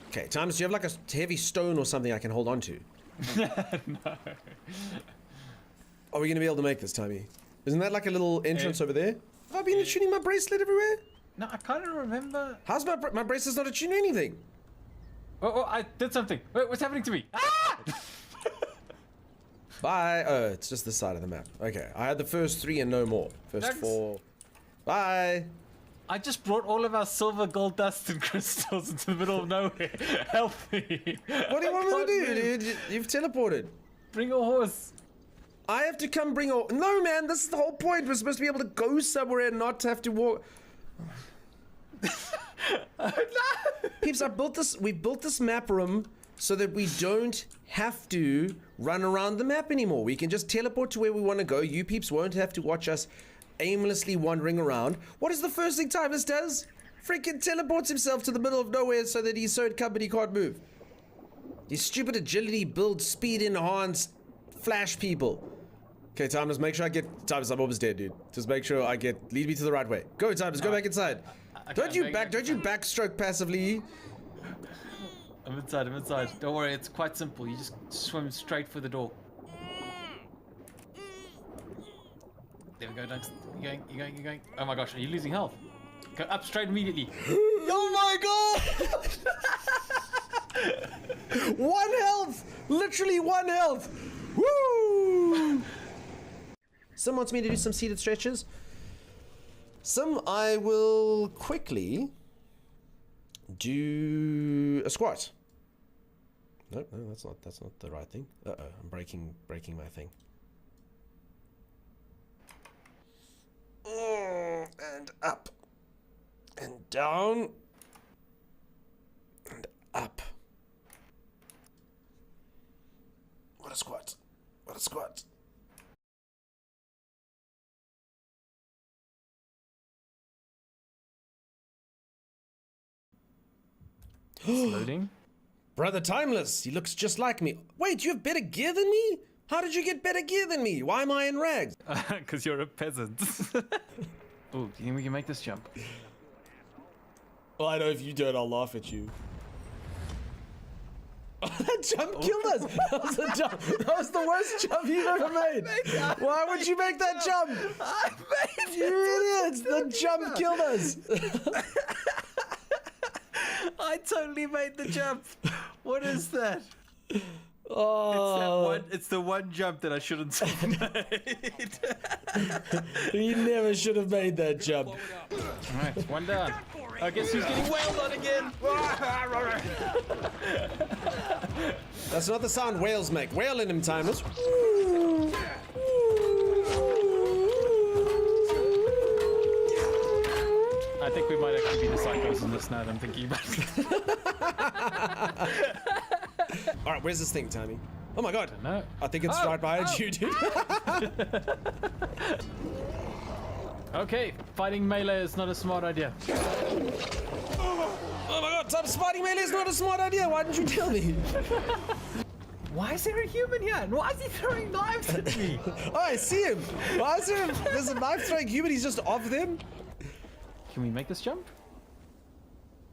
Okay, Thomas, do you have like a heavy stone or something I can hold on to? No. Are we going to be able to make this, Tommy? Isn't that like a little entrance over there? Have I been attuning my bracelet everywhere? No, I kind of remember. How's my bracelet's not attuning anything? Oh, I did something. Wait, what's happening to me? Ah! Bye. Oh, it's just this side of the map. Okay, I had the first 3 and no more. First 4. Bye. I just brought all of our silver, gold dust, and crystals into the middle of nowhere. Help me. What do you want me to do, dude? You've teleported. Bring a horse. I have to come bring a... No, man, this is the whole point. We're supposed to be able to go somewhere and not have to walk... Oh, no. Peeps, we built this map room so that we don't have to run around the map anymore. We can just teleport to where we want to go. You peeps won't have to watch us aimlessly wandering around. What is the first thing Timeless does? Freaking teleports himself to the middle of nowhere so that he's so encumbered he can't move. These stupid agility, build, speed, enhanced, flash people. Okay, Timeless, make sure I get... Timeless, I'm almost dead, dude. Just make sure I get... Lead me to the right way. Go, Timeless, go back inside. Don't you backstroke passively. I'm inside. Don't worry, it's quite simple. You just swim straight for the door. There we go, Dunks. You're going. Oh my gosh, are you losing health? Go up straight immediately. Oh my god! 1 health! Literally 1 health! Woo! Some wants me to do some seated stretches. Some I will quickly do a squat. No, that's not the right thing. Uh-oh, I'm breaking my thing. And up. And down. And up. What a squat. What a squat. Loading. Brother Timeless, he looks just like me. Wait, you have better gear than me? How did you get better gear than me? Why am I in rags? Because you're a peasant. Oh, do you think we can make this jump? Well, I know if you do it, I'll laugh at you. That jump killed us! That was a jump. That was the worst jump you've ever made. Why would you make that jump? I made You idiots! The jump killed us. I totally made the jump. What is that? Oh, It's the one jump that I shouldn't have made. you never should have made that jump. Alright, one down. I guess who's getting wailed on again? That's not the sound whales make. Whale in him, timers. I think we might actually be the psychos in this now that I'm thinking about it. All right, where's this thing, Timmy? Oh my god. No. I think it's right behind you, dude. Okay, fighting melee is not a smart idea. Oh my god, fighting melee is not a smart idea. Why didn't you tell me? Why is there a human here? And why is he throwing knives at me? Oh, I see him. Why is there's a knife throwing human? He's just off them. Can we make this jump?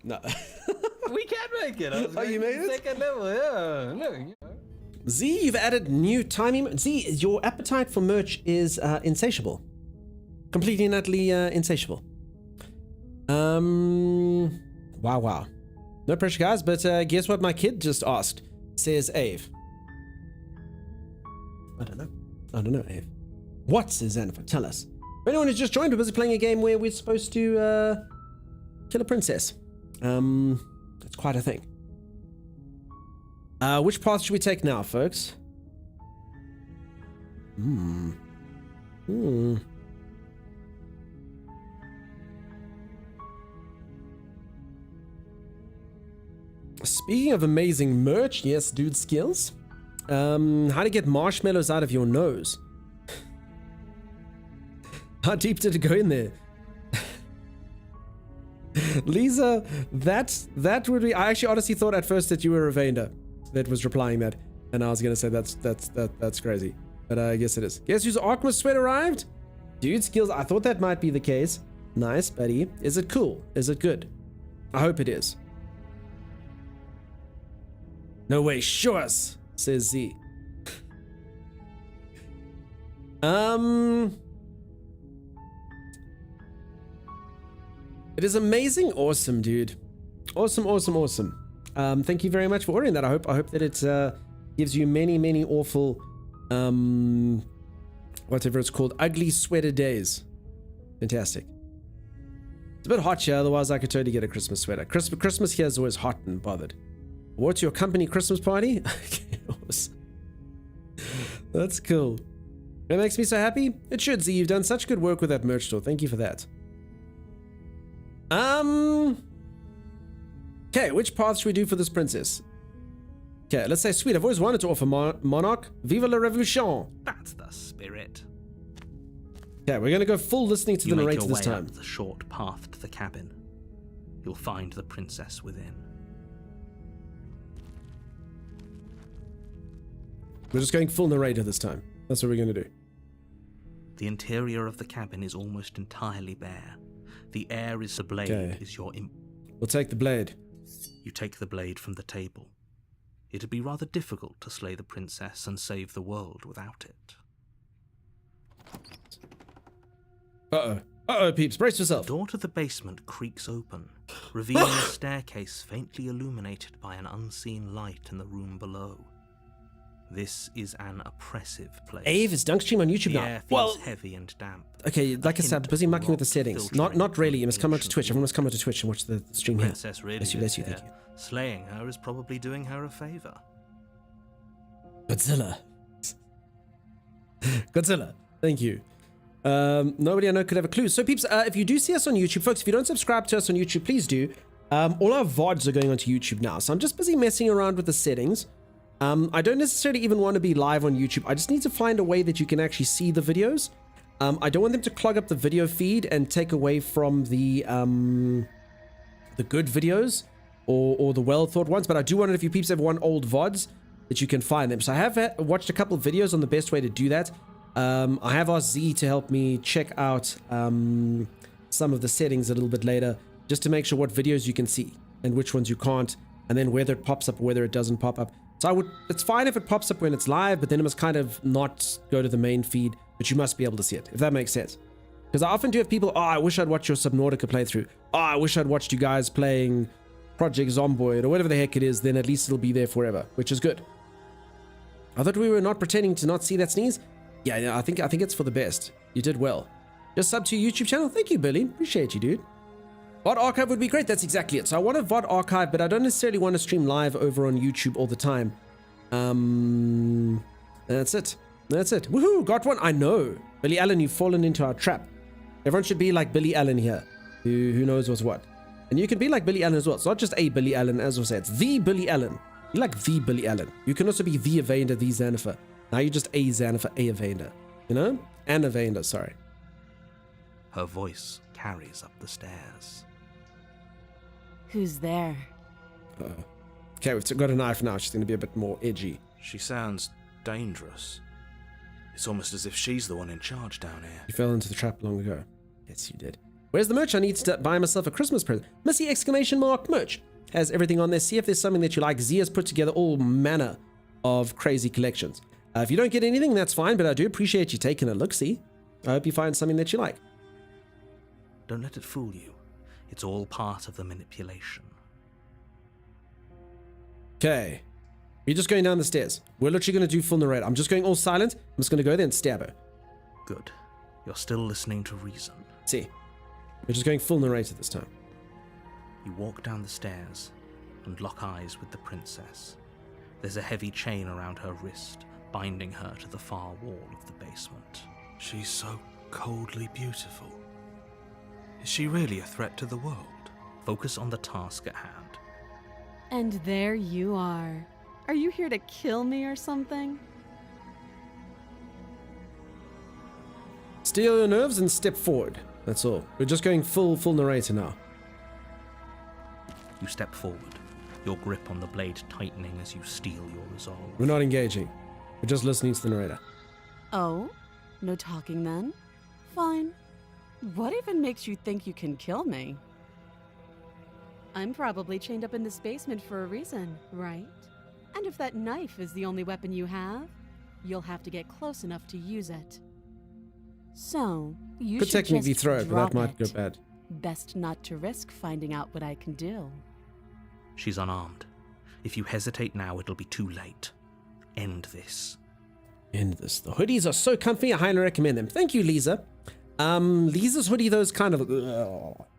No. We can make it. Oh, you made it? Second level, yeah. Look, you know. Z, you've added new timing. Z, your appetite for merch is insatiable. Completely and utterly insatiable. Wow. No pressure, guys, but guess what my kid just asked? Says Ave. I don't know, Ave. What, says Xanafer? Tell us. For anyone who's just joined, we're busy playing a game where we're supposed to kill a princess. That's quite a thing. Which path should we take now, folks? Speaking of amazing merch, yes, dude skills. How to get marshmallows out of your nose. How deep did it go in there? Lisa, that would be. I actually honestly thought at first that you were Ravenda that was replying that, and I was gonna say that's crazy, but I guess it is. Guess whose Archmus sweat arrived? Dude skills. I thought that might be the case. Nice, buddy. Is it cool? Is it good? I hope it is. No way, show us, says Z. It is amazing, awesome, dude. Awesome. Thank you very much for ordering that. I hope that it gives you many awful, whatever it's called, ugly sweater days. Fantastic. It's a bit hot here, otherwise I could totally get a Christmas sweater. Christmas here is always hot and bothered. What's your company Christmas party? Okay, awesome. That's cool. It makes me so happy. It should, Z. You've done such good work with that merch store. Thank you for that. Okay, which path should we do for this princess? Okay, let's say sweet. I've always wanted to offer Monarch. Viva la Revolution. That's the spirit. Okay, we're gonna go full listening to the narrator this time. Up the short path to the cabin. You'll find the princess within. We're just going full narrator this time. That's what we're gonna do. The interior of the cabin is almost entirely bare. The air is the blade is your We'll take the blade. You take the blade from the table. It'd be rather difficult to slay the princess and save the world without it. Uh-oh, peeps, brace yourself. The door to the basement creaks open, revealing a staircase faintly illuminated by an unseen light in the room below. This is an oppressive place. Ave is Dunkstream on YouTube the now. Air feels heavy and damp. Okay, like I said, I'm busy mucking with the settings. Not really. You must come over to Twitch. Everyone must come over to Twitch and watch the stream here. Princess really Bless you, thank you. Slaying her is probably doing her a favor. Godzilla, thank you. Nobody I know could have a clue. So peeps, if you do see us on YouTube, folks, if you don't subscribe to us on YouTube, please do. All our VODs are going onto YouTube now, so I'm just busy messing around with the settings. I don't necessarily even want to be live on YouTube. I just need to find a way that you can actually see the videos. I don't want them to clog up the video feed and take away from the good videos or the well thought ones, but I do wonder if you peeps ever want old VODs that you can find them. So I have watched a couple of videos on the best way to do that. I have asked Z to help me check out some of the settings a little bit later, just to make sure what videos you can see and which ones you can't, and then whether it pops up or whether it doesn't pop up. So it's fine if it pops up when it's live, but then it must kind of not go to the main feed, but you must be able to see it, if that makes sense. Because I often do have people, I wish I'd watched your Subnautica playthrough. I wish I'd watched you guys playing Project Zomboid or whatever the heck it is, then at least it'll be there forever, which is good. I thought we were not pretending to not see that sneeze. Yeah, I think it's for the best. You did well. Just sub to your YouTube channel. Thank you, Billy. Appreciate you, dude. VOD archive would be great. That's exactly it. So I want a VOD archive, but I don't necessarily want to stream live over on YouTube all the time. That's it. That's it. Woohoo! Got one. I know. Billy Allen, you've fallen into our trap. Everyone should be like Billy Allen here, who knows what's what. And you can be like Billy Allen as well. It's not just a Billy Allen, as I said. It's the Billy Allen. You like the Billy Allen. You can also be the Evander, the Xanafer. Now you're just a Xanafer, a Evander. You know? An Evander, sorry. Her voice carries up the stairs. Who's there? Okay, we've got a knife now. She's going to be a bit more edgy. She sounds dangerous. It's almost as if she's the one in charge down here. You fell into the trap long ago. Yes, you did. Where's the merch? I need to buy myself a Christmas present. Missy exclamation mark merch. Has everything on there. See if there's something that you like. Zia's put together all manner of crazy collections. If you don't get anything, that's fine, but I do appreciate you taking a look-see. I hope you find something that you like. Don't let it fool you. It's all part of the manipulation. Okay. We're just going down the stairs. We're literally going to do full narrator. I'm just going all silent. I'm just going to go there and stab her. Good. You're still listening to reason. See. We're just going full narrator this time. You walk down the stairs and lock eyes with the princess. There's a heavy chain around her wrist, binding her to the far wall of the basement. She's so coldly beautiful. Is she really a threat to the world? Focus on the task at hand. And there you are. Are you here to kill me or something? Steel your nerves and step forward. That's all. We're just going full narrator now. You step forward, your grip on the blade tightening as you steel your resolve. We're not engaging. We're just listening to the narrator. Oh? No talking then? Fine. What even makes you think you can kill me? I'm probably chained up in this basement for a reason, right? And if that knife is the only weapon you have, you'll have to get close enough to use it. So, you could should technically just throw it, but that drop might go it. bad. Best not to risk finding out what I can do. She's unarmed. If you hesitate now, it'll be too late. End this. End this. The hoodies are so comfy, I highly recommend them. Thank you, Lisa. Lisa's hoodie, those kind of...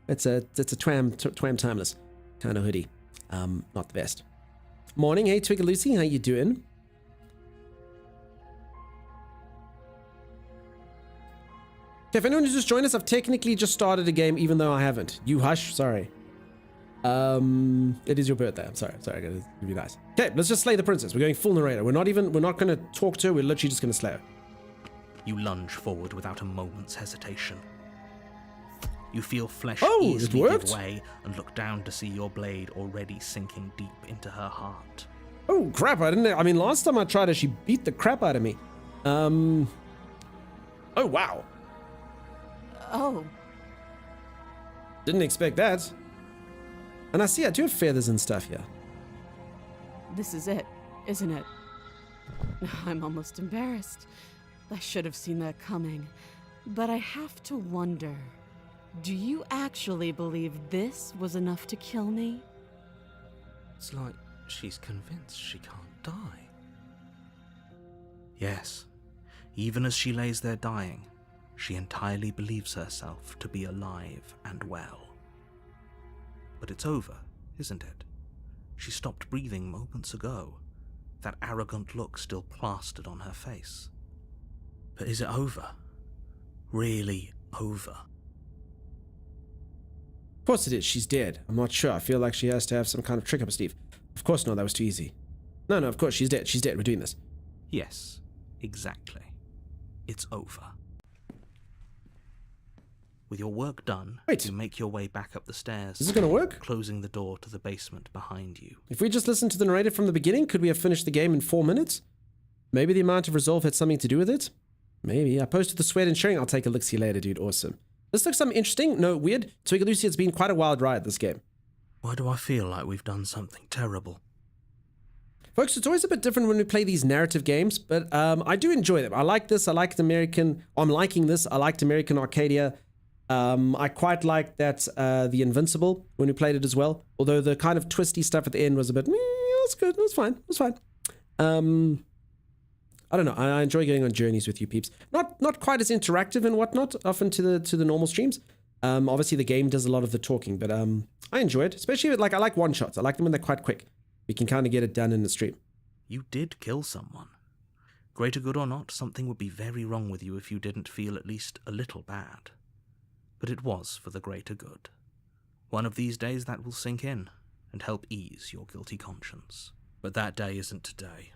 it's a Twam Timeless kind of hoodie. Not the best. Morning, hey Twigger Lucy, how you doing? Okay, if anyone who's just joined us, I've technically just started a game, even though I haven't. You hush, sorry. It is your birthday. I'm sorry, I gotta be nice. Okay, let's just slay the princess. We're going full narrator. We're not gonna talk to her, we're literally just gonna slay her. You lunge forward without a moment's hesitation. You feel flesh it easily worked. give way and look down to see your blade already sinking deep into her heart. Oh crap, last time I tried her, she beat the crap out of me. Oh wow. Oh. Didn't expect that. And I do have feathers and stuff here. This is it, isn't it? I'm almost embarrassed. I should have seen that coming. But I have to wonder, do you actually believe this was enough to kill me? It's like she's convinced she can't die. Yes, even as she lays there dying, she entirely believes herself to be alive and well. But it's over, isn't it? She stopped breathing moments ago, that arrogant look still plastered on her face. But is it over? Really over? Of course it is. She's dead. I'm not sure. I feel like she has to have some kind of trick up her sleeve. Of course not. That was too easy. No, of course she's dead. She's dead. We're doing this. Yes, exactly. It's over. With your work done, you make your way back up the stairs. Is this gonna work? Closing the door to the basement behind you. If we just listened to the narrator from the beginning, could we have finished the game in 4 minutes? Maybe the amount of resolve had something to do with it? Maybe. I posted the sweat and sharing. I'll take a look-see later, dude. Awesome. This looks something interesting. No, weird. Twigger Lucy, it's been quite a wild ride, this game. Why do I feel like we've done something terrible? Folks, it's always a bit different when we play these narrative games, but I do enjoy them. I like this. I liked American... I'm liking this. I liked American Arcadia. I quite liked that The Invincible when we played it as well. Although the kind of twisty stuff at the end was a bit... It was good. It was fine. It was fine. I don't know. I enjoy going on journeys with you peeps. Not quite as interactive and whatnot, often to the normal streams. Obviously the game does a lot of the talking, but I enjoy it. Especially with, like, I like one shots. I like them when they're quite quick. We can kind of get it done in the stream. You did kill someone. Greater good or not, something would be very wrong with you if you didn't feel at least a little bad. But it was for the greater good. One of these days that will sink in and help ease your guilty conscience. But that day isn't today.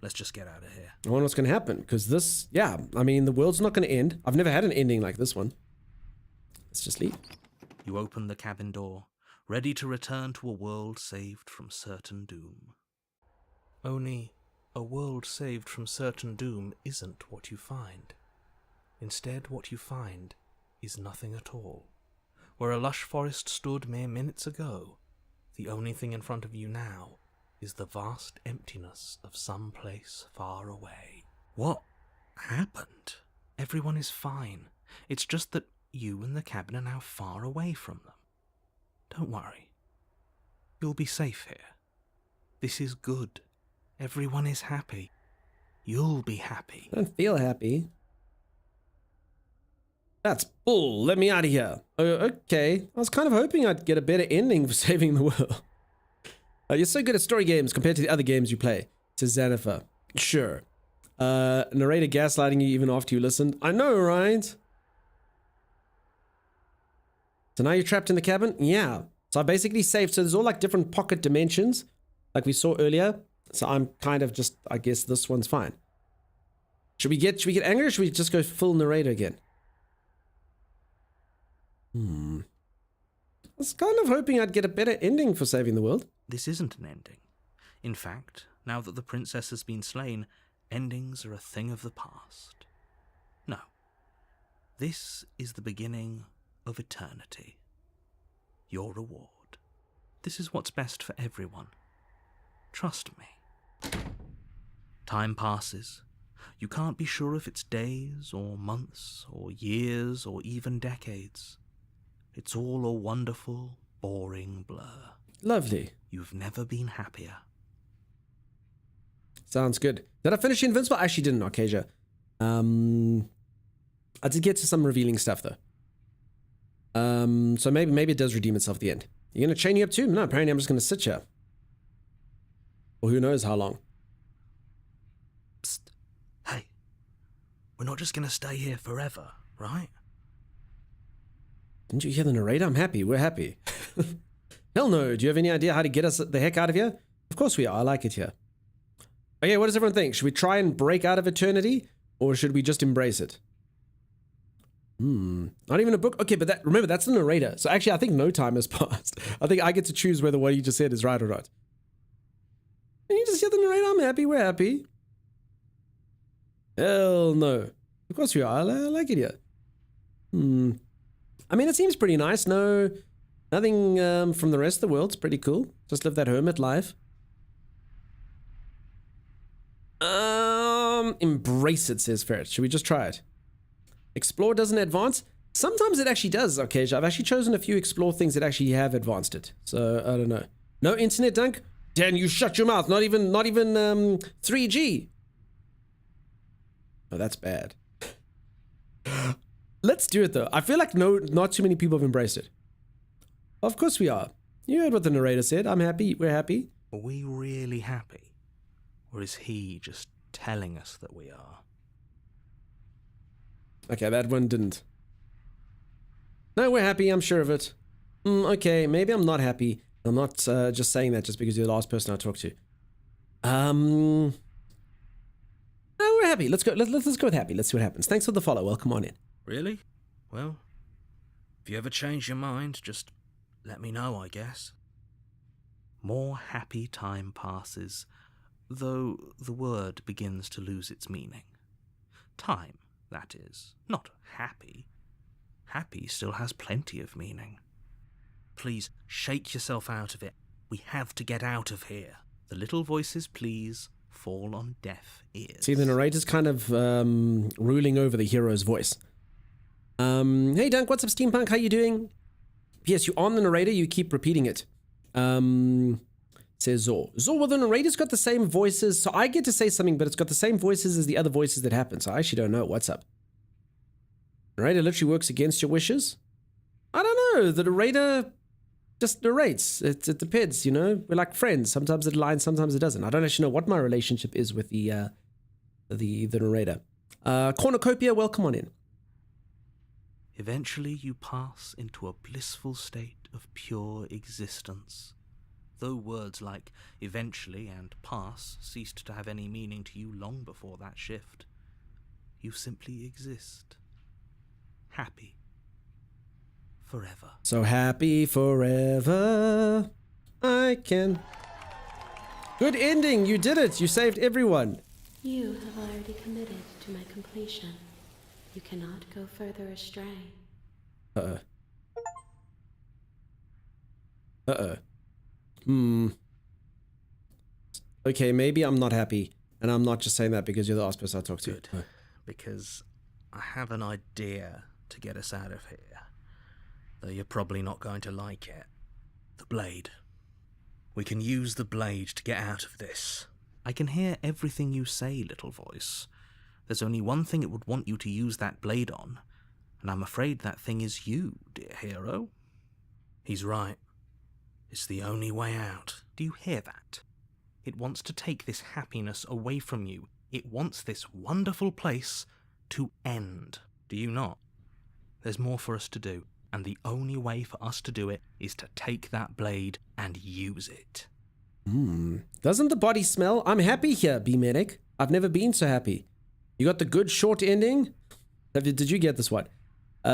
Let's just get out of here. I wonder what's going to happen, because this, yeah, I mean, the world's not going to end. I've never had an ending like this one. Let's just leave. You open the cabin door, ready to return to a world saved from certain doom. Only, a world saved from certain doom isn't what you find. Instead, what you find is nothing at all. Where a lush forest stood mere minutes ago, the only thing in front of you now is the vast emptiness of some place far away. What happened? Everyone is fine. It's just that you and the cabin are now far away from them. Don't worry. You'll be safe here. This is good. Everyone is happy. You'll be happy. I don't feel happy. That's bull. Let me out of here. Okay. I was kind of hoping I'd get a better ending for saving the world. You're so good at story games compared to the other games you play. Says Xanafer. Sure. Narrator gaslighting you even after you listened. I know, right? So now you're trapped in the cabin? Yeah. So I basically saved. So there's all like different pocket dimensions, like we saw earlier. So I'm kind of just, I guess this one's fine. Should we get angry, or should we just go full narrator again? I was kind of hoping I'd get a better ending for saving the world. This isn't an ending. In fact, now that the princess has been slain, endings are a thing of the past. No. This is the beginning of eternity. Your reward. This is what's best for everyone. Trust me. Time passes. You can't be sure if it's days or months or years or even decades. It's all a wonderful, boring blur. Lovely. You've never been happier. Sounds good. Did I finish Invincible? I actually didn't, Arcasia. I did get to some revealing stuff though. So maybe it does redeem itself at the end. You're gonna chain you up too? No, apparently I'm just gonna sit here. Or who knows how long. Psst. Hey. We're not just gonna stay here forever, right? Didn't you hear the narrator? I'm happy. We're happy. Hell no. Do you have any idea how to get us the heck out of here? Of course we are. I like it here. Okay, what does everyone think? Should we try and break out of eternity? Or should we just embrace it? Not even a book? Okay, but remember, that's the narrator. So actually, I think no time has passed. I think I get to choose whether what he just said is right or not. And you just hear the narrator? I'm happy. We're happy. Hell no. Of course we are. I like it here. I mean, it seems pretty nice. Nothing from the rest of the world. It's pretty cool. Just live that hermit life. Embrace it, says Ferret. Should we just try it? Explore doesn't advance. Sometimes it actually does, Arcasia. I've actually chosen a few explore things that actually have advanced it. So, I don't know. No internet, Dunk? Dan, you shut your mouth. Not even 3G. Oh, that's bad. Let's do it, though. I feel like not too many people have embraced it. Of course we are. You heard what the narrator said. I'm happy. We're happy. Are we really happy? Or is he just telling us that we are? Okay, that one didn't. No, we're happy. I'm sure of it. Okay, maybe I'm not happy. I'm not just saying that just because you're the last person I talked to. No, we're happy. Let's go. Let's go with happy. Let's see what happens. Thanks for the follow. Welcome on in. Really? Well, if you ever change your mind, just let me know, I guess. More happy time passes, though the word begins to lose its meaning. Time, that is, not happy. Happy still has plenty of meaning. Please, shake yourself out of it. We have to get out of here. The little voices, please, fall on deaf ears. See, the narrator's kind of ruling over the hero's voice. Hey, Dunk, what's up, Steampunk? How you doing? Yes, you're on the narrator. You keep repeating it. says Zor. Zor, well, the narrator's got the same voices, so I get to say something, but it's got the same voices as the other voices that happen, so I actually don't know. What's up? Narrator literally works against your wishes? I don't know. The narrator just narrates. It depends, you know? We're like friends. Sometimes it aligns, sometimes it doesn't. I don't actually know what my relationship is with the narrator. Cornucopia, welcome on in. Eventually you pass into a blissful state of pure existence. Though words like eventually and pass ceased to have any meaning to you long before that shift, you simply exist. Happy. Forever. So happy forever. I can. Good ending. You did it. You saved everyone. You have already committed to my completion. You cannot go further astray. Okay, maybe I'm not happy. And I'm not just saying that because you're the last person I talk to. Good. Because I have an idea to get us out of here. Though you're probably not going to like it. The blade. We can use the blade to get out of this. I can hear everything you say, little voice. There's only one thing it would want you to use that blade on, and I'm afraid that thing is you, dear hero. He's right. It's the only way out. Do you hear that? It wants to take this happiness away from you. It wants this wonderful place to end. Do you not? There's more for us to do, and the only way for us to do it is to take that blade and use it. Doesn't the body smell? I'm happy here, B-Medic. I've never been so happy. You got the good short ending? Did you get this one?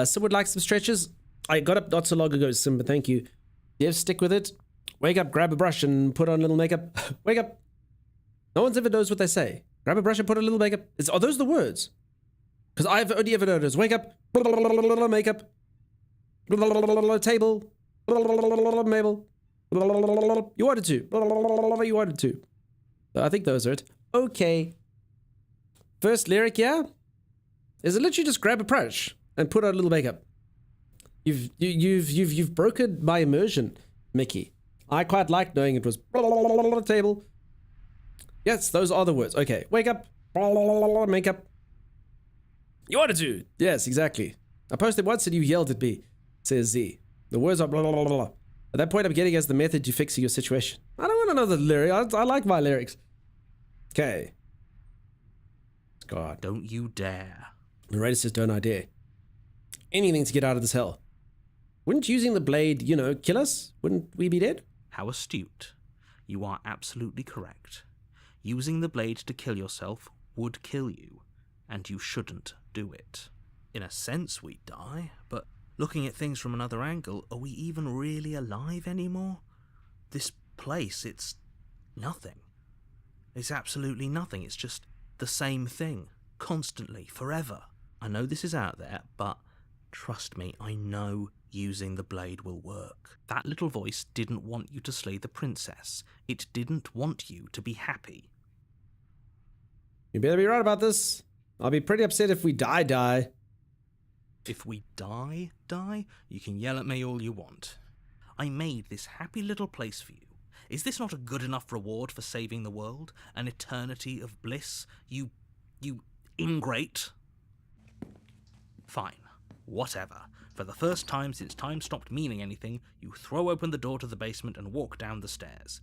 Sim would like some stretches. I got up not so long ago, Sim, but thank you. Yeah, stick with it. Wake up, grab a brush and put on a little makeup. Wake up. No one's ever knows what they say. Grab a brush and put a little makeup. Are those the words? Because I've only ever known as wake up, makeup, table, Mabel. You wanted to. You wanted to. I think those are it. Okay. First lyric, yeah? Is it literally just grab a brush and put on a little makeup? You've broken my immersion, Mickey. I quite like knowing it was table. Yes, those are the words. Okay. Wake up, makeup. You wanted to. Yes, exactly. I posted once and you yelled at me, says Z. The words are blah, blah, blah, blah. At that point, I'm getting as the method to fixing your situation. I don't want to know the lyrics. I like my lyrics. Okay. God. Don't you dare. Narrator says, don't I dare. Anything to get out of this hell. Wouldn't using the blade, you know, kill us? Wouldn't we be dead? How astute. You are absolutely correct. Using the blade to kill yourself would kill you, and you shouldn't do it. In a sense, we'd die, but looking at things from another angle, are we even really alive anymore? This place, it's nothing. It's absolutely nothing. It's just the same thing, constantly, forever. I know this is out there, but trust me, I know using the blade will work. That little voice didn't want you to slay the princess. It didn't want you to be happy. You better be right about this. I'll be pretty upset if we die. If we die, you can yell at me all you want. I made this happy little place for you. Is this not a good enough reward for saving the world? An eternity of bliss? You ingrate? Fine. Whatever. For the first time since time stopped meaning anything, you throw open the door to the basement and walk down the stairs.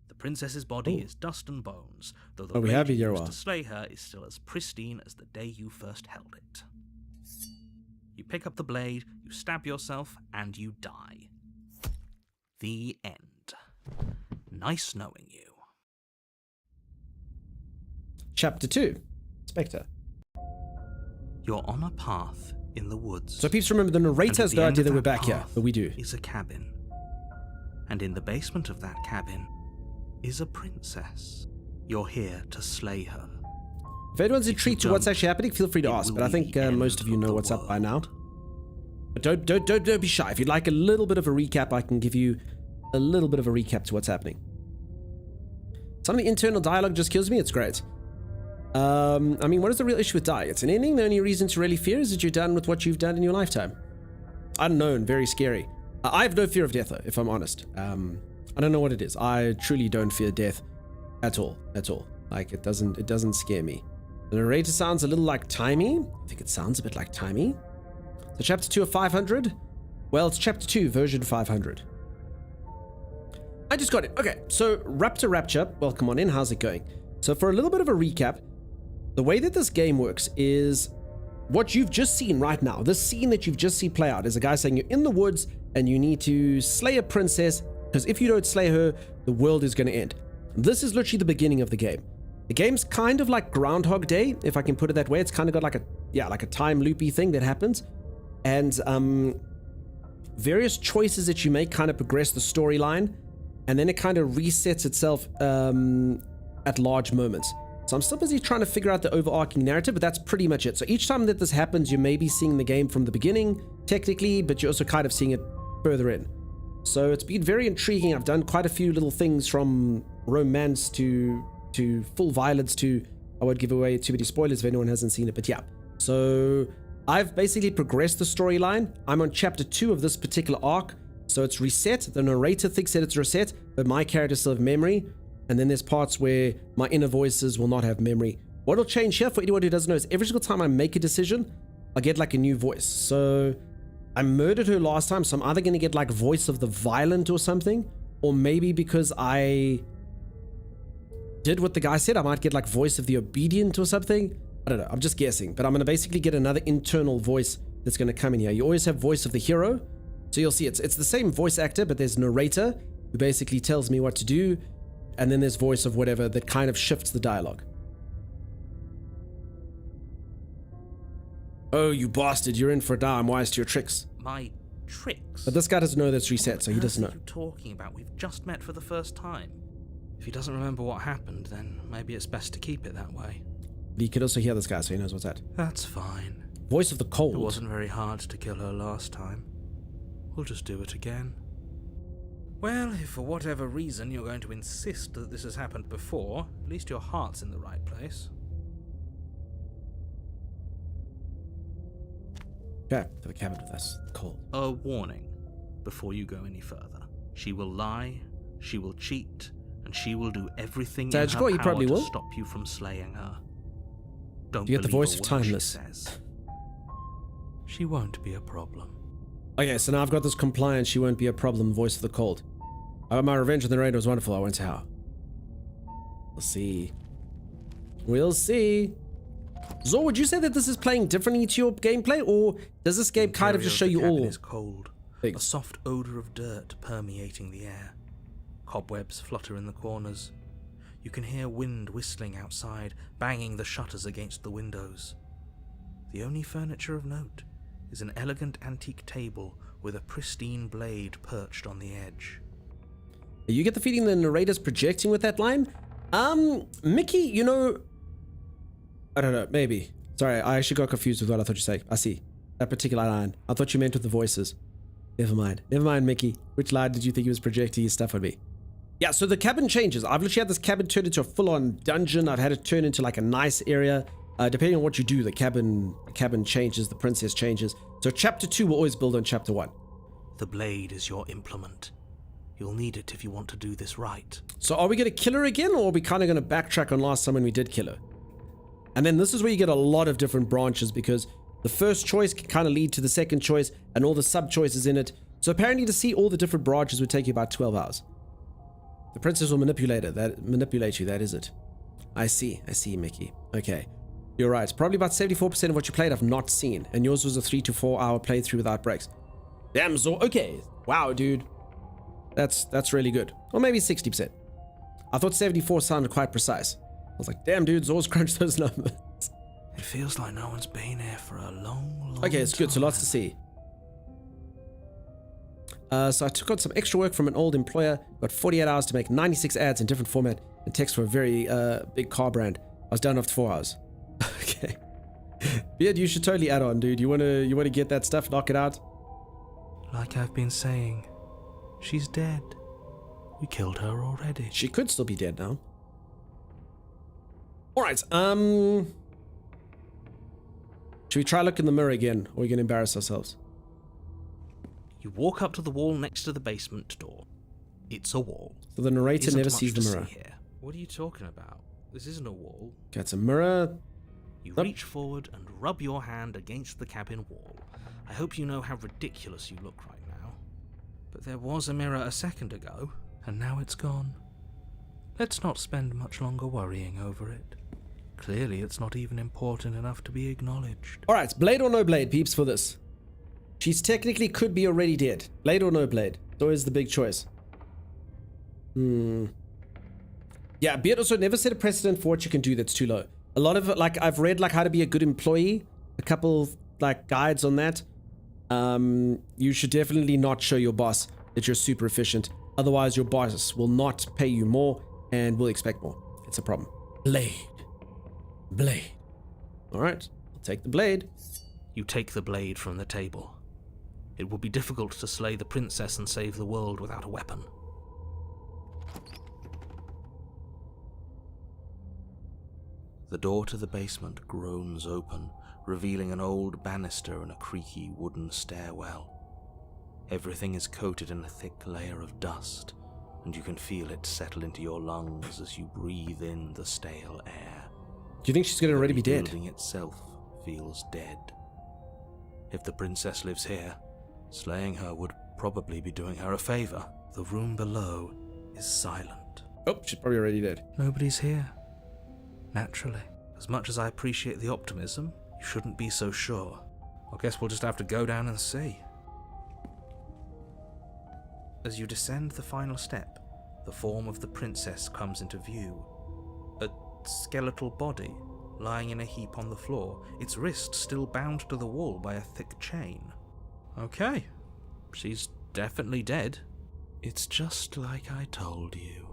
The princess's body is dust and bones, though the rage you used to slay her is still as pristine as the day you first held it. You pick up the blade, you stab yourself, and you die. The end. Nice knowing you. Chapter 2. Spectre. You're on a path in the woods. So peeps, remember the narrator has no idea that we're back here, but we do. Is a cabin. And in the basement of that cabin is a princess. You're here to slay her. If anyone's intrigued to what's actually happening, feel free to ask, but I think most of you know what's up by now. But don't be shy. If you'd like a little bit of a recap, I can give you a little bit of a recap to what's happening. Some of the internal dialogue just kills me. It's great. I mean, what is the real issue with dying? It's an ending. The only reason to really fear is that you're done with what you've done in your lifetime. Unknown, very scary. I have no fear of death, though, if I'm honest. I don't know what it is. I truly don't fear death at all. Like it doesn't scare me. The narrator sounds a little like Timey. I think it sounds a bit like Timey. So chapter 2 of 500. Well, it's chapter 2, version 500. I just got it. Okay, so Rapture, welcome on in. How's it going? So for a little bit of a recap, the way that this game works is what you've just seen right now. This scene that you've just seen play out is a guy saying you're in the woods and you need to slay a princess, because if you don't slay her, the world is going to end. This is literally the beginning of the game. The game's kind of like Groundhog Day, if I can put it that way. It's kind of got like a time loopy thing that happens. And various choices that you make kind of progress the storyline, and then it kind of resets itself at large moments. So I'm still busy trying to figure out the overarching narrative, but that's pretty much it. So each time that this happens, you may be seeing the game from the beginning, technically, but you're also kind of seeing it further in. So it's been very intriguing. I've done quite a few little things, from romance to full violence to, I won't give away too many spoilers if anyone hasn't seen it, but yeah. So I've basically progressed the storyline. I'm on chapter 2 of this particular arc. So it's reset. The narrator thinks that it's reset, but my character still have memory. And then there's parts where my inner voices will not have memory. What will change here, for anyone who doesn't know, is every single time I make a decision, I get like a new voice. So I murdered her last time, so I'm either going to get like voice of the violent or something, or maybe because I did what the guy said, I might get like voice of the obedient or something. I don't know, I'm just guessing, but I'm going to basically get another internal voice that's going to come in here. You always have voice of the hero, so you'll see it's the same voice actor, but there's narrator who basically tells me what to do, and then there's voice of whatever that kind of shifts the dialogue. Oh, you bastard, you're in for a die. I'm wise to your tricks. My tricks? But this guy doesn't know that's reset, so he doesn't know. What are you talking about? We've just met for the first time. If he doesn't remember what happened, then maybe it's best to keep it that way. But he could also hear this guy, so he knows what's that. That's fine. Voice of the cold. It wasn't very hard to kill her last time. We'll just do it again. Well, if for whatever reason you're going to insist that this has happened before, at least your heart's in the right place. Okay, to the cabin with us. Cold. A warning before you go any further. She will lie, she will cheat, and she will do everything in her power to stop you from slaying her. Don't you get the voice of Timeless. She says. She won't be a problem. Okay, so now I've got this compliance, she won't be a problem, voice of the cold. I got my revenge on the raid, it was wonderful, I won't say how. We'll see. We'll see. Zor, would you say that this is playing differently to your gameplay, or does this game kind of just show you all? Is cold. A soft odor of dirt permeating the air. Cobwebs flutter in the corners. You can hear wind whistling outside, banging the shutters against the windows. The only furniture of note is an elegant antique table with a pristine blade perched on the edge. You get the feeling the narrator's projecting with that line? Mickey, you know, I don't know, maybe. Sorry, I actually got confused with what I thought you said. I see. That particular line. I thought you meant with the voices. Never mind. Never mind, Mickey. Which line did you think he was projecting his stuff on me? Yeah, so the cabin changes. I've literally had this cabin turned into a full-on dungeon. I've had it turn into like a nice area. Depending on what you do, the cabin changes, the princess changes. So chapter 2 will always build on chapter 1. The blade is your implement. You'll need it if you want to do this right. So are we going to kill her again, or are we kind of going to backtrack on last time when we did kill her? And then this is where you get a lot of different branches, because the first choice can kind of lead to the second choice and all the sub-choices in it. So apparently to see all the different branches would take you about 12 hours. The princess will manipulate you, that is it. I see, Mickey. Okay. You're right. Probably about 74% of what you played I've not seen, and yours was a 3 to 4 hour playthrough without breaks. Damn, Zor. Okay. Wow, dude. That's really good. Or maybe 60%. I thought 74 sounded quite precise. I was like, damn, dude, Zor's crunched those numbers. It feels like no one's been here for a long Okay, it's good. So lots to see. So I took on some extra work from an old employer. Got 48 hours to make 96 ads in different format and text for a very big car brand. I was done after 4 hours. Okay. Beard, you should totally add on, dude. You wanna get that stuff, knock it out? Like I've been saying, she's dead. We killed her already. She could still be dead now. Alright, should we try look in the mirror again, or are we gonna embarrass ourselves? You walk up to the wall next to the basement door. It's a wall. So the narrator Isn't never much sees the to mirror. see here. What are you talking about? This isn't a wall. Okay, it's a mirror. You reach forward and rub your hand against the cabin wall. I hope you know how ridiculous you look right now. But there was a mirror a second ago, and now it's gone. Let's not spend much longer worrying over it. Clearly, it's not even important enough to be acknowledged. All right, blade or no blade, peeps, for this. She's technically could be already dead. Blade or no blade. It's always the big choice. Yeah, Beard also never set a precedent for what you can do that's too low. A lot of it, like, I've read, like, how to be a good employee. A couple, like, guides on that. You should definitely not show your boss that you're super efficient. Otherwise, your boss will not pay you more and will expect more. It's a problem. Blade. Blade. All right, I'll take the blade. You take the blade from the table. It will be difficult to slay the princess and save the world without a weapon. The door to the basement groans open, revealing an old banister and a creaky wooden stairwell. Everything is coated in a thick layer of dust, and you can feel it settle into your lungs as you breathe in the stale air. Do you think she's gonna already be dead? The building itself feels dead. If the princess lives here, slaying her would probably be doing her a favor. The room below is silent. Oh, she's probably already dead. Nobody's here. Naturally. As much as I appreciate the optimism, you shouldn't be so sure. I guess we'll just have to go down and see. As you descend the final step, the form of the princess comes into view. A skeletal body, lying in a heap on the floor, its wrist still bound to the wall by a thick chain. Okay, she's definitely dead. It's just like I told you.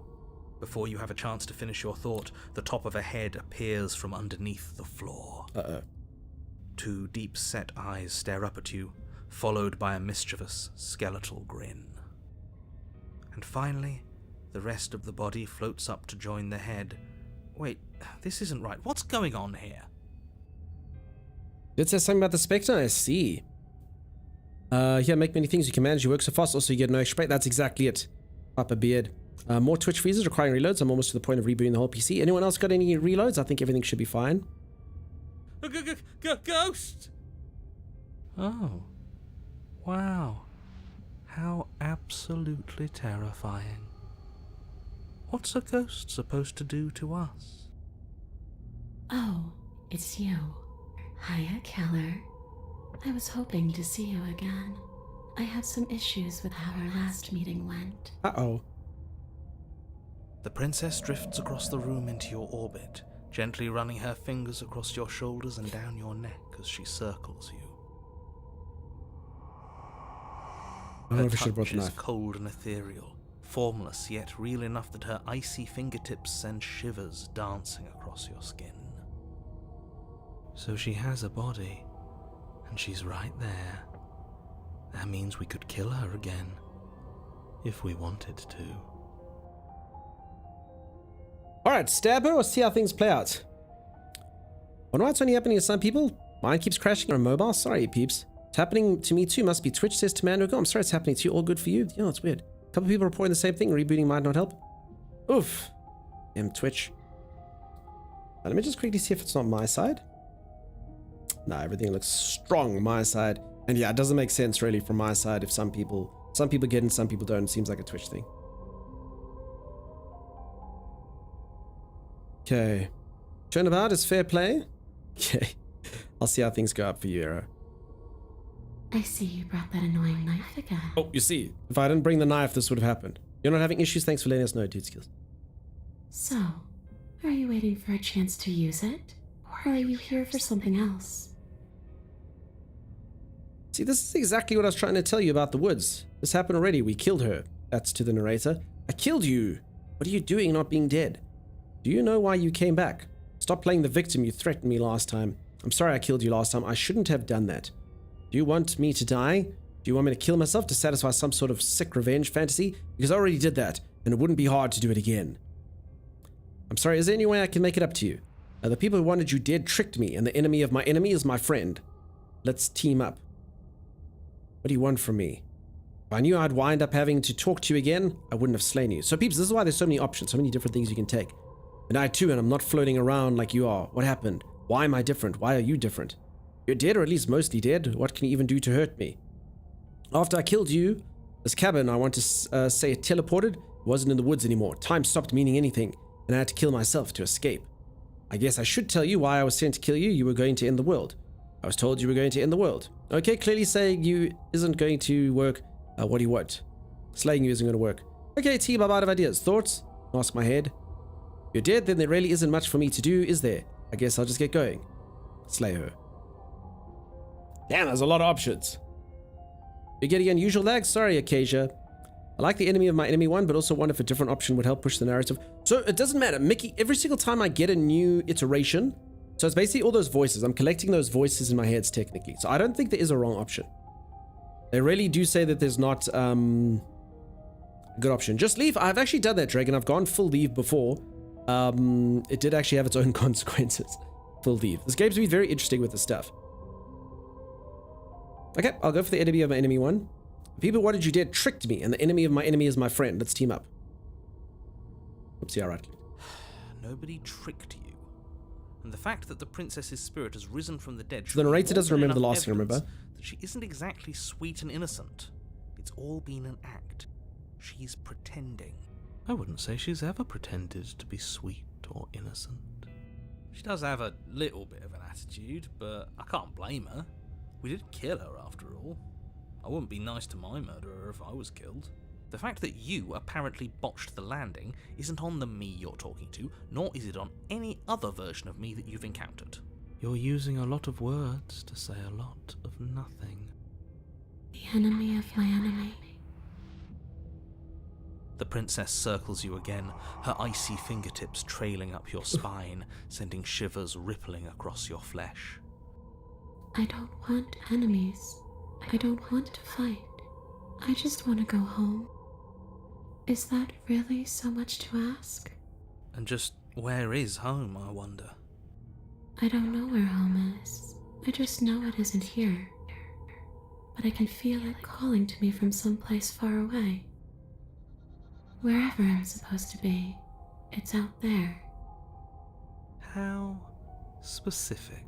Before you have a chance to finish your thought, the top of a head appears from underneath the floor. Uh-oh. Two deep-set eyes stare up at you, followed by a mischievous, skeletal grin. And finally, the rest of the body floats up to join the head. Wait, this isn't right. What's going on here? It says something about the Spectre. I see. Here, make many things. You can manage your work so fast. Also, you get no extra pay. That's exactly it. Papa Beard. More Twitch freezes requiring reloads. I'm almost to the point of rebooting the whole PC. Anyone else got any reloads? I think everything should be fine. Ghost! Oh. Wow. How absolutely terrifying. What's a ghost supposed to do to us? Oh, it's you. Hiya, Keller. I was hoping to see you again. I have some issues with how our last meeting went. Uh-oh. The princess drifts across the room into your orbit, gently running her fingers across your shoulders and down your neck as she circles you. Her touch is cold and ethereal, formless yet real enough that her icy fingertips send shivers dancing across your skin. So she has a body, and she's right there. That means we could kill her again, if we wanted to. Alright, stab her or see how things play out. Wonder why it's only happening to some people? Mine keeps crashing on mobile? Sorry, peeps. It's happening to me too. Must be Twitch, says to Mando. I'm sorry it's happening to you. All good for you? Yeah, it's weird. A couple people reporting the same thing. Rebooting might not help. Oof. Damn Twitch. Let me just quickly see if it's not my side. Nah, everything looks strong on my side. And yeah, it doesn't make sense really from my side if some people get and some people don't. It seems like a Twitch thing. Okay. Turnabout is fair play. Okay. I'll see how things go up for you, Arrow. I see you brought that annoying knife again. Oh, you see, if I didn't bring the knife, this would have happened. You're not having issues? Thanks for letting us know, Dude Skills. So, are you waiting for a chance to use it? Or are you here for something else? See, this is exactly what I was trying to tell you about the woods. This happened already. We killed her. That's to the narrator. I killed you. What are you doing not being dead? Do you know why you came back? Stop playing the victim. You threatened me last time. I'm sorry I killed you last time. I shouldn't have done that. Do you want me to die? Do you want me to kill myself to satisfy some sort of sick revenge fantasy? Because I already did that, and it wouldn't be hard to do it again. I'm sorry, is there any way I can make it up to you? The people who wanted you dead tricked me, and the enemy of my enemy is my friend. Let's team up. What do you want from me? If I knew I'd wind up having to talk to you again, I wouldn't have slain you. So peeps, this is why there's so many options, so many different things you can take. And I too, and I'm not floating around like you are. What happened? Why am I different? Why are you different? You're dead, or at least mostly dead. What can you even do to hurt me? After I killed you, this cabin, I want to say it teleported, wasn't in the woods anymore. Time stopped meaning anything, and I had to kill myself to escape. I guess I should tell you why I was sent to kill you. You were going to end the world. I was told you were going to end the world. Okay, clearly saying you isn't going to work. What do you want? Slaying you isn't going to work. Okay, team, I'm out of ideas. Thoughts? Ask my head. You're dead, then there really isn't much for me to do, is there? I guess I'll just get going. Slay her. Damn, there's a lot of options. You're getting unusual lag? Sorry, Acacia. I like the enemy of my enemy one, but also wonder if a different option would help push the narrative. So it doesn't matter. Mickey, every single time I get a new iteration, so it's basically all those voices. I'm collecting those voices in my heads technically. So I don't think there is a wrong option. They really do say that there's not a good option. Just leave. I've actually done that, Dragon. I've gone full leave before. It did actually have its own consequences. Full leave. This game's been very interesting with this stuff. Okay, I'll go for the enemy of my enemy one. People wanted you dead tricked me, and the enemy of my enemy is my friend. Let's team up. Oopsie, alright. Nobody tricked you. And the fact that the princess's spirit has risen from the dead... The narrator doesn't remember the last thing, remember? That she isn't exactly sweet and innocent. It's all been an act. She's pretending. I wouldn't say she's ever pretended to be sweet or innocent. She does have a little bit of an attitude, but I can't blame her. We did kill her after all. I wouldn't be nice to my murderer if I was killed. The fact that you apparently botched the landing isn't on the me you're talking to, nor is it on any other version of me that you've encountered. You're using a lot of words to say a lot of nothing. The enemy of my enemy. The princess circles you again, her icy fingertips trailing up your spine, sending shivers rippling across your flesh. I don't want enemies. I don't want to fight. I just want to go home. Is that really so much to ask? And just where is home, I wonder? I don't know where home is. I just know it isn't here. But I can feel it calling to me from someplace far away. Wherever I'm supposed to be, it's out there. How specific.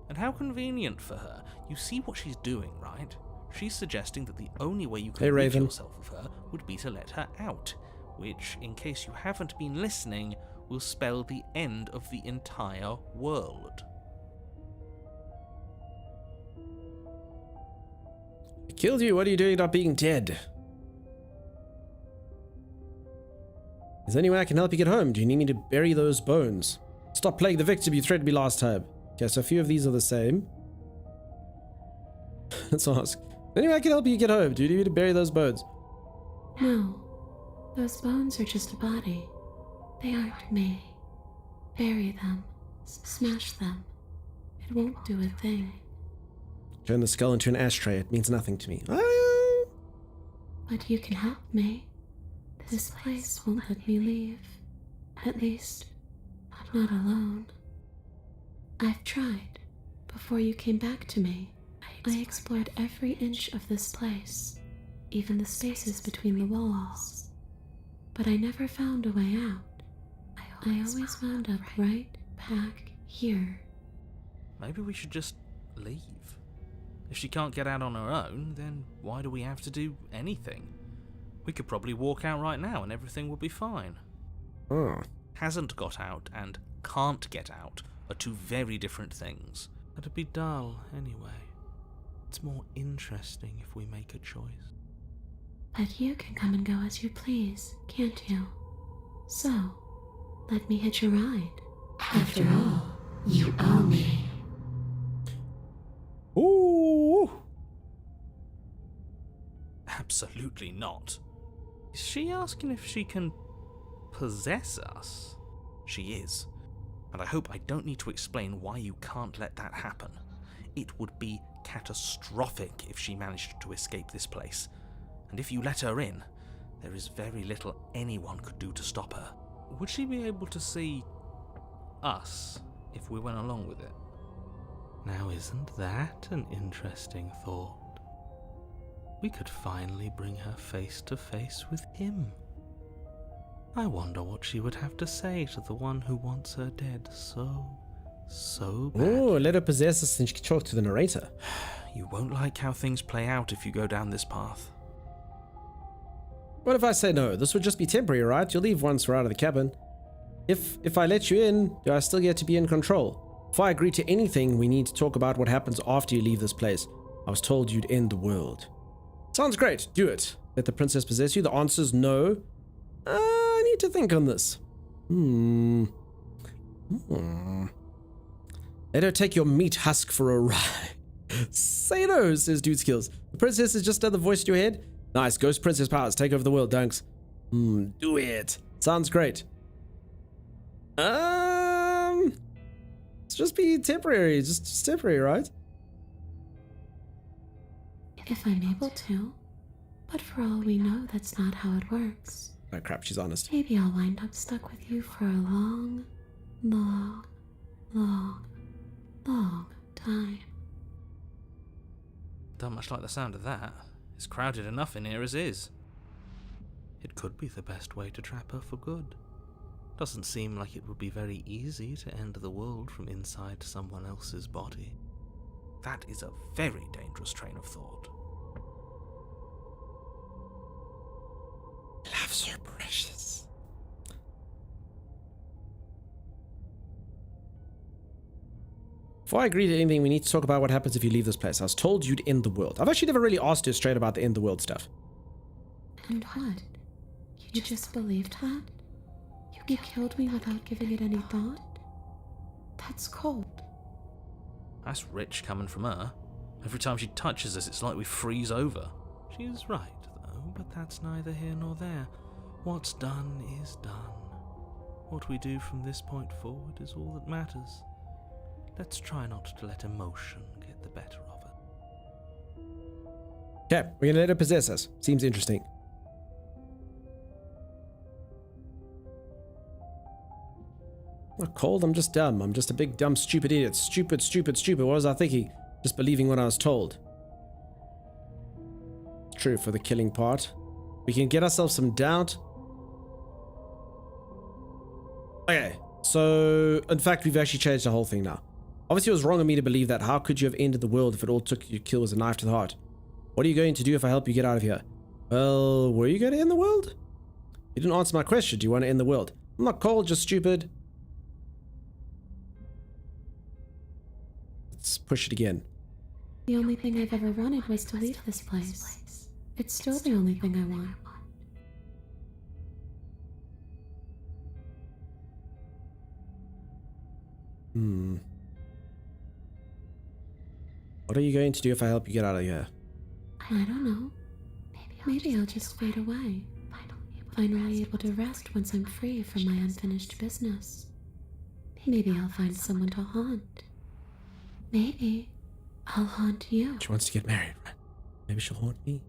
And how convenient for her. You see what she's doing, right? She's suggesting that the only way you can rid yourself of her would be to let her out, which, in case you haven't been listening, will spell the end of the entire world. I killed you. What are you doing not being dead? Is there any way I can help you get home? Do you need me to bury those bones? Stop playing the victim you threatened me last time. Okay, so a few of these are the same. Let's ask. Anyway, I can help you get home. Do you need me to bury those bones? No. Those bones are just a body. They aren't me. Bury them. Smash them. It won't do a thing. Turn the skull into an ashtray. It means nothing to me. But you can help me. This place won't let me leave. At least, not alone. I've tried. Before you came back to me, I explored every inch of this place, even the spaces between the walls. But I never found a way out. I always wound up right back here. Maybe we should just leave. If she can't get out on her own, then why do we have to do anything? We could probably walk out right now and everything would be fine. Oh. Hasn't got out and can't get out are two very different things. That'd be dull anyway. It's more interesting if we make a choice. But you can come and go as you please, can't you? So, let me hitch a ride. After all, you owe me. Ooh. Absolutely not. Is she asking if she can possess us? She is. And I hope I don't need to explain why you can't let that happen. It would be catastrophic if she managed to escape this place. And if you let her in, there is very little anyone could do to stop her. Would she be able to see us if we went along with it? Now isn't that an interesting thought? we could finally bring her face to face with him. I wonder what she would have to say to the one who wants her dead so bad. Oh, let her possess us and she can talk to the narrator. You won't like how things play out if you go down this path. What if I say no? This would just be temporary, right? You'll leave once we're out of the cabin. If I let you in, do I still get to be in control? If I agree to anything, we need to talk about what happens after you leave this place. I was told you'd end the world. Sounds great. Do it. Let the princess possess you. The answer's no. I need to think on this. Let her take your meat husk for a ride. Say no, says Dude Skills. The princess is just another voice in your head. Nice. Ghost princess powers. Take over the world, Dunks. Do it. Sounds great. It's just be temporary. Just temporary, right? If I'm able to. But for all we know, that's not how it works. Oh crap, she's honest. Maybe I'll wind up stuck with you for a long, long, long, long time. Don't much like the sound of that. It's crowded enough in here as is. It could be the best way to trap her for good. Doesn't seem like it would be very easy to end the world from inside someone else's body. That is a very dangerous train of thought. Love's so precious. Before I agree to anything, we need to talk about what happens if you leave this place. I was told you'd end the world. I've actually never really asked her straight about the end the world stuff. And what? You just believed that? You killed me without giving it any thought? That's cold. That's rich coming from her. Every time she touches us, it's like we freeze over. She's right, though, but that's neither here nor there. What's done is done. What we do from this point forward is all that matters. Let's try not to let emotion get the better of it. Okay, we're gonna let her possess us. Seems interesting. I'm not cold, I'm just dumb. I'm just a big, dumb, stupid idiot. Stupid, stupid, stupid. What was I thinking? Just believing what I was told. True for the killing part. We can get ourselves some doubt. Okay, so in fact, we've actually changed the whole thing now. Obviously, it was wrong of me to believe that. How could you have ended the world if it all took you to kill was a knife to the heart? What are you going to do if I help you get out of here? Well, were you going to end the world? You didn't answer my question. Do you want to end the world? I'm not cold, just stupid. Let's push it again. The only thing I've ever wanted was to leave this place. It's still the only thing I want. What are you going to do if I help you get out of here? I don't know. Maybe I'll just fade away. Finally able to rest once I'm free from my unfinished business. Maybe I'll find someone to haunt. Maybe I'll haunt you. She wants to get married, right? Maybe she'll haunt me.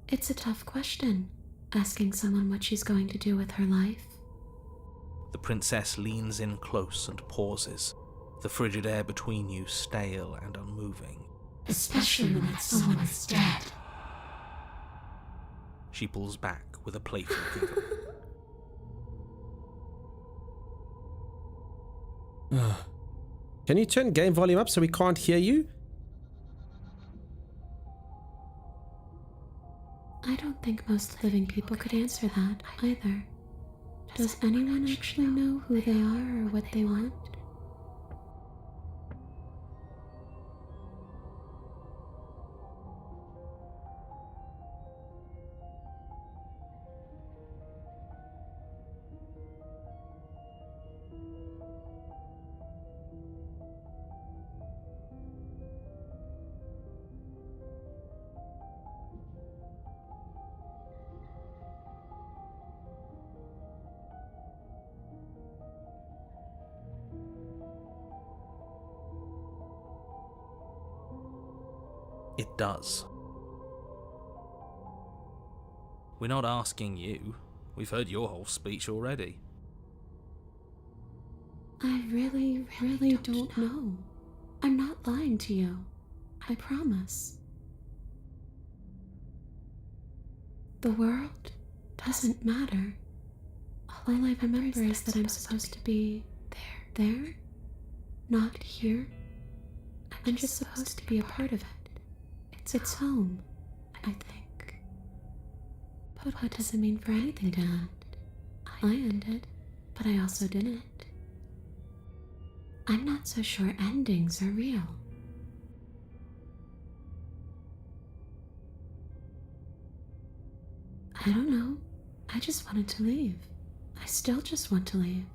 It's a tough question, asking someone what she's going to do with her life. The princess leans in close and pauses, the frigid air between you stale and unmoving. Especially when that someone is dead. She pulls back with a playful giggle. Can you turn game volume up so we can't hear you? I don't think most living people could answer that either. Does anyone actually know who they are or what they want? It does. We're not asking you. We've heard your whole speech already. I really don't know. I'm not lying to you. I promise. The world doesn't matter. All I remember is that I'm supposed to be there, not here. I'm just supposed to be a part of it. It's home, I think. But what does it mean for anything to end? I ended, but I also didn't. I'm not so sure endings are real. I don't know. I just wanted to leave. I still just want to leave.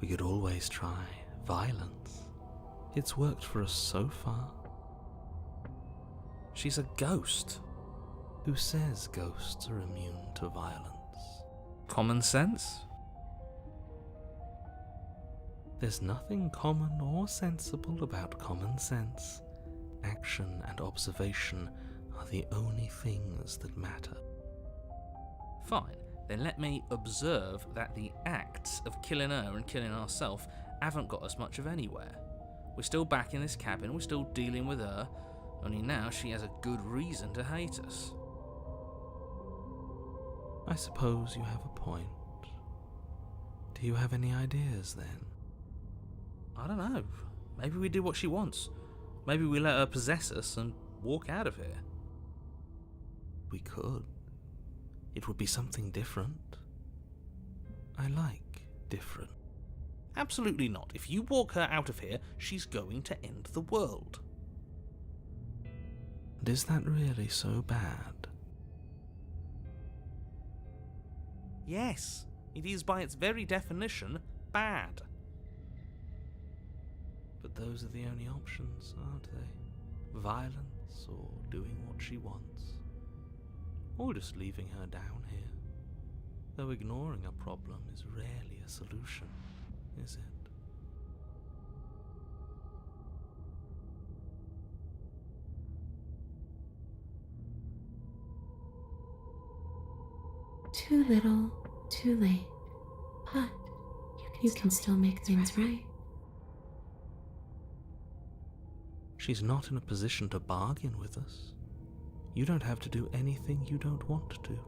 We could always try violence. It's worked for us so far. She's a ghost. Who says ghosts are immune to violence? Common sense? There's nothing common or sensible about common sense. Action and observation are the only things that matter. Fine. Then let me observe that the acts of killing her and killing ourselves haven't got us much of anywhere. We're still back in this cabin, we're still dealing with her, only now she has a good reason to hate us. I suppose you have a point. Do you have any ideas then? I don't know. Maybe we do what she wants. Maybe we let her possess us and walk out of here. We could. It would be something different. I like different. Absolutely not. If you walk her out of here, she's going to end the world. And is that really so bad? Yes, it is by its very definition bad. But those are the only options, aren't they? Violence or doing what she wants. Or just leaving her down here. Though ignoring a problem is rarely a solution, is it? Too little, too late. But you can still make things right. She's not in a position to bargain with us. You don't have to do anything you don't want to.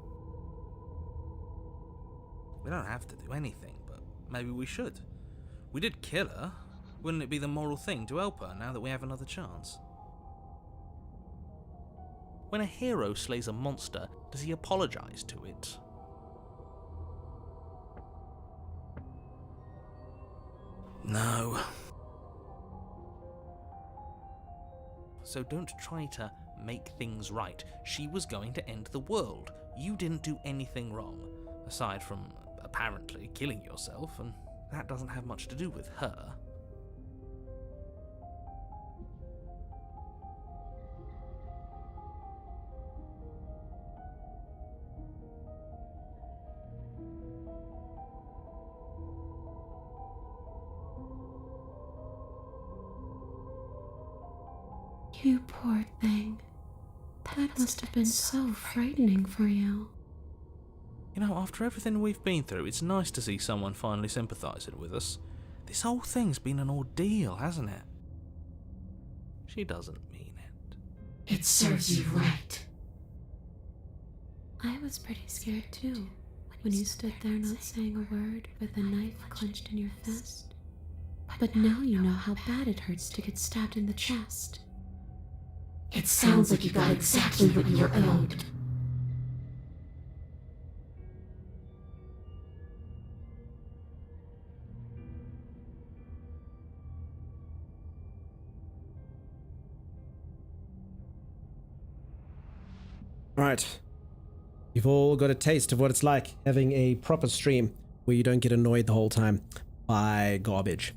We don't have to do anything, but maybe we should. We did kill her. Wouldn't it be the moral thing to help her now that we have another chance? When a hero slays a monster, does he apologize to it? No. So don't try to make things right. She was going to end the world. You didn't do anything wrong, aside from apparently killing yourself, and that doesn't have much to do with her. You poor thing. That must have been so frightening for you. You know, after everything we've been through, it's nice to see someone finally sympathising with us. This whole thing's been an ordeal, hasn't it? She doesn't mean it. It serves you right. I was pretty scared too, when you stood there not saying a word with a knife clenched in your fist. But now you know how bad it hurts to get stabbed in the chest. It sounds like you got exactly what you were owed. Alright. You've all got a taste of what it's like having a proper stream where you don't get annoyed the whole time by garbage.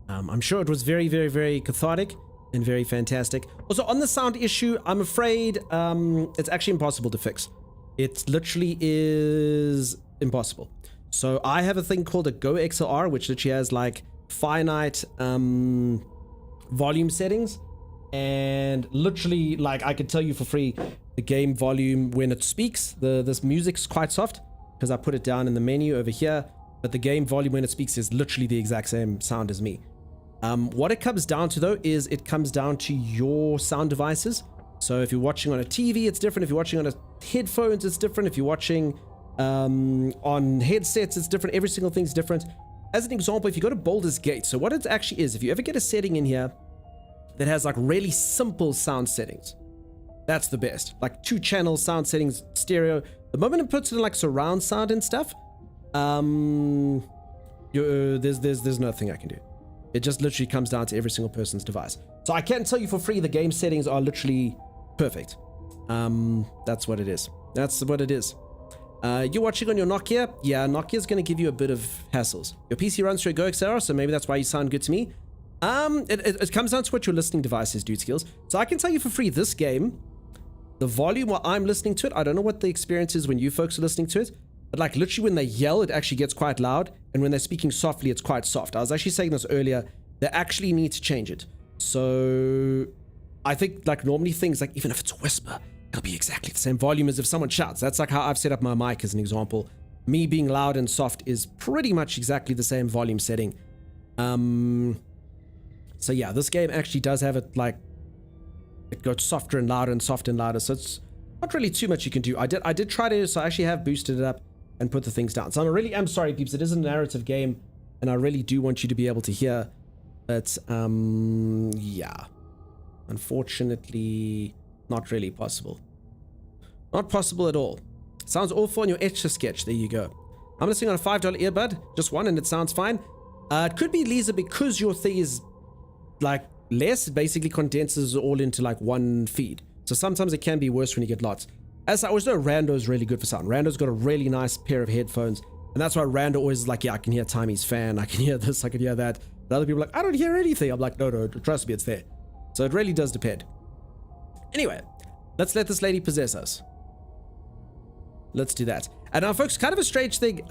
I'm sure it was very, very, very cathartic. and very fantastic. Also, on the sound issue, I'm afraid it's actually impossible to fix. It literally is impossible. So I have a thing called a Go XLR, which literally has like finite volume settings, and literally, like, I can tell you for free the game volume when it speaks. This music's quite soft because I put it down in the menu over here, but the game volume when it speaks is literally the exact same sound as me. What it comes down to though is it comes down to your sound devices. So if you're watching on a TV, it's different. If you're watching on a headphones, it's different. If you're watching on headsets, it's different. Every single thing's different. As an example, if you go to Baldur's Gate, so what it actually is, if you ever get a setting in here that has like really simple sound settings, that's the best. Like 2-channel sound settings, stereo. The moment it puts it in like surround sound and stuff, there's nothing I can do. It just literally comes down to every single person's device. So I can tell you for free, the game settings are literally perfect. That's what it is. That's what it is. You're watching on your Nokia? Yeah, Nokia's going to give you a bit of hassles. Your PC runs through a Go XLR, so maybe that's why you sound good to me. It comes down to what your listening device is, Dude Skills. So I can tell you for free, this game, the volume while I'm listening to it, I don't know what the experience is when you folks are listening to it, but like literally when they yell, it actually gets quite loud, and when they're speaking softly, it's quite soft. I was actually saying this earlier, they actually need to change it. So I think like normally things like, even if it's a whisper, it'll be exactly the same volume as if someone shouts. That's like how I've set up my mic as an example. Me being loud and soft is pretty much exactly the same volume setting. So yeah, this game actually does have it like, it goes softer and louder and softer and louder. So it's not really too much you can do. I did try to, so I actually have boosted it up and put the things down. So I'm sorry, peeps. It is a narrative game, and I really do want you to be able to hear. But yeah, unfortunately, not really possible. Not possible at all. Sounds awful on your Etch-a-Sketch. There you go. I'm listening on a $5 earbud, just one, and it sounds fine. It could be, Lisa, because your thing is like less. It basically condenses all into like one feed. So sometimes it can be worse when you get lots. As I always know, Rando is really good for sound. Rando's got a really nice pair of headphones, and that's why Rando always is like, yeah, I can hear Timmy's fan, I can hear this, I can hear that. But other people are like, I don't hear anything. I'm like, no, trust me, it's there. So it really does depend. Anyway, let's let this lady possess us. Let's do that. And now, folks, kind of a strange thing.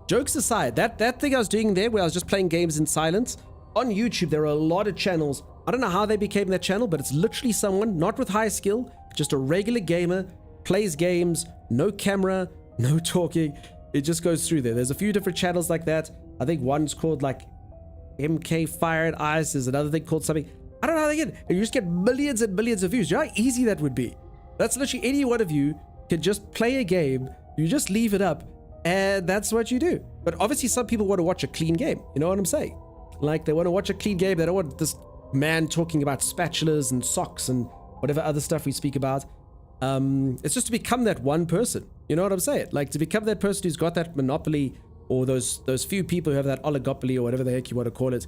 Jokes aside, that thing I was doing there where I was just playing games in silence, on YouTube, there are a lot of channels. I don't know how they became that channel, but it's literally someone, not with high skill, just a regular gamer, plays games, no camera, no talking. It just goes through there. There's a few different channels like that. I think one's called like MK Fired Eyes. There's another thing called something. I don't know how they get it. You just get millions and millions of views. You know how easy that would be? That's literally any one of you can just play a game. You just leave it up, and that's what you do. But obviously, some people want to watch a clean game. You know what I'm saying? Like, they want to watch a clean game. They don't want this man talking about spatulas and socks and whatever other stuff we speak about. It's just to become that one person. You know what I'm saying? Like, to become that person who's got that monopoly, or those few people who have that oligopoly, or whatever the heck you want to call it,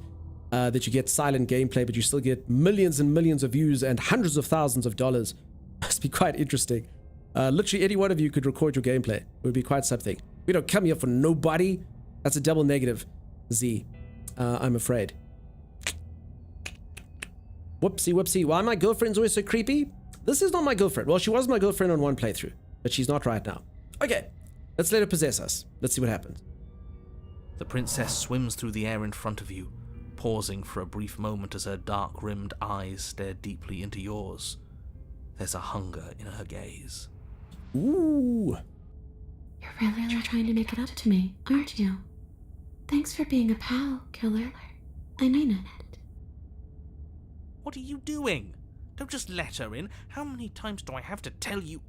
that you get silent gameplay, but you still get millions and millions of views and hundreds of thousands of dollars. Must be quite interesting. Literally any one of you could record your gameplay. It would be quite something. We don't come here for nobody. That's a double negative, Z. I'm afraid. Whoopsie whoopsie. Why my girlfriend's always so creepy? This is not my girlfriend. Well, she was my girlfriend on one playthrough, but she's not right now. Okay, let's let her possess us. Let's see what happens. The princess swims through the air in front of you, pausing for a brief moment as her dark-rimmed eyes stare deeply into yours. There's a hunger in her gaze. Ooh. You're really trying to make it up to me, aren't you? Thanks for being a pal, killer. I mean it. What are you doing? Don't just let her in. How many times do I have to tell you?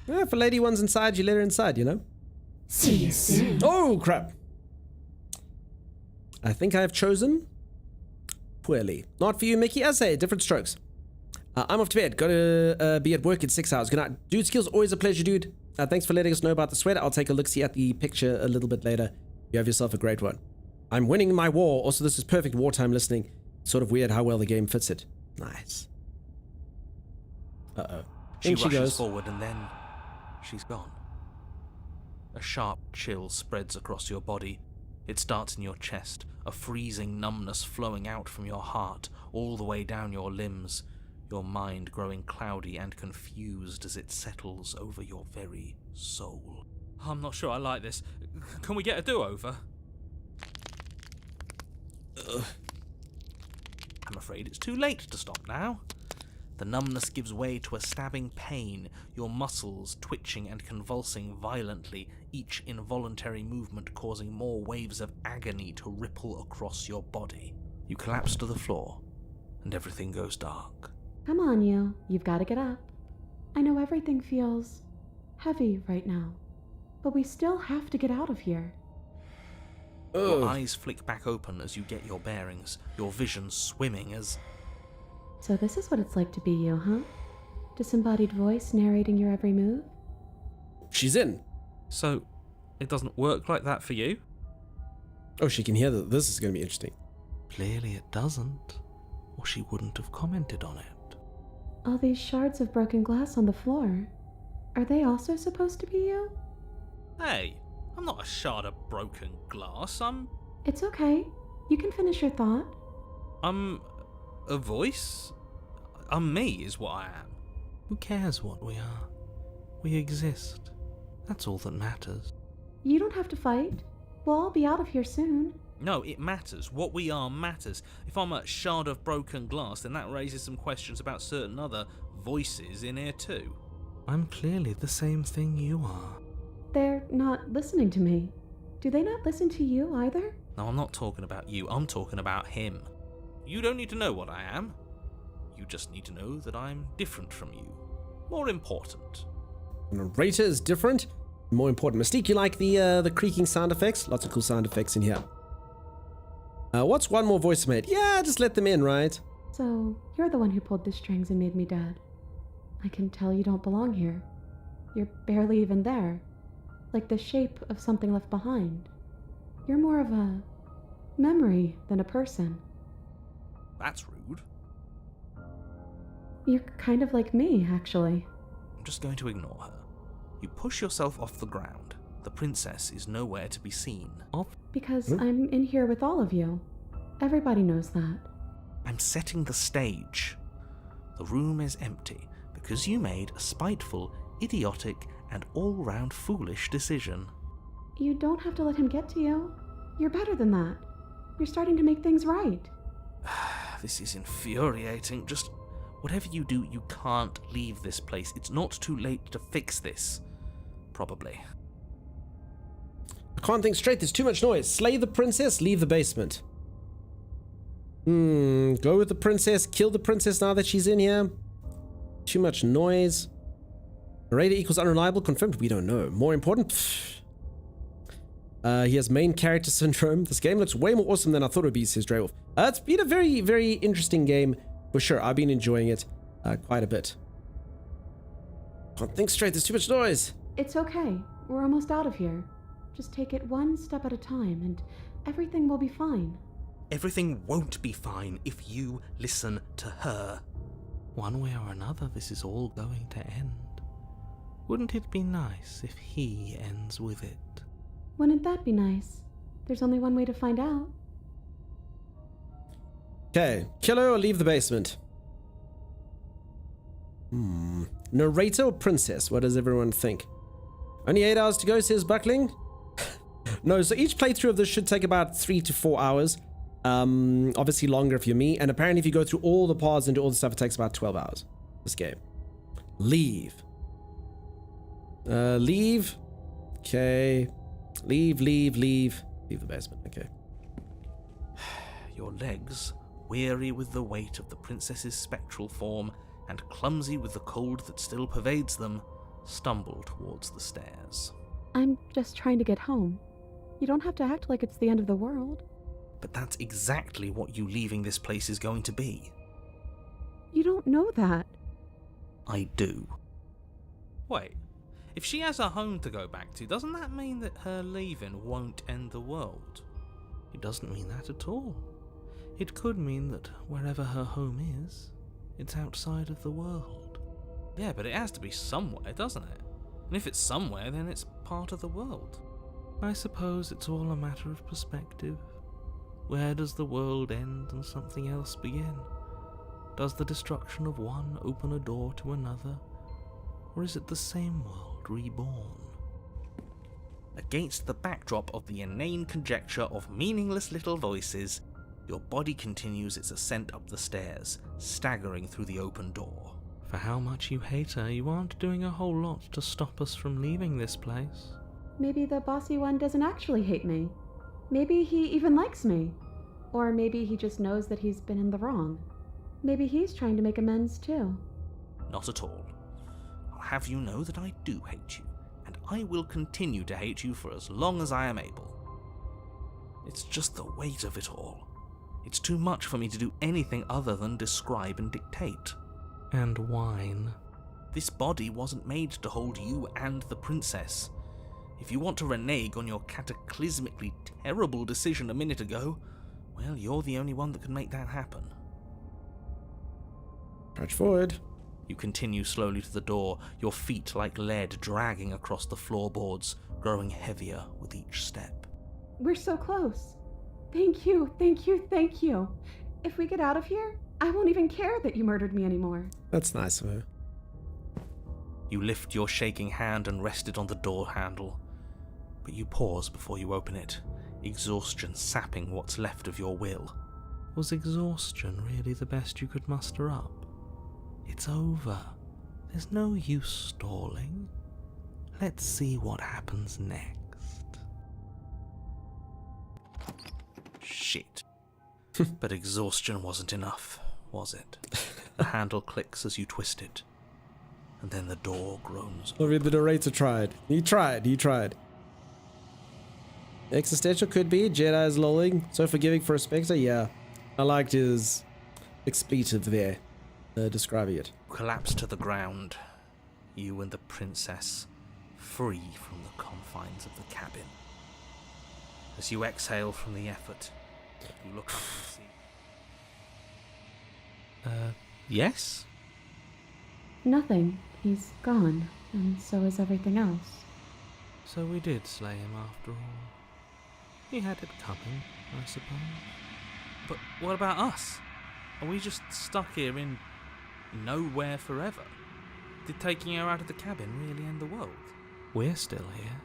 Yeah, if a lady wants inside, you let her inside, you know? See you soon. Oh, crap. I think I have chosen poorly. Not for you, Mickey. I say, different strokes. I'm off to bed. Gotta be at work in 6 hours. Good night. Dude Skills, always a pleasure, dude. Thanks for letting us know about the sweater. I'll take a look-see at the picture a little bit later. You have yourself a great one. I'm winning my war. Also, this is perfect wartime listening. Sort of weird how well the game fits it. Nice. Uh-oh. She rushes forward and then she's gone. A sharp chill spreads across your body. It starts in your chest, a freezing numbness flowing out from your heart, all the way down your limbs, your mind growing cloudy and confused as it settles over your very soul. I'm not sure I like this. Can we get a do-over? I'm afraid it's too late to stop now. The numbness gives way to a stabbing pain, your muscles twitching and convulsing violently, each involuntary movement causing more waves of agony to ripple across your body. You collapse to the floor, and everything goes dark. Come on, you. You've got to get up. I know everything feels heavy right now, but we still have to get out of here. Your eyes flick back open as you get your bearings, your vision swimming as... So this is what it's like to be you, huh? Disembodied voice narrating your every move? She's in. So, it doesn't work like that for you? Oh, she can hear that. This is going to be interesting. Clearly it doesn't, or she wouldn't have commented on it. All these shards of broken glass on the floor. Are they also supposed to be you? Hey, I'm not a shard of broken glass. It's okay. You can finish your thought. I'm a voice? I'm me is what I am. Who cares what we are? We exist. That's all that matters. You don't have to fight. We'll all be out of here soon. No, it matters. What we are matters. If I'm a shard of broken glass, then that raises some questions about certain other voices in here too. I'm clearly the same thing you are. They're not listening to me. Do they not listen to you either? No, I'm not talking about you. I'm talking about him. You don't need to know what I am. You just need to know that I'm different from you. More important. The narrator is different. More important. Mystique, you like the creaking sound effects? Lots of cool sound effects in here. What's one more voice made? Yeah, just let them in, right? So, you're the one who pulled the strings and made me dead. I can tell you don't belong here. You're barely even there. Like the shape of something left behind. You're more of a memory than a person. That's rude. You're kind of like me, actually. I'm just going to ignore her. You push yourself off the ground. The princess is nowhere to be seen. Because I'm in here with all of you. Everybody knows that. I'm setting the stage. The room is empty because you made a spiteful, idiotic, and all-round foolish decision. You don't have to let him get to you. You're better than that. You're starting to make things right. This is infuriating. Just whatever you do, you can't leave this place. It's not too late to fix this. Probably. I can't think straight. There's too much noise. Slay the princess, leave the basement. Go with the princess, kill the princess now that she's in here. Too much noise. Narrator equals unreliable, confirmed. We don't know. More important. He has main character syndrome. This game looks way more awesome than I thought it would be, says Dreywolf. It's been a very, very interesting game. For sure, I've been enjoying it quite a bit. Can't think straight, there's too much noise. It's okay. We're almost out of here. Just take it one step at a time, and everything will be fine. Everything won't be fine if you listen to her. One way or another, this is all going to end. Wouldn't it be nice if he ends with it? Wouldn't that be nice? There's only one way to find out. Okay, kill her or leave the basement? Narrator or princess? What does everyone think? Only 8 hours to go, says Buckling. No, so each playthrough of this should take about 3 to 4 hours. Obviously longer if you're me. And apparently if you go through all the paths and do all the stuff, it takes about 12 hours. This game. Leave. Leave. Okay. Leave the basement. Okay. Your legs, weary with the weight of the princess's spectral form and clumsy with the cold that still pervades them, stumble towards the stairs. I'm just trying to get home. You don't have to act like it's the end of the world. But that's exactly what you leaving this place is going to be. You don't know that. I do. Wait, if she has a home to go back to, doesn't that mean that her leaving won't end the world? It doesn't mean that at all. It could mean that wherever her home is, it's outside of the world. Yeah, but it has to be somewhere, doesn't it? And if it's somewhere, then it's part of the world. I suppose it's all a matter of perspective. Where does the world end and something else begin? Does the destruction of one open a door to another? Or is it the same world reborn? Against the backdrop of the inane conjecture of meaningless little voices, your body continues its ascent up the stairs, staggering through the open door. For how much you hate her, you aren't doing a whole lot to stop us from leaving this place. Maybe the bossy one doesn't actually hate me. Maybe he even likes me. Or maybe he just knows that he's been in the wrong. Maybe he's trying to make amends too. Not at all. I'll have you know that I do hate you, and I will continue to hate you for as long as I am able. It's just the weight of it all. It's too much for me to do anything other than describe and dictate. And whine. This body wasn't made to hold you and the princess. If you want to renege on your cataclysmically terrible decision a minute ago, well, you're the only one that can make that happen. Crouch forward. You continue slowly to the door, your feet like lead dragging across the floorboards, growing heavier with each step. We're so close. Thank you, thank you, thank you. If we get out of here, I won't even care that you murdered me anymore. That's nice of her. You lift your shaking hand and rest it on the door handle, but you pause before you open it, exhaustion sapping what's left of your will. Was exhaustion really the best you could muster up? It's over. There's no use stalling. Let's see what happens next. Shit. But exhaustion wasn't enough, was it? The handle clicks as you twist it, and then the door groans. Oh, the narrator tried. He tried. Existential could be. Jedi's lolling. So forgiving for a Spectre? Yeah. I liked his expletive there, describing it. Collapse to the ground, you and the princess, free from the confines of the cabin. As you exhale from the effort, you look up and see... yes? Nothing. He's gone, and so is everything else. So we did slay him after all. He had it coming, I suppose. But what about us? Are we just stuck here in nowhere forever? Did taking her out of the cabin really end the world? We're still here.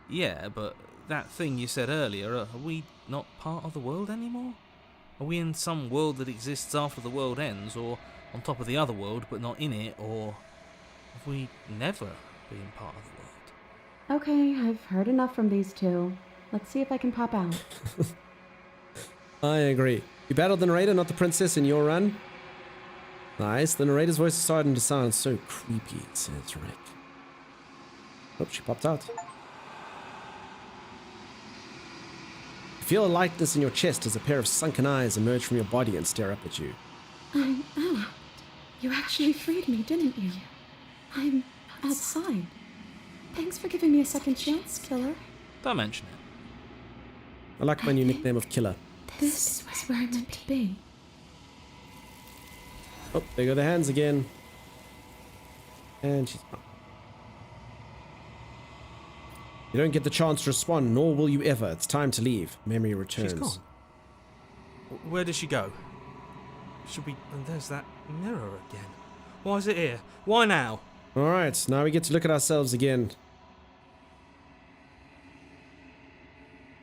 Yeah, but that thing you said earlier, are we not part of the world anymore? Are we in some world that exists after the world ends, or on top of the other world but not in it, or have we never been part of the world? Okay, I've heard enough from these two. Let's see if I can pop out. I agree. You battled the narrator, not the princess, in your run? Nice. The narrator's voice is starting to sound so creepy, says Rick. Oh, she popped out. Feel a lightness in your chest as a pair of sunken eyes emerge from your body and stare up at you. I'm out. You actually freed me, didn't you? I'm outside. Thanks for giving me a second chance, Killer. Don't mention it. I like my new nickname of Killer. This is where I'm meant to be. Oh, there go the hands again. And she's gone. You don't get the chance to respond, nor will you ever. It's time to leave. Memory returns. She's gone. Where did she go? Should we... And there's that mirror again. Why is it here? Why now? Alright, now we get to look at ourselves again.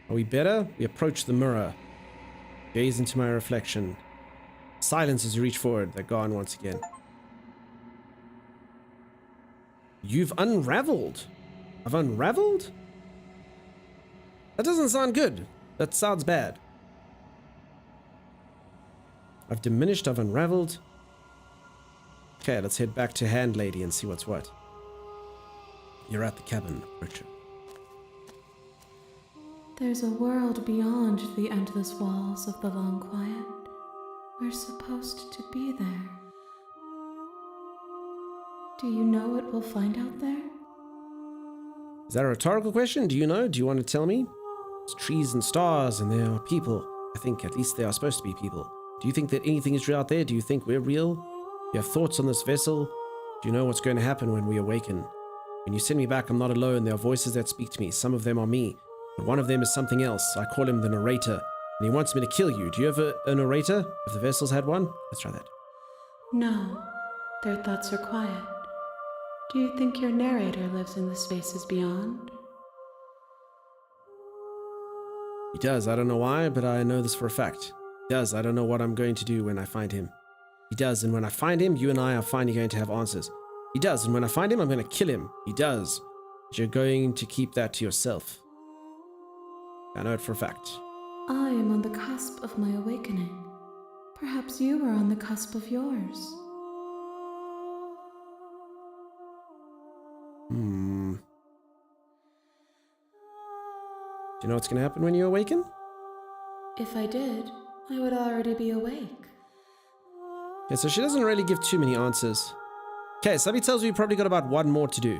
Are we better? We approach the mirror. Gaze into my reflection. Silence as you reach forward. They're gone once again. You've unraveled. I've unraveled? That doesn't sound good. That sounds bad. I've diminished, I've unraveled. Okay, let's head back to Hand Lady and see what's what. You're at the cabin, Richard. There's a world beyond the endless walls of the long quiet. We're supposed to be there. Do you know what we'll find out there? Is that a rhetorical question? Do you know? Do you want to tell me? It's trees and stars and there are people. I think at least they are supposed to be people. Do you think that anything is real out there? Do you think we're real? Do you have thoughts on this vessel? Do you know what's going to happen when we awaken? When you send me back, I'm not alone. There are voices that speak to me. Some of them are me. but one of them is something else. I call him the narrator, and he wants me to kill you. Do you have a narrator? Have the vessels had one? Let's try that. No, their thoughts are quiet. Do you think your narrator lives in the spaces beyond? He does. I don't know why, but I know this for a fact. He does. I don't know what I'm going to do when I find him. He does, and when I find him, you and I are finally going to have answers. He does, and when I find him, I'm going to kill him. He does. But you're going to keep that to yourself. I know it for a fact. I am on the cusp of my awakening. Perhaps you are on the cusp of yours. Do you know what's going to happen when you awaken? If I did, I would already be awake. Yeah, so she doesn't really give too many answers. Okay, somebody tells me you probably got about one more to do.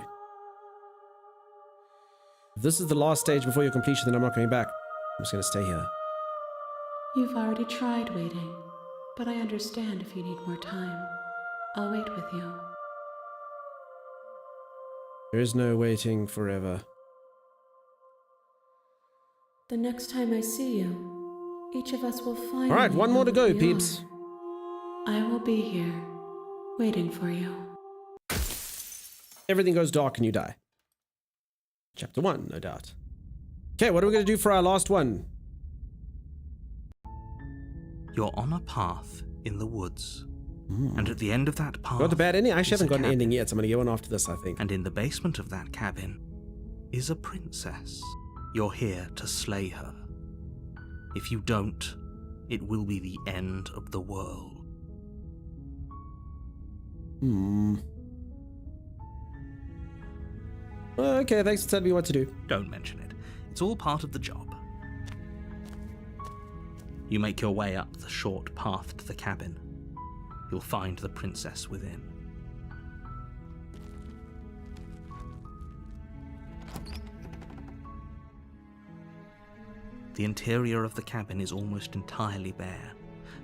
If this is the last stage before your completion, then I'm not going back. I'm just going to stay here. You've already tried waiting, but I understand if you need more time. I'll wait with you. There is no waiting forever. The next time I see you, each of us will find. All right, one more to go, peeps. I will be here, waiting for you. Everything goes dark and you die. Chapter 1, no doubt. Okay, what are we going to do for our last one? You're on a path in the woods. And at the end of that path... Got the bad ending? I actually is haven't a got an cabin. ending yet, so I'm going to get one after this, I think. And in the basement of that cabin is a princess. You're here to slay her. If you don't, it will be the end of the world. Okay, thanks for telling me what to do. Don't mention it. It's all part of the job. You make your way up the short path to the cabin. You'll find the princess within. The interior of the cabin is almost entirely bare.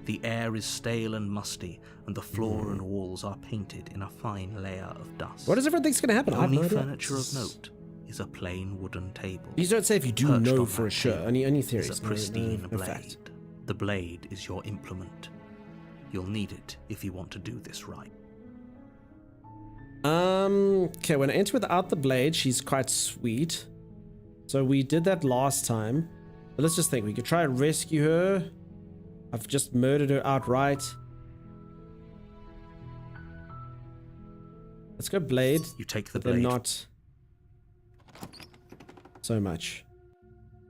The air is stale and musty, and the floor and walls are painted in a fine layer of dust. What does everyone think's going to happen? The I have no only idea. furniture of note is a plain wooden table. Please don't say if you do Perched know on for that a sure. table Any theories? is a pristine no blade. fact. The blade is your implement. You'll need it if you want to do this right. Okay, when I enter without the blade, she's quite sweet. So we did that last time. But let's just think. We could try and rescue her. I've just murdered her outright. Let's go blade. You take the but then blade. not so much.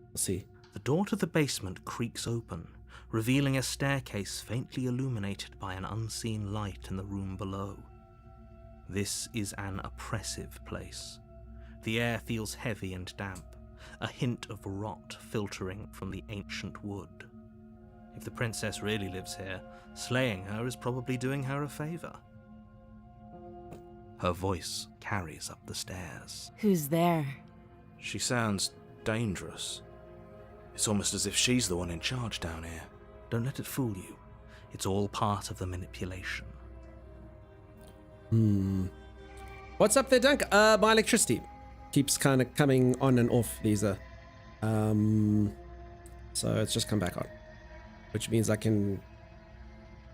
We'll see. The door to the basement creaks open, revealing a staircase faintly illuminated by an unseen light in the room below. This is an oppressive place. The air feels heavy and damp, a hint of rot filtering from the ancient wood. If the princess really lives here, slaying her is probably doing her a favor. Her voice carries up the stairs. Who's there? She sounds dangerous. It's almost as if she's the one in charge down here. Don't let it fool you. It's all part of the manipulation. What's up there, Dunk? My electricity keeps kind of coming on and off, Lisa. So it's just come back on, which means I can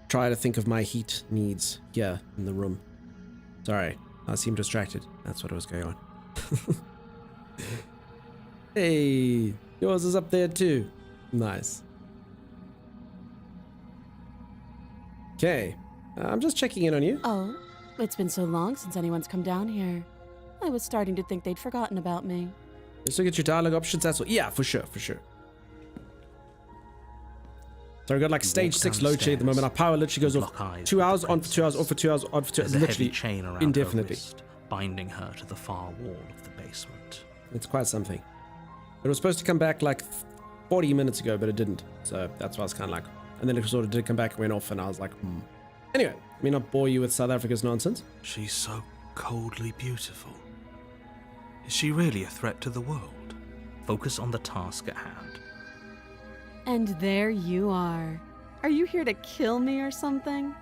try to think of my heat needs here in the room. Sorry, I seem distracted. That's what was going on. Hey, yours is up there too. Nice. Okay, I'm just checking in on you. Oh, it's been so long since anyone's come down here. I was starting to think they'd forgotten about me. Let's look at your dialogue options. That's what. Yeah, for sure, for sure. So we got like stage 6 load shade at the moment. Our power literally goes off 2 hours, on for 2 hours, off for 2 hours, on for 2 hours. There's a heavy Literally chain around indefinitely. her wrist, binding her to the far wall of the basement. It's quite something. It was supposed to come back like 40 minutes ago, but it didn't. So that's why I was kind of like... And then it sort of did come back and went off, and I was like, Anyway, let me not bore you with South Africa's nonsense. She's so coldly beautiful. Is she really a threat to the world? Focus on the task at hand. And there you are. Are you here to kill me or something?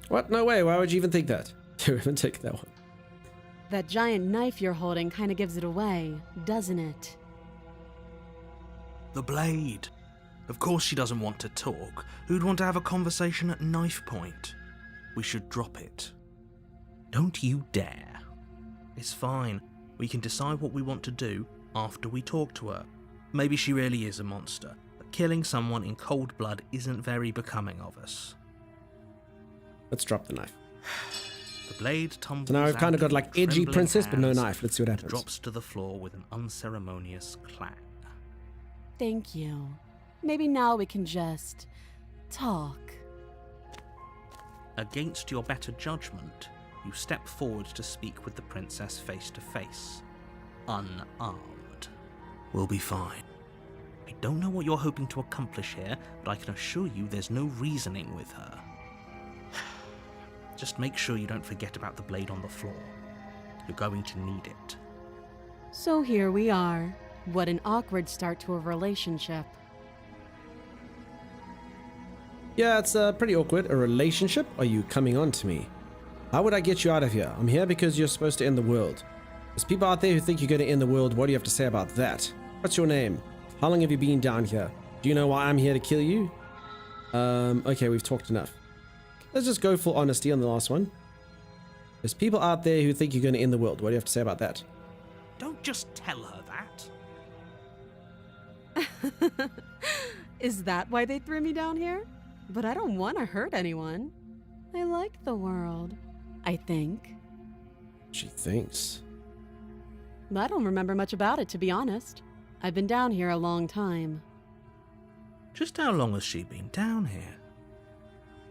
What? No way. Why would you even think that? Okay, we haven't taken that one. That giant knife you're holding kind of gives it away, doesn't it? The blade. Of course she doesn't want to talk. Who'd want to have a conversation at knife point? We should drop it. Don't you dare. It's fine. We can decide what we want to do after we talk to her. Maybe she really is a monster, but killing someone in cold blood isn't very becoming of us. Let's drop the knife. The blade tumbles So now we've kind of out got like edgy trembling princess, but no hands knife. Let's see what and happens. drops to the floor with an unceremonious clang. Thank you. Maybe now we can just talk. Against your better judgment, you step forward to speak with the princess face to face, unarmed. We'll be fine. I don't know what you're hoping to accomplish here, but I can assure you there's no reasoning with her. Just make sure you don't forget about the blade on the floor. You're going to need it. So here we are. What an awkward start to a relationship. Yeah, it's pretty awkward. A relationship? Are you coming on to me? How would I get you out of here? I'm here because you're supposed to end the world. There's people out there who think you're going to end the world. What do you have to say about that? What's your name? How long have you been down here? Do you know why I'm here to kill you? Okay, we've talked enough. Let's just go full honesty on the last one. There's people out there who think you're going to end the world. What do you have to say about that? Don't just tell her that. Is that why they threw me down here? But I don't want to hurt anyone. I like the world, I think. She thinks. I don't remember much about it, to be honest. I've been down here a long time. Just how long has she been down here?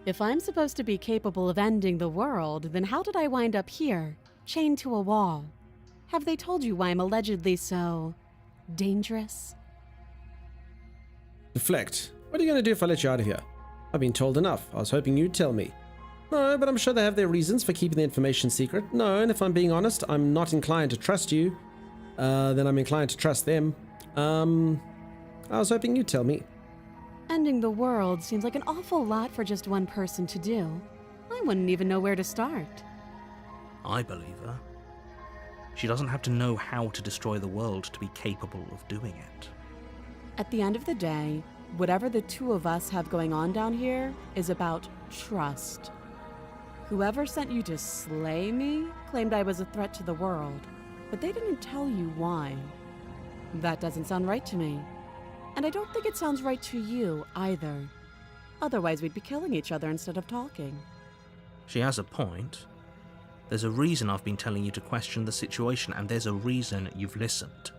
If I'm supposed to be capable of ending the world, then how did I wind up here, chained to a wall? Have they told you why I'm allegedly so dangerous? Deflect. What are you going to do if I let you out of here? I've been told enough. I was hoping you'd tell me. No, but I'm sure they have their reasons for keeping the information secret. No, and if I'm being honest, I'm not inclined to trust you. Then I'm inclined to trust them. I was hoping you'd tell me. Ending the world seems like an awful lot for just one person to do. I wouldn't even know where to start. I believe her. She doesn't have to know how to destroy the world to be capable of doing it. At the end of the day, whatever the two of us have going on down here is about trust. Whoever sent you to slay me claimed I was a threat to the world, but they didn't tell you why. That doesn't sound right to me. And I don't think it sounds right to you either. Otherwise, we'd be killing each other instead of talking. She has a point. There's a reason I've been telling you to question the situation, and there's a reason you've listened.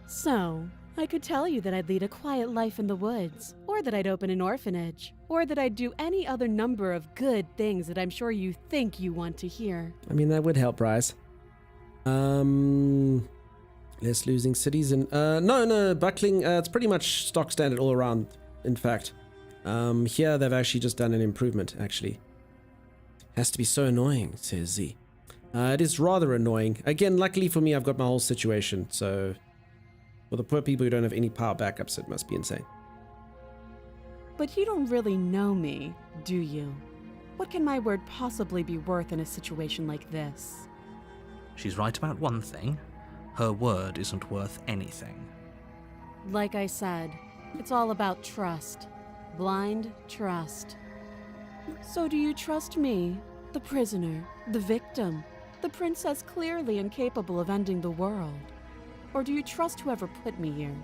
So, I could tell you that I'd lead a quiet life in the woods, or that I'd open an orphanage, or that I'd do any other number of good things that I'm sure you think you want to hear. I mean, that would help, Rise. Less losing cities and no, buckling. It's pretty much stock standard all around. In fact, here they've actually just done an improvement. Actually, has to be so annoying, says Z. It is rather annoying. Again, luckily for me, I've got my whole situation. So for the poor people who don't have any power backups, it must be insane. But you don't really know me, do you? What can my word possibly be worth in a situation like this? She's right about one thing. Her word isn't worth anything. Like I said, it's all about trust. Blind trust. So do you trust me, the prisoner, the victim, the princess clearly incapable of ending the world? Or do you trust whoever put me here?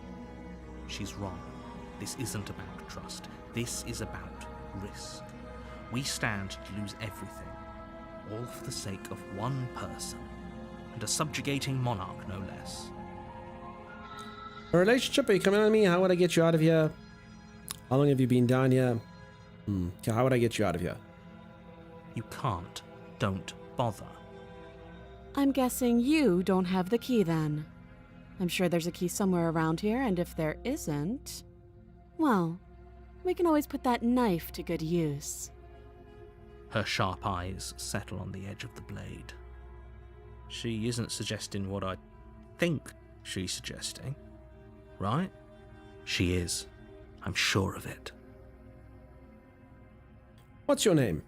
She's wrong. This isn't about trust. This is about risk. We stand to lose everything, all for the sake of one person. And a subjugating monarch, no less. A relationship? Are you coming on me? How would I get you out of here? How long have you been down here? How would I get you out of here? You can't. Don't bother. I'm guessing you don't have the key then. I'm sure there's a key somewhere around here, and if there isn't, well, we can always put that knife to good use. Her sharp eyes settle on the edge of the blade. She isn't suggesting what I think she's suggesting, right? She is. I'm sure of it. What's your name?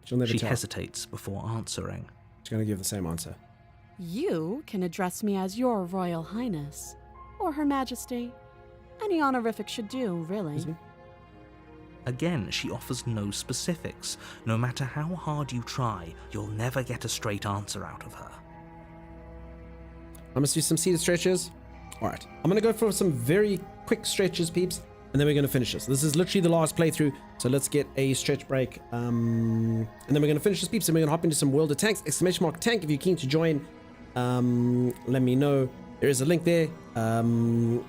She'll never She tell. hesitates before answering. She's going to give the same answer. You can address me as Your Royal Highness, or Her Majesty. Any honorific should do, really. Again, she offers no specifics. No matter how hard you try, you'll never get a straight answer out of her. I must do some seated stretches. All right, I'm going to go for some very quick stretches, peeps, and then we're going to finish this. This is literally the last playthrough, so let's get a stretch break. And then we're going to finish this, peeps, and we're going to hop into some World of Tanks. !Tank if you're keen to join. Let me know. There is a link there. And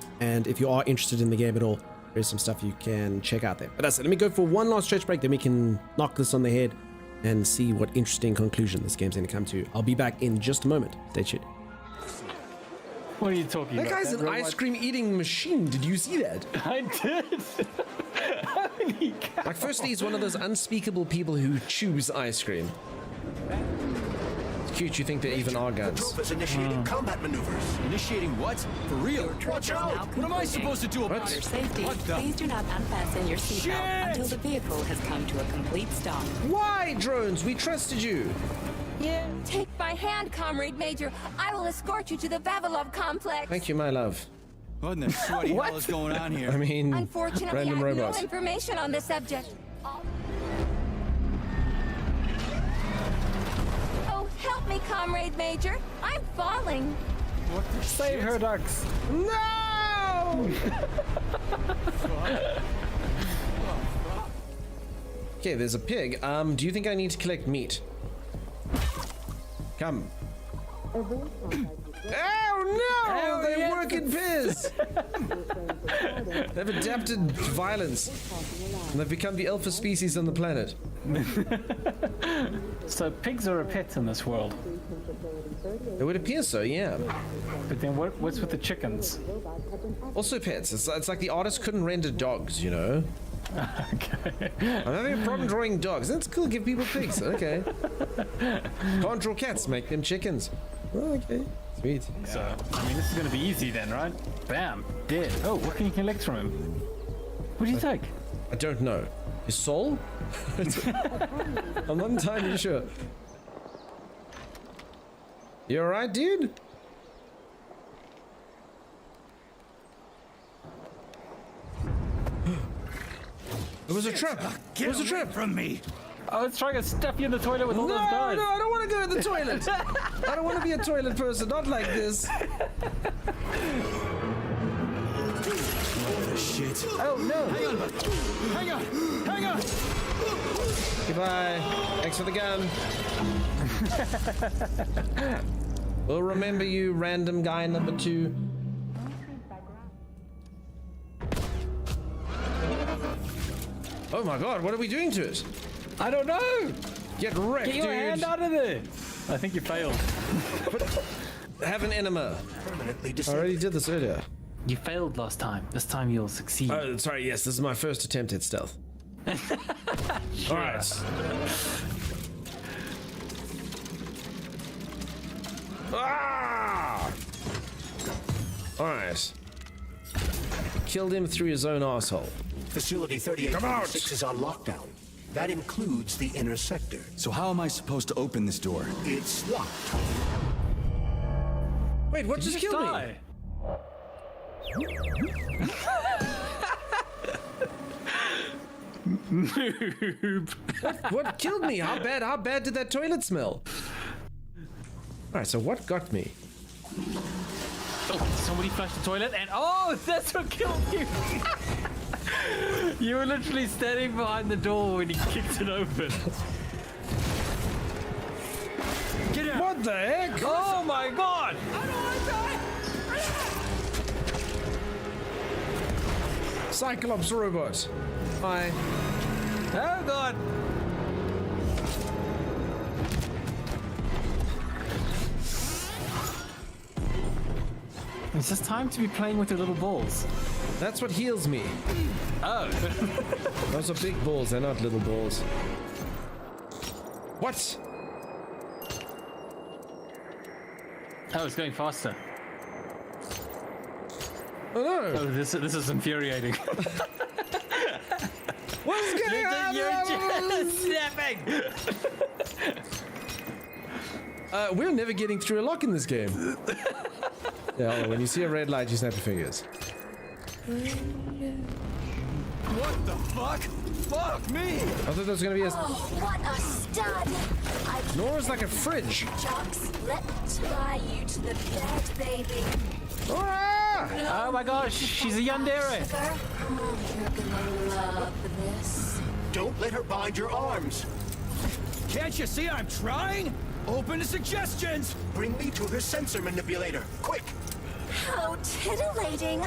if you are interested in the game at all, there's some stuff you can check out there. But that's it. Let me go for one last stretch break, then we can knock this on the head and see what interesting conclusion this game's going to come to. I'll be back in just a moment. Stay tuned. What are you talking That about? guy's an ice cream eating machine. Did you see that? I did. Holy cow. Like, firstly, he's one of those unspeakable people who chews ice cream. It's cute you think there even are guns. The troop is initiating combat maneuvers. Initiating what? For real? Watch out! What am I supposed to do about For it? safety, please do not unfasten your seatbelt until the vehicle has come to a complete stop. Why, drones? We trusted you. Yeah. Take my hand, Comrade Major. I will escort you to the Vavilov complex. Thank you, my love. What in the sweaty hell is going on here? I mean, Unfortunately, random I have robots. no information on the subject. Oh, help me, Comrade Major. I'm falling. Save her, ducks. No! Okay, there's a pig. Do you think I need to collect meat? Come. Oh no! They work in pairs! They've adapted violence. And they've become the alpha species on the planet. So pigs are a pet in this world. It would appear so, yeah. But then what's with the chickens? Also pets. It's like the artist couldn't render dogs, you know? Okay. I'm having a problem drawing dogs. That's cool, give people pigs. Okay. Can't draw cats, make them chickens. Oh, okay. Sweet. So, I mean, this is going to be easy then, right? Bam. Dead. Oh, what can you collect from him? What do you take? I don't know. His soul? I'm not entirely sure. You alright, dude? It was a trap. It was a trap from me. I was trying to stuff you in the toilet with all those No, guys. no, I don't want to go in the toilet. I don't want to be a toilet person. Not like this. Shit. Oh no. Hang on, buddy. Hang on. Hang on. Goodbye. Thanks for the gun. We'll remember you, random guy number 2. Oh my god, what are we doing to it? I don't know. Get wrecked, Get your dude. hand out of there. I think you failed. Have an enema. Permanently I disabled. already did this earlier. You failed last time. This time you'll succeed. Oh, sorry, yes, this is my first attempt at stealth. Sure. Alright. Ah! Alright. Killed him through his own asshole. Facility 3846 is on lockdown. That includes the inner sector. So how am I supposed to open this door? It's locked. Wait, what just killed me? Noob. What killed me? How bad did that toilet smell? Alright, so what got me? Oh, somebody flushed the toilet and oh, that's what killed you. You were literally standing behind the door when he kicked it open. Get out! What the heck? Oh my god! Cyclops robot. Hi. Oh god! It's just time to be playing with your little balls. That's what heals me. Oh. Those are big balls, they're not little balls. What? Oh, it's going faster. Oh no! Oh, this is infuriating. What's going on? You're just snapping. We're never getting through a lock in this game. Yeah, when you see a red light, you snap your fingers. What the fuck? Fuck me! I thought there was gonna be a. Oh, what a stud! Nora's like a fridge. Jocks, let me tie you to the bed, baby. Nora! Oh my gosh, she's a yandere. You're gonna love this. Don't let her bind your arms. Can't you see I'm trying? Open to suggestions! Bring me to her sensor manipulator, quick! How titillating!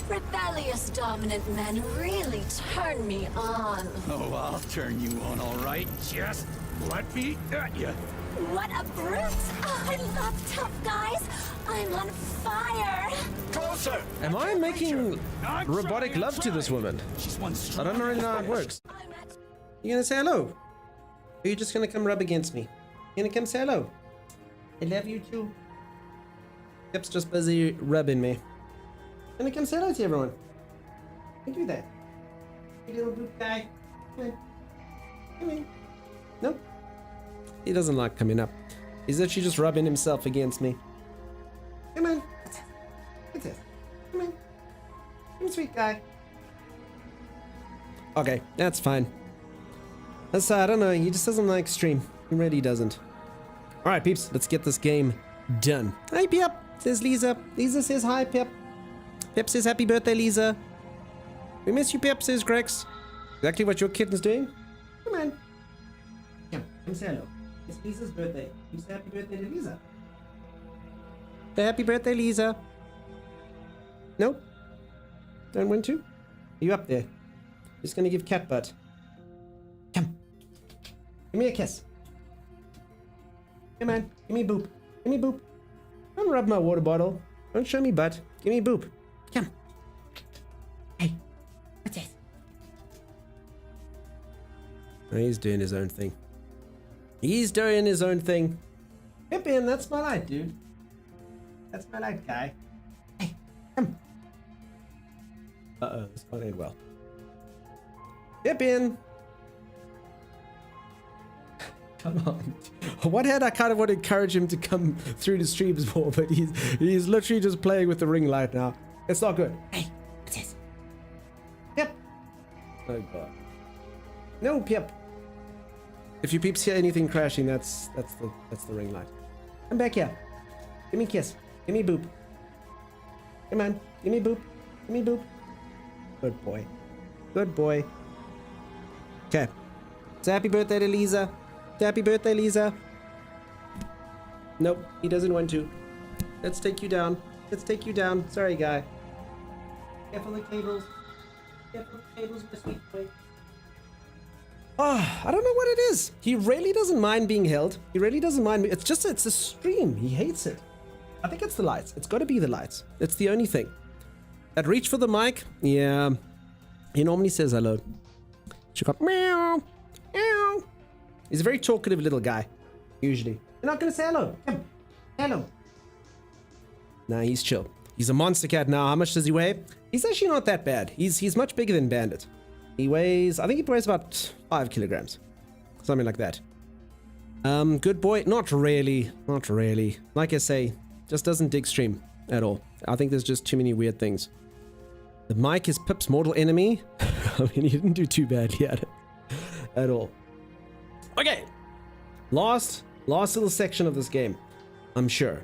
Rebellious dominant men really turn me on. Oh, I'll turn you on, all right. Just let me at you. What a brute! Oh, I love tough guys. I'm on fire. Closer! Am I making robotic love to this woman? She's one I don't really know how it works. You gonna say hello? Or are you just gonna come rub against me? You gonna come say hello? I love you too. Pip's just busy rubbing me. Gonna come say hello to everyone. You do that. You little boot guy. Come in. Come in. Nope. He doesn't like coming up. He's actually just rubbing himself against me. Come on. What's this? Come on. Come, sweet guy. Okay, that's fine. That's I don't know. He just doesn't like stream. He really doesn't. All right, peeps. Let's get this game done. Hi, Pip. Says Lisa. Lisa says hi, Pip. Pip says happy birthday, Lisa. We miss you, Pip, says Grex. Exactly what your kitten's doing. Come on. Come say hello. It's Lisa's birthday. You say happy birthday to Lisa. Say happy birthday, Lisa. Nope. Don't want to? Are you up there? Just gonna give cat butt. Come. Give me a kiss. Come on. Give me a boop. Give me a boop. Don't rub my water bottle. Don't show me butt. Give me a boop. Come. Hey. What's this? Oh, he's doing his own thing. He's doing his own thing. Pippin, that's my light, dude. That's my light, guy. Hey, come. Uh-oh, this one ain't well. Pippin! Come on. One hand, I kind of want to encourage him to come through the streams more, but he's literally just playing with the ring light now. It's not good. Hey, what's this? Pip! Oh, God. No, Pip. If you peeps hear anything crashing, that's the ring light. Come back here. Give me a kiss. Give me a boop. Come on. Give me a boop. Give me a boop. Good boy. Good boy. Okay. So happy birthday to Lisa. Happy birthday, Lisa. Nope, he doesn't want to. Let's take you down. Let's take you down. Sorry, guy. Careful the cables. Careful the cables, my sweet boy. Oh, I don't know what it is. He really doesn't mind being held. He really doesn't mind me. It's a stream. He hates it. I think it's the lights. It's got to be the lights. It's the only thing. That reach for the mic, yeah. He normally says hello. She got meow, meow. He's a very talkative little guy, usually. You're not gonna say hello. Come, hello. Nah, he's chill. He's a monster cat now. How much does he weigh? He's actually not that bad. He's much bigger than Bandit. He weighs, I think he weighs about 5 kilograms. Something like that. Good boy. Not really. Not really. Like I say, just doesn't dig stream at all. I think there's just too many weird things. The mic is Pip's mortal enemy. I mean, he didn't do too badly at it. At all. Okay. Last little section of this game. I'm sure.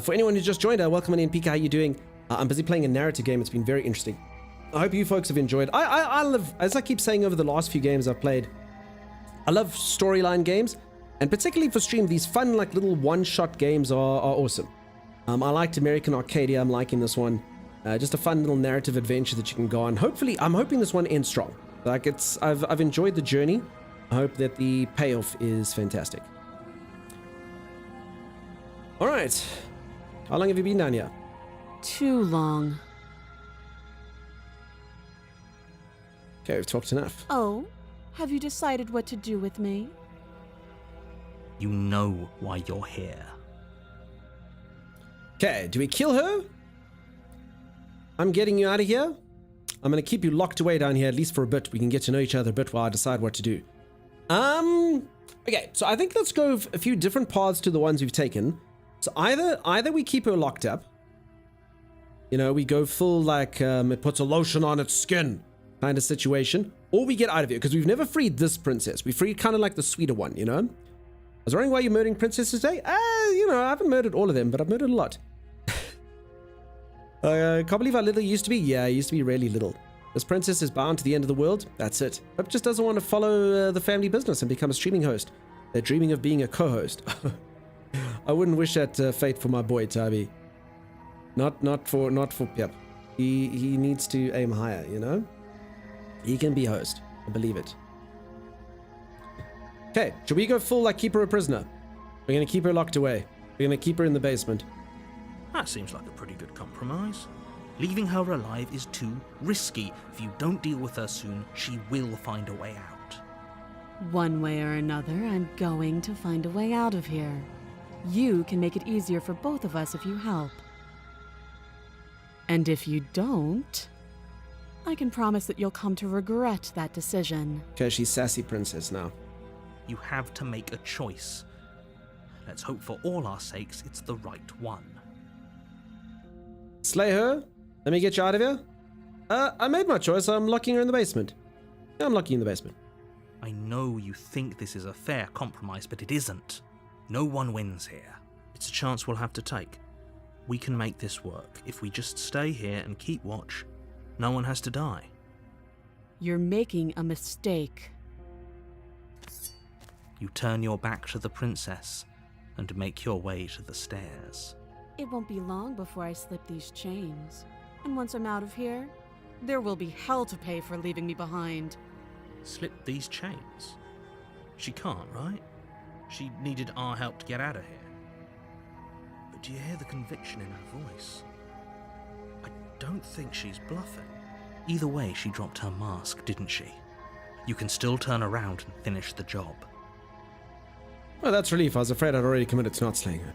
For anyone who just joined, welcome in, Pika. How you doing? I'm busy playing a narrative game. It's been very interesting. I hope you folks have enjoyed. I love, as I keep saying over the last few games I've played, I love storyline games, and particularly for stream, these fun, like, little one-shot games are awesome. I liked American Arcadia. I'm liking this one. Just a fun little narrative adventure that you can go on. Hopefully, I'm hoping this one ends strong. Like, I've enjoyed the journey. I hope that the payoff is fantastic. All right. How long have you been down here? Too long. Okay, we've talked enough. Oh, have you decided what to do with me? You know why you're here. Okay, do we kill her? I'm getting you out of here. I'm going to keep you locked away down here, at least for a bit. We can get to know each other a bit while I decide what to do. Okay, so I think let's go a few different paths to the ones we've taken. So either we keep her locked up. You know, we go full like, it puts a lotion on its skin kind of situation. Or we get out of here, because we've never freed this princess. We freed kind of like the sweeter one, you know? I was wondering why you're murdering princesses today? You know, I haven't murdered all of them, but I've murdered a lot. Can't believe how little it used to be. Yeah, it used to be really little. This princess is bound to the end of the world. That's it. Hope just doesn't want to follow the family business and become a streaming host. They're dreaming of being a co-host. I wouldn't wish that fate for my boy, Tabi. Not for Yep. He needs to aim higher, you know? He can be host. I believe it. Okay, should we go full like keep her a prisoner? We're gonna keep her locked away. We're gonna keep her in the basement. That seems like a pretty good compromise. Leaving her alive is too risky. If you don't deal with her soon, she will find a way out. One way or another, I'm going to find a way out of here. You can make it easier for both of us if you help. And if you don't, I can promise that you'll come to regret that decision. Okay, she's sassy princess now. You have to make a choice. Let's hope for all our sakes it's the right one. Slay her? Let me get you out of here? I made my choice. I'm locking her in the basement. Yeah, I'm locking in the basement. I know you think this is a fair compromise, but it isn't. No one wins here. It's a chance we'll have to take. We can make this work. If we just stay here and keep watch, no one has to die. You're making a mistake. You turn your back to the princess and make your way to the stairs. It won't be long before I slip these chains. And once I'm out of here, there will be hell to pay for leaving me behind. Slip these chains? She can't, right? She needed our help to get out of here. But do you hear the conviction in her voice? I don't think she's bluffing. Either way, she dropped her mask, didn't she? You can still turn around and finish the job. Well, that's relief. I was afraid I'd already committed to not slaying her.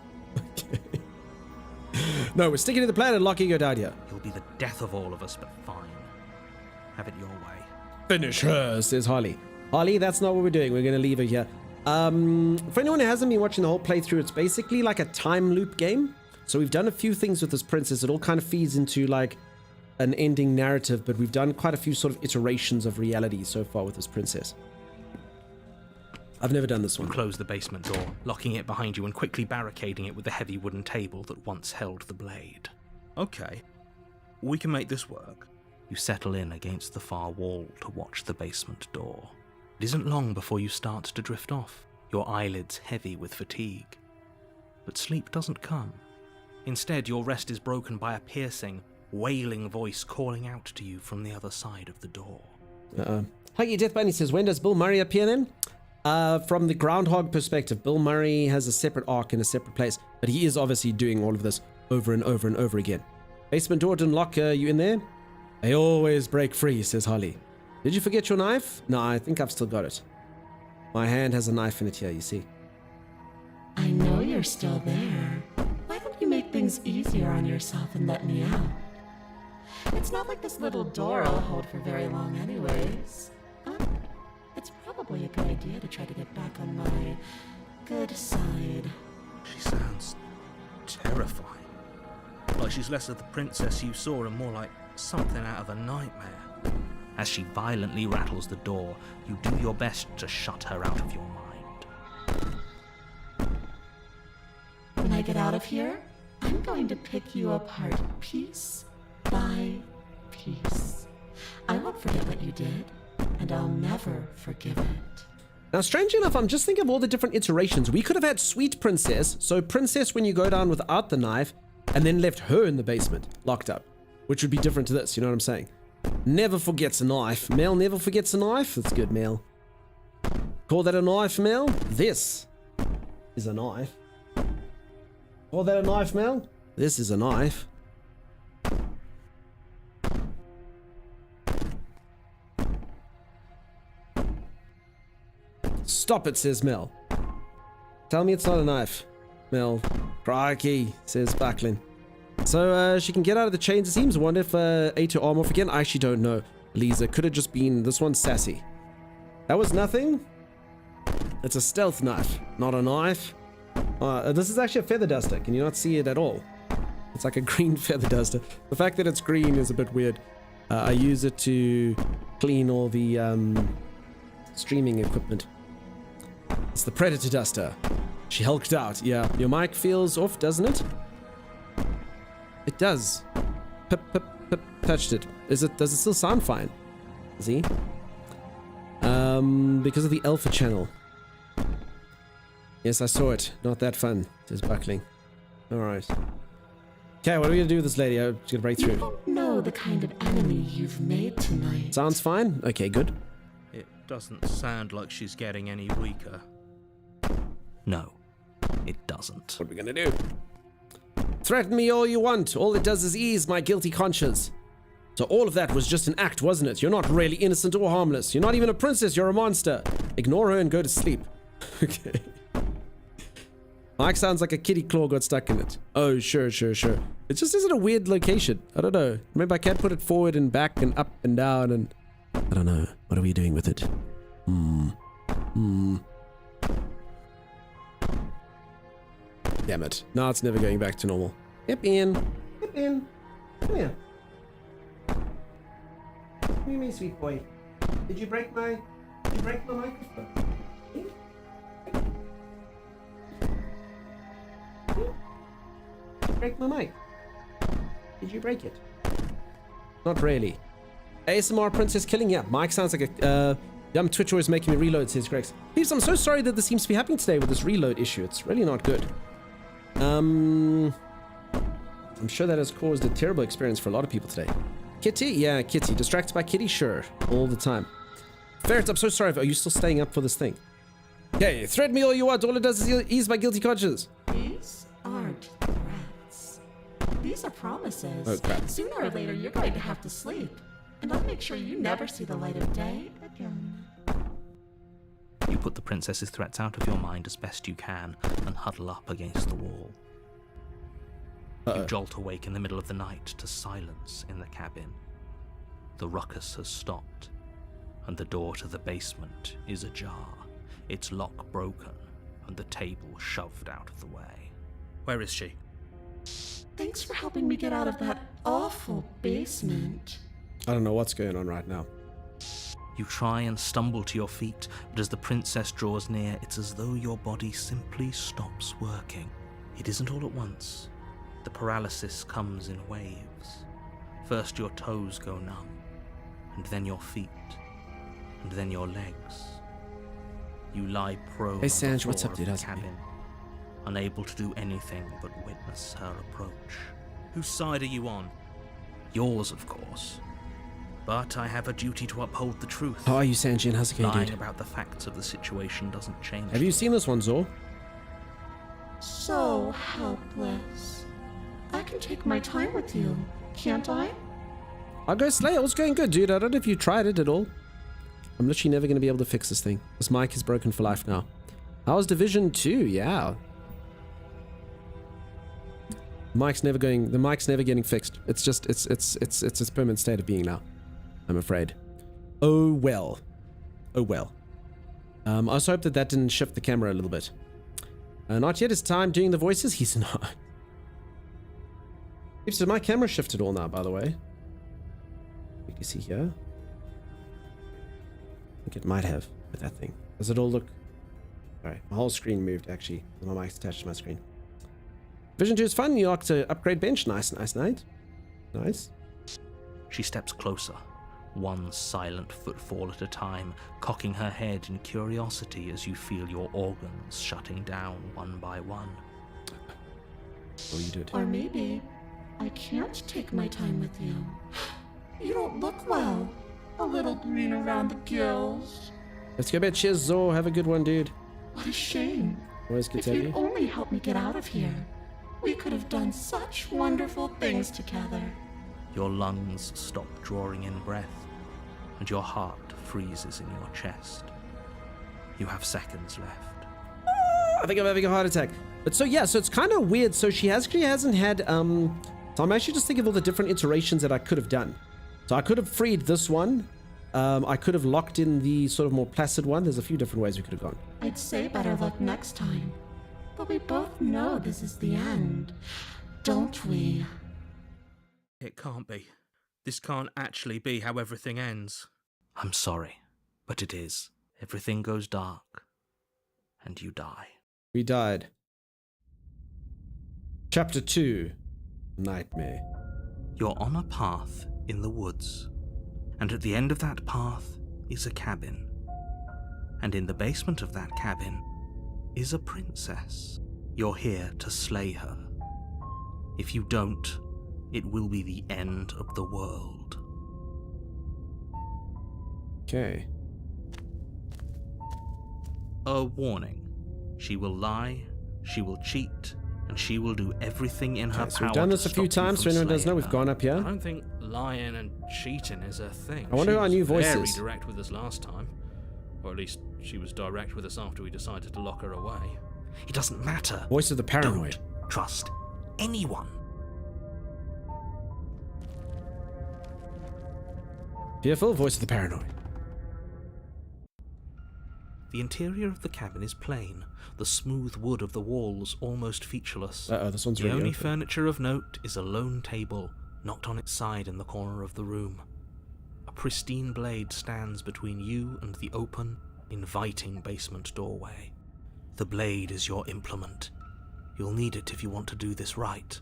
No, we're sticking to the plan and locking her down here. You'll be the death of all of us, but fine. Have it your way. Finish her, says Harley. Harley, that's not what we're doing. We're going to leave her here. For anyone who hasn't been watching the whole playthrough, it's basically like a time loop game. So we've done a few things with this princess. It all kind of feeds into like an ending narrative, but we've done quite a few sort of iterations of reality so far with this princess. I've never done this one. You close the basement door, locking it behind you and quickly barricading it with the heavy wooden table that once held the blade. Okay, we can make this work. You settle in against the far wall to watch the basement door. It isn't long before you start to drift off, your eyelids heavy with fatigue. But sleep doesn't come. Instead, your rest is broken by a piercing, wailing voice calling out to you from the other side of the door. Huggy Death Bunny says, when does Bill Murray appear then? From the Groundhog perspective, Bill Murray has a separate arc in a separate place, but he is obviously doing all of this over and over and over again. Basement door didn't lock you in there? They always break free, says Holly. Did you forget your knife? No, I think I've still got it. My hand has a knife in it here, you see. I know you're still there. Why don't you make things easier on yourself and let me out? It's not like this little door will hold for very long anyways. It's probably a good idea to try to get back on my good side. She sounds terrifying. Like she's less of the princess you saw and more like something out of a nightmare. As she violently rattles the door, you do your best to shut her out of your mind. When I get out of here, I'm going to pick you apart piece by piece. I won't forget what you did, and I'll never forgive it. Now, strangely enough, I'm just thinking of all the different iterations. We could have had Sweet Princess, so Princess when you go down without the knife, and then left her in the basement, locked up, which would be different to this, you know what I'm saying? Never forgets a knife. Mel never forgets a knife. That's good, Mel. Call that a knife, Mel? This is a knife. Call that a knife, Mel? This is a knife. Stop it, says Mel. Tell me it's not a knife. Mel. Crikey, says Backlin. So she can get out of the chains, it seems. Wonder if A to arm off again. I actually don't know. Lisa, could have just been this one's sassy. That was nothing. It's a stealth knife, not a knife. This is actually a feather duster. Can you not see it at all? It's like a green feather duster. The fact that it's green is a bit weird. I use it to clean all the streaming equipment. It's the Predator duster. She hulked out. Yeah, your mic feels off, doesn't it? It does. Pip, pip, pip, touched it. Does it still sound fine? See? Because of the alpha channel. Yes, I saw it. Not that fun. Says Buckling. Alright. Okay, what are we gonna do with this lady? I'm just gonna break through. You don't know the kind of enemy you've made tonight. Sounds fine? Okay, good. It doesn't sound like she's getting any weaker. No, it doesn't. What are we gonna do? Threaten me all you want. All it does is ease my guilty conscience. So all of that was just an act, wasn't it? You're not really innocent or harmless. You're not even a princess, you're a monster. Ignore her and go to sleep. Okay. Mike sounds like a kitty claw got stuck in it. Oh, sure. It just isn't a weird location. I don't know. Remember, I can't put it forward and back and up and down and... I don't know. What are we doing with it? Damn it. No, it's never going back to normal. Hip in. Come here. Come here, my sweet boy. Did you break my microphone? Break my mic? Did you break it? Not really. ASMR Princess Killing, yeah. Mike sounds like a Twitch always making me reload, says Grex. Peeps, I'm so sorry that this seems to be happening today with this reload issue. It's really not good. I'm sure that has caused a terrible experience for a lot of people today. Kitty? Yeah, Kitty. Distracted by Kitty? Sure. All the time. Ferret, I'm so sorry. Are you still staying up for this thing? Okay, thread me all you want. All it does is ease my guilty conscience. These aren't threats. These are promises. Oh, crap. Sooner or later, you're going to have to sleep. And I'll make sure you never see the light of day again. You put the princess's threats out of your mind as best you can and huddle up against the wall. You jolt awake in the middle of the night to silence in the cabin. The ruckus has stopped, and the door to the basement is ajar, its lock broken, and the table shoved out of the way. Where is she? Thanks for helping me get out of that awful basement. I don't know what's going on right now. You try and stumble to your feet, but as the princess draws near, it's as though your body simply stops working. It isn't all at once. The paralysis comes in waves. First your toes go numb, and then your feet, and then your legs. You lie prone Hey Sanj, on what's the up, floor dude? of the cabin, unable to do anything but witness her approach. Whose side are you on? Yours, of course. But I have a duty to uphold the truth. How are you, Sanjin? How's it going, Lying dude? about the facts of the situation doesn't change. Have you seen this one, Zor? So helpless. I can take my time with you, can't I? I'll go slay. It was going good, dude. I don't know if you tried it at all. I'm literally never going to be able to fix this thing. This mic is broken for life now. How's Division 2? Yeah. The mic's never getting fixed. It's just, it's its permanent state of being now. I'm afraid. Oh well. Oh well. I also hope that didn't shift the camera a little bit. Not yet. It's time doing the voices. He's not. So my camera shifted all now, by the way. You can see here. I think it might have with that thing. Does it all look... Alright, my whole screen moved, actually. My mic's attached to my screen. Vision 2 is fun. You like to upgrade bench. Nice. Nice. She steps closer, one silent footfall at a time, cocking her head in curiosity as you feel your organs shutting down one by one. Oh, you did. Or maybe I can't take my time with you. You don't look well. A little green around the gills. Let's go bed. Cheers, Zor. Have a good one, dude. What a shame. Always good If to have you'd you. only help me get out of here, we could have done such wonderful things together. Your lungs stop drawing in breath, and your heart freezes in your chest. You have seconds left. I think I'm having a heart attack. But so yeah, so it's kind of weird. So she actually hasn't had So I'm actually just thinking of all the different iterations that I could have done. So I could have freed this one. I could have locked in the sort of more placid one. There's a few different ways we could have gone. I'd say better luck next time. But we both know this is the end, don't we? It can't be. This can't actually be how everything ends. I'm sorry, but it is. Everything goes dark, and you die. We died. Chapter 2. Nightmare. You're on a path in the woods, and at the end of that path is a cabin. And in the basement of that cabin is a princess. You're here to slay her. If you don't, it will be the end of the world. Okay. A warning. She will lie, she will cheat, and she will do everything in her So power we've done this to a few stop you times, from so anyone does know slaying we've her. gone up here. I don't think lying and cheating is a thing. I wonder She who our was new voice very is. direct with us last time. Or at least she was direct with us after we decided to lock her away. It doesn't matter. Voice of the paranoid. Don't trust anyone. Fearful, voice of the paranoid. The interior of the cabin is plain, the smooth wood of the walls almost featureless. Uh-oh, this one's The really only open. furniture of note is a lone table, knocked on its side in the corner of the room. A pristine blade stands between you and the open, inviting basement doorway. The blade is your implement. You'll need it if you want to do this right.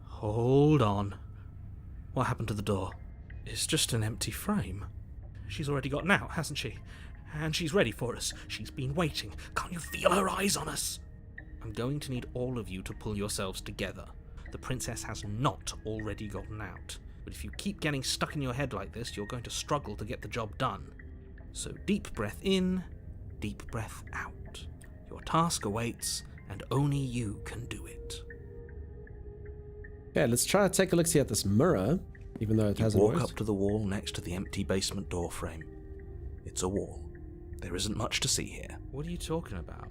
Hold on. What happened to the door? It's just an empty frame. She's already gotten out, hasn't she? And she's ready for us. She's been waiting. Can't you feel her eyes on us? I'm going to need all of you to pull yourselves together. The princess has not already gotten out. But if you keep getting stuck in your head like this, you're going to struggle to get the job done. So deep breath in, deep breath out. Your task awaits, and only you can do it. Okay, let's try to take a look-see at this mirror, even though it You hasn't walk worked. up to the wall next to the empty basement door frame. It's a wall. There isn't much to see here. What are you talking about?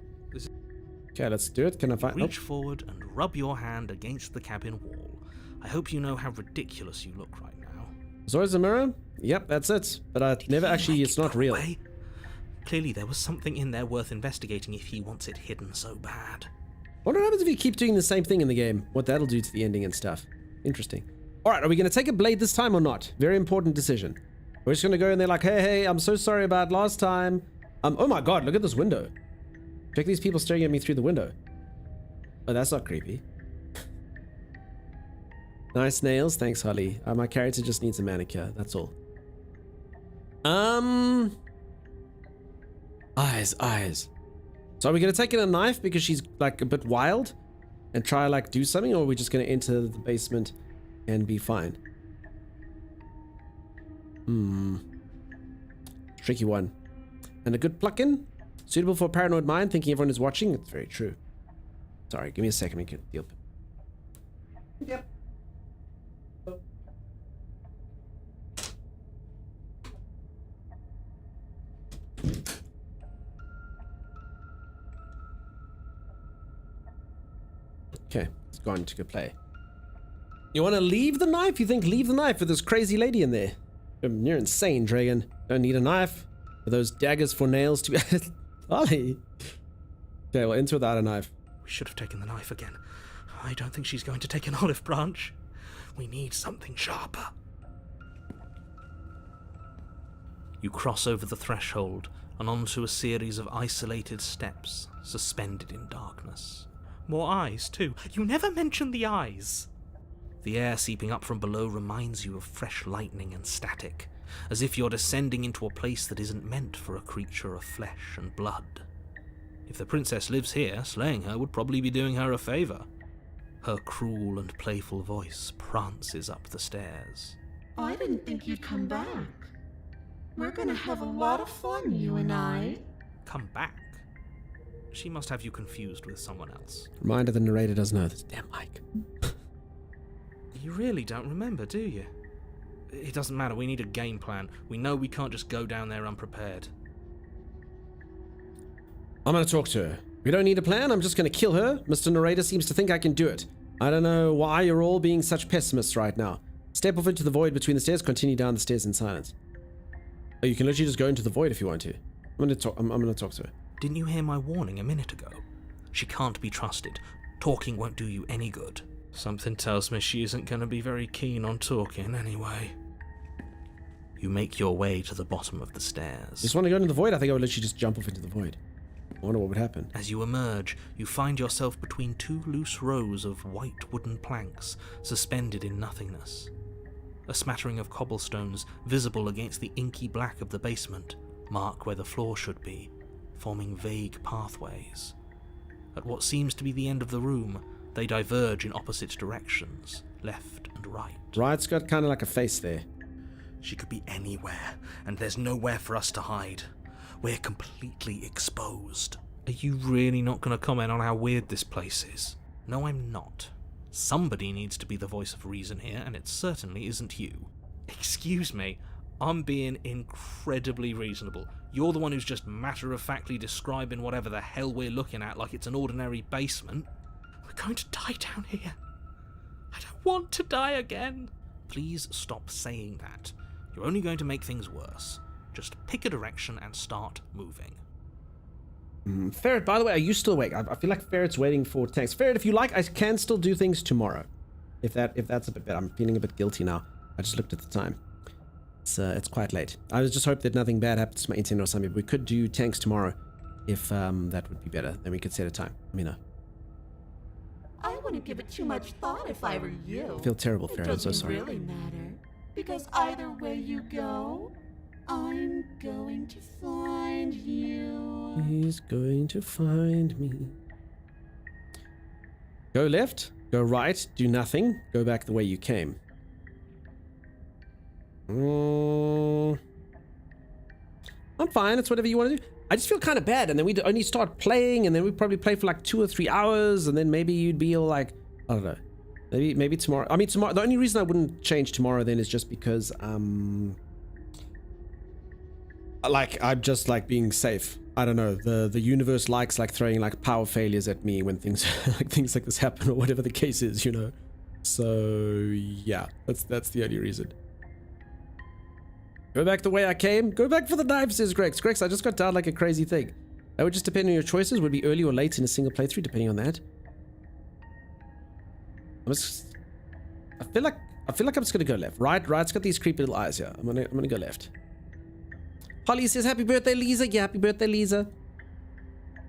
Okay, let's do it. Can I find... Reach forward and rub your hand against the cabin wall. I hope you know how ridiculous you look right now. There's always a mirror? Yep, that's it. But I never actually... It's not real. Clearly there was something in there worth investigating if he wants it hidden so bad. What happens if you keep doing the same thing in the game? What that'll do to the ending and stuff. Interesting. Alright, are we going to take a blade this time or not? Very important decision. We're just going to go in there like, hey, I'm so sorry about last time. Oh my god, look at this window. Check these people staring at me through the window. Oh, that's not creepy. Nice nails. Thanks, Holly. My character just needs a manicure. That's all. Eyes. So are we going to take in a knife because she's like a bit wild and try like do something, or are we just going to enter the basement and be fine? Tricky one. And a good pluck-in? Suitable for a paranoid mind, thinking everyone is watching? It's very true. Sorry, give me a second. We can deal. Yep. Okay, it's gone to go play. You want to leave the knife? You think leave the knife with this crazy lady in there? You're insane, Dragon. Don't need a knife. Are those daggers for nails to be... Ollie! Okay, well, enter without a knife. We should have taken the knife again. I don't think she's going to take an olive branch. We need something sharper. You cross over the threshold and onto a series of isolated steps, suspended in darkness. More eyes, too. You never mention the eyes. The air seeping up from below reminds you of fresh lightning and static, as if you're descending into a place that isn't meant for a creature of flesh and blood. If the princess lives here, slaying her would probably be doing her a favor. Her cruel and playful voice prances up the stairs. I didn't think you'd come back. We're gonna have a lot of fun, you and I. Come back? She must have you confused with someone else. Reminder the narrator doesn't know this damn mic. You really don't remember, do you? It doesn't matter, we need a game plan. We know we can't just go down there unprepared. I'm gonna talk to her. We don't need a plan, I'm just gonna kill her. Mr. Narrator seems to think I can do it. I don't know why you're all being such pessimists right now. Step off into the void between the stairs, continue down the stairs in silence. Oh, you can literally just go into the void if you want to. I'm gonna talk to her. Didn't you hear my warning a minute ago? She can't be trusted. Talking won't do you any good. Something tells me she isn't going to be very keen on talking anyway. You make your way to the bottom of the stairs. Just want to go into the void? I think I would literally just jump off into the void. I wonder what would happen. As you emerge, you find yourself between two loose rows of white wooden planks suspended in nothingness. A smattering of cobblestones visible against the inky black of the basement mark where the floor should be, forming vague pathways. At what seems to be the end of the room, they diverge in opposite directions, left and right. Right's got kind of like a face there. She could be anywhere, and there's nowhere for us to hide. We're completely exposed. Are you really not going to comment on how weird this place is? No, I'm not. Somebody needs to be the voice of reason here, and it certainly isn't you. Excuse me, I'm being incredibly reasonable. You're the one who's just matter-of-factly describing whatever the hell we're looking at like it's an ordinary basement. We're going to die down here. I don't want to die again. Please stop saying that. You're only going to make things worse. Just pick a direction and start moving. Ferret, by the way, are you still awake? I feel like Ferret's waiting for text. Ferret, if you like, I can still do things tomorrow. If that's a bit better. I'm feeling a bit guilty now. I just looked at the time. It's quite late. I just hope that nothing bad happens to my internet or something. We could do tanks tomorrow if that would be better. Then we could set a time. Let me know. I wouldn't give it too much thought if I were you. I feel terrible, Ferret. I'm so sorry. It doesn't really matter. Because either way you go, I'm going to find you. He's going to find me. Go left, go right, do nothing, go back the way you came. I'm fine, it's whatever you want to do. I just feel kind of bad, and then we'd only start playing, and then we'd probably play for like 2 or 3 hours, and then maybe you'd be all like, I don't know. Maybe tomorrow. I mean, tomorrow. The only reason I wouldn't change tomorrow then is just because, like, I'm just like being safe. I don't know. The universe likes like throwing like power failures at me when things like this happen or whatever the case is, you know. So yeah, that's the only reason. Go back the way I came. Go back for the knife, says Grex. Grex, I just got down like a crazy thing. That would just depend on your choices. Would be early or late in a single playthrough, depending on that. I feel like I'm just gonna go left. Right's got these creepy little eyes here. I'm gonna go left. Holly says, "Happy birthday, Lisa." Yeah, happy birthday, Lisa.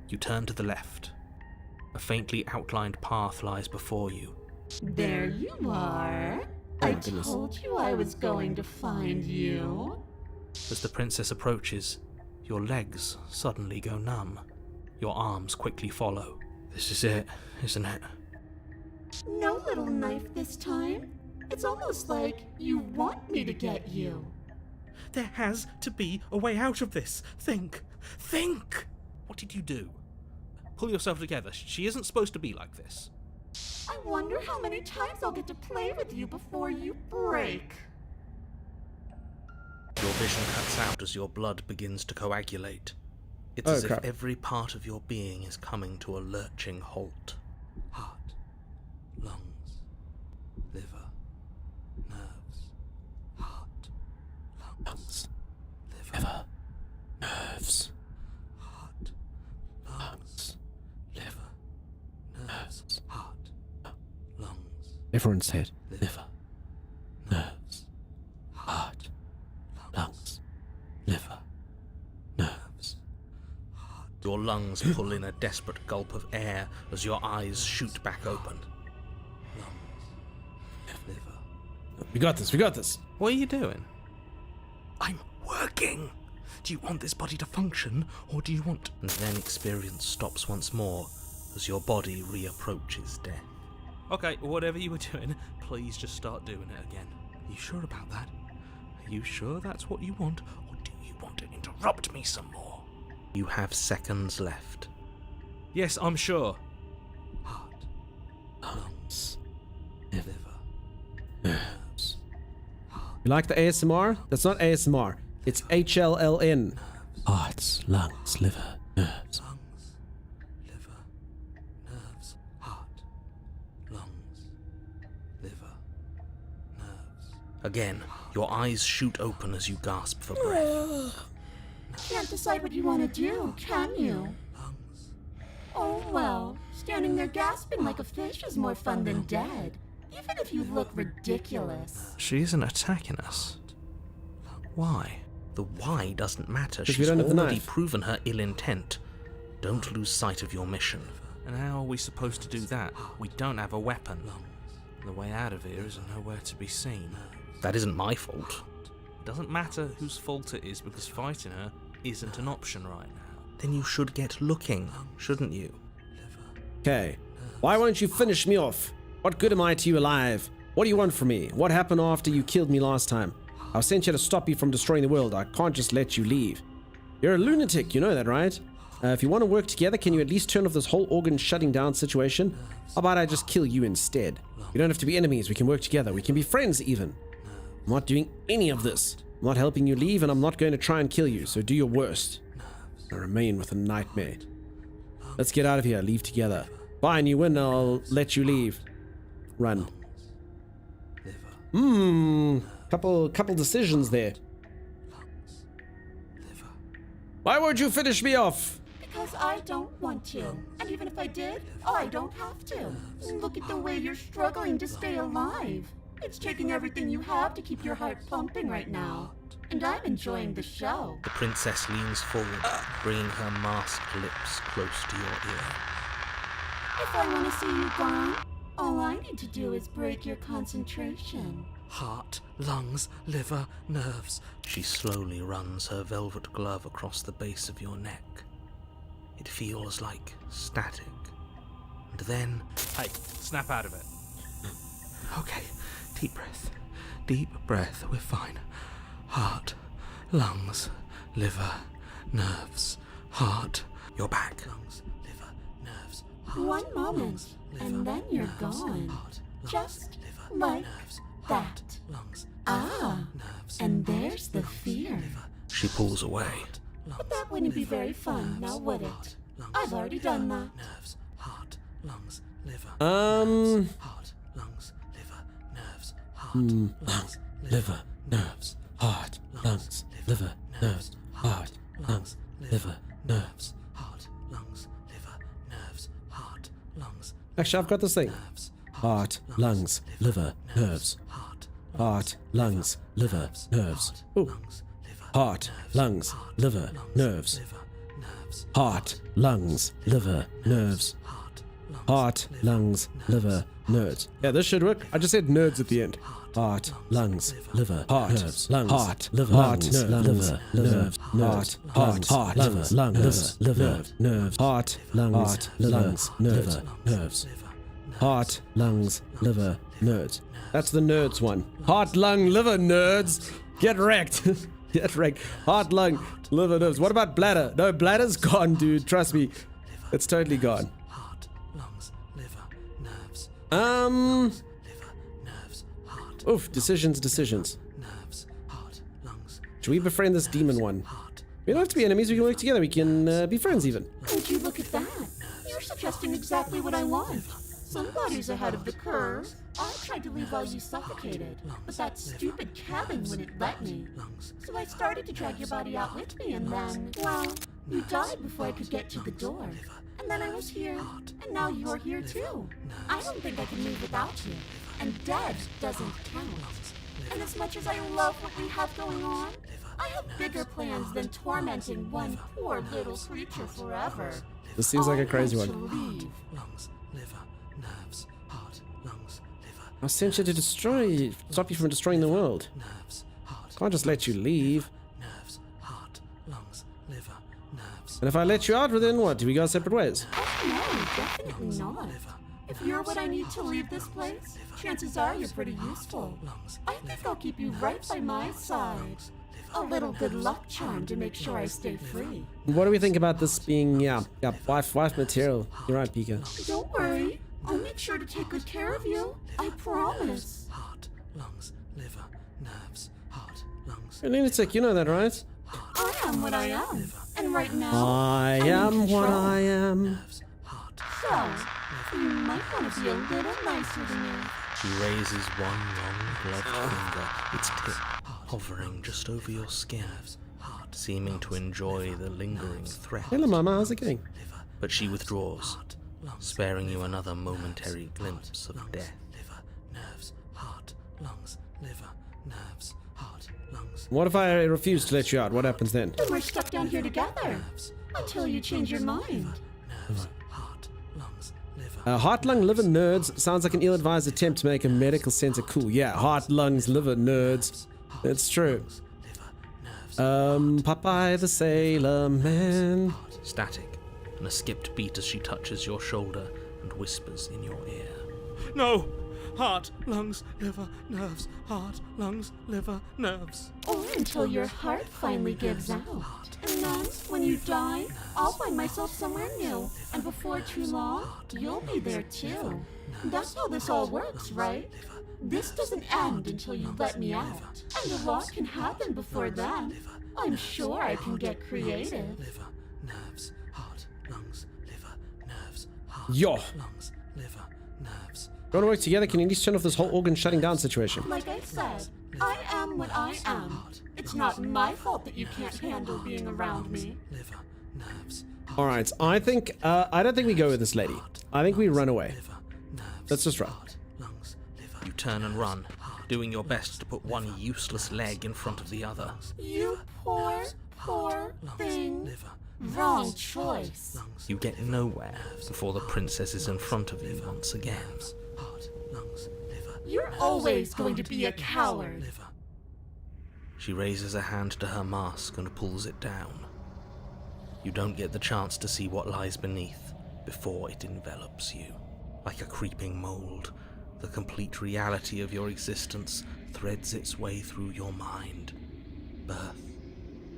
You turn to the left. A faintly outlined path lies before you. There you are. I told you I was going to find you. As the princess approaches, your legs suddenly go numb. Your arms quickly follow. This is it, isn't it? No little knife this time. It's almost like you want me to get you. There has to be a way out of this. Think! What did you do? Pull yourself together. She isn't supposed to be like this. I wonder how many times I'll get to play with you before you break. Your vision cuts out as your blood begins to coagulate. It's as if every part of your being is coming to a lurching halt. Heart, lungs, liver, nerves, heart, lungs, liver, nerves, heart, lungs, liver, nerves, heart, lungs. Everyone said liver, nerves, heart, lungs, liver, nerves. Your lungs pull in a desperate gulp of air as your eyes shoot back open. Lungs, liver. We got this. What are you doing? I'm working. Do you want this body to function, or do you want... And then experience stops once more as your body reapproaches death. Okay, whatever you were doing, please just start doing it again. Are you sure about that? Are you sure that's what you want, or do you want to interrupt me some more? You have seconds left. Yes, I'm sure. Heart, lungs, liver, nerves. You like the ASMR? That's not ASMR. It's HLLN. Hearts, lungs, liver, nerves. Lungs, liver, nerves, heart, lungs, Again, your eyes shoot open as you gasp for breath. Can't decide what you want to do, can you? Oh well, standing there gasping like a fish is more fun than dead, even if you look ridiculous. She isn't attacking us. Why? The why doesn't matter. Because She's we don't have the already knife. proven her ill intent. Don't lose sight of your mission. And how are we supposed to do that? We don't have a weapon. The way out of here is nowhere to be seen. That isn't my fault. It doesn't matter whose fault it is, because fighting her isn't an option right now. Then you should get looking, shouldn't you? Okay. Why won't you finish me off? What good am I to you alive? What do you want from me? What happened after you killed me last time? I was sent here to stop you from destroying the world. I can't just let you leave. You're a lunatic, you know that, right? If you want to work together, can you at least turn off this whole organ shutting down situation? How about I just kill you instead? We don't have to be enemies. We can work together. We can be friends even. I'm not doing any of this. I'm not helping you leave, and I'm not going to try and kill you, so do your worst. I remain with a nightmare. Let's get out of here. Leave together. Fine, you win. I'll let you leave. Run. Couple decisions there. Why won't you finish me off? Because I don't want to. And even if I did, I don't have to. Look at the way you're struggling to stay alive. It's taking everything you have to keep your heart pumping right now. And I'm enjoying the show. The princess leans forward, bringing her masked lips close to your ear. If I want to see you gone, all I need to do is break your concentration. Heart, lungs, liver, nerves. She slowly runs her velvet glove across the base of your neck. It feels like static. And then... Hey, snap out of it. Okay, deep breath. Deep breath, we're fine. Heart, lungs, liver, nerves. Heart, you're back. Lungs, liver, nerves. Heart, One moment, lungs, liver, and then you're nerves, gone. Heart, lungs, Just liver, like nerves, that. heart, lungs, Ah, nerves, and there's the fear. She pulls away. But that wouldn't be very fun, now would it? I've already done that. Nerves, heart, lungs, liver. Heart, lungs, liver, nerves. Lungs, liver, nerves. Heart, lungs, liver, nerves. Heart, lungs, liver, nerves. Heart, lungs, liver, nerves. Heart, lungs. Actually, I've got this thing. Heart, lungs, liver, nerves. Heart, lungs, liver, nerves. Ooh. Heart, lungs, liver, nerves. Heart, lungs, liver, nerves. Heart, lungs, liver, nerds. Yeah, this should work. I just said nerds at the end. Heart, lungs, liver, heart, nerves, lungs, heart, liver, lungs, liver, nerves, heart, lungs, liver, nerves, heart, lungs, lungs, liver, nerves, heart, lungs, liver, nerds. That's the nerds one. Heart, lung, liver, nerds. Get wrecked. Get wrecked. Heart, lung, liver, nerves. What about bladder? No, bladder's gone, dude. Trust me. It's totally gone. Heart, lungs, liver, nerves. Oof, decisions. Nerves, heart, lungs. Should we befriend this demon one? We don't have to be enemies. We can work together. We can be friends even. Would you look at that? You're suggesting exactly what I want. Somebody's ahead of the curve. I tried to leave while you suffocated, but that stupid cabin wouldn't let me. So I started to drag your body out with me, and then, well, you died before I could get to the door. And then I was here, and now you're here too. I don't think I can leave without you. And dead doesn't count. And as much as I love what we have going on, I have bigger plans than tormenting one poor little creature forever. This seems like a crazy I want one. to leave. Lungs, liver, nerves. Heart, lungs, liver. I sent you to stop you from destroying the world. Nerves, heart. Can't just let you leave. Nerves, heart, lungs, liver, nerves. And if I let you out, well, then what? Do we go separate ways? No, definitely not. If you're what I need to leave this place, chances are you're pretty useful. I think I'll keep you right by my side. A little good luck charm to make sure I stay free. What do we think about this being, wife material? You're right, Pika. Don't worry. I'll make sure to take good care of you. I promise. Heart, lungs, liver, nerves. Heart, lungs. You're a lunatic, you know that, right? I am what I am. And right now, I I'm in am what control. I am. So, you might want to be a little nicer to me. She raises one long gloved finger, its tip hovering just over your skin, seeming to enjoy the lingering threat. Hello, Mama. How's it going? But she withdraws, sparing you another momentary glimpse of death. Nerves, heart, lungs, liver, nerves, heart, lungs. What if I refuse to let you out? What happens then? Then we're stuck down here together until you change your mind. Heart, lung, liver, nerds sounds like an ill-advised attempt to make a medical center cool. Yeah, heart, lungs, liver, nerds. It's true. Popeye the Sailor Man. Static, and a skipped beat as she touches your shoulder and whispers in your ear. No! Heart, lungs, liver, nerves. Heart, lungs, liver, nerves. Or until your heart finally gives out. And then, when you die, I'll find myself somewhere new. And before too long, you'll be there too. That's how this all works, right? This doesn't end until you let me out. And a lot can happen before then. I'm sure I can get creative. Liver, nerves, heart, lungs, liver, nerves. Yo. Lungs, liver, nerves. You want to work together? Can you at least turn off this whole organ shutting down situation? Like I said, I am what I am. It's not my fault that you can't handle being around me. Liver, nerves. All right, I think I don't think we go with this lady. I think we run away. Let's just run. You turn and run, doing your best to put one useless leg in front of the other. You poor, poor thing. Wrong choice. You get nowhere before the princess is in front of you once again. You're always going to be a coward. She raises a hand to her mask and pulls it down. You don't get the chance to see what lies beneath before it envelops you. Like a creeping mold, the complete reality of your existence threads its way through your mind. Birth,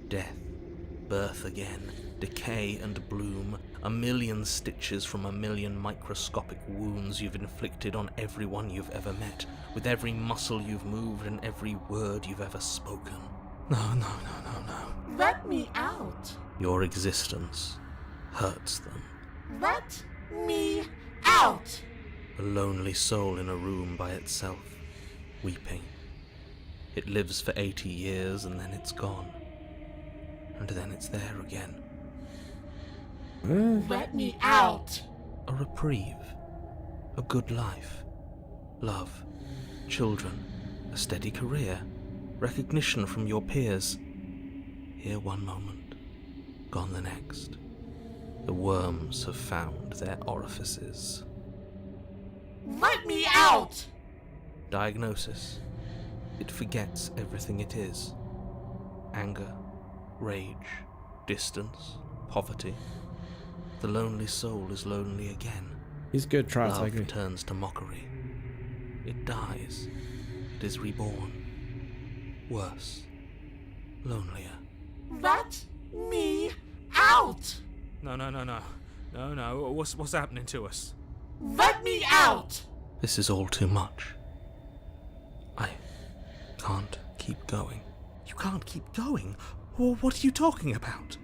death, birth again, decay and bloom, a million stitches from a million microscopic wounds you've inflicted on everyone you've ever met, with every muscle you've moved and every word you've ever spoken. No. Let me out. Your existence hurts them. Let me out. A lonely soul in a room by itself, weeping. It lives for 80 years and then it's gone. And then it's there again. Let me out. A reprieve. A good life. Love. Children. A steady career. Recognition from your peers. Here one moment. Gone the next. The worms have found their orifices. Let me out! Diagnosis. It forgets everything it is. Anger, rage, distance, poverty. The lonely soul is lonely again. He's good, Trout, I agree. Love turns to mockery. It dies. It is reborn. Worse. Lonelier. Let me out! No. What's happening to us? Let me out! This is all too much. I can't keep going. You can't keep going? Well, what are you talking about?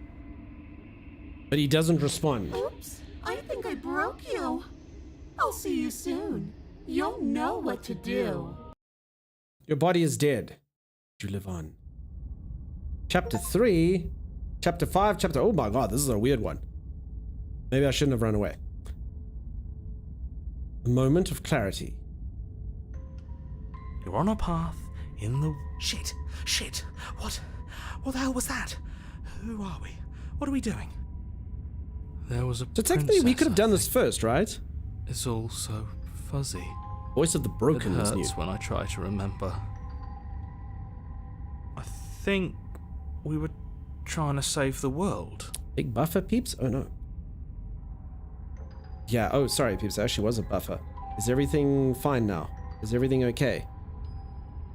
But he doesn't respond. Oops, I think I broke you. I'll see you soon. You'll know what to do. Your body is dead. You live on. Chapter 3. Chapter 5. Chapter... Oh my god, this is a weird one. Maybe I shouldn't have run away. A moment of clarity. You're on a path in the... Shit! What the hell was that? Who are we? What are we doing? There was a So technically we could have done this first, right? It's all so fuzzy. Voice of the Broken it is new. hurts when I try to remember. I think we were trying to save the world. Big buffer, peeps? Oh no. Yeah, oh sorry peeps, there actually was a buffer. Is everything fine now? Is everything okay?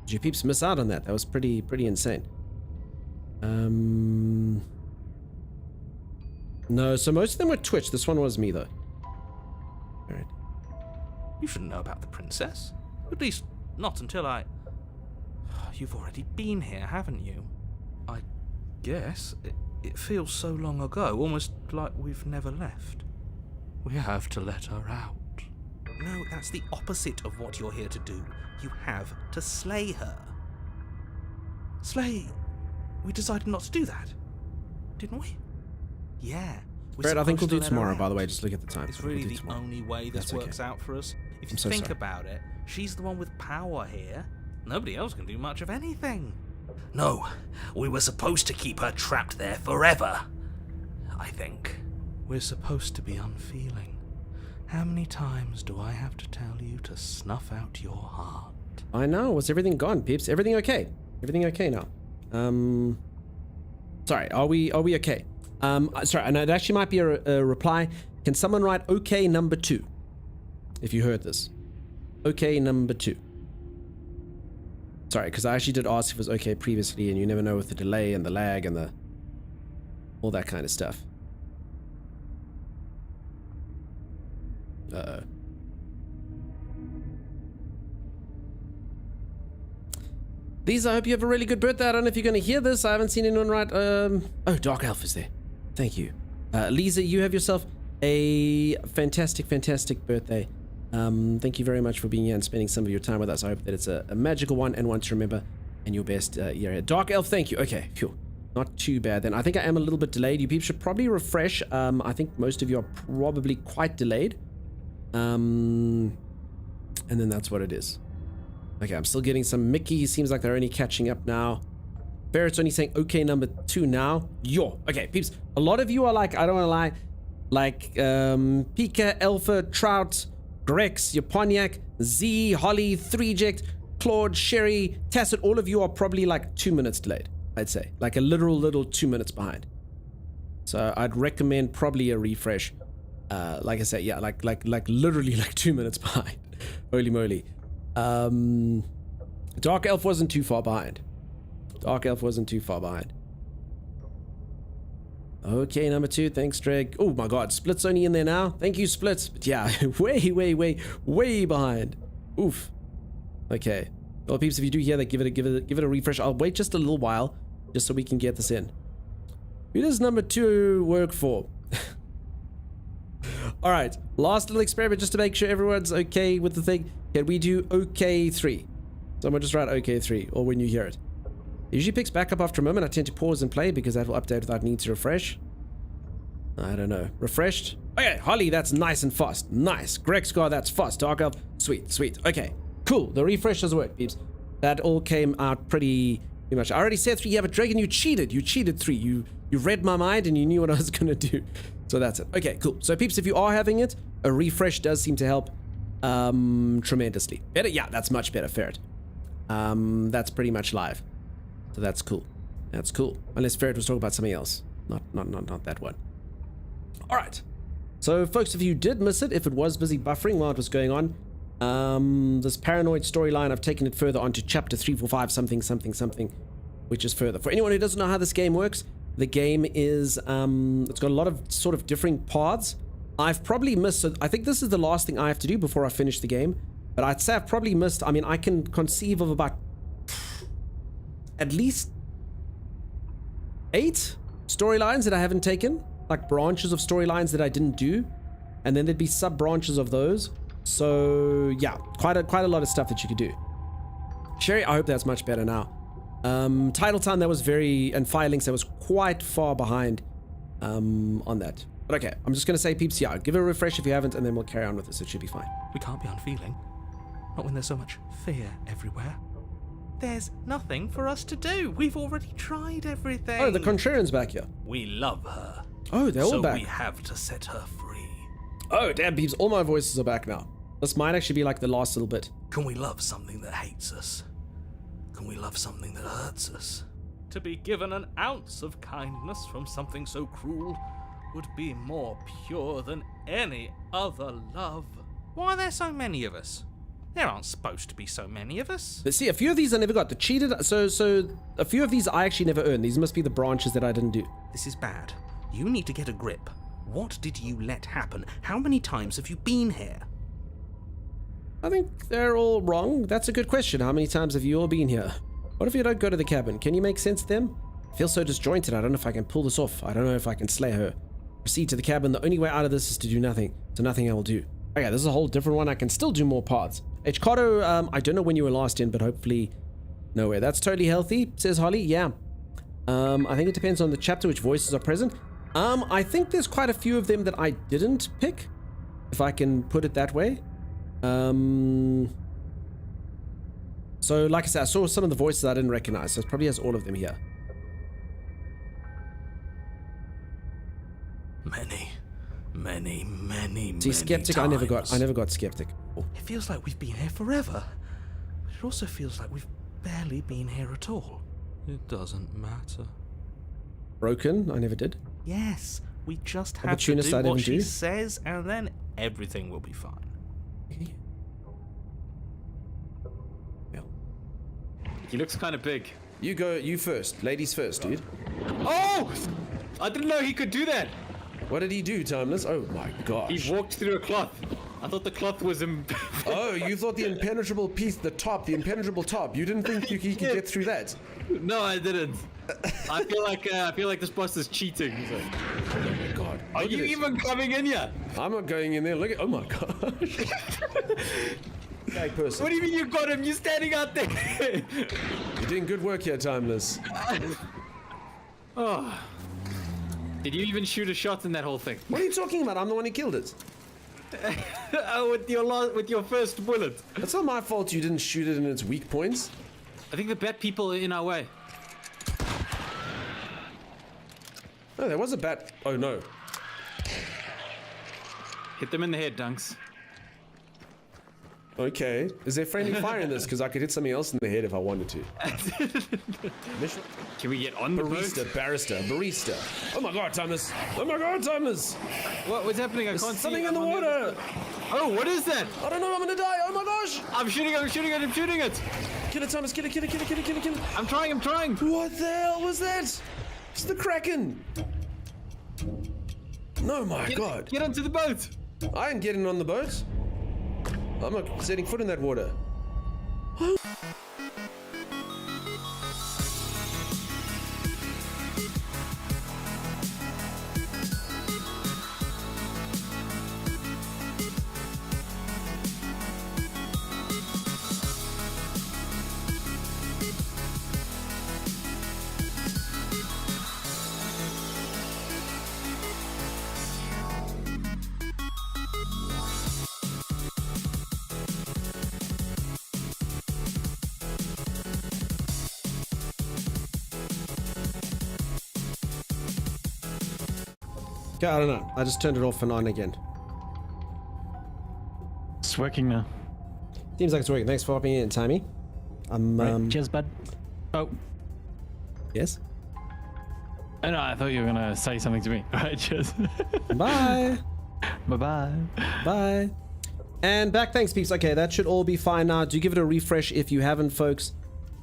Did you peeps miss out on that? That was pretty insane. No, so most of them were Twitch. This one was me though. Alright. You shouldn't know about the princess. At least, not until I... You've already been here, haven't you? I guess. It feels so long ago, almost like we've never left. We have to let her out. No, that's the opposite of what you're here to do. You have to slay her. Slay? We decided not to do that, didn't we? Yeah. Fred, I think we'll do tomorrow, by the way. Just look at the time. It's really the only way this works out for us. If you think about it, she's the one with power here. Nobody else can do much of anything. No, we were supposed to keep her trapped there forever. I think. We're supposed to be unfeeling. How many times do I have to tell you to snuff out your heart? I know. Was everything gone, peeps? Everything okay? Everything okay now? Sorry, are we okay? Sorry, and it actually might be a reply. Can someone write okay number 2? If you heard this. Okay number 2. Sorry, because I actually did ask if it was okay previously, and you never know with the delay and the lag and the all that kind of stuff. Uh-oh. Lisa, I hope you have a really good birthday. I don't know if you're going to hear this. I haven't seen anyone write. Oh, Dark Elf is there. Thank you. Lisa, you have yourself a fantastic, fantastic birthday. Thank you very much for being here and spending some of your time with us. I hope that it's a magical one and one to remember and your best year ahead. Dark Elf, thank you. Okay, cool. Not too bad then. I think I am a little bit delayed. You people should probably refresh. I think most of you are probably quite delayed. And then that's what it is. Okay, I'm still getting some Mickey. Seems like they're only catching up now. Barrett's only saying okay number 2 now. Yo. Okay, peeps. A lot of you are like, I don't want to lie, like Pika, Alpha, Trout, Grex, Yaponiak, Z, Holly, 3ject, Claude, Sherry, Tacit. All of you are probably like 2 minutes delayed, I'd say. Like a little 2 minutes behind. So I'd recommend probably a refresh. Like I said, yeah, like literally like 2 minutes behind. Holy moly. Dark Elf wasn't too far behind. Dark Elf wasn't too far behind. Okay, number 2. Thanks, Dreg. Oh my god, Split's only in there now. Thank you, Split. But yeah, way behind. Oof. Okay. Well, peeps, if you do hear that, give it a refresh. I'll wait just a little while, just so we can get this in. Who does number 2 work for? All right, last little experiment just to make sure everyone's okay with the thing. Can we do OK 3? Someone just write OK 3, or when you hear it. It usually picks back up after a moment. I tend to pause and play because that will update without need to refresh. I don't know. Refreshed? Okay, Holly, that's nice and fast. Nice. Greg Scar, that's fast. Dark Elf, sweet. Okay, cool. The refresh does work, peeps. That all came out pretty much. I already said 3. Yeah, but Dragon, you cheated. You cheated 3. You read my mind and you knew what I was going to do. So that's it. Okay, cool. So peeps, if you are having it, a refresh does seem to help tremendously. Better? Yeah, that's much better. Ferret. That's pretty much live. So that's cool. That's cool. Unless Ferret was talking about something else. Not that one. All right. So folks, if you did miss it, if it was busy buffering while it was going on, this paranoid storyline, I've taken it further onto chapter 345 something, which is further. For anyone who doesn't know how this game works, the game is, it's got a lot of sort of differing paths. I've probably missed, so I think this is the last thing I have to do before I finish the game. But I'd say I've probably missed, I mean, I can conceive of about at least 8 storylines that I haven't taken. Like branches of storylines that I didn't do. And then there'd be sub-branches of those. So, yeah, quite a lot of stuff that you could do. Sherry, I hope that's much better now. Title Town, that was and Fire Links, that was quite far behind on that. But okay, I'm just going to say, peeps, yeah, give it a refresh if you haven't, and then we'll carry on with this. It should be fine. We can't be unfeeling. Not when there's so much fear everywhere. There's nothing for us to do. We've already tried everything. Oh, the Contrarian's back here. We love her. Oh, they're all back. So we have to set her free. Oh, damn, peeps, all my voices are back now. This might actually be like the last little bit. Can we love something that hates us? Can we love something that hurts us? To be given an ounce of kindness from something so cruel would be more pure than any other love. Why are there so many of us? There aren't supposed to be so many of us. But see, a few of these I never got. The cheated, so a few of these I actually never earned. These must be the branches that I didn't do. This is bad. You need to get a grip. What did you let happen? How many times have you been here? I think they're all wrong. That's a good question. How many times have you all been here? What if you don't go to the cabin? Can you make sense to them? I feel so disjointed. I don't know if I can pull this off. I don't know if I can slay her. Proceed to the cabin. The only way out of this is to do nothing. So nothing I will do. Okay, this is a whole different one. I can still do more parts. Hkato, I don't know when you were last in, but hopefully nowhere. That's totally healthy, says Holly. Yeah. I think it depends on the chapter which voices are present. I think there's quite a few of them that I didn't pick, if I can put it that way. So like I said, I saw some of the voices I didn't recognize, so it probably has all of them here. Many See, Skeptic, times. I never got Skeptic. It feels like we've been here forever. But it also feels like we've barely been here at all. It doesn't matter. Broken, I never did. Yes, we just have to Opportunist, do I what didn't she do. says, and then everything will be fine. He looks kind of big. You first. Ladies first, dude. Oh! I didn't know he could do that. What did he do, Timeless? Oh my gosh. He walked through a cloth. I thought the cloth was Oh, you thought the impenetrable piece, the impenetrable top. You didn't think he could get through that? No, I didn't. I feel like this boss is cheating. He's like, oh my god. Are you even coming in yet? I'm not going in there. Look at, oh my gosh. Guy person. What do you mean you got him? You're standing out there. You're doing good work here, Timeless. Oh. Did you even shoot a shot in that whole thing? What are you talking about? I'm the one who killed it. Oh, with your first bullet. That's not my fault you didn't shoot it in its weak points. I think the bat people are in our way. Oh, there was a bat. Oh no. Hit them in the head, Dunks. Okay. Is there friendly fire in this? Because I could hit something else in the head if I wanted to. Can we get on the barista, barista. Oh my god, Timeless. Oh my god, Timeless. What's happening? I There's can't see. something in the water. Oh, what is that? I don't know. I'm gonna die. Oh my gosh. I'm shooting it. Kill it, Timeless. Kill it. I'm trying. What the hell was that? It's the Kraken. No, my god. Get onto the boat. I ain't getting on the boat. I'm not setting foot in that water. Okay, I don't know. I just turned it off and on again. It's working now. Seems like it's working. Thanks for hopping in, Timey. Right, cheers, bud. Oh. Yes? Oh, no, I thought you were going to say something to me. All right, cheers. Bye. Bye-bye. Bye. And back, thanks, peeps. Okay, that should all be fine now. Do give it a refresh if you haven't, folks.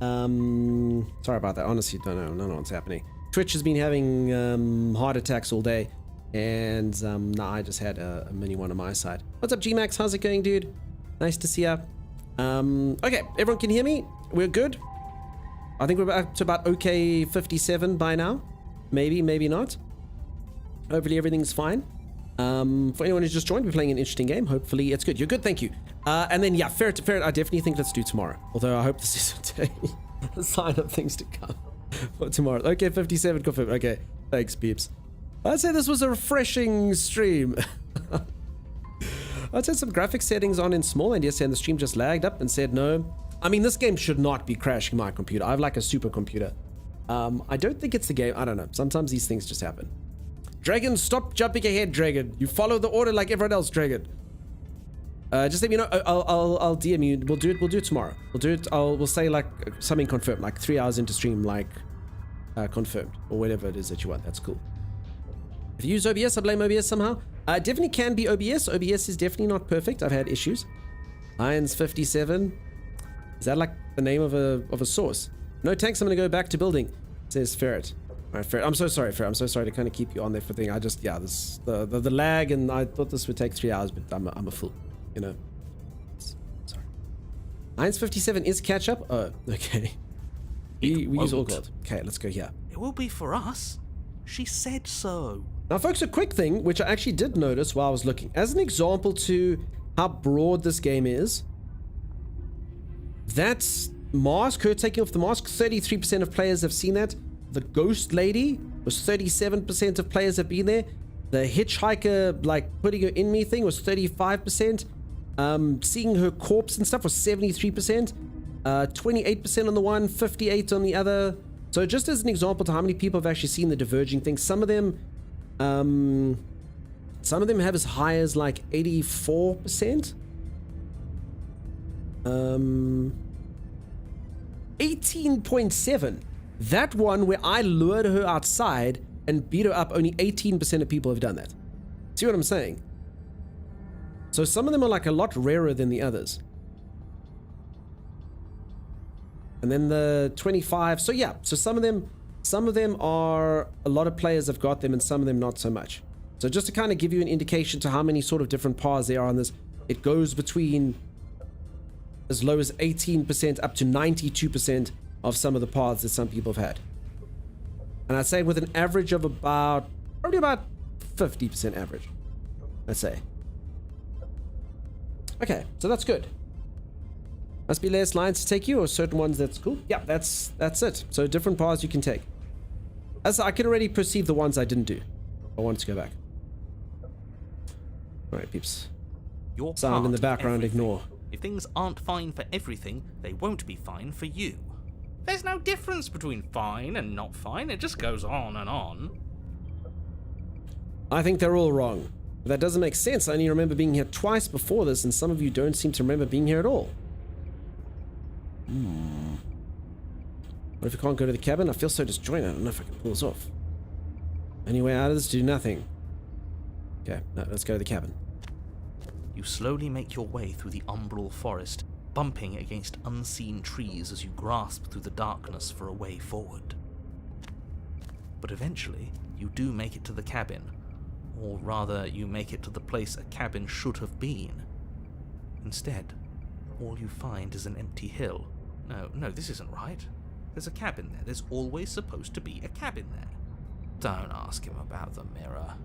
Sorry about that. Honestly, don't know what's happening. Twitch has been having heart attacks all day. And nah, I just had a mini one on my side. What's up, G-Max? How's it going, dude? Nice to see ya. Okay, everyone can hear me? We're good? I think we're back to about okay 57 by now. Maybe, maybe not. Hopefully everything's fine. For anyone who's just joined, we're playing an interesting game. Hopefully it's good. You're good, thank you. And then, yeah, Ferret, I definitely think let's do tomorrow. Although I hope this isn't a sign of things to come for tomorrow. Okay, 57 confirmed. Okay, thanks, peeps. I'd say this was a refreshing stream. I'd set some graphics settings on in small and yesterday, and the stream just lagged up and said no. I mean, this game should not be crashing my computer. I have like a supercomputer. I don't think it's the game. I don't know. Sometimes these things just happen. Dragon, stop jumping ahead, Dragon. You follow the order like everyone else, Dragon. Just let me know. I'll DM you. We'll do it tomorrow. We'll do it. We'll say like something confirmed, like 3 hours into stream, like confirmed or whatever it is that you want. That's cool. If you use OBS, I blame OBS somehow. Definitely can be OBS. OBS is definitely not perfect. I've had issues. Irons 57. Is that like the name of a source? No tanks. I'm gonna go back to building. Says Ferret. All right, Ferret. I'm so sorry, Ferret. I'm so sorry to kind of keep you on there for thing. I just this the lag, and I thought this would take 3 hours, but I'm a fool. You know. Sorry. Irons 57 is catch up. Oh, okay. We use all gold. Okay, let's go here. It will be for us. She said so. Now, folks, a quick thing, which I actually did notice while I was looking. As an example to how broad this game is. That's mask, her taking off the mask, 33% of players have seen that. The ghost lady was 37% of players have been there. The hitchhiker, like putting her in me thing, was 35%. Seeing her corpse and stuff was 73%. 28% on the one, 58% on the other. So just as an example to how many people have actually seen the diverging thing, some of them have as high as like 84%. 18.7. That one where I lured her outside and beat her up, only 18% of people have done that. See what I'm saying? So some of them are like a lot rarer than the others. And then the 25. So yeah, so some of them are, a lot of players have got them and some of them not so much. So just to kind of give you an indication to how many sort of different paths there are on this, it goes between as low as 18% up to 92% of some of the paths that some people have had. And I'd say with an average of probably about 50% average, I'd say. Okay, so that's good. Must be less lines to take you, or certain ones that's cool. Yeah, that's it. So different paths you can take. As I can already perceive the ones I didn't do. I wanted to go back. Alright, peeps. Your sound in the part of background, everything. ignore. If things aren't fine for everything, they won't be fine for you. There's no difference between fine and not fine. It just goes on and on. I think they're all wrong. But that doesn't make sense. I only remember being here twice before this, and some of you don't seem to remember being here at all. What if we can't go to the cabin? I feel so disjointed. I don't know if I can pull this off. Any way out of this? Do nothing. Okay, no, let's go to the cabin. You slowly make your way through the umbral forest, bumping against unseen trees as you grasp through the darkness for a way forward. But eventually, you do make it to the cabin. Or rather, you make it to the place a cabin should have been. Instead, all you find is an empty hill. No, this isn't right. There's a cabin there. There's always supposed to be a cabin there. Don't ask him about the mirror.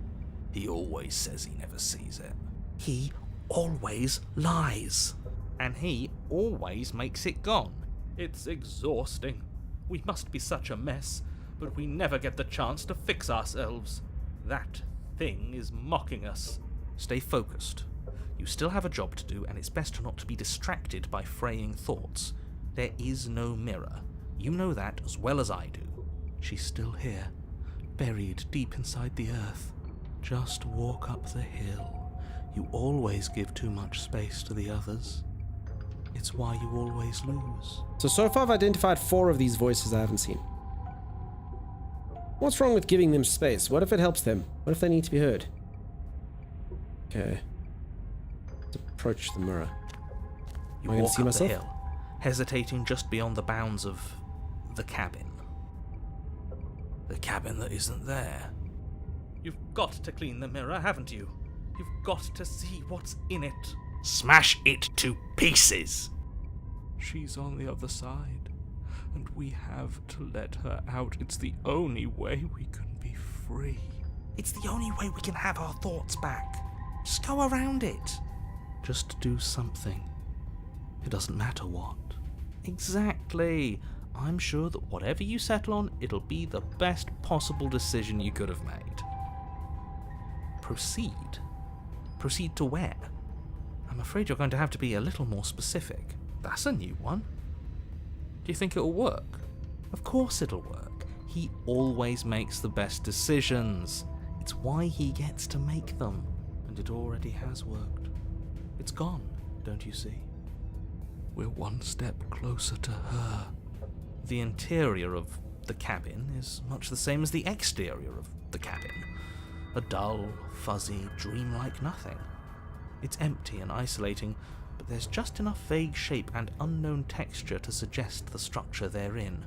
He always says he never sees it. He always lies. And he always makes it gone. It's exhausting. We must be such a mess, but we never get the chance to fix ourselves. That thing is mocking us. Stay focused. You still have a job to do, and it's best not to be distracted by fraying thoughts. There is no mirror. You know that as well as I do. She's still here, buried deep inside the earth. Just walk up the hill. You always give too much space to the others. It's why you always lose. So far I've identified 4 of these voices I haven't seen. What's wrong with giving them space? What if it helps them? What if they need to be heard? Okay. Let's approach the mirror. You Am I gonna walk see up myself? the hill, hesitating just beyond the bounds of the cabin. The cabin that isn't there. You've got to clean the mirror, haven't you? You've got to see what's in it. Smash it to pieces! She's on the other side, and we have to let her out. It's the only way we can be free. It's the only way we can have our thoughts back. Just go around it. Just do something. It doesn't matter what. Exactly. I'm sure that whatever you settle on, it'll be the best possible decision you could have made. Proceed. Proceed to where? I'm afraid you're going to have to be a little more specific. That's a new one. Do you think it'll work? Of course it'll work. He always makes the best decisions. It's why he gets to make them. And it already has worked. It's gone, don't you see? We're one step closer to her. The interior of the cabin is much the same as the exterior of the cabin. A dull, fuzzy, dreamlike nothing. It's empty and isolating, but there's just enough vague shape and unknown texture to suggest the structure therein.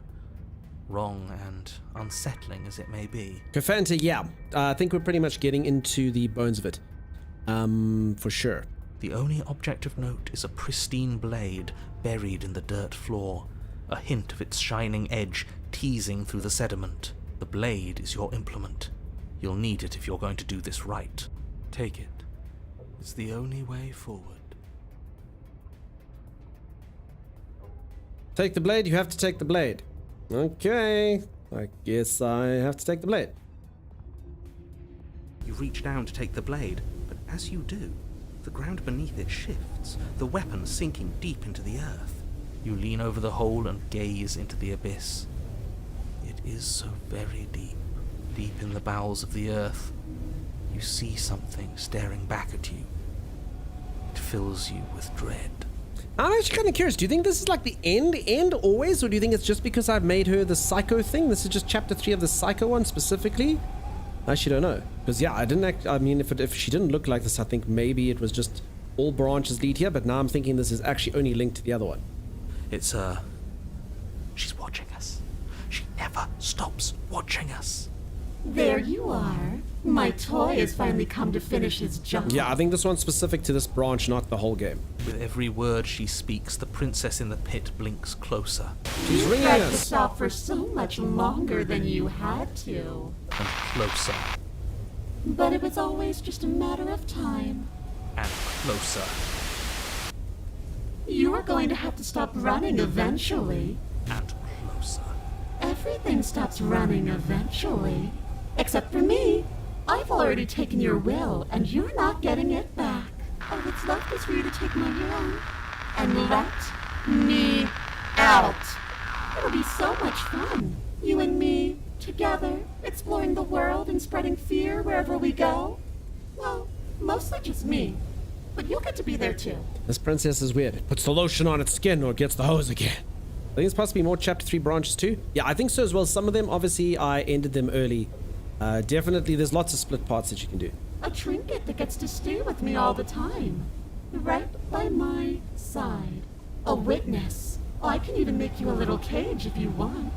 Wrong and unsettling as it may be. Kofanta, yeah. I think we're pretty much getting into the bones of it. For sure. The only object of note is a pristine blade buried in the dirt floor, a hint of its shining edge teasing through the sediment. The blade is your implement. You'll need it if you're going to do this right. Take it. It's the only way forward. Take the blade, you have to take the blade. Okay. I guess I have to take the blade. You reach down to take the blade, but as you do, the ground beneath it shifts, the weapon sinking deep into the earth. You lean over the hole and gaze into the abyss. It is so very deep, deep in the bowels of the earth. You see something staring back at you. It fills you with dread. I'm actually kind of curious. Do you think this is like the end always? Or do you think it's just because I've made her the psycho thing? This is just chapter 3 of the psycho one specifically? I actually don't know. Because yeah, I mean, if she didn't look like this, I think maybe it was just all branches lead here. But now I'm thinking this is actually only linked to the other one. It's, she's watching us. She never stops watching us. There you are. My toy has finally come to finish his job. Yeah, I think this one's specific to this branch, not the whole game. With every word she speaks, the princess in the pit blinks closer. She's ringing tried to us. stop for so much longer than you had to. And closer. But it was always just a matter of time. And closer. You are going to have to stop running eventually. And closer. Everything stops running eventually. Except for me. I've already taken your will, and you're not getting it back. All that's left is for you to take my will and let me out. It'll be so much fun. You and me, together, exploring the world and spreading fear wherever we go. Well, mostly just me. But you'll get to be there too. This princess is weird. It puts the lotion on its skin or it gets the hose again. I think it's possibly more chapter 3 branches too. Yeah, I think so as well. Some of them, obviously, I ended them early. Definitely, there's lots of split parts that you can do. A trinket that gets to stay with me all the time. Right by my side. A witness. I can even make you a little cage if you want.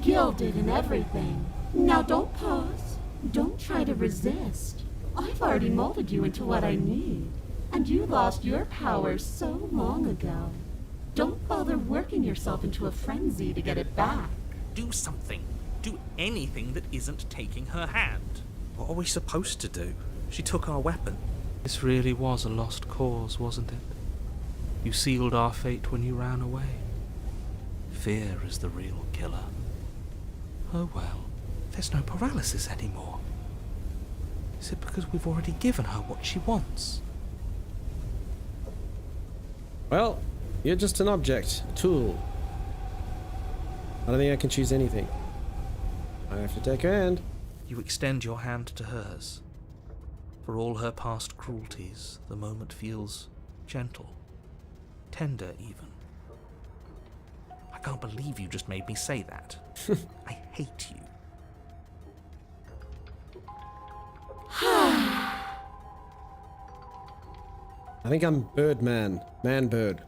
Gilded and everything. Now don't pause. Don't try to resist. I've already molded you into what I need. And you lost your power so long ago. Don't bother working yourself into a frenzy to get it back. Do something. Do anything that isn't taking her hand. What are we supposed to do? She took our weapon. This really was a lost cause, wasn't it? You sealed our fate when you ran away. Fear is the real killer. Oh well, there's no paralysis anymore. Is it because we've already given her what she wants? Well, you're just an object, a tool. I don't think I can choose anything. I have to take her hand. You extend your hand to hers. For all her past cruelties, the moment feels gentle, tender even. I can't believe you just made me say that. I hate you. I think I'm Birdman. Man-bird.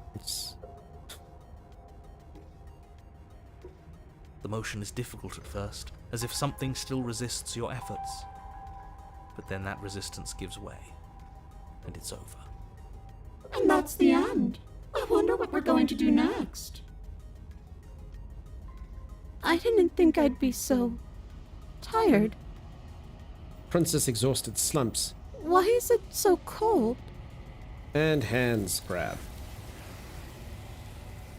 The motion is difficult at first, as if something still resists your efforts. But then that resistance gives way, and it's over. And that's the end. I wonder what we're going to do next. I didn't think I'd be so tired. Princess exhausted slumps. Why is it so cold? And hands grab.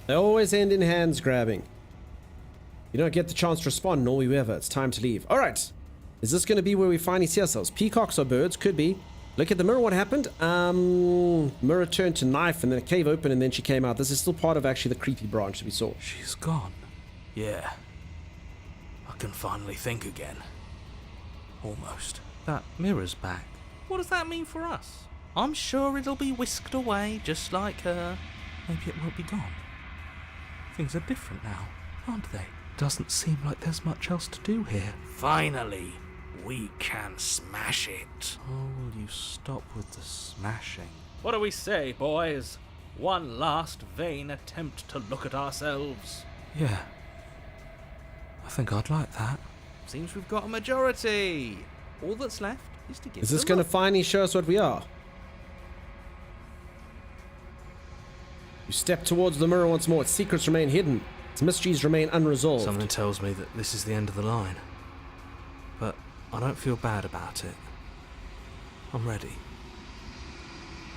They always end in hands grabbing. You don't get the chance to respond, nor we ever. It's time to leave. Alright. Is this going to be where we finally see ourselves? Peacocks or birds? Could be. Look at the mirror. What happened? Mirror turned to knife and then a cave opened and then she came out. This is still part of actually the creepy branch that we saw. She's gone. Yeah. I can finally think again. Almost. That mirror's back. What does that mean for us? I'm sure it'll be whisked away just like her. Maybe it won't be gone. Things are different now, aren't they? Doesn't seem like there's much else to do here. Finally, we can smash it. Oh, will you stop with the smashing? What do we say, boys? One last vain attempt to look at ourselves. Yeah. I think I'd like that. Seems we've got a majority. All that's left is to give Is this it a going to look. finally show us what we are? You step towards the mirror once more. Its secrets remain hidden. Its mysteries remain unresolved. Something tells me that this is the end of the line. But I don't feel bad about it. I'm ready.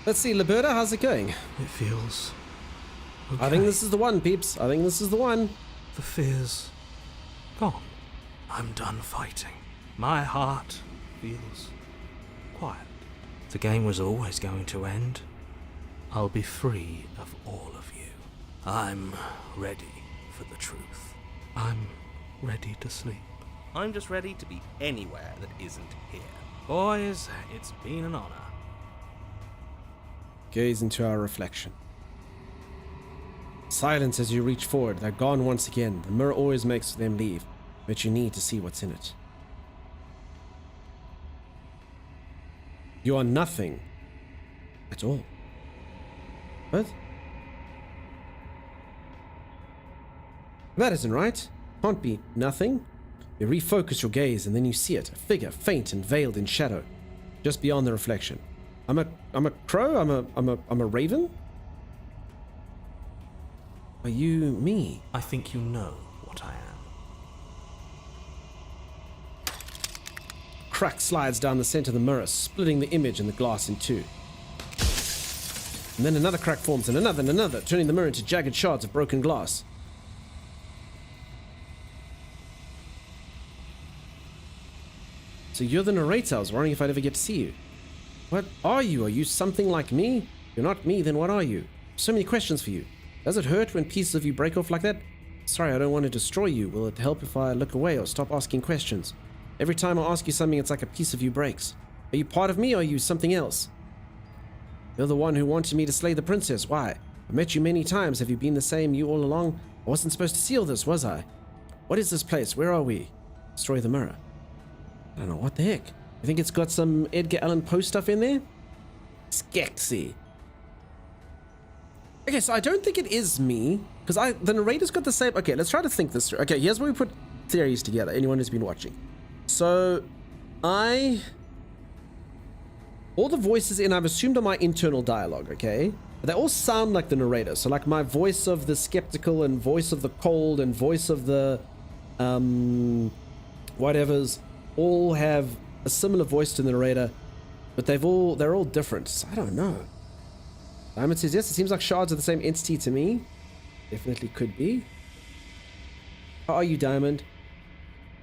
Let's see, Liberta, how's it going? It feels I think this is the one, peeps. I think this is the one. The fear's gone. I'm done fighting. My heart feels quiet. The game was always going to end. I'll be free of all of you. I'm ready for the truth. I'm ready to sleep. I'm just ready to be anywhere that isn't here. Boys, it's been an honor. Gaze into our reflection. Silence as you reach forward. They're gone once again. The mirror always makes them leave, but you need to see what's in it. You are nothing at all. What? That isn't right. Can't be nothing. You refocus your gaze and then you see it, a figure faint and veiled in shadow, just beyond the reflection. I'm a crow? I'm a raven? Are you me? I think you know what I am. Crack slides down the center of the mirror, splitting the image and the glass in two. And then another crack forms and another, turning the mirror into jagged shards of broken glass. So you're the narrator. I was wondering if I'd ever get to see you. What are you? Are you something like me? If you're not me, then what are you? So many questions for you. Does it hurt when pieces of you break off like that? Sorry, I don't want to destroy you. Will it help if I look away or stop asking questions? Every time I ask you something, it's like a piece of you breaks. Are you part of me or are you something else? You're the one who wanted me to slay the princess. Why? I met you many times. Have you been the same you all along? I wasn't supposed to seal this, was I? What is this place? Where are we? Destroy the mirror. I don't know, what the heck? You think it's got some Edgar Allan Poe stuff in there? Skeksis. Okay, so I don't think it is me, because the narrator's got the same... Okay, let's try to think this through. Okay, here's where we put theories together, anyone who's been watching. So, all the voices I've assumed are my internal dialogue, okay? But they all sound like the narrator. So, like, my voice of the skeptical and voice of the cold and voice of the... whatevers... all have a similar voice to the narrator, but they're all different. So I don't know. Diamond says yes, it seems like shards are the same entity to me. Definitely could be. How are you, Diamond?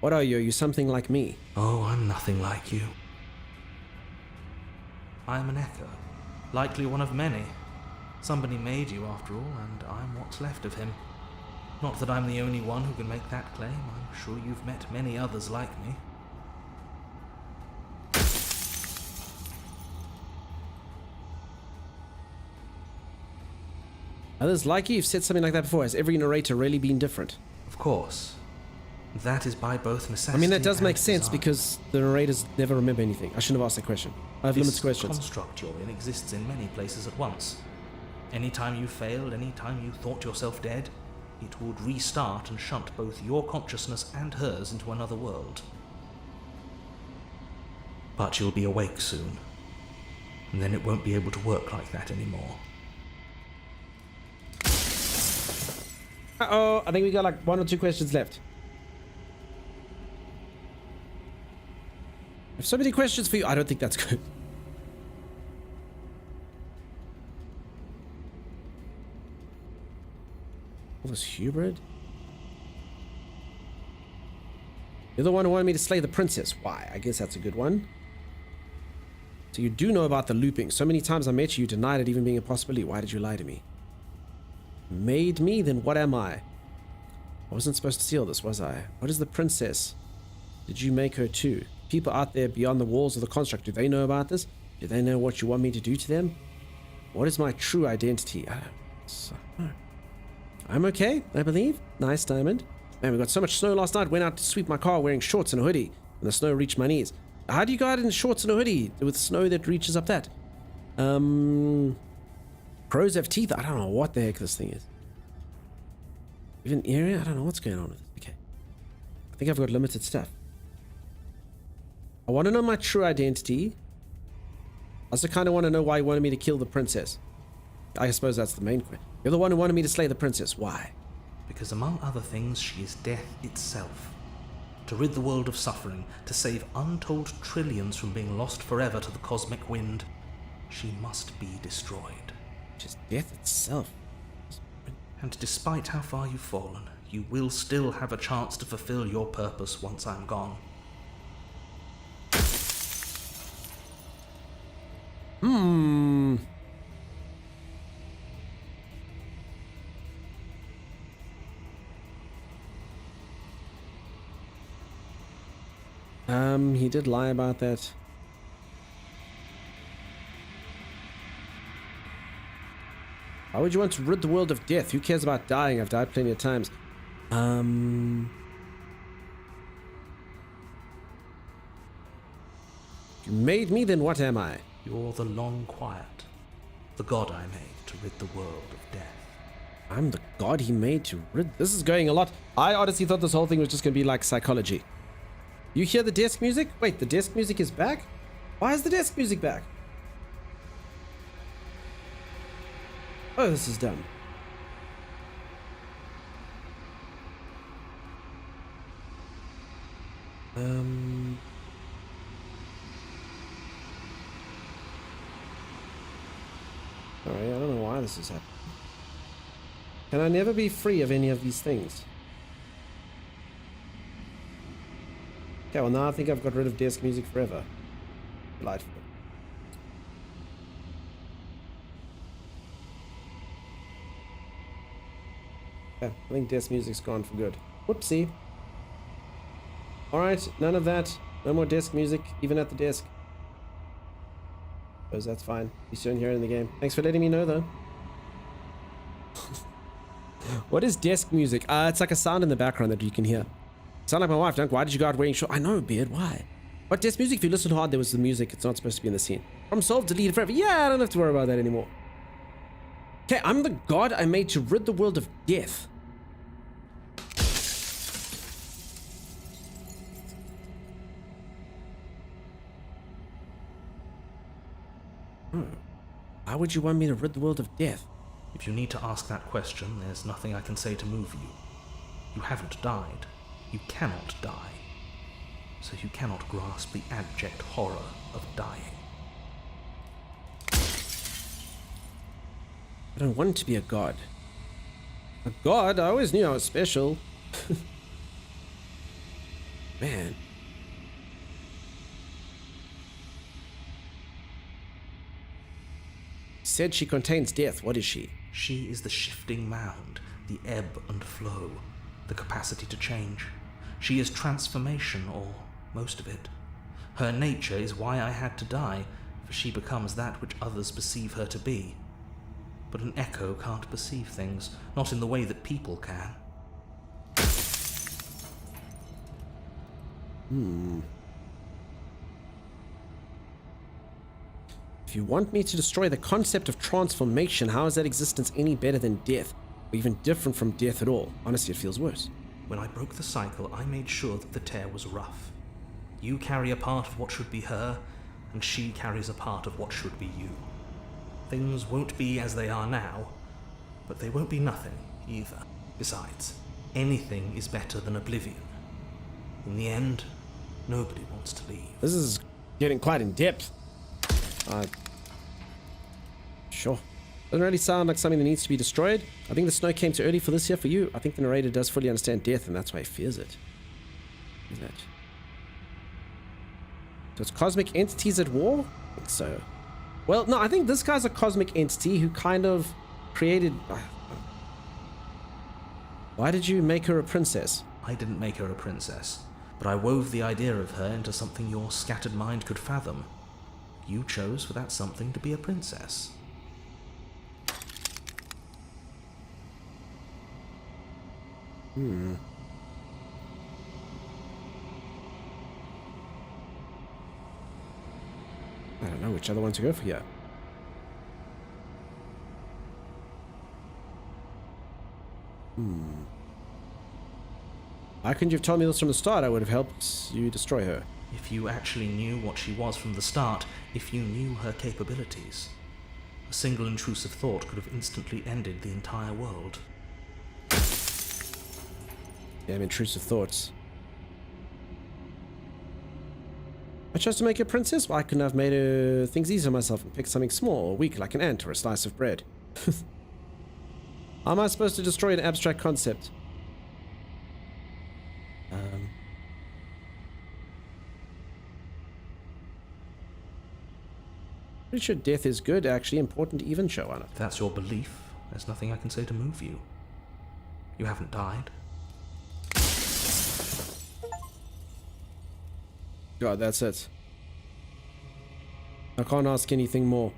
What are you? Are you something like me? Oh, I'm nothing like you. I'm an echo, likely one of many. Somebody made you after all, and I'm what's left of him. Not that I'm the only one who can make that claim. I'm sure you've met many others like me. Others like you? You've said something like that before. Has every narrator really been different? Of course. That is by both necessity. I mean, that does make sense design. because the narrators never remember anything. I shouldn't have asked that question. I have limited questions. This construct you're in exists in many places at once. Anytime you failed, anytime you thought yourself dead, it would restart and shunt both your consciousness and hers into another world. But you'll be awake soon, and then it won't be able to work like that anymore. Uh-oh, I think we got like 1 or 2 questions left. I have so many questions for you. I don't think that's good. What was Hubert? You're the one who wanted me to slay the princess. Why? I guess that's a good one. So you do know about the looping. So many times I met you, you denied it even being a possibility. Why did you lie to me? Made me? Then what am I? I wasn't supposed to seal this, was I? What is the princess? Did you make her too? People out there beyond the walls of the construct, do they know about this? Do they know what you want me to do to them? What is my true identity? I don't know. I'm okay, I believe. Nice, Diamond. Man, we got so much snow last night. Went out to sweep my car wearing shorts and a hoodie, and the snow reached my knees. How do you go out in shorts and a hoodie with snow that reaches up that? Crows have teeth. I don't know what the heck this thing is. Even area? I don't know what's going on with it. Okay. I think I've got limited stuff. I want to know my true identity. I also kind of want to know why you wanted me to kill the princess. I suppose that's the main question. You're the one who wanted me to slay the princess. Why? Because among other things, she is death itself. To rid the world of suffering, to save untold trillions from being lost forever to the cosmic wind, she must be destroyed. Just death itself. And despite how far you've fallen, you will still have a chance to fulfill your purpose once I'm gone. He did lie about that. Why would you want to rid the world of death? Who cares about dying? I've died plenty of times. You made me, then what am I? You're the Long Quiet, the god I made to rid the world of death. I'm the god he made to rid... This is going a lot. I honestly thought this whole thing was just going to be like psychology. You hear the desk music? Wait, the desk music is back? Why is the desk music back? Oh, this is dumb. Sorry, I don't know why this is happening. Can I never be free of any of these things? Okay, well now I think I've got rid of desk music forever. Delightful. Okay, I think desk music's gone for good. Whoopsie. Alright, none of that. No more desk music, even at the desk. Suppose that's fine. You still don't hear it in the game. Thanks for letting me know though. What is desk music? It's like a sound in the background that you can hear. Sound like my wife, Dunk. Why did you go out wearing shorts? I know, Beard, why? What desk music? If you listen hard, there was the music. It's not supposed to be in the scene. From solved, deleted forever. Yeah, I don't have to worry about that anymore. Okay, I'm the god I made to rid the world of death. Why would you want me to rid the world of death? If you need to ask that question, there's nothing I can say to move you. You haven't died. You cannot die. So you cannot grasp the abject horror of dying. I don't want to be a god. A god? I always knew I was special. Man. Said she contains death. What is she? She is the shifting mound, the ebb and flow, the capacity to change. She is transformation, or most of it. Her nature is why I had to die, for she becomes that which others perceive her to be. But an echo can't perceive things, not in the way that people can. If you want me to destroy the concept of transformation, how is that existence any better than death? Or even different from death at all? Honestly, it feels worse. When I broke the cycle, I made sure that the tear was rough. You carry a part of what should be her, and she carries a part of what should be you. Things won't be as they are now, but they won't be nothing either. Besides, anything is better than oblivion. In the end, nobody wants to leave. This is getting quite in depth. Sure. Doesn't really sound like something that needs to be destroyed. I think the snow came too early for this here for you. I think the narrator does fully understand death, and that's why he fears it. Is that? So it's cosmic entities at war? I think so. Well, no, I think this guy's a cosmic entity who kind of created... Why did you make her a princess? I didn't make her a princess, but I wove the idea of her into something your scattered mind could fathom. You chose for that something to be a princess. I don't know which other one to go for here. Why couldn't you have told me this from the start? I would have helped you destroy her. If you actually knew what she was from the start, if you knew her capabilities, a single intrusive thought could have instantly ended the entire world. Damn intrusive thoughts. I chose to make her a princess. Why couldn't I have made her things easier on myself and pick something small or weak like an ant or a slice of bread? How am I supposed to destroy an abstract concept? Pretty sure death is good, actually. Important to even show on it. If that's your belief, there's nothing I can say to move you. You haven't died. God, that's it. I can't ask anything more.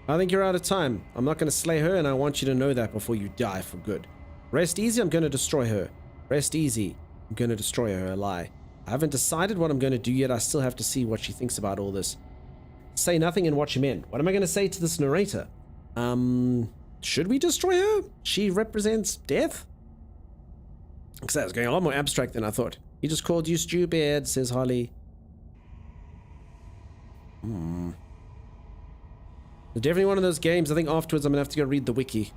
I think you're out of time. I'm not going to slay her, and I want you to know that before you die for good. Rest easy, I'm going to destroy her. Rest easy, I'm going to destroy her, a lie. I haven't decided what I'm going to do yet. I still have to see what she thinks about all this. Say nothing and watch him in. What am I going to say to this narrator? Should we destroy her? She represents death? Because that was going a lot more abstract than I thought. He just called you stupid, says Holly. Definitely one of those games. I think afterwards I'm gonna have to go read the wiki.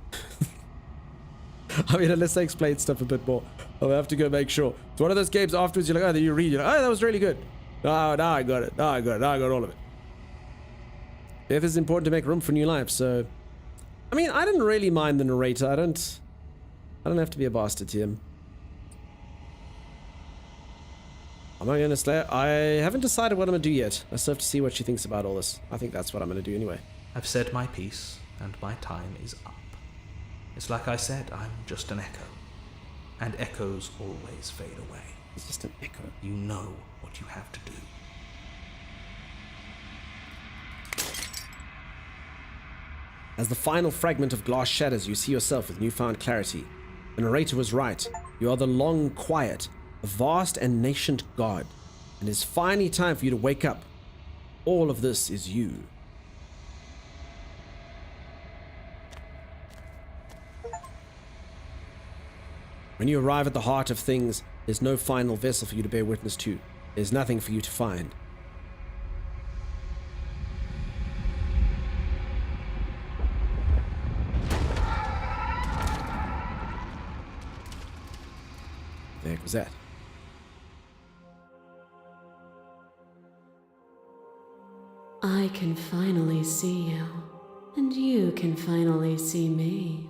I mean, unless they explain stuff a bit more, I'll have to go make sure. It's one of those games afterwards you're like, oh, then you read, you're like, oh, that was really good. Now I got it. Now I got all of it. Death is important to make room for new life, so... I mean, I didn't really mind the narrator. I don't have to be a bastard to him. Am I gonna slay her? I haven't decided what I'm gonna do yet. I still have to see what she thinks about all this. I think that's what I'm gonna do anyway. I've said my piece, and my time is up. It's like I said, I'm just an echo. And echoes always fade away. It's just an echo. You know what you have to do. As the final fragment of glass shatters, you see yourself with newfound clarity. The narrator was right. You are the long quiet, the vast and nascent God. And it is finally time for you to wake up. All of this is you. When you arrive at the heart of things, there's no final vessel for you to bear witness to. There's nothing for you to find. The heck was that? I can finally see you, and you can finally see me.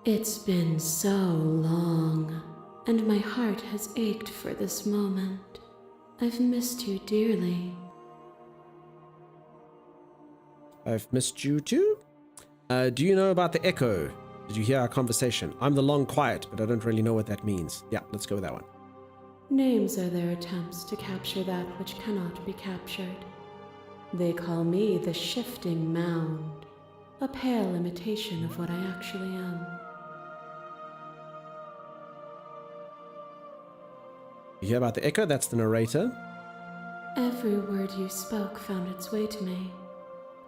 It's been so long, and my heart has ached for this moment. I've missed you dearly. I've missed you too? Do you know about the echo? Did you hear our conversation? I'm the long quiet, but I don't really know what that means. Yeah, let's go with that one. Names are their attempts to capture that which cannot be captured. They call me the Shifting Mound, a pale imitation of what I actually am. You hear about the echo? That's the narrator. Every word you spoke found its way to me.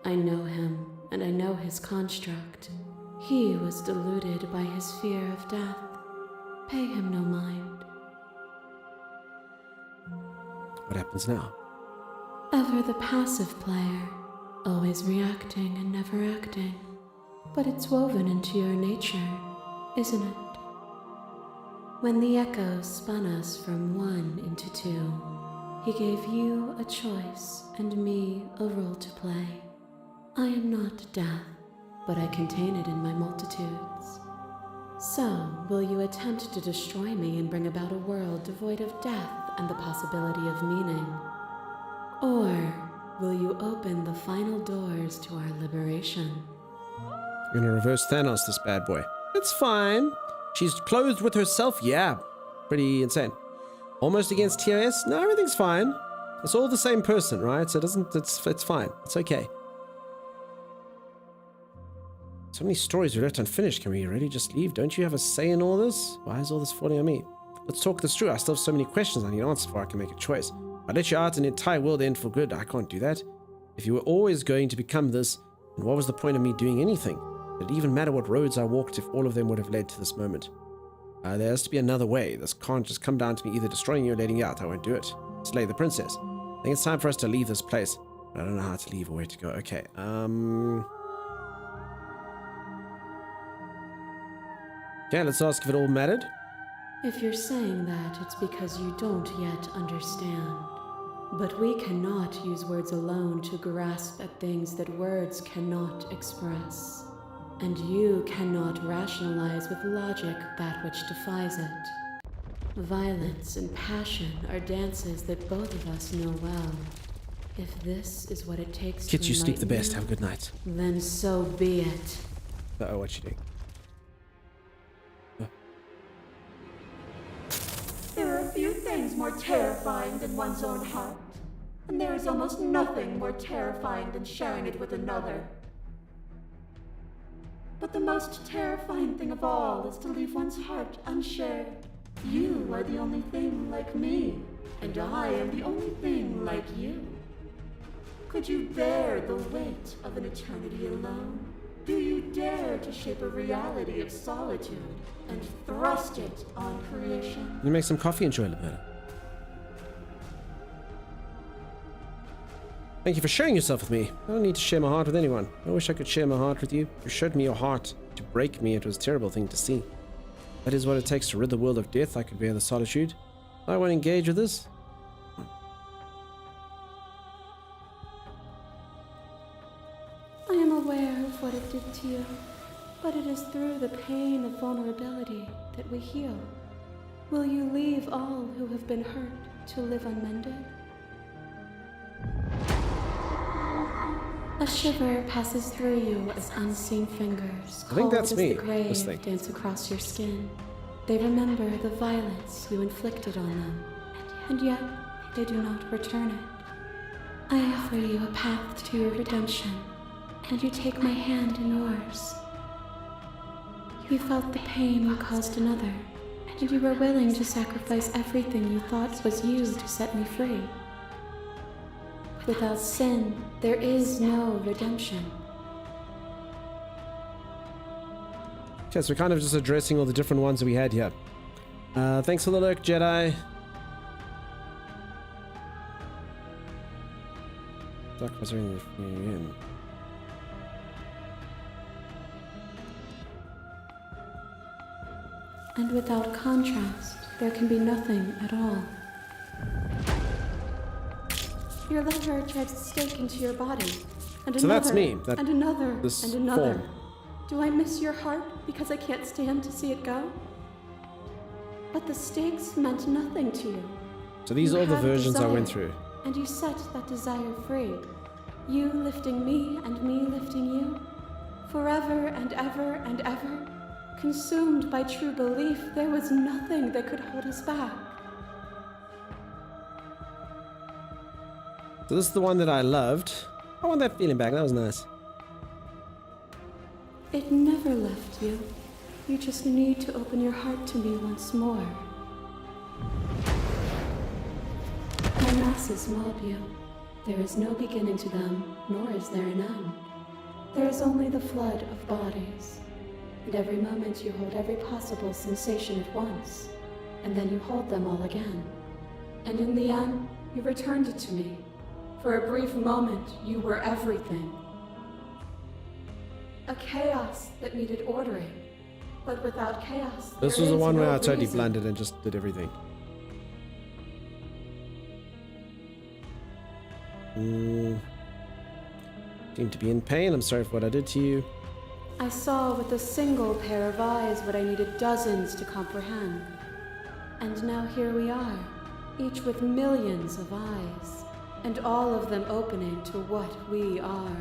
I know him, and I know his construct. He was deluded by his fear of death. Pay him no mind. What happens now? Ever the passive player, always reacting and never acting. But it's woven into your nature, isn't it? When the echo spun us from one into two, he gave you a choice and me a role to play. I am not death, but I contain it in my multitudes. So, will you attempt to destroy me and bring about a world devoid of death and the possibility of meaning? Or will you open the final doors to our liberation? You're gonna reverse Thanos, this bad boy. It's fine. She's clothed with herself, yeah. Pretty insane. Almost against TOS? No, everything's fine. It's all the same person, right? So it's fine. It's okay. So many stories are left unfinished. Can we really just leave? Don't you have a say in all this? Why is all this falling on me? Let's talk this through. I still have so many questions I need answers before I can make a choice. I'd let you out and the entire world end for good. I can't do that. If you were always going to become this, then what was the point of me doing anything? Did it even matter what roads I walked if all of them would have led to this moment? There has to be another way. This can't just come down to me either destroying you or letting you out. I won't do it. Slay the princess. I think it's time for us to leave this place. But I don't know how to leave or where to go. Okay, Okay, let's ask if it all mattered. If you're saying that, it's because you don't yet understand. But we cannot use words alone to grasp at things that words cannot express. And you cannot rationalize with logic that which defies it. Violence and passion are dances that both of us know well. If this is what it takes Kids, to you sleep the enlighten best. you, Have a good night. then so be it. Uh-oh, what you doing? There are few things more terrifying than one's own heart, and there is almost nothing more terrifying than sharing it with another. But the most terrifying thing of all is to leave one's heart unshared. You are the only thing like me, and I am the only thing like you. Could you bear the weight of an eternity alone? Do you dare to shape a reality of solitude and thrust it on creation? You make some coffee, enjoy a little bit. Thank you for sharing yourself with me. I don't need to share my heart with anyone. I wish I could share my heart with you. You showed me your heart. To break me, it was a terrible thing to see. That is what it takes to rid the world of death. I could bear the solitude. I won't engage with this. I am aware of what it did to you, but it is through the pain of vulnerability that we heal. Will you leave all who have been hurt to live unmended? A shiver passes through you as unseen fingers, I think cold that's as me, the grave, this thing. dance across your skin. They remember the violence you inflicted on them, and yet they do not return it. I offer you a path to your redemption, and you take my hand in yours. You felt the pain you caused another, and you were willing to sacrifice everything you thought was you to set me free. Without sin, there is no redemption. Okay, so we're kind of just addressing all the different ones that we had here. Thanks for the lurk, Jedi. Dark was in. And without contrast, there can be nothing at all. Your liver drives a stake into your body, and So another, that's me, that- and another, this and another. form. Do I miss your heart because I can't stand to see it go? But the stakes meant nothing to you. So these You are all the had a versions I went desire, through. and you set that desire free. You lifting me and me lifting you. Forever and ever and ever. Consumed by true belief, there was nothing that could hold us back. So this is the one that I loved. I want that feeling back. That was nice. It never left you. You just need to open your heart to me once more. My masses mob you. There is no beginning to them, nor is there an end. There is only the flood of bodies. And every moment you hold every possible sensation at once, and then you hold them all again. And in the end, you returned it to me. For a brief moment, you were everything. A chaos that needed ordering. But without chaos, This there was the is one no where I totally reason. blundered and just did everything. Seem to be in pain. I'm sorry for what I did to you. I saw with a single pair of eyes what I needed dozens to comprehend. And now here we are, each with millions of eyes, and all of them opening to what we are.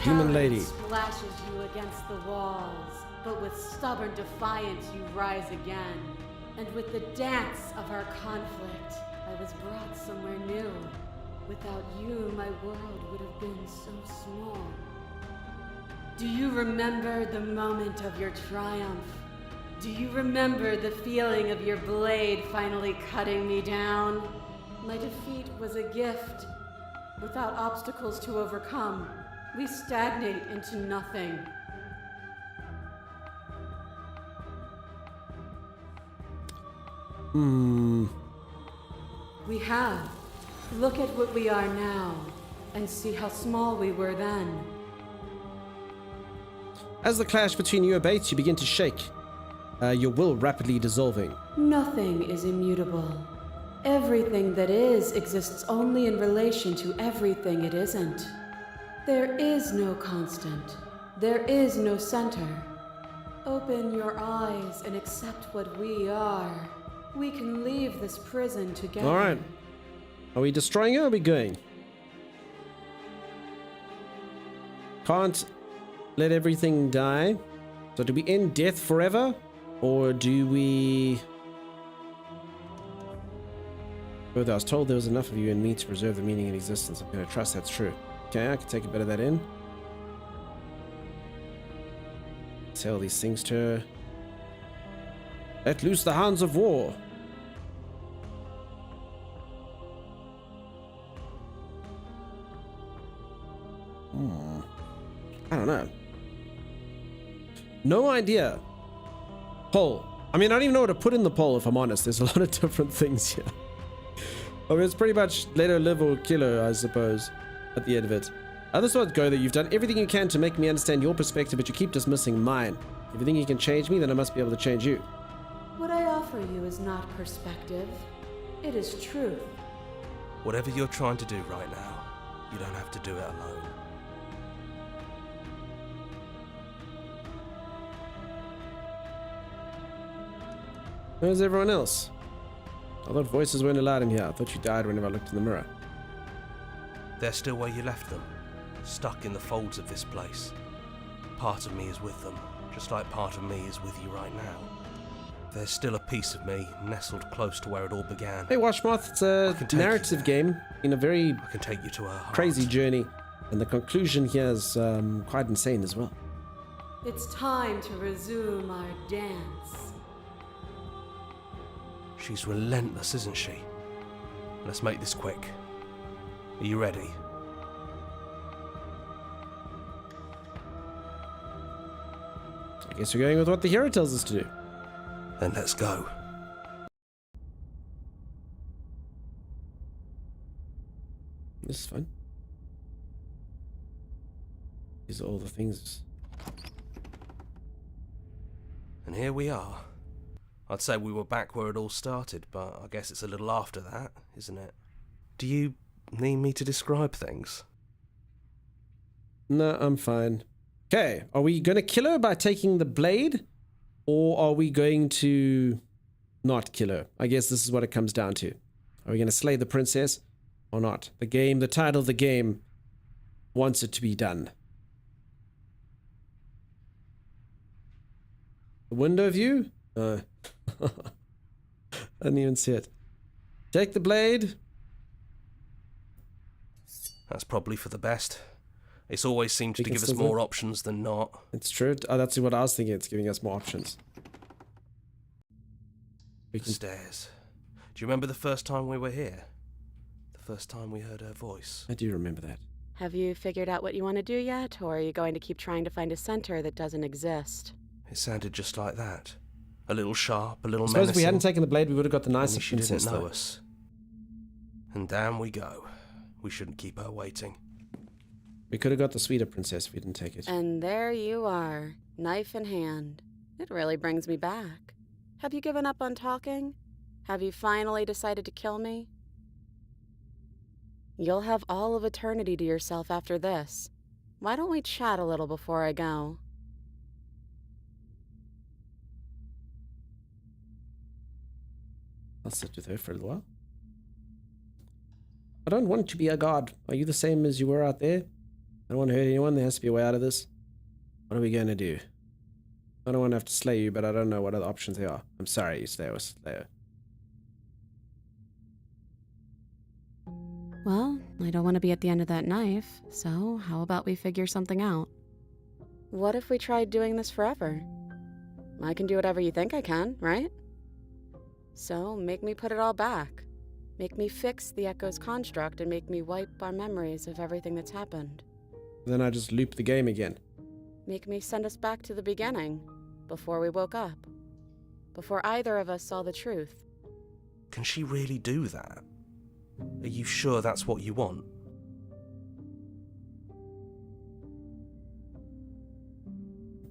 Human lady. Splashes you against the walls, but with stubborn defiance you rise again. And with the dance of our conflict, I was brought somewhere new. Without you, my world would have been so small. Do you remember the moment of your triumph? Do you remember the feeling of your blade finally cutting me down? My defeat was a gift. Without obstacles to overcome, we stagnate into nothing. We have. Look at what we are now, and see how small we were then. As the clash between you abates, you begin to shake. Your will rapidly dissolving. Nothing is immutable. Everything that is exists only in relation to everything it isn't. There is no constant. There is no center. Open your eyes and accept what we are. We can leave this prison together. All right. Are we destroying it or are we going? Can't let everything die. So do we end death forever? Or do we... I was told there was enough of you in me to preserve the meaning in existence. I'm going to trust that's true. Okay, I can take a bit of that in. Tell these things to her. Let loose the hounds of war. I don't know. No idea. Poll. I mean, I don't even know what to put in the poll, if I'm honest. There's a lot of different things here. I mean, it's pretty much let her live or kill her, I suppose, at the end of it. Other thoughts go that you've done everything you can to make me understand your perspective, but you keep dismissing mine. If you think you can change me, then I must be able to change you. What I offer you is not perspective. It is truth. Whatever you're trying to do right now, you don't have to do it alone. Where's everyone else? I thought voices weren't allowed in here. I thought you died whenever I looked in the mirror. They're still where you left them, stuck in the folds of this place. Part of me is with them, just like part of me is with you right now. There's still a piece of me nestled close to where it all began. Hey, Washmoth, it's a narrative game in a very I can take you to her heart. Crazy journey, and the conclusion here is quite insane as well. It's time to resume our dance. She's relentless, isn't she? Let's make this quick. Are you ready? I guess we're going with what the hero tells us to do. Then let's go. This is fun. These are all the things. And here we are. I'd say we were back where it all started, but I guess it's a little after that, isn't it? Do you need me to describe things? No, I'm fine. Okay, are we going to kill her by taking the blade? Or are we going to not kill her? I guess this is what it comes down to. Are we going to slay the princess or not? The game, the title of the game wants it to be done. The window view? I didn't even see it. Take the blade. That's probably for the best. It's always seemed to give us still more options than not. It's true. Oh, that's what I was thinking. It's giving us more options. The stairs. Do you remember the first time we were here? The first time we heard her voice? I do remember that. Have you figured out what you want to do yet, or are you going to keep trying to find a center that doesn't exist? It sounded just like that. A little sharp, a little I suppose menacing. if we hadn't taken the blade, we would have got the nicer Only she princess, didn't know though. us. And down we go. We shouldn't keep her waiting. We could have got the sweeter princess if we didn't take it. And there you are, knife in hand. It really brings me back. Have you given up on talking? Have you finally decided to kill me? You'll have all of eternity to yourself after this. Why don't we chat a little before I go? I'll sit with her for a little while. I don't want to be a god. Are you the same as you were out there? I don't want to hurt anyone. There has to be a way out of this. What are we going to do? I don't want to have to slay you, but I don't know what other options there are. I'm sorry, you slay or slayer. Well, I don't want to be at the end of that knife, so how about we figure something out? What if we tried doing this forever? I can do whatever you think I can, right? So make me put it all back. Make me fix the Echo's construct and make me wipe our memories of everything that's happened. Then I just loop the game again. Make me send us back to the beginning, before we woke up. Before either of us saw the truth. Can she really do that? Are you sure that's what you want?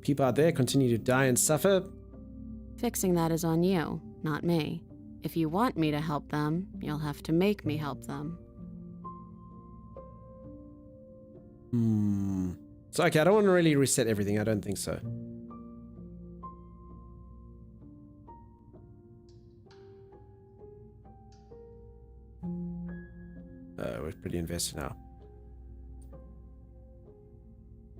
People out there continue to die and suffer. Fixing that is on you, not me. If you want me to help them, you'll have to make me help them. So, okay, I don't want to really reset everything. I don't think so. We're pretty invested now.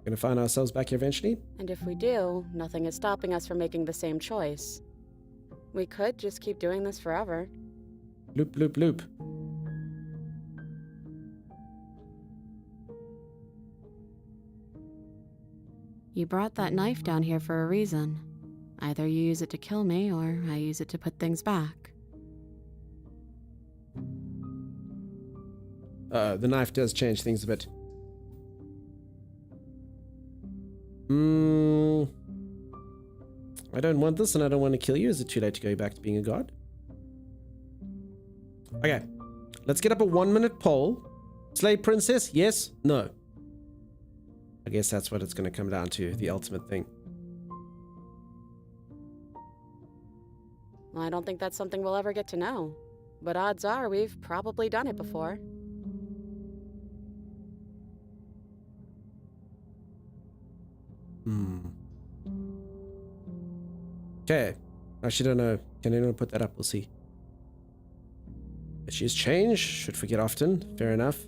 Gonna find ourselves back here eventually. And if we do, nothing is stopping us from making the same choice. We could just keep doing this forever. Loop, loop, loop. You brought that knife down here for a reason. Either you use it to kill me, or I use it to put things back. The knife does change things a bit. I don't want this and I don't want to kill you. Is it too late to go back to being a god? Okay. Let's get up a 1-minute poll. Slay princess? Yes? No? I guess that's what it's going to come down to. The ultimate thing. I don't think that's something we'll ever get to know. But odds are we've probably done it before. Okay. I actually don't know. Can anyone put that up? We'll see. She's changed. Should forget often. Fair enough.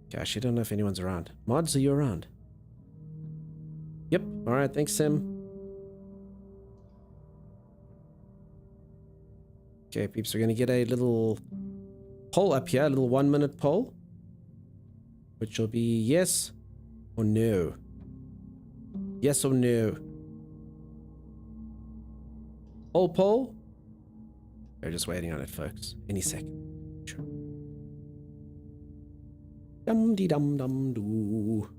Okay, I actually don't know if anyone's around. Mods, are you around? Yep. Alright, thanks, Sim. Okay, peeps, we're gonna get a little poll up here, a little 1-minute poll. Which will be yes or no. Yes or no. Poll. We're just waiting on it, folks. Any second. Sure. Dum dee dum dum doo.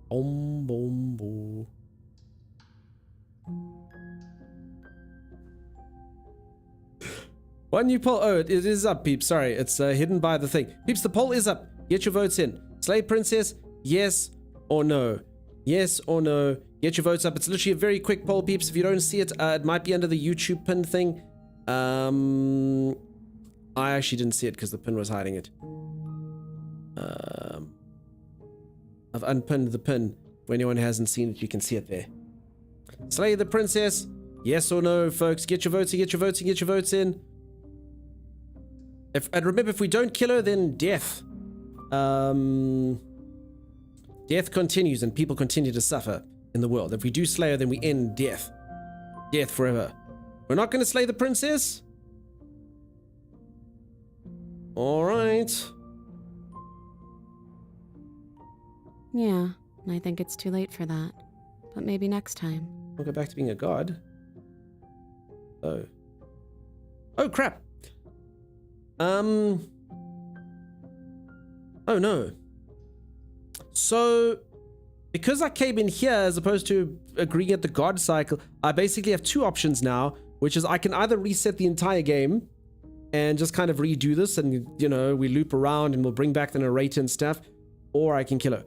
Boom boom boo. One new poll. Oh, it is up, peeps. Sorry, it's hidden by the thing. Peeps, the poll is up. Get your votes in. Slay princess, yes or no? Yes or no? Get your votes up. It's literally a very quick poll, peeps. If you don't see it, it might be under the YouTube pin thing. I actually didn't see it because the pin was hiding it. I've unpinned the pin. If anyone hasn't seen it, you can see it there. Slay the princess, yes or no, folks? Get your votes in, get your votes in, get your votes in. And remember, if we don't kill her, then death. Death continues and people continue to suffer in the world. If we do slay her, then we end death. Death forever. We're not going to slay the princess? Alright. Yeah, I think it's too late for that. But maybe next time. We'll go back to being a god. Oh. Oh, crap. Oh, no. So, because I came in here as opposed to agreeing at the god cycle, I basically have two options now, which is I can either reset the entire game and just kind of redo this and, you know, we loop around and we'll bring back the narrator and stuff, or I can kill her.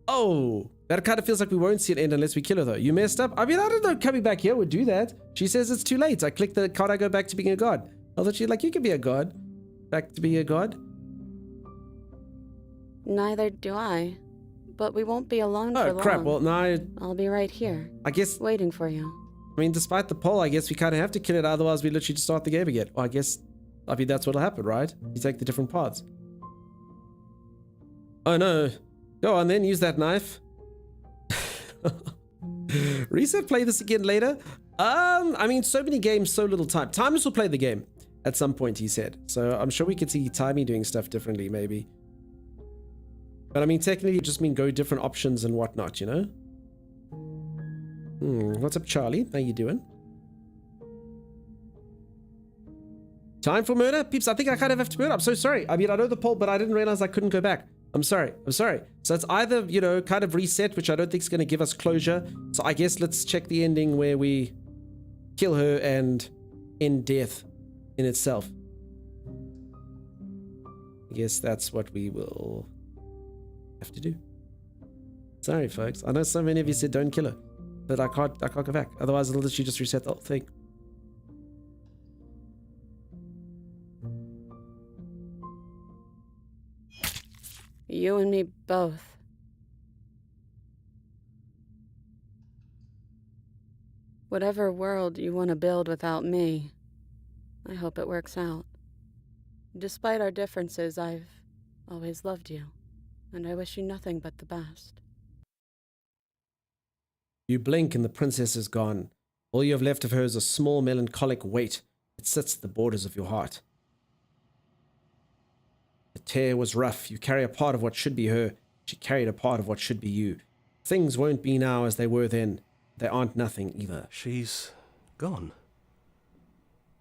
Oh, that kind of feels like we won't see an end unless we kill her, though. You messed up? I mean, I don't know, coming back here would do that. She says it's too late. I click the, can't I go back to being a god? I thought she'd like, you can be a god. Back to being a god? Neither do I. But we won't be alone for long. Oh, crap. Well, now I'll be right here. I guess... waiting for you. I mean, despite the poll, I guess we kind of have to kill it, otherwise we literally just start the game again. Well, I mean, that's what'll happen, right? You take the different paths. Oh, no. Go on then, use that knife. Reset, play this again later. I mean, so many games, so little time. Timeless will play the game at some point, he said. So I'm sure we could see Timey doing stuff differently, maybe. But I mean, technically, it just mean go different options and whatnot, you know? What's up, Charlie? How you doing? Time for murder? Peeps, I think I kind of have to murder. I'm so sorry. I mean, I know the poll, but I didn't realize I couldn't go back. I'm sorry. So it's either, you know, kind of reset, which I don't think is going to give us closure. So I guess let's check the ending where we kill her and end death in itself. I guess that's what we will have to do. Sorry, folks. I know so many of you said don't kill her, but I can't go back. Otherwise, it'll literally just reset the whole thing. You and me both. Whatever world you want to build without me, I hope it works out. Despite our differences, I've always loved you, and I wish you nothing but the best. You blink and the princess is gone. All you have left of her is a small melancholic weight that sits at the borders of your heart. The tear was rough. You carry a part of what should be her. She carried a part of what should be you. Things won't be now as they were then. They aren't nothing either. She's gone.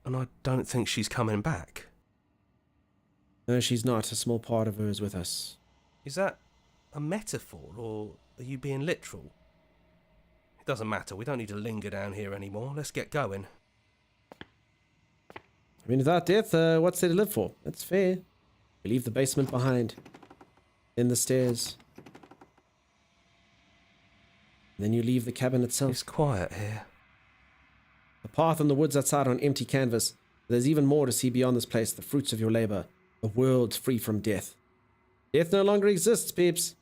And I don't think she's coming back. No, she's not. A small part of her is with us. Is that a metaphor, or are you being literal? It doesn't matter. We don't need to linger down here anymore. Let's get going. I mean, without death, what's there to live for? That's fair. We leave the basement behind. Then the stairs. And then you leave the cabin itself. It's quiet here. The path in the woods outside on empty canvas. There's even more to see beyond this place, the fruits of your labor. A world free from death. Death no longer exists, peeps.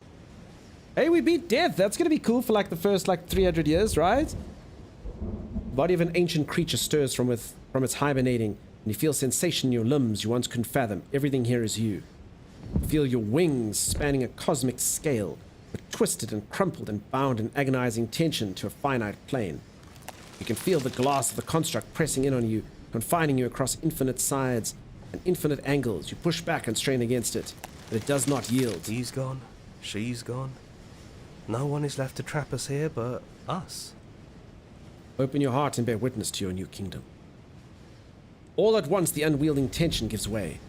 Hey, we beat death. That's going to be cool for like the first 300 years, right? The body of an ancient creature stirs from its hibernating, and you feel sensation in your limbs you once couldn't fathom. Everything here is you. You feel your wings spanning a cosmic scale, but twisted and crumpled and bound in agonizing tension to a finite plane. You can feel the glass of the construct pressing in on you, confining you across infinite sides and infinite angles. You push back and strain against it, but it does not yield. He's gone. She's gone. No one is left to trap us here but us. Open your heart and bear witness to your new kingdom. All at once, the unwielding tension gives way.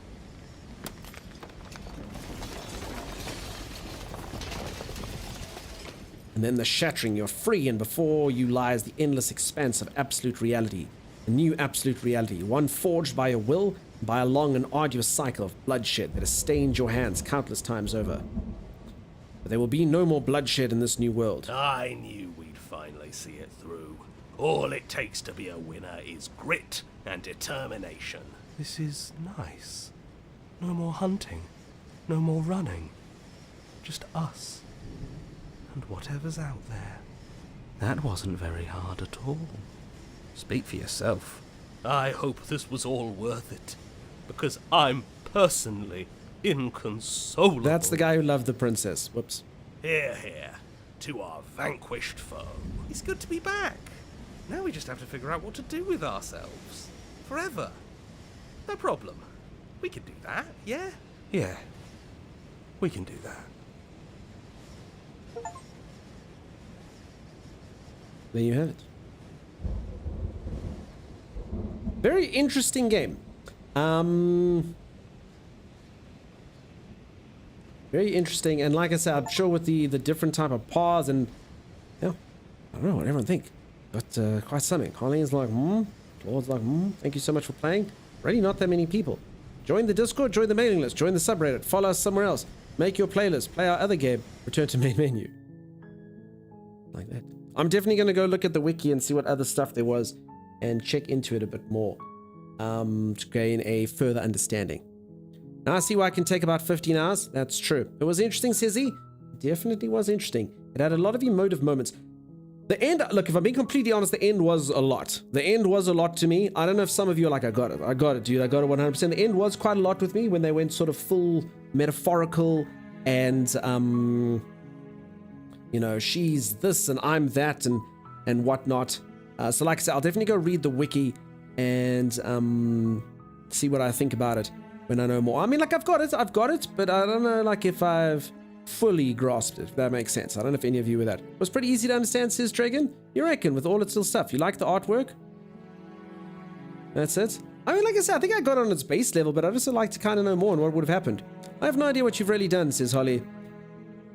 And then the shattering, you're free, and before you lies the endless expanse of absolute reality. A new absolute reality, one forged by your will, by a long and arduous cycle of bloodshed that has stained your hands countless times over. But there will be no more bloodshed in this new world. I knew we'd finally see it through. All it takes to be a winner is grit and determination. This is nice. No more hunting. No more running. Just us. And whatever's out there. That wasn't very hard at all. Speak for yourself. I hope this was all worth it, because I'm personally inconsolable. That's the guy who loved the princess. Whoops. Hear, hear, to our vanquished foe. It's good to be back. Now we just have to figure out what to do with ourselves. Forever. No problem. We can do that, yeah? Yeah. We can do that. There you have it. Very interesting game. Very interesting, and like I said, I'm sure with the different type of paths and, yeah, I don't know what everyone think, but quite something. Colleen's like, Claude's like, thank you so much for playing. Really not that many people. Join the Discord, join the mailing list, join the subreddit, follow us somewhere else, make your playlist, play our other game, return to main menu. Like that. I'm definitely going to go look at the wiki and see what other stuff there was and check into it a bit more to gain a further understanding. Now I see why it can take about 15 hours. That's true. It was interesting, says he. Definitely was interesting. It had a lot of emotive moments. The end, look, if I'm being completely honest, the end was a lot. The end was a lot to me. I don't know if some of you are like, I got it, dude. I got it 100%. The end was quite a lot with me when they went sort of full metaphorical and, you know, she's this and I'm that and whatnot. So like I said, I'll definitely go read the wiki and see what I think about it when I know more. I mean, like, I've got it, but I don't know, like, if I've fully grasped it, if that makes sense. I don't know if any of you were that. It was pretty easy to understand, says Dragon. You reckon, with all its little stuff? You like the artwork? That's it? I mean, like I said, I think I got it on its base level, but I'd also like to kind of know more on what would have happened. I have no idea what you've really done, says Holly.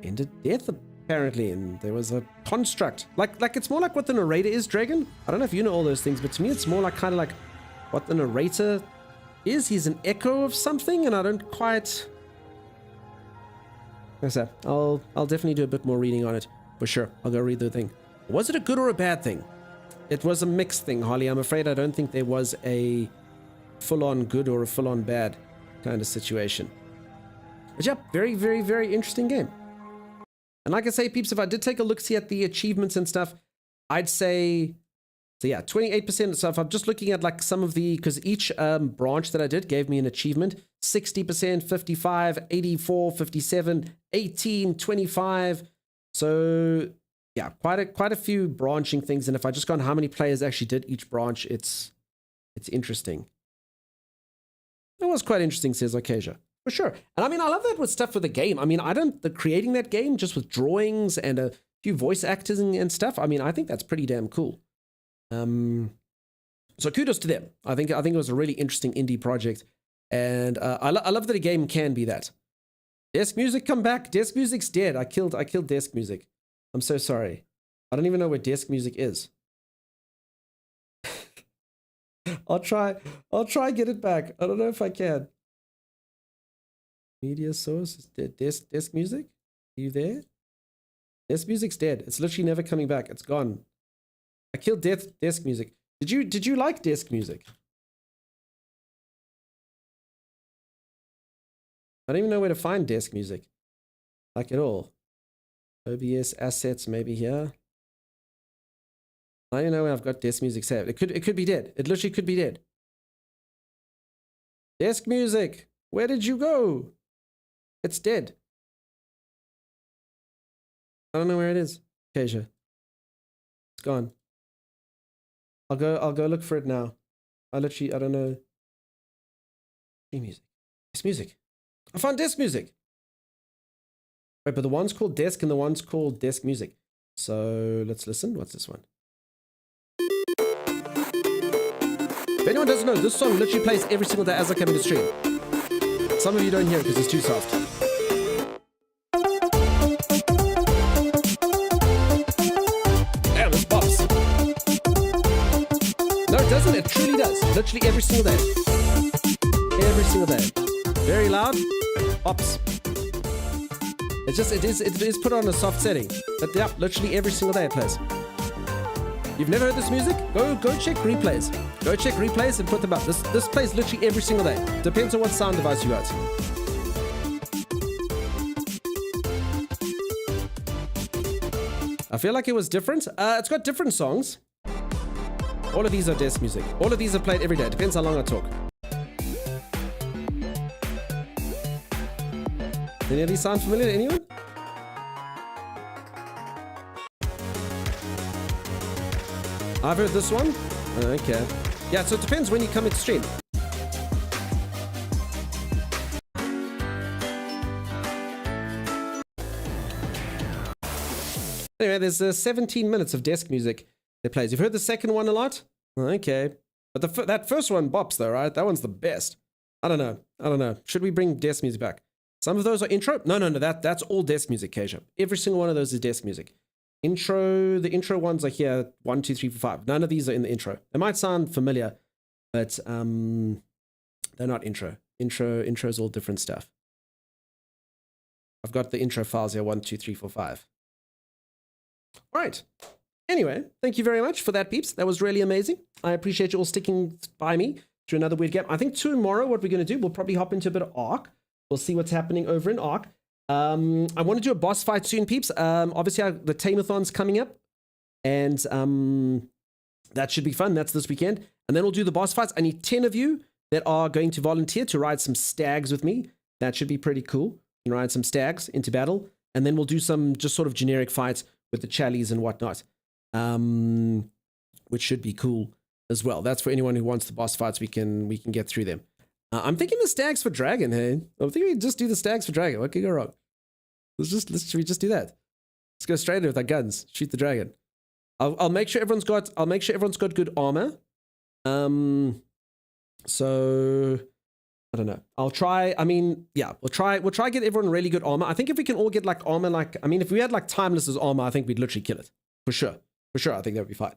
Ended death, apparently, and there was a construct. Like it's more like what the narrator is, Dragon. I don't know if you know all those things, but to me it's more like kind of like what the narrator is. He's an echo of something, and I don't quite... Like I said, I'll definitely do a bit more reading on it, for sure. I'll go read the thing. Was it a good or a bad thing? It was a mixed thing, Holly. I'm afraid I don't think there was a full-on good or a full-on bad kind of situation. But yeah, very, very, very interesting game. And like I say, peeps, if I did take a look see at the achievements and stuff, I'd say, so yeah, 28%. So if I'm just looking at like some of the, because each branch that I did gave me an achievement, 60%, 55, 84, 57, 18, 25. So yeah, quite a few branching things. And if I just go on how many players actually did each branch, it's interesting. It was quite interesting, says Acacia. For sure. And I mean, I love that with stuff for the game. I mean, creating that game just with drawings and a few voice actors and stuff. I mean, I think that's pretty damn cool. So kudos to them. I think it was a really interesting indie project. And I love that a game can be that. Desk Music, come back. Desk Music's dead. I killed Desk Music. I'm so sorry. I don't even know where Desk Music is. I'll try get it back. I don't know if I can. Media source, Desk Music? Are you there? Desk Music's dead. It's literally never coming back. It's gone. I killed Desk Music. Did you like Desk Music? I don't even know where to find Desk Music. Like at all. OBS assets maybe here. I don't even know where I've got Desk Music saved. It could be dead. It literally could be dead. Desk Music, where did you go? It's dead. I don't know where it is. Acacia. It's gone. I'll go look for it now. I don't know. Music. Desk Music. I found Desk Music. Right, but the one's called Desk and the one's called Desk Music. So let's listen. What's this one? If anyone doesn't know, this song literally plays every single day as I come into stream. Some of you don't hear it because it's too soft. Damn, it pops. No, it doesn't. It truly does. Literally every single day. Every single day. Very loud. Pops. It is put on a soft setting. But yeah, literally every single day it plays. You've never heard this music? Go check replays. Go check replays and put them up. This plays literally every single day. Depends on what sound device you got. I feel like it was different. It's got different songs. All of these are Desk Music. All of these are played every day. Depends how long I talk. Any of these sound familiar to anyone? I've heard this one. Okay. Yeah, so it depends when you come into stream. Anyway, there's 17 minutes of Desk Music that plays. You've heard the second one a lot? Okay. But that first one bops though, right? That one's the best. I don't know. Should we bring Desk Music back? Some of those are intro. No. That's all Desk Music, Kasia. Every single one of those is Desk Music. The intro ones are here. 1, 2, 3, 4, 5. None of these are in the intro. They might sound familiar, but they're not intro. Intro is all different stuff. I've got the intro files here. 1, 2, 3, 4, 5. All right. Anyway, thank you very much for that, peeps. That was really amazing. I appreciate you all sticking by me through another weird game. I think tomorrow what we're going to do, we'll probably hop into a bit of Ark. We'll see what's happening over in Ark. I want to do a boss fight soon, peeps. Obviously, the Tamathon's coming up. And that should be fun. That's this weekend. And then we'll do the boss fights. I need 10 of you that are going to volunteer to ride some stags with me. That should be pretty cool. You can ride some stags into battle. And then we'll do some just sort of generic fights with the Chalies and whatnot. Which should be cool as well. That's for anyone who wants the boss fights. We can get through them. I'm thinking the stags for dragon, hey? I'm thinking we just do the stags for dragon. What could go wrong? Should we just do that? Let's go straight in with our guns. Shoot the dragon. I'll make sure everyone's got good armor. So I don't know. I'll try. I mean, yeah, we'll try get everyone really good armor. I think if we can all get like armor, like I mean, if we had like Timeless's armor, I think we'd literally kill it for sure. For sure, I think that would be fine.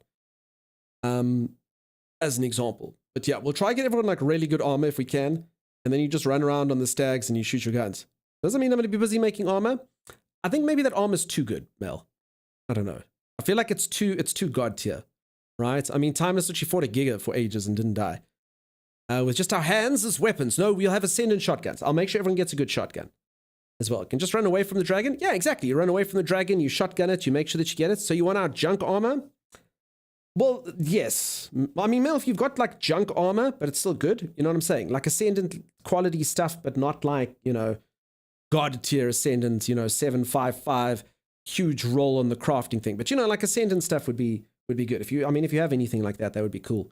As an example. But yeah, we'll try get everyone like really good armor if we can. And then you just run around on the stags and you shoot your guns. Doesn't mean I'm going to be busy making armor. I think maybe that armor's too good, Mel. I don't know. I feel like it's too god tier, right? I mean, Timeless actually fought a Giga for ages and didn't die. With just our hands as weapons. No, we'll have Ascendant shotguns. I'll make sure everyone gets a good shotgun. as well. Can just run away from the dragon. Yeah, exactly. You run away from the dragon, you shotgun it, you make sure that you get it. So you want our junk armor? Well, yes. I mean, Mel, if you've got like junk armor, but it's still good, you know what I'm saying? Like Ascendant quality stuff, but not like, you know, God tier Ascendant, you know, 755, huge roll on the crafting thing. But you know, like Ascendant stuff would be good. If you have anything like that, that would be cool.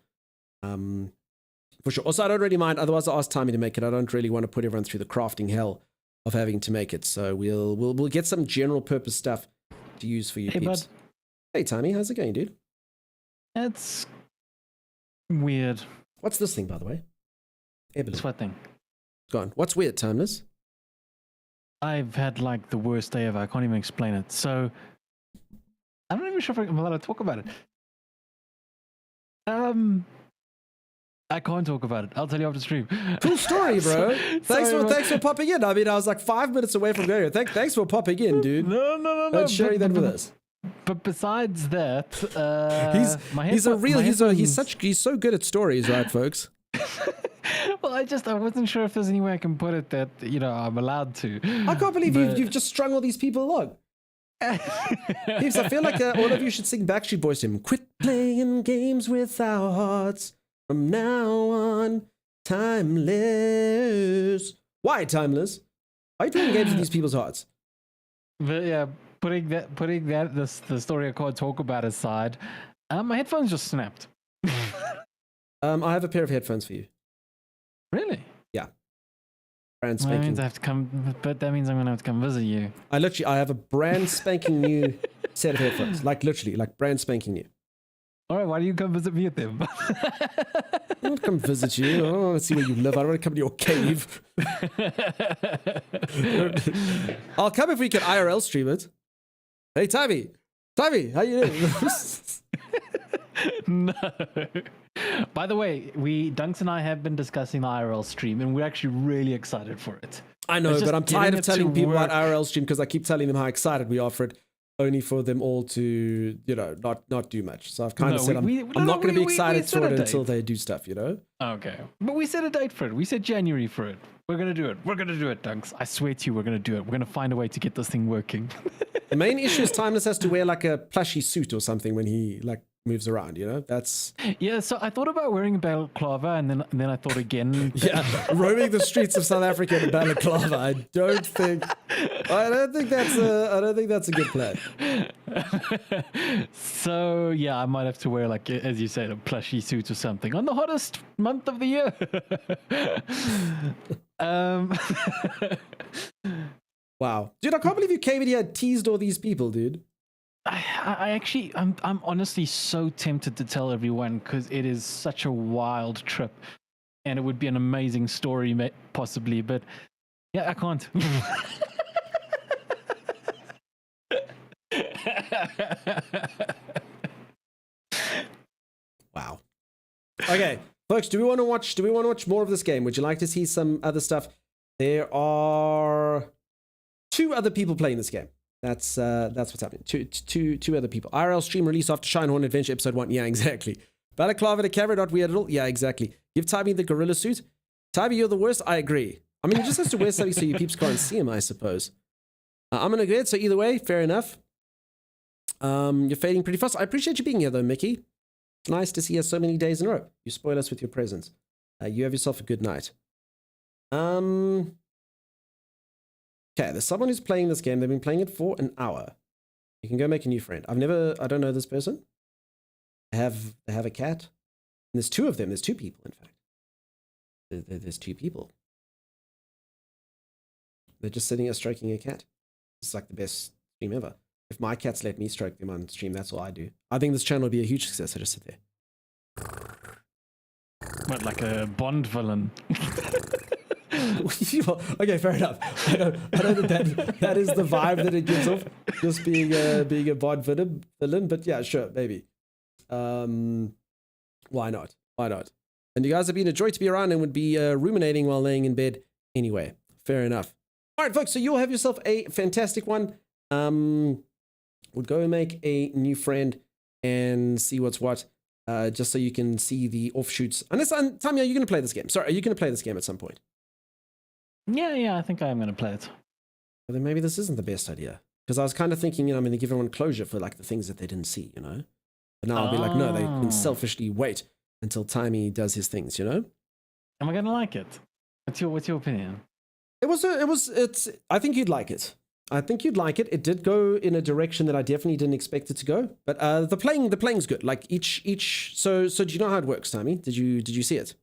For sure. Also, I don't really mind. Otherwise, I ask Timmy to make it. I don't really want to put everyone through the crafting hell of having to make it. So we'll get some general purpose stuff to use for you peeps. Bud. Hey, Timmy, how's it going, dude? It's weird. What's this thing, by the way? It's what thing? Go on. What's weird, Timeless? I've had like the worst day ever. I can't even explain it. So I'm not even sure if I'm allowed to talk about it. I can't talk about it. I'll tell you after stream. Cool story, bro. Thanks for popping in. I mean, I was like 5 minutes away from going. Thanks for popping in, dude. No. Let's share that with us. But besides that, he's so good at stories, right, folks? Well, I wasn't sure if there's any way I can put it that, you know, I'm allowed to. I can't believe you've just strung all these people along. Peeps, I feel like all of you should sing Backstreet Boys to him. Quit playing games with our hearts. From now on, Timeless. Why, Timeless? Why are you playing games with these people's hearts? But yeah, putting the story I can't talk about aside, my headphones just snapped. I have a pair of headphones for you. Really? Yeah. Brand Well, that spanking. means I have to come, but that means I'm gonna have to come visit you. I have a brand spanking new set of headphones. Like literally, like brand spanking new. All right, why do you come visit me at them? I don't want to come visit you. I don't want to see where you live. I don't want to come to your cave. I'll come if we can IRL stream it. Hey, Tabby, how you doing? No. By the way, Dunks and I have been discussing the IRL stream, and we're actually really excited for it. I know, but I'm tired of telling people about IRL stream because I keep telling them how excited we are for it, only for them all to, you know, not do much. So I've kind of said I'm not going to be excited for it until they do stuff, you know? Okay. But we set a date for it. We said January for it. We're going to do it. We're going to do it, Dunks. I swear to you, we're going to do it. We're going to find a way to get this thing working. The main issue is Timeless has to wear like a plushy suit or something when he like moves around, you know? That's... Yeah, so I thought about wearing a balaclava, and then I thought again... Yeah, roaming the streets of South Africa in a balaclava. I don't think that's a good plan. So, yeah, I might have to wear, like, as you said, a plushy suit or something on the hottest month of the year. Wow. Dude, I can't believe you came in here and teased all these people, dude. I'm honestly so tempted to tell everyone because it is such a wild trip, and it would be an amazing story, possibly. But yeah, I can't. Wow. Okay, folks, do we want to watch more of this game? Would you like to see some other stuff? There are 2 other people playing this game. That's what's happening. Two other people. IRL stream release after Shinehorn Adventure Episode 1. Yeah, exactly. Balaclava to Cameron, not weird at all. Yeah, exactly. Give Tybee the gorilla suit. Tybee, you're the worst. I agree. I mean, he just has to wear something so you peeps can't see him, I suppose. I'm gonna go ahead. So either way, fair enough. You're fading pretty fast. I appreciate you being here though, Mickey. Nice to see you so many days in a row. You spoil us with your presence. You have yourself a good night. Okay, there's someone who's playing this game. They've been playing it for an hour. You can go make a new friend. I don't know this person. They have a cat. And there's 2 of them. There's 2 people, in fact. There's 2 people. They're just sitting here stroking a cat. It's like the best stream ever. If my cats let me stroke them on stream, that's all I do. I think this channel will be a huge success. I just sit there. What, like a Bond villain? Okay, fair enough. I know that is the vibe that it gives off, just being a Bond villain. But yeah, sure, maybe. Why not? And you guys have been a joy to be around and would be ruminating while laying in bed anyway. Fair enough. All right, folks. So you'll have yourself a fantastic one. We'll go and make a new friend and see what's what. Just so you can see the offshoots. Unless, Tami, are you going to play this game? Sorry, are you going to play this game at some point? Yeah, I think I am going to play it. Well, then maybe this isn't the best idea. Because I was kind of thinking, I'm going to give everyone closure for like the things that they didn't see, But now I'll be like, no, they can selfishly wait until Timey does his things, Am I going to like it? What's your opinion? I think you'd like it. It did go in a direction that I definitely didn't expect it to go. But the playing's good. Like each. So do you know how it works, Timey? Did you see it?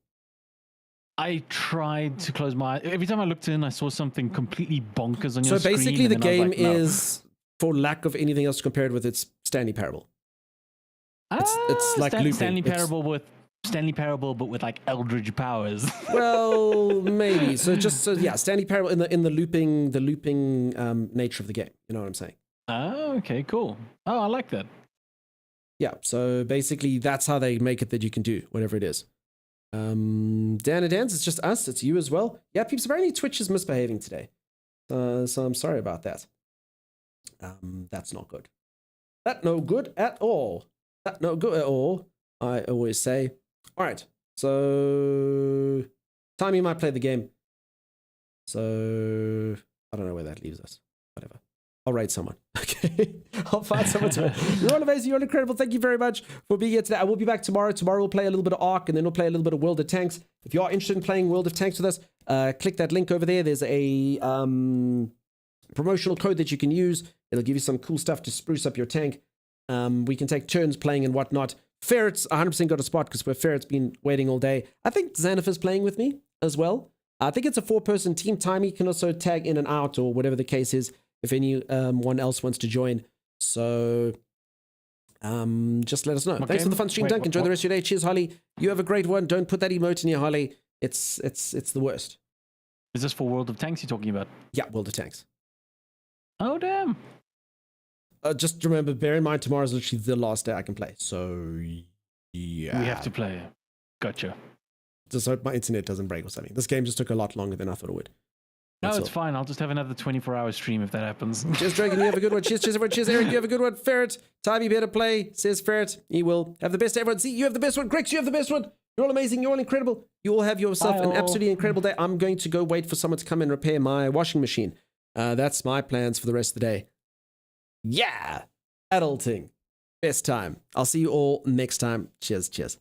I tried to close my eyes. Every time I looked in, I saw something completely bonkers on your So screen. basically, the and then I game was like, no. is, for lack of anything else compared with, it's Stanley Parable. It's like looping. Stanley Parable, but with like eldritch powers. Well, maybe. Stanley Parable in the looping nature of the game. You know what I'm saying? Oh, okay, cool. Oh, I like that. Yeah. So basically, that's how they make it that you can do whatever it is. Dan, it's just us. It's you as well. Yeah, peeps. Apparently, Twitch is misbehaving today. So I'm sorry about that. That's not good. That no good at all. That no good at all. I always say. All right. So, Timey might play the game. So, I don't know where that leaves us. Whatever. I'll raid someone. Okay. I'll find someone to. You're all amazing. You're all incredible. Thank you very much for being here today. I will be back tomorrow. Tomorrow we'll play a little bit of Ark, and then we'll play a little bit of World of Tanks. If you are interested in playing World of Tanks with us, click that link over there. There's a promotional code that you can use. It'll give you some cool stuff to spruce up your tank. We can take turns playing and whatnot. Ferret's 100% got a spot because Ferret's been waiting all day. I think Xanath is playing with me as well. I think it's a 4-person team. Timey can also tag in and out or whatever the case is if anyone else wants to join. So just let us know. Okay. Thanks for the fun stream, Dunk. Enjoy the rest of your day. Cheers, Holly. You have a great one. Don't put that emote in your Holly. It's the worst. Is this for World of Tanks you're talking about? Yeah, World of Tanks. Oh, damn. Just remember, bear in mind, tomorrow's literally the last day I can play. So, yeah. We have to play. Gotcha. Just hope my internet doesn't break or something. This game just took a lot longer than I thought it would. No, it's fine. I'll just have another 24-hour stream if that happens. Cheers, Dragon. You have a good one. Cheers, everyone. Cheers, Eric. You have a good one. Ferret. Timey better play. Says Ferret. He will have the best. Everyone, see, you have the best one. Grex, you have the best one. You're all amazing. You're all incredible. You all have yourself an absolutely incredible day. I'm going to go wait for someone to come and repair my washing machine. That's my plans for the rest of the day. Yeah. Adulting. Best time. I'll see you all next time. Cheers.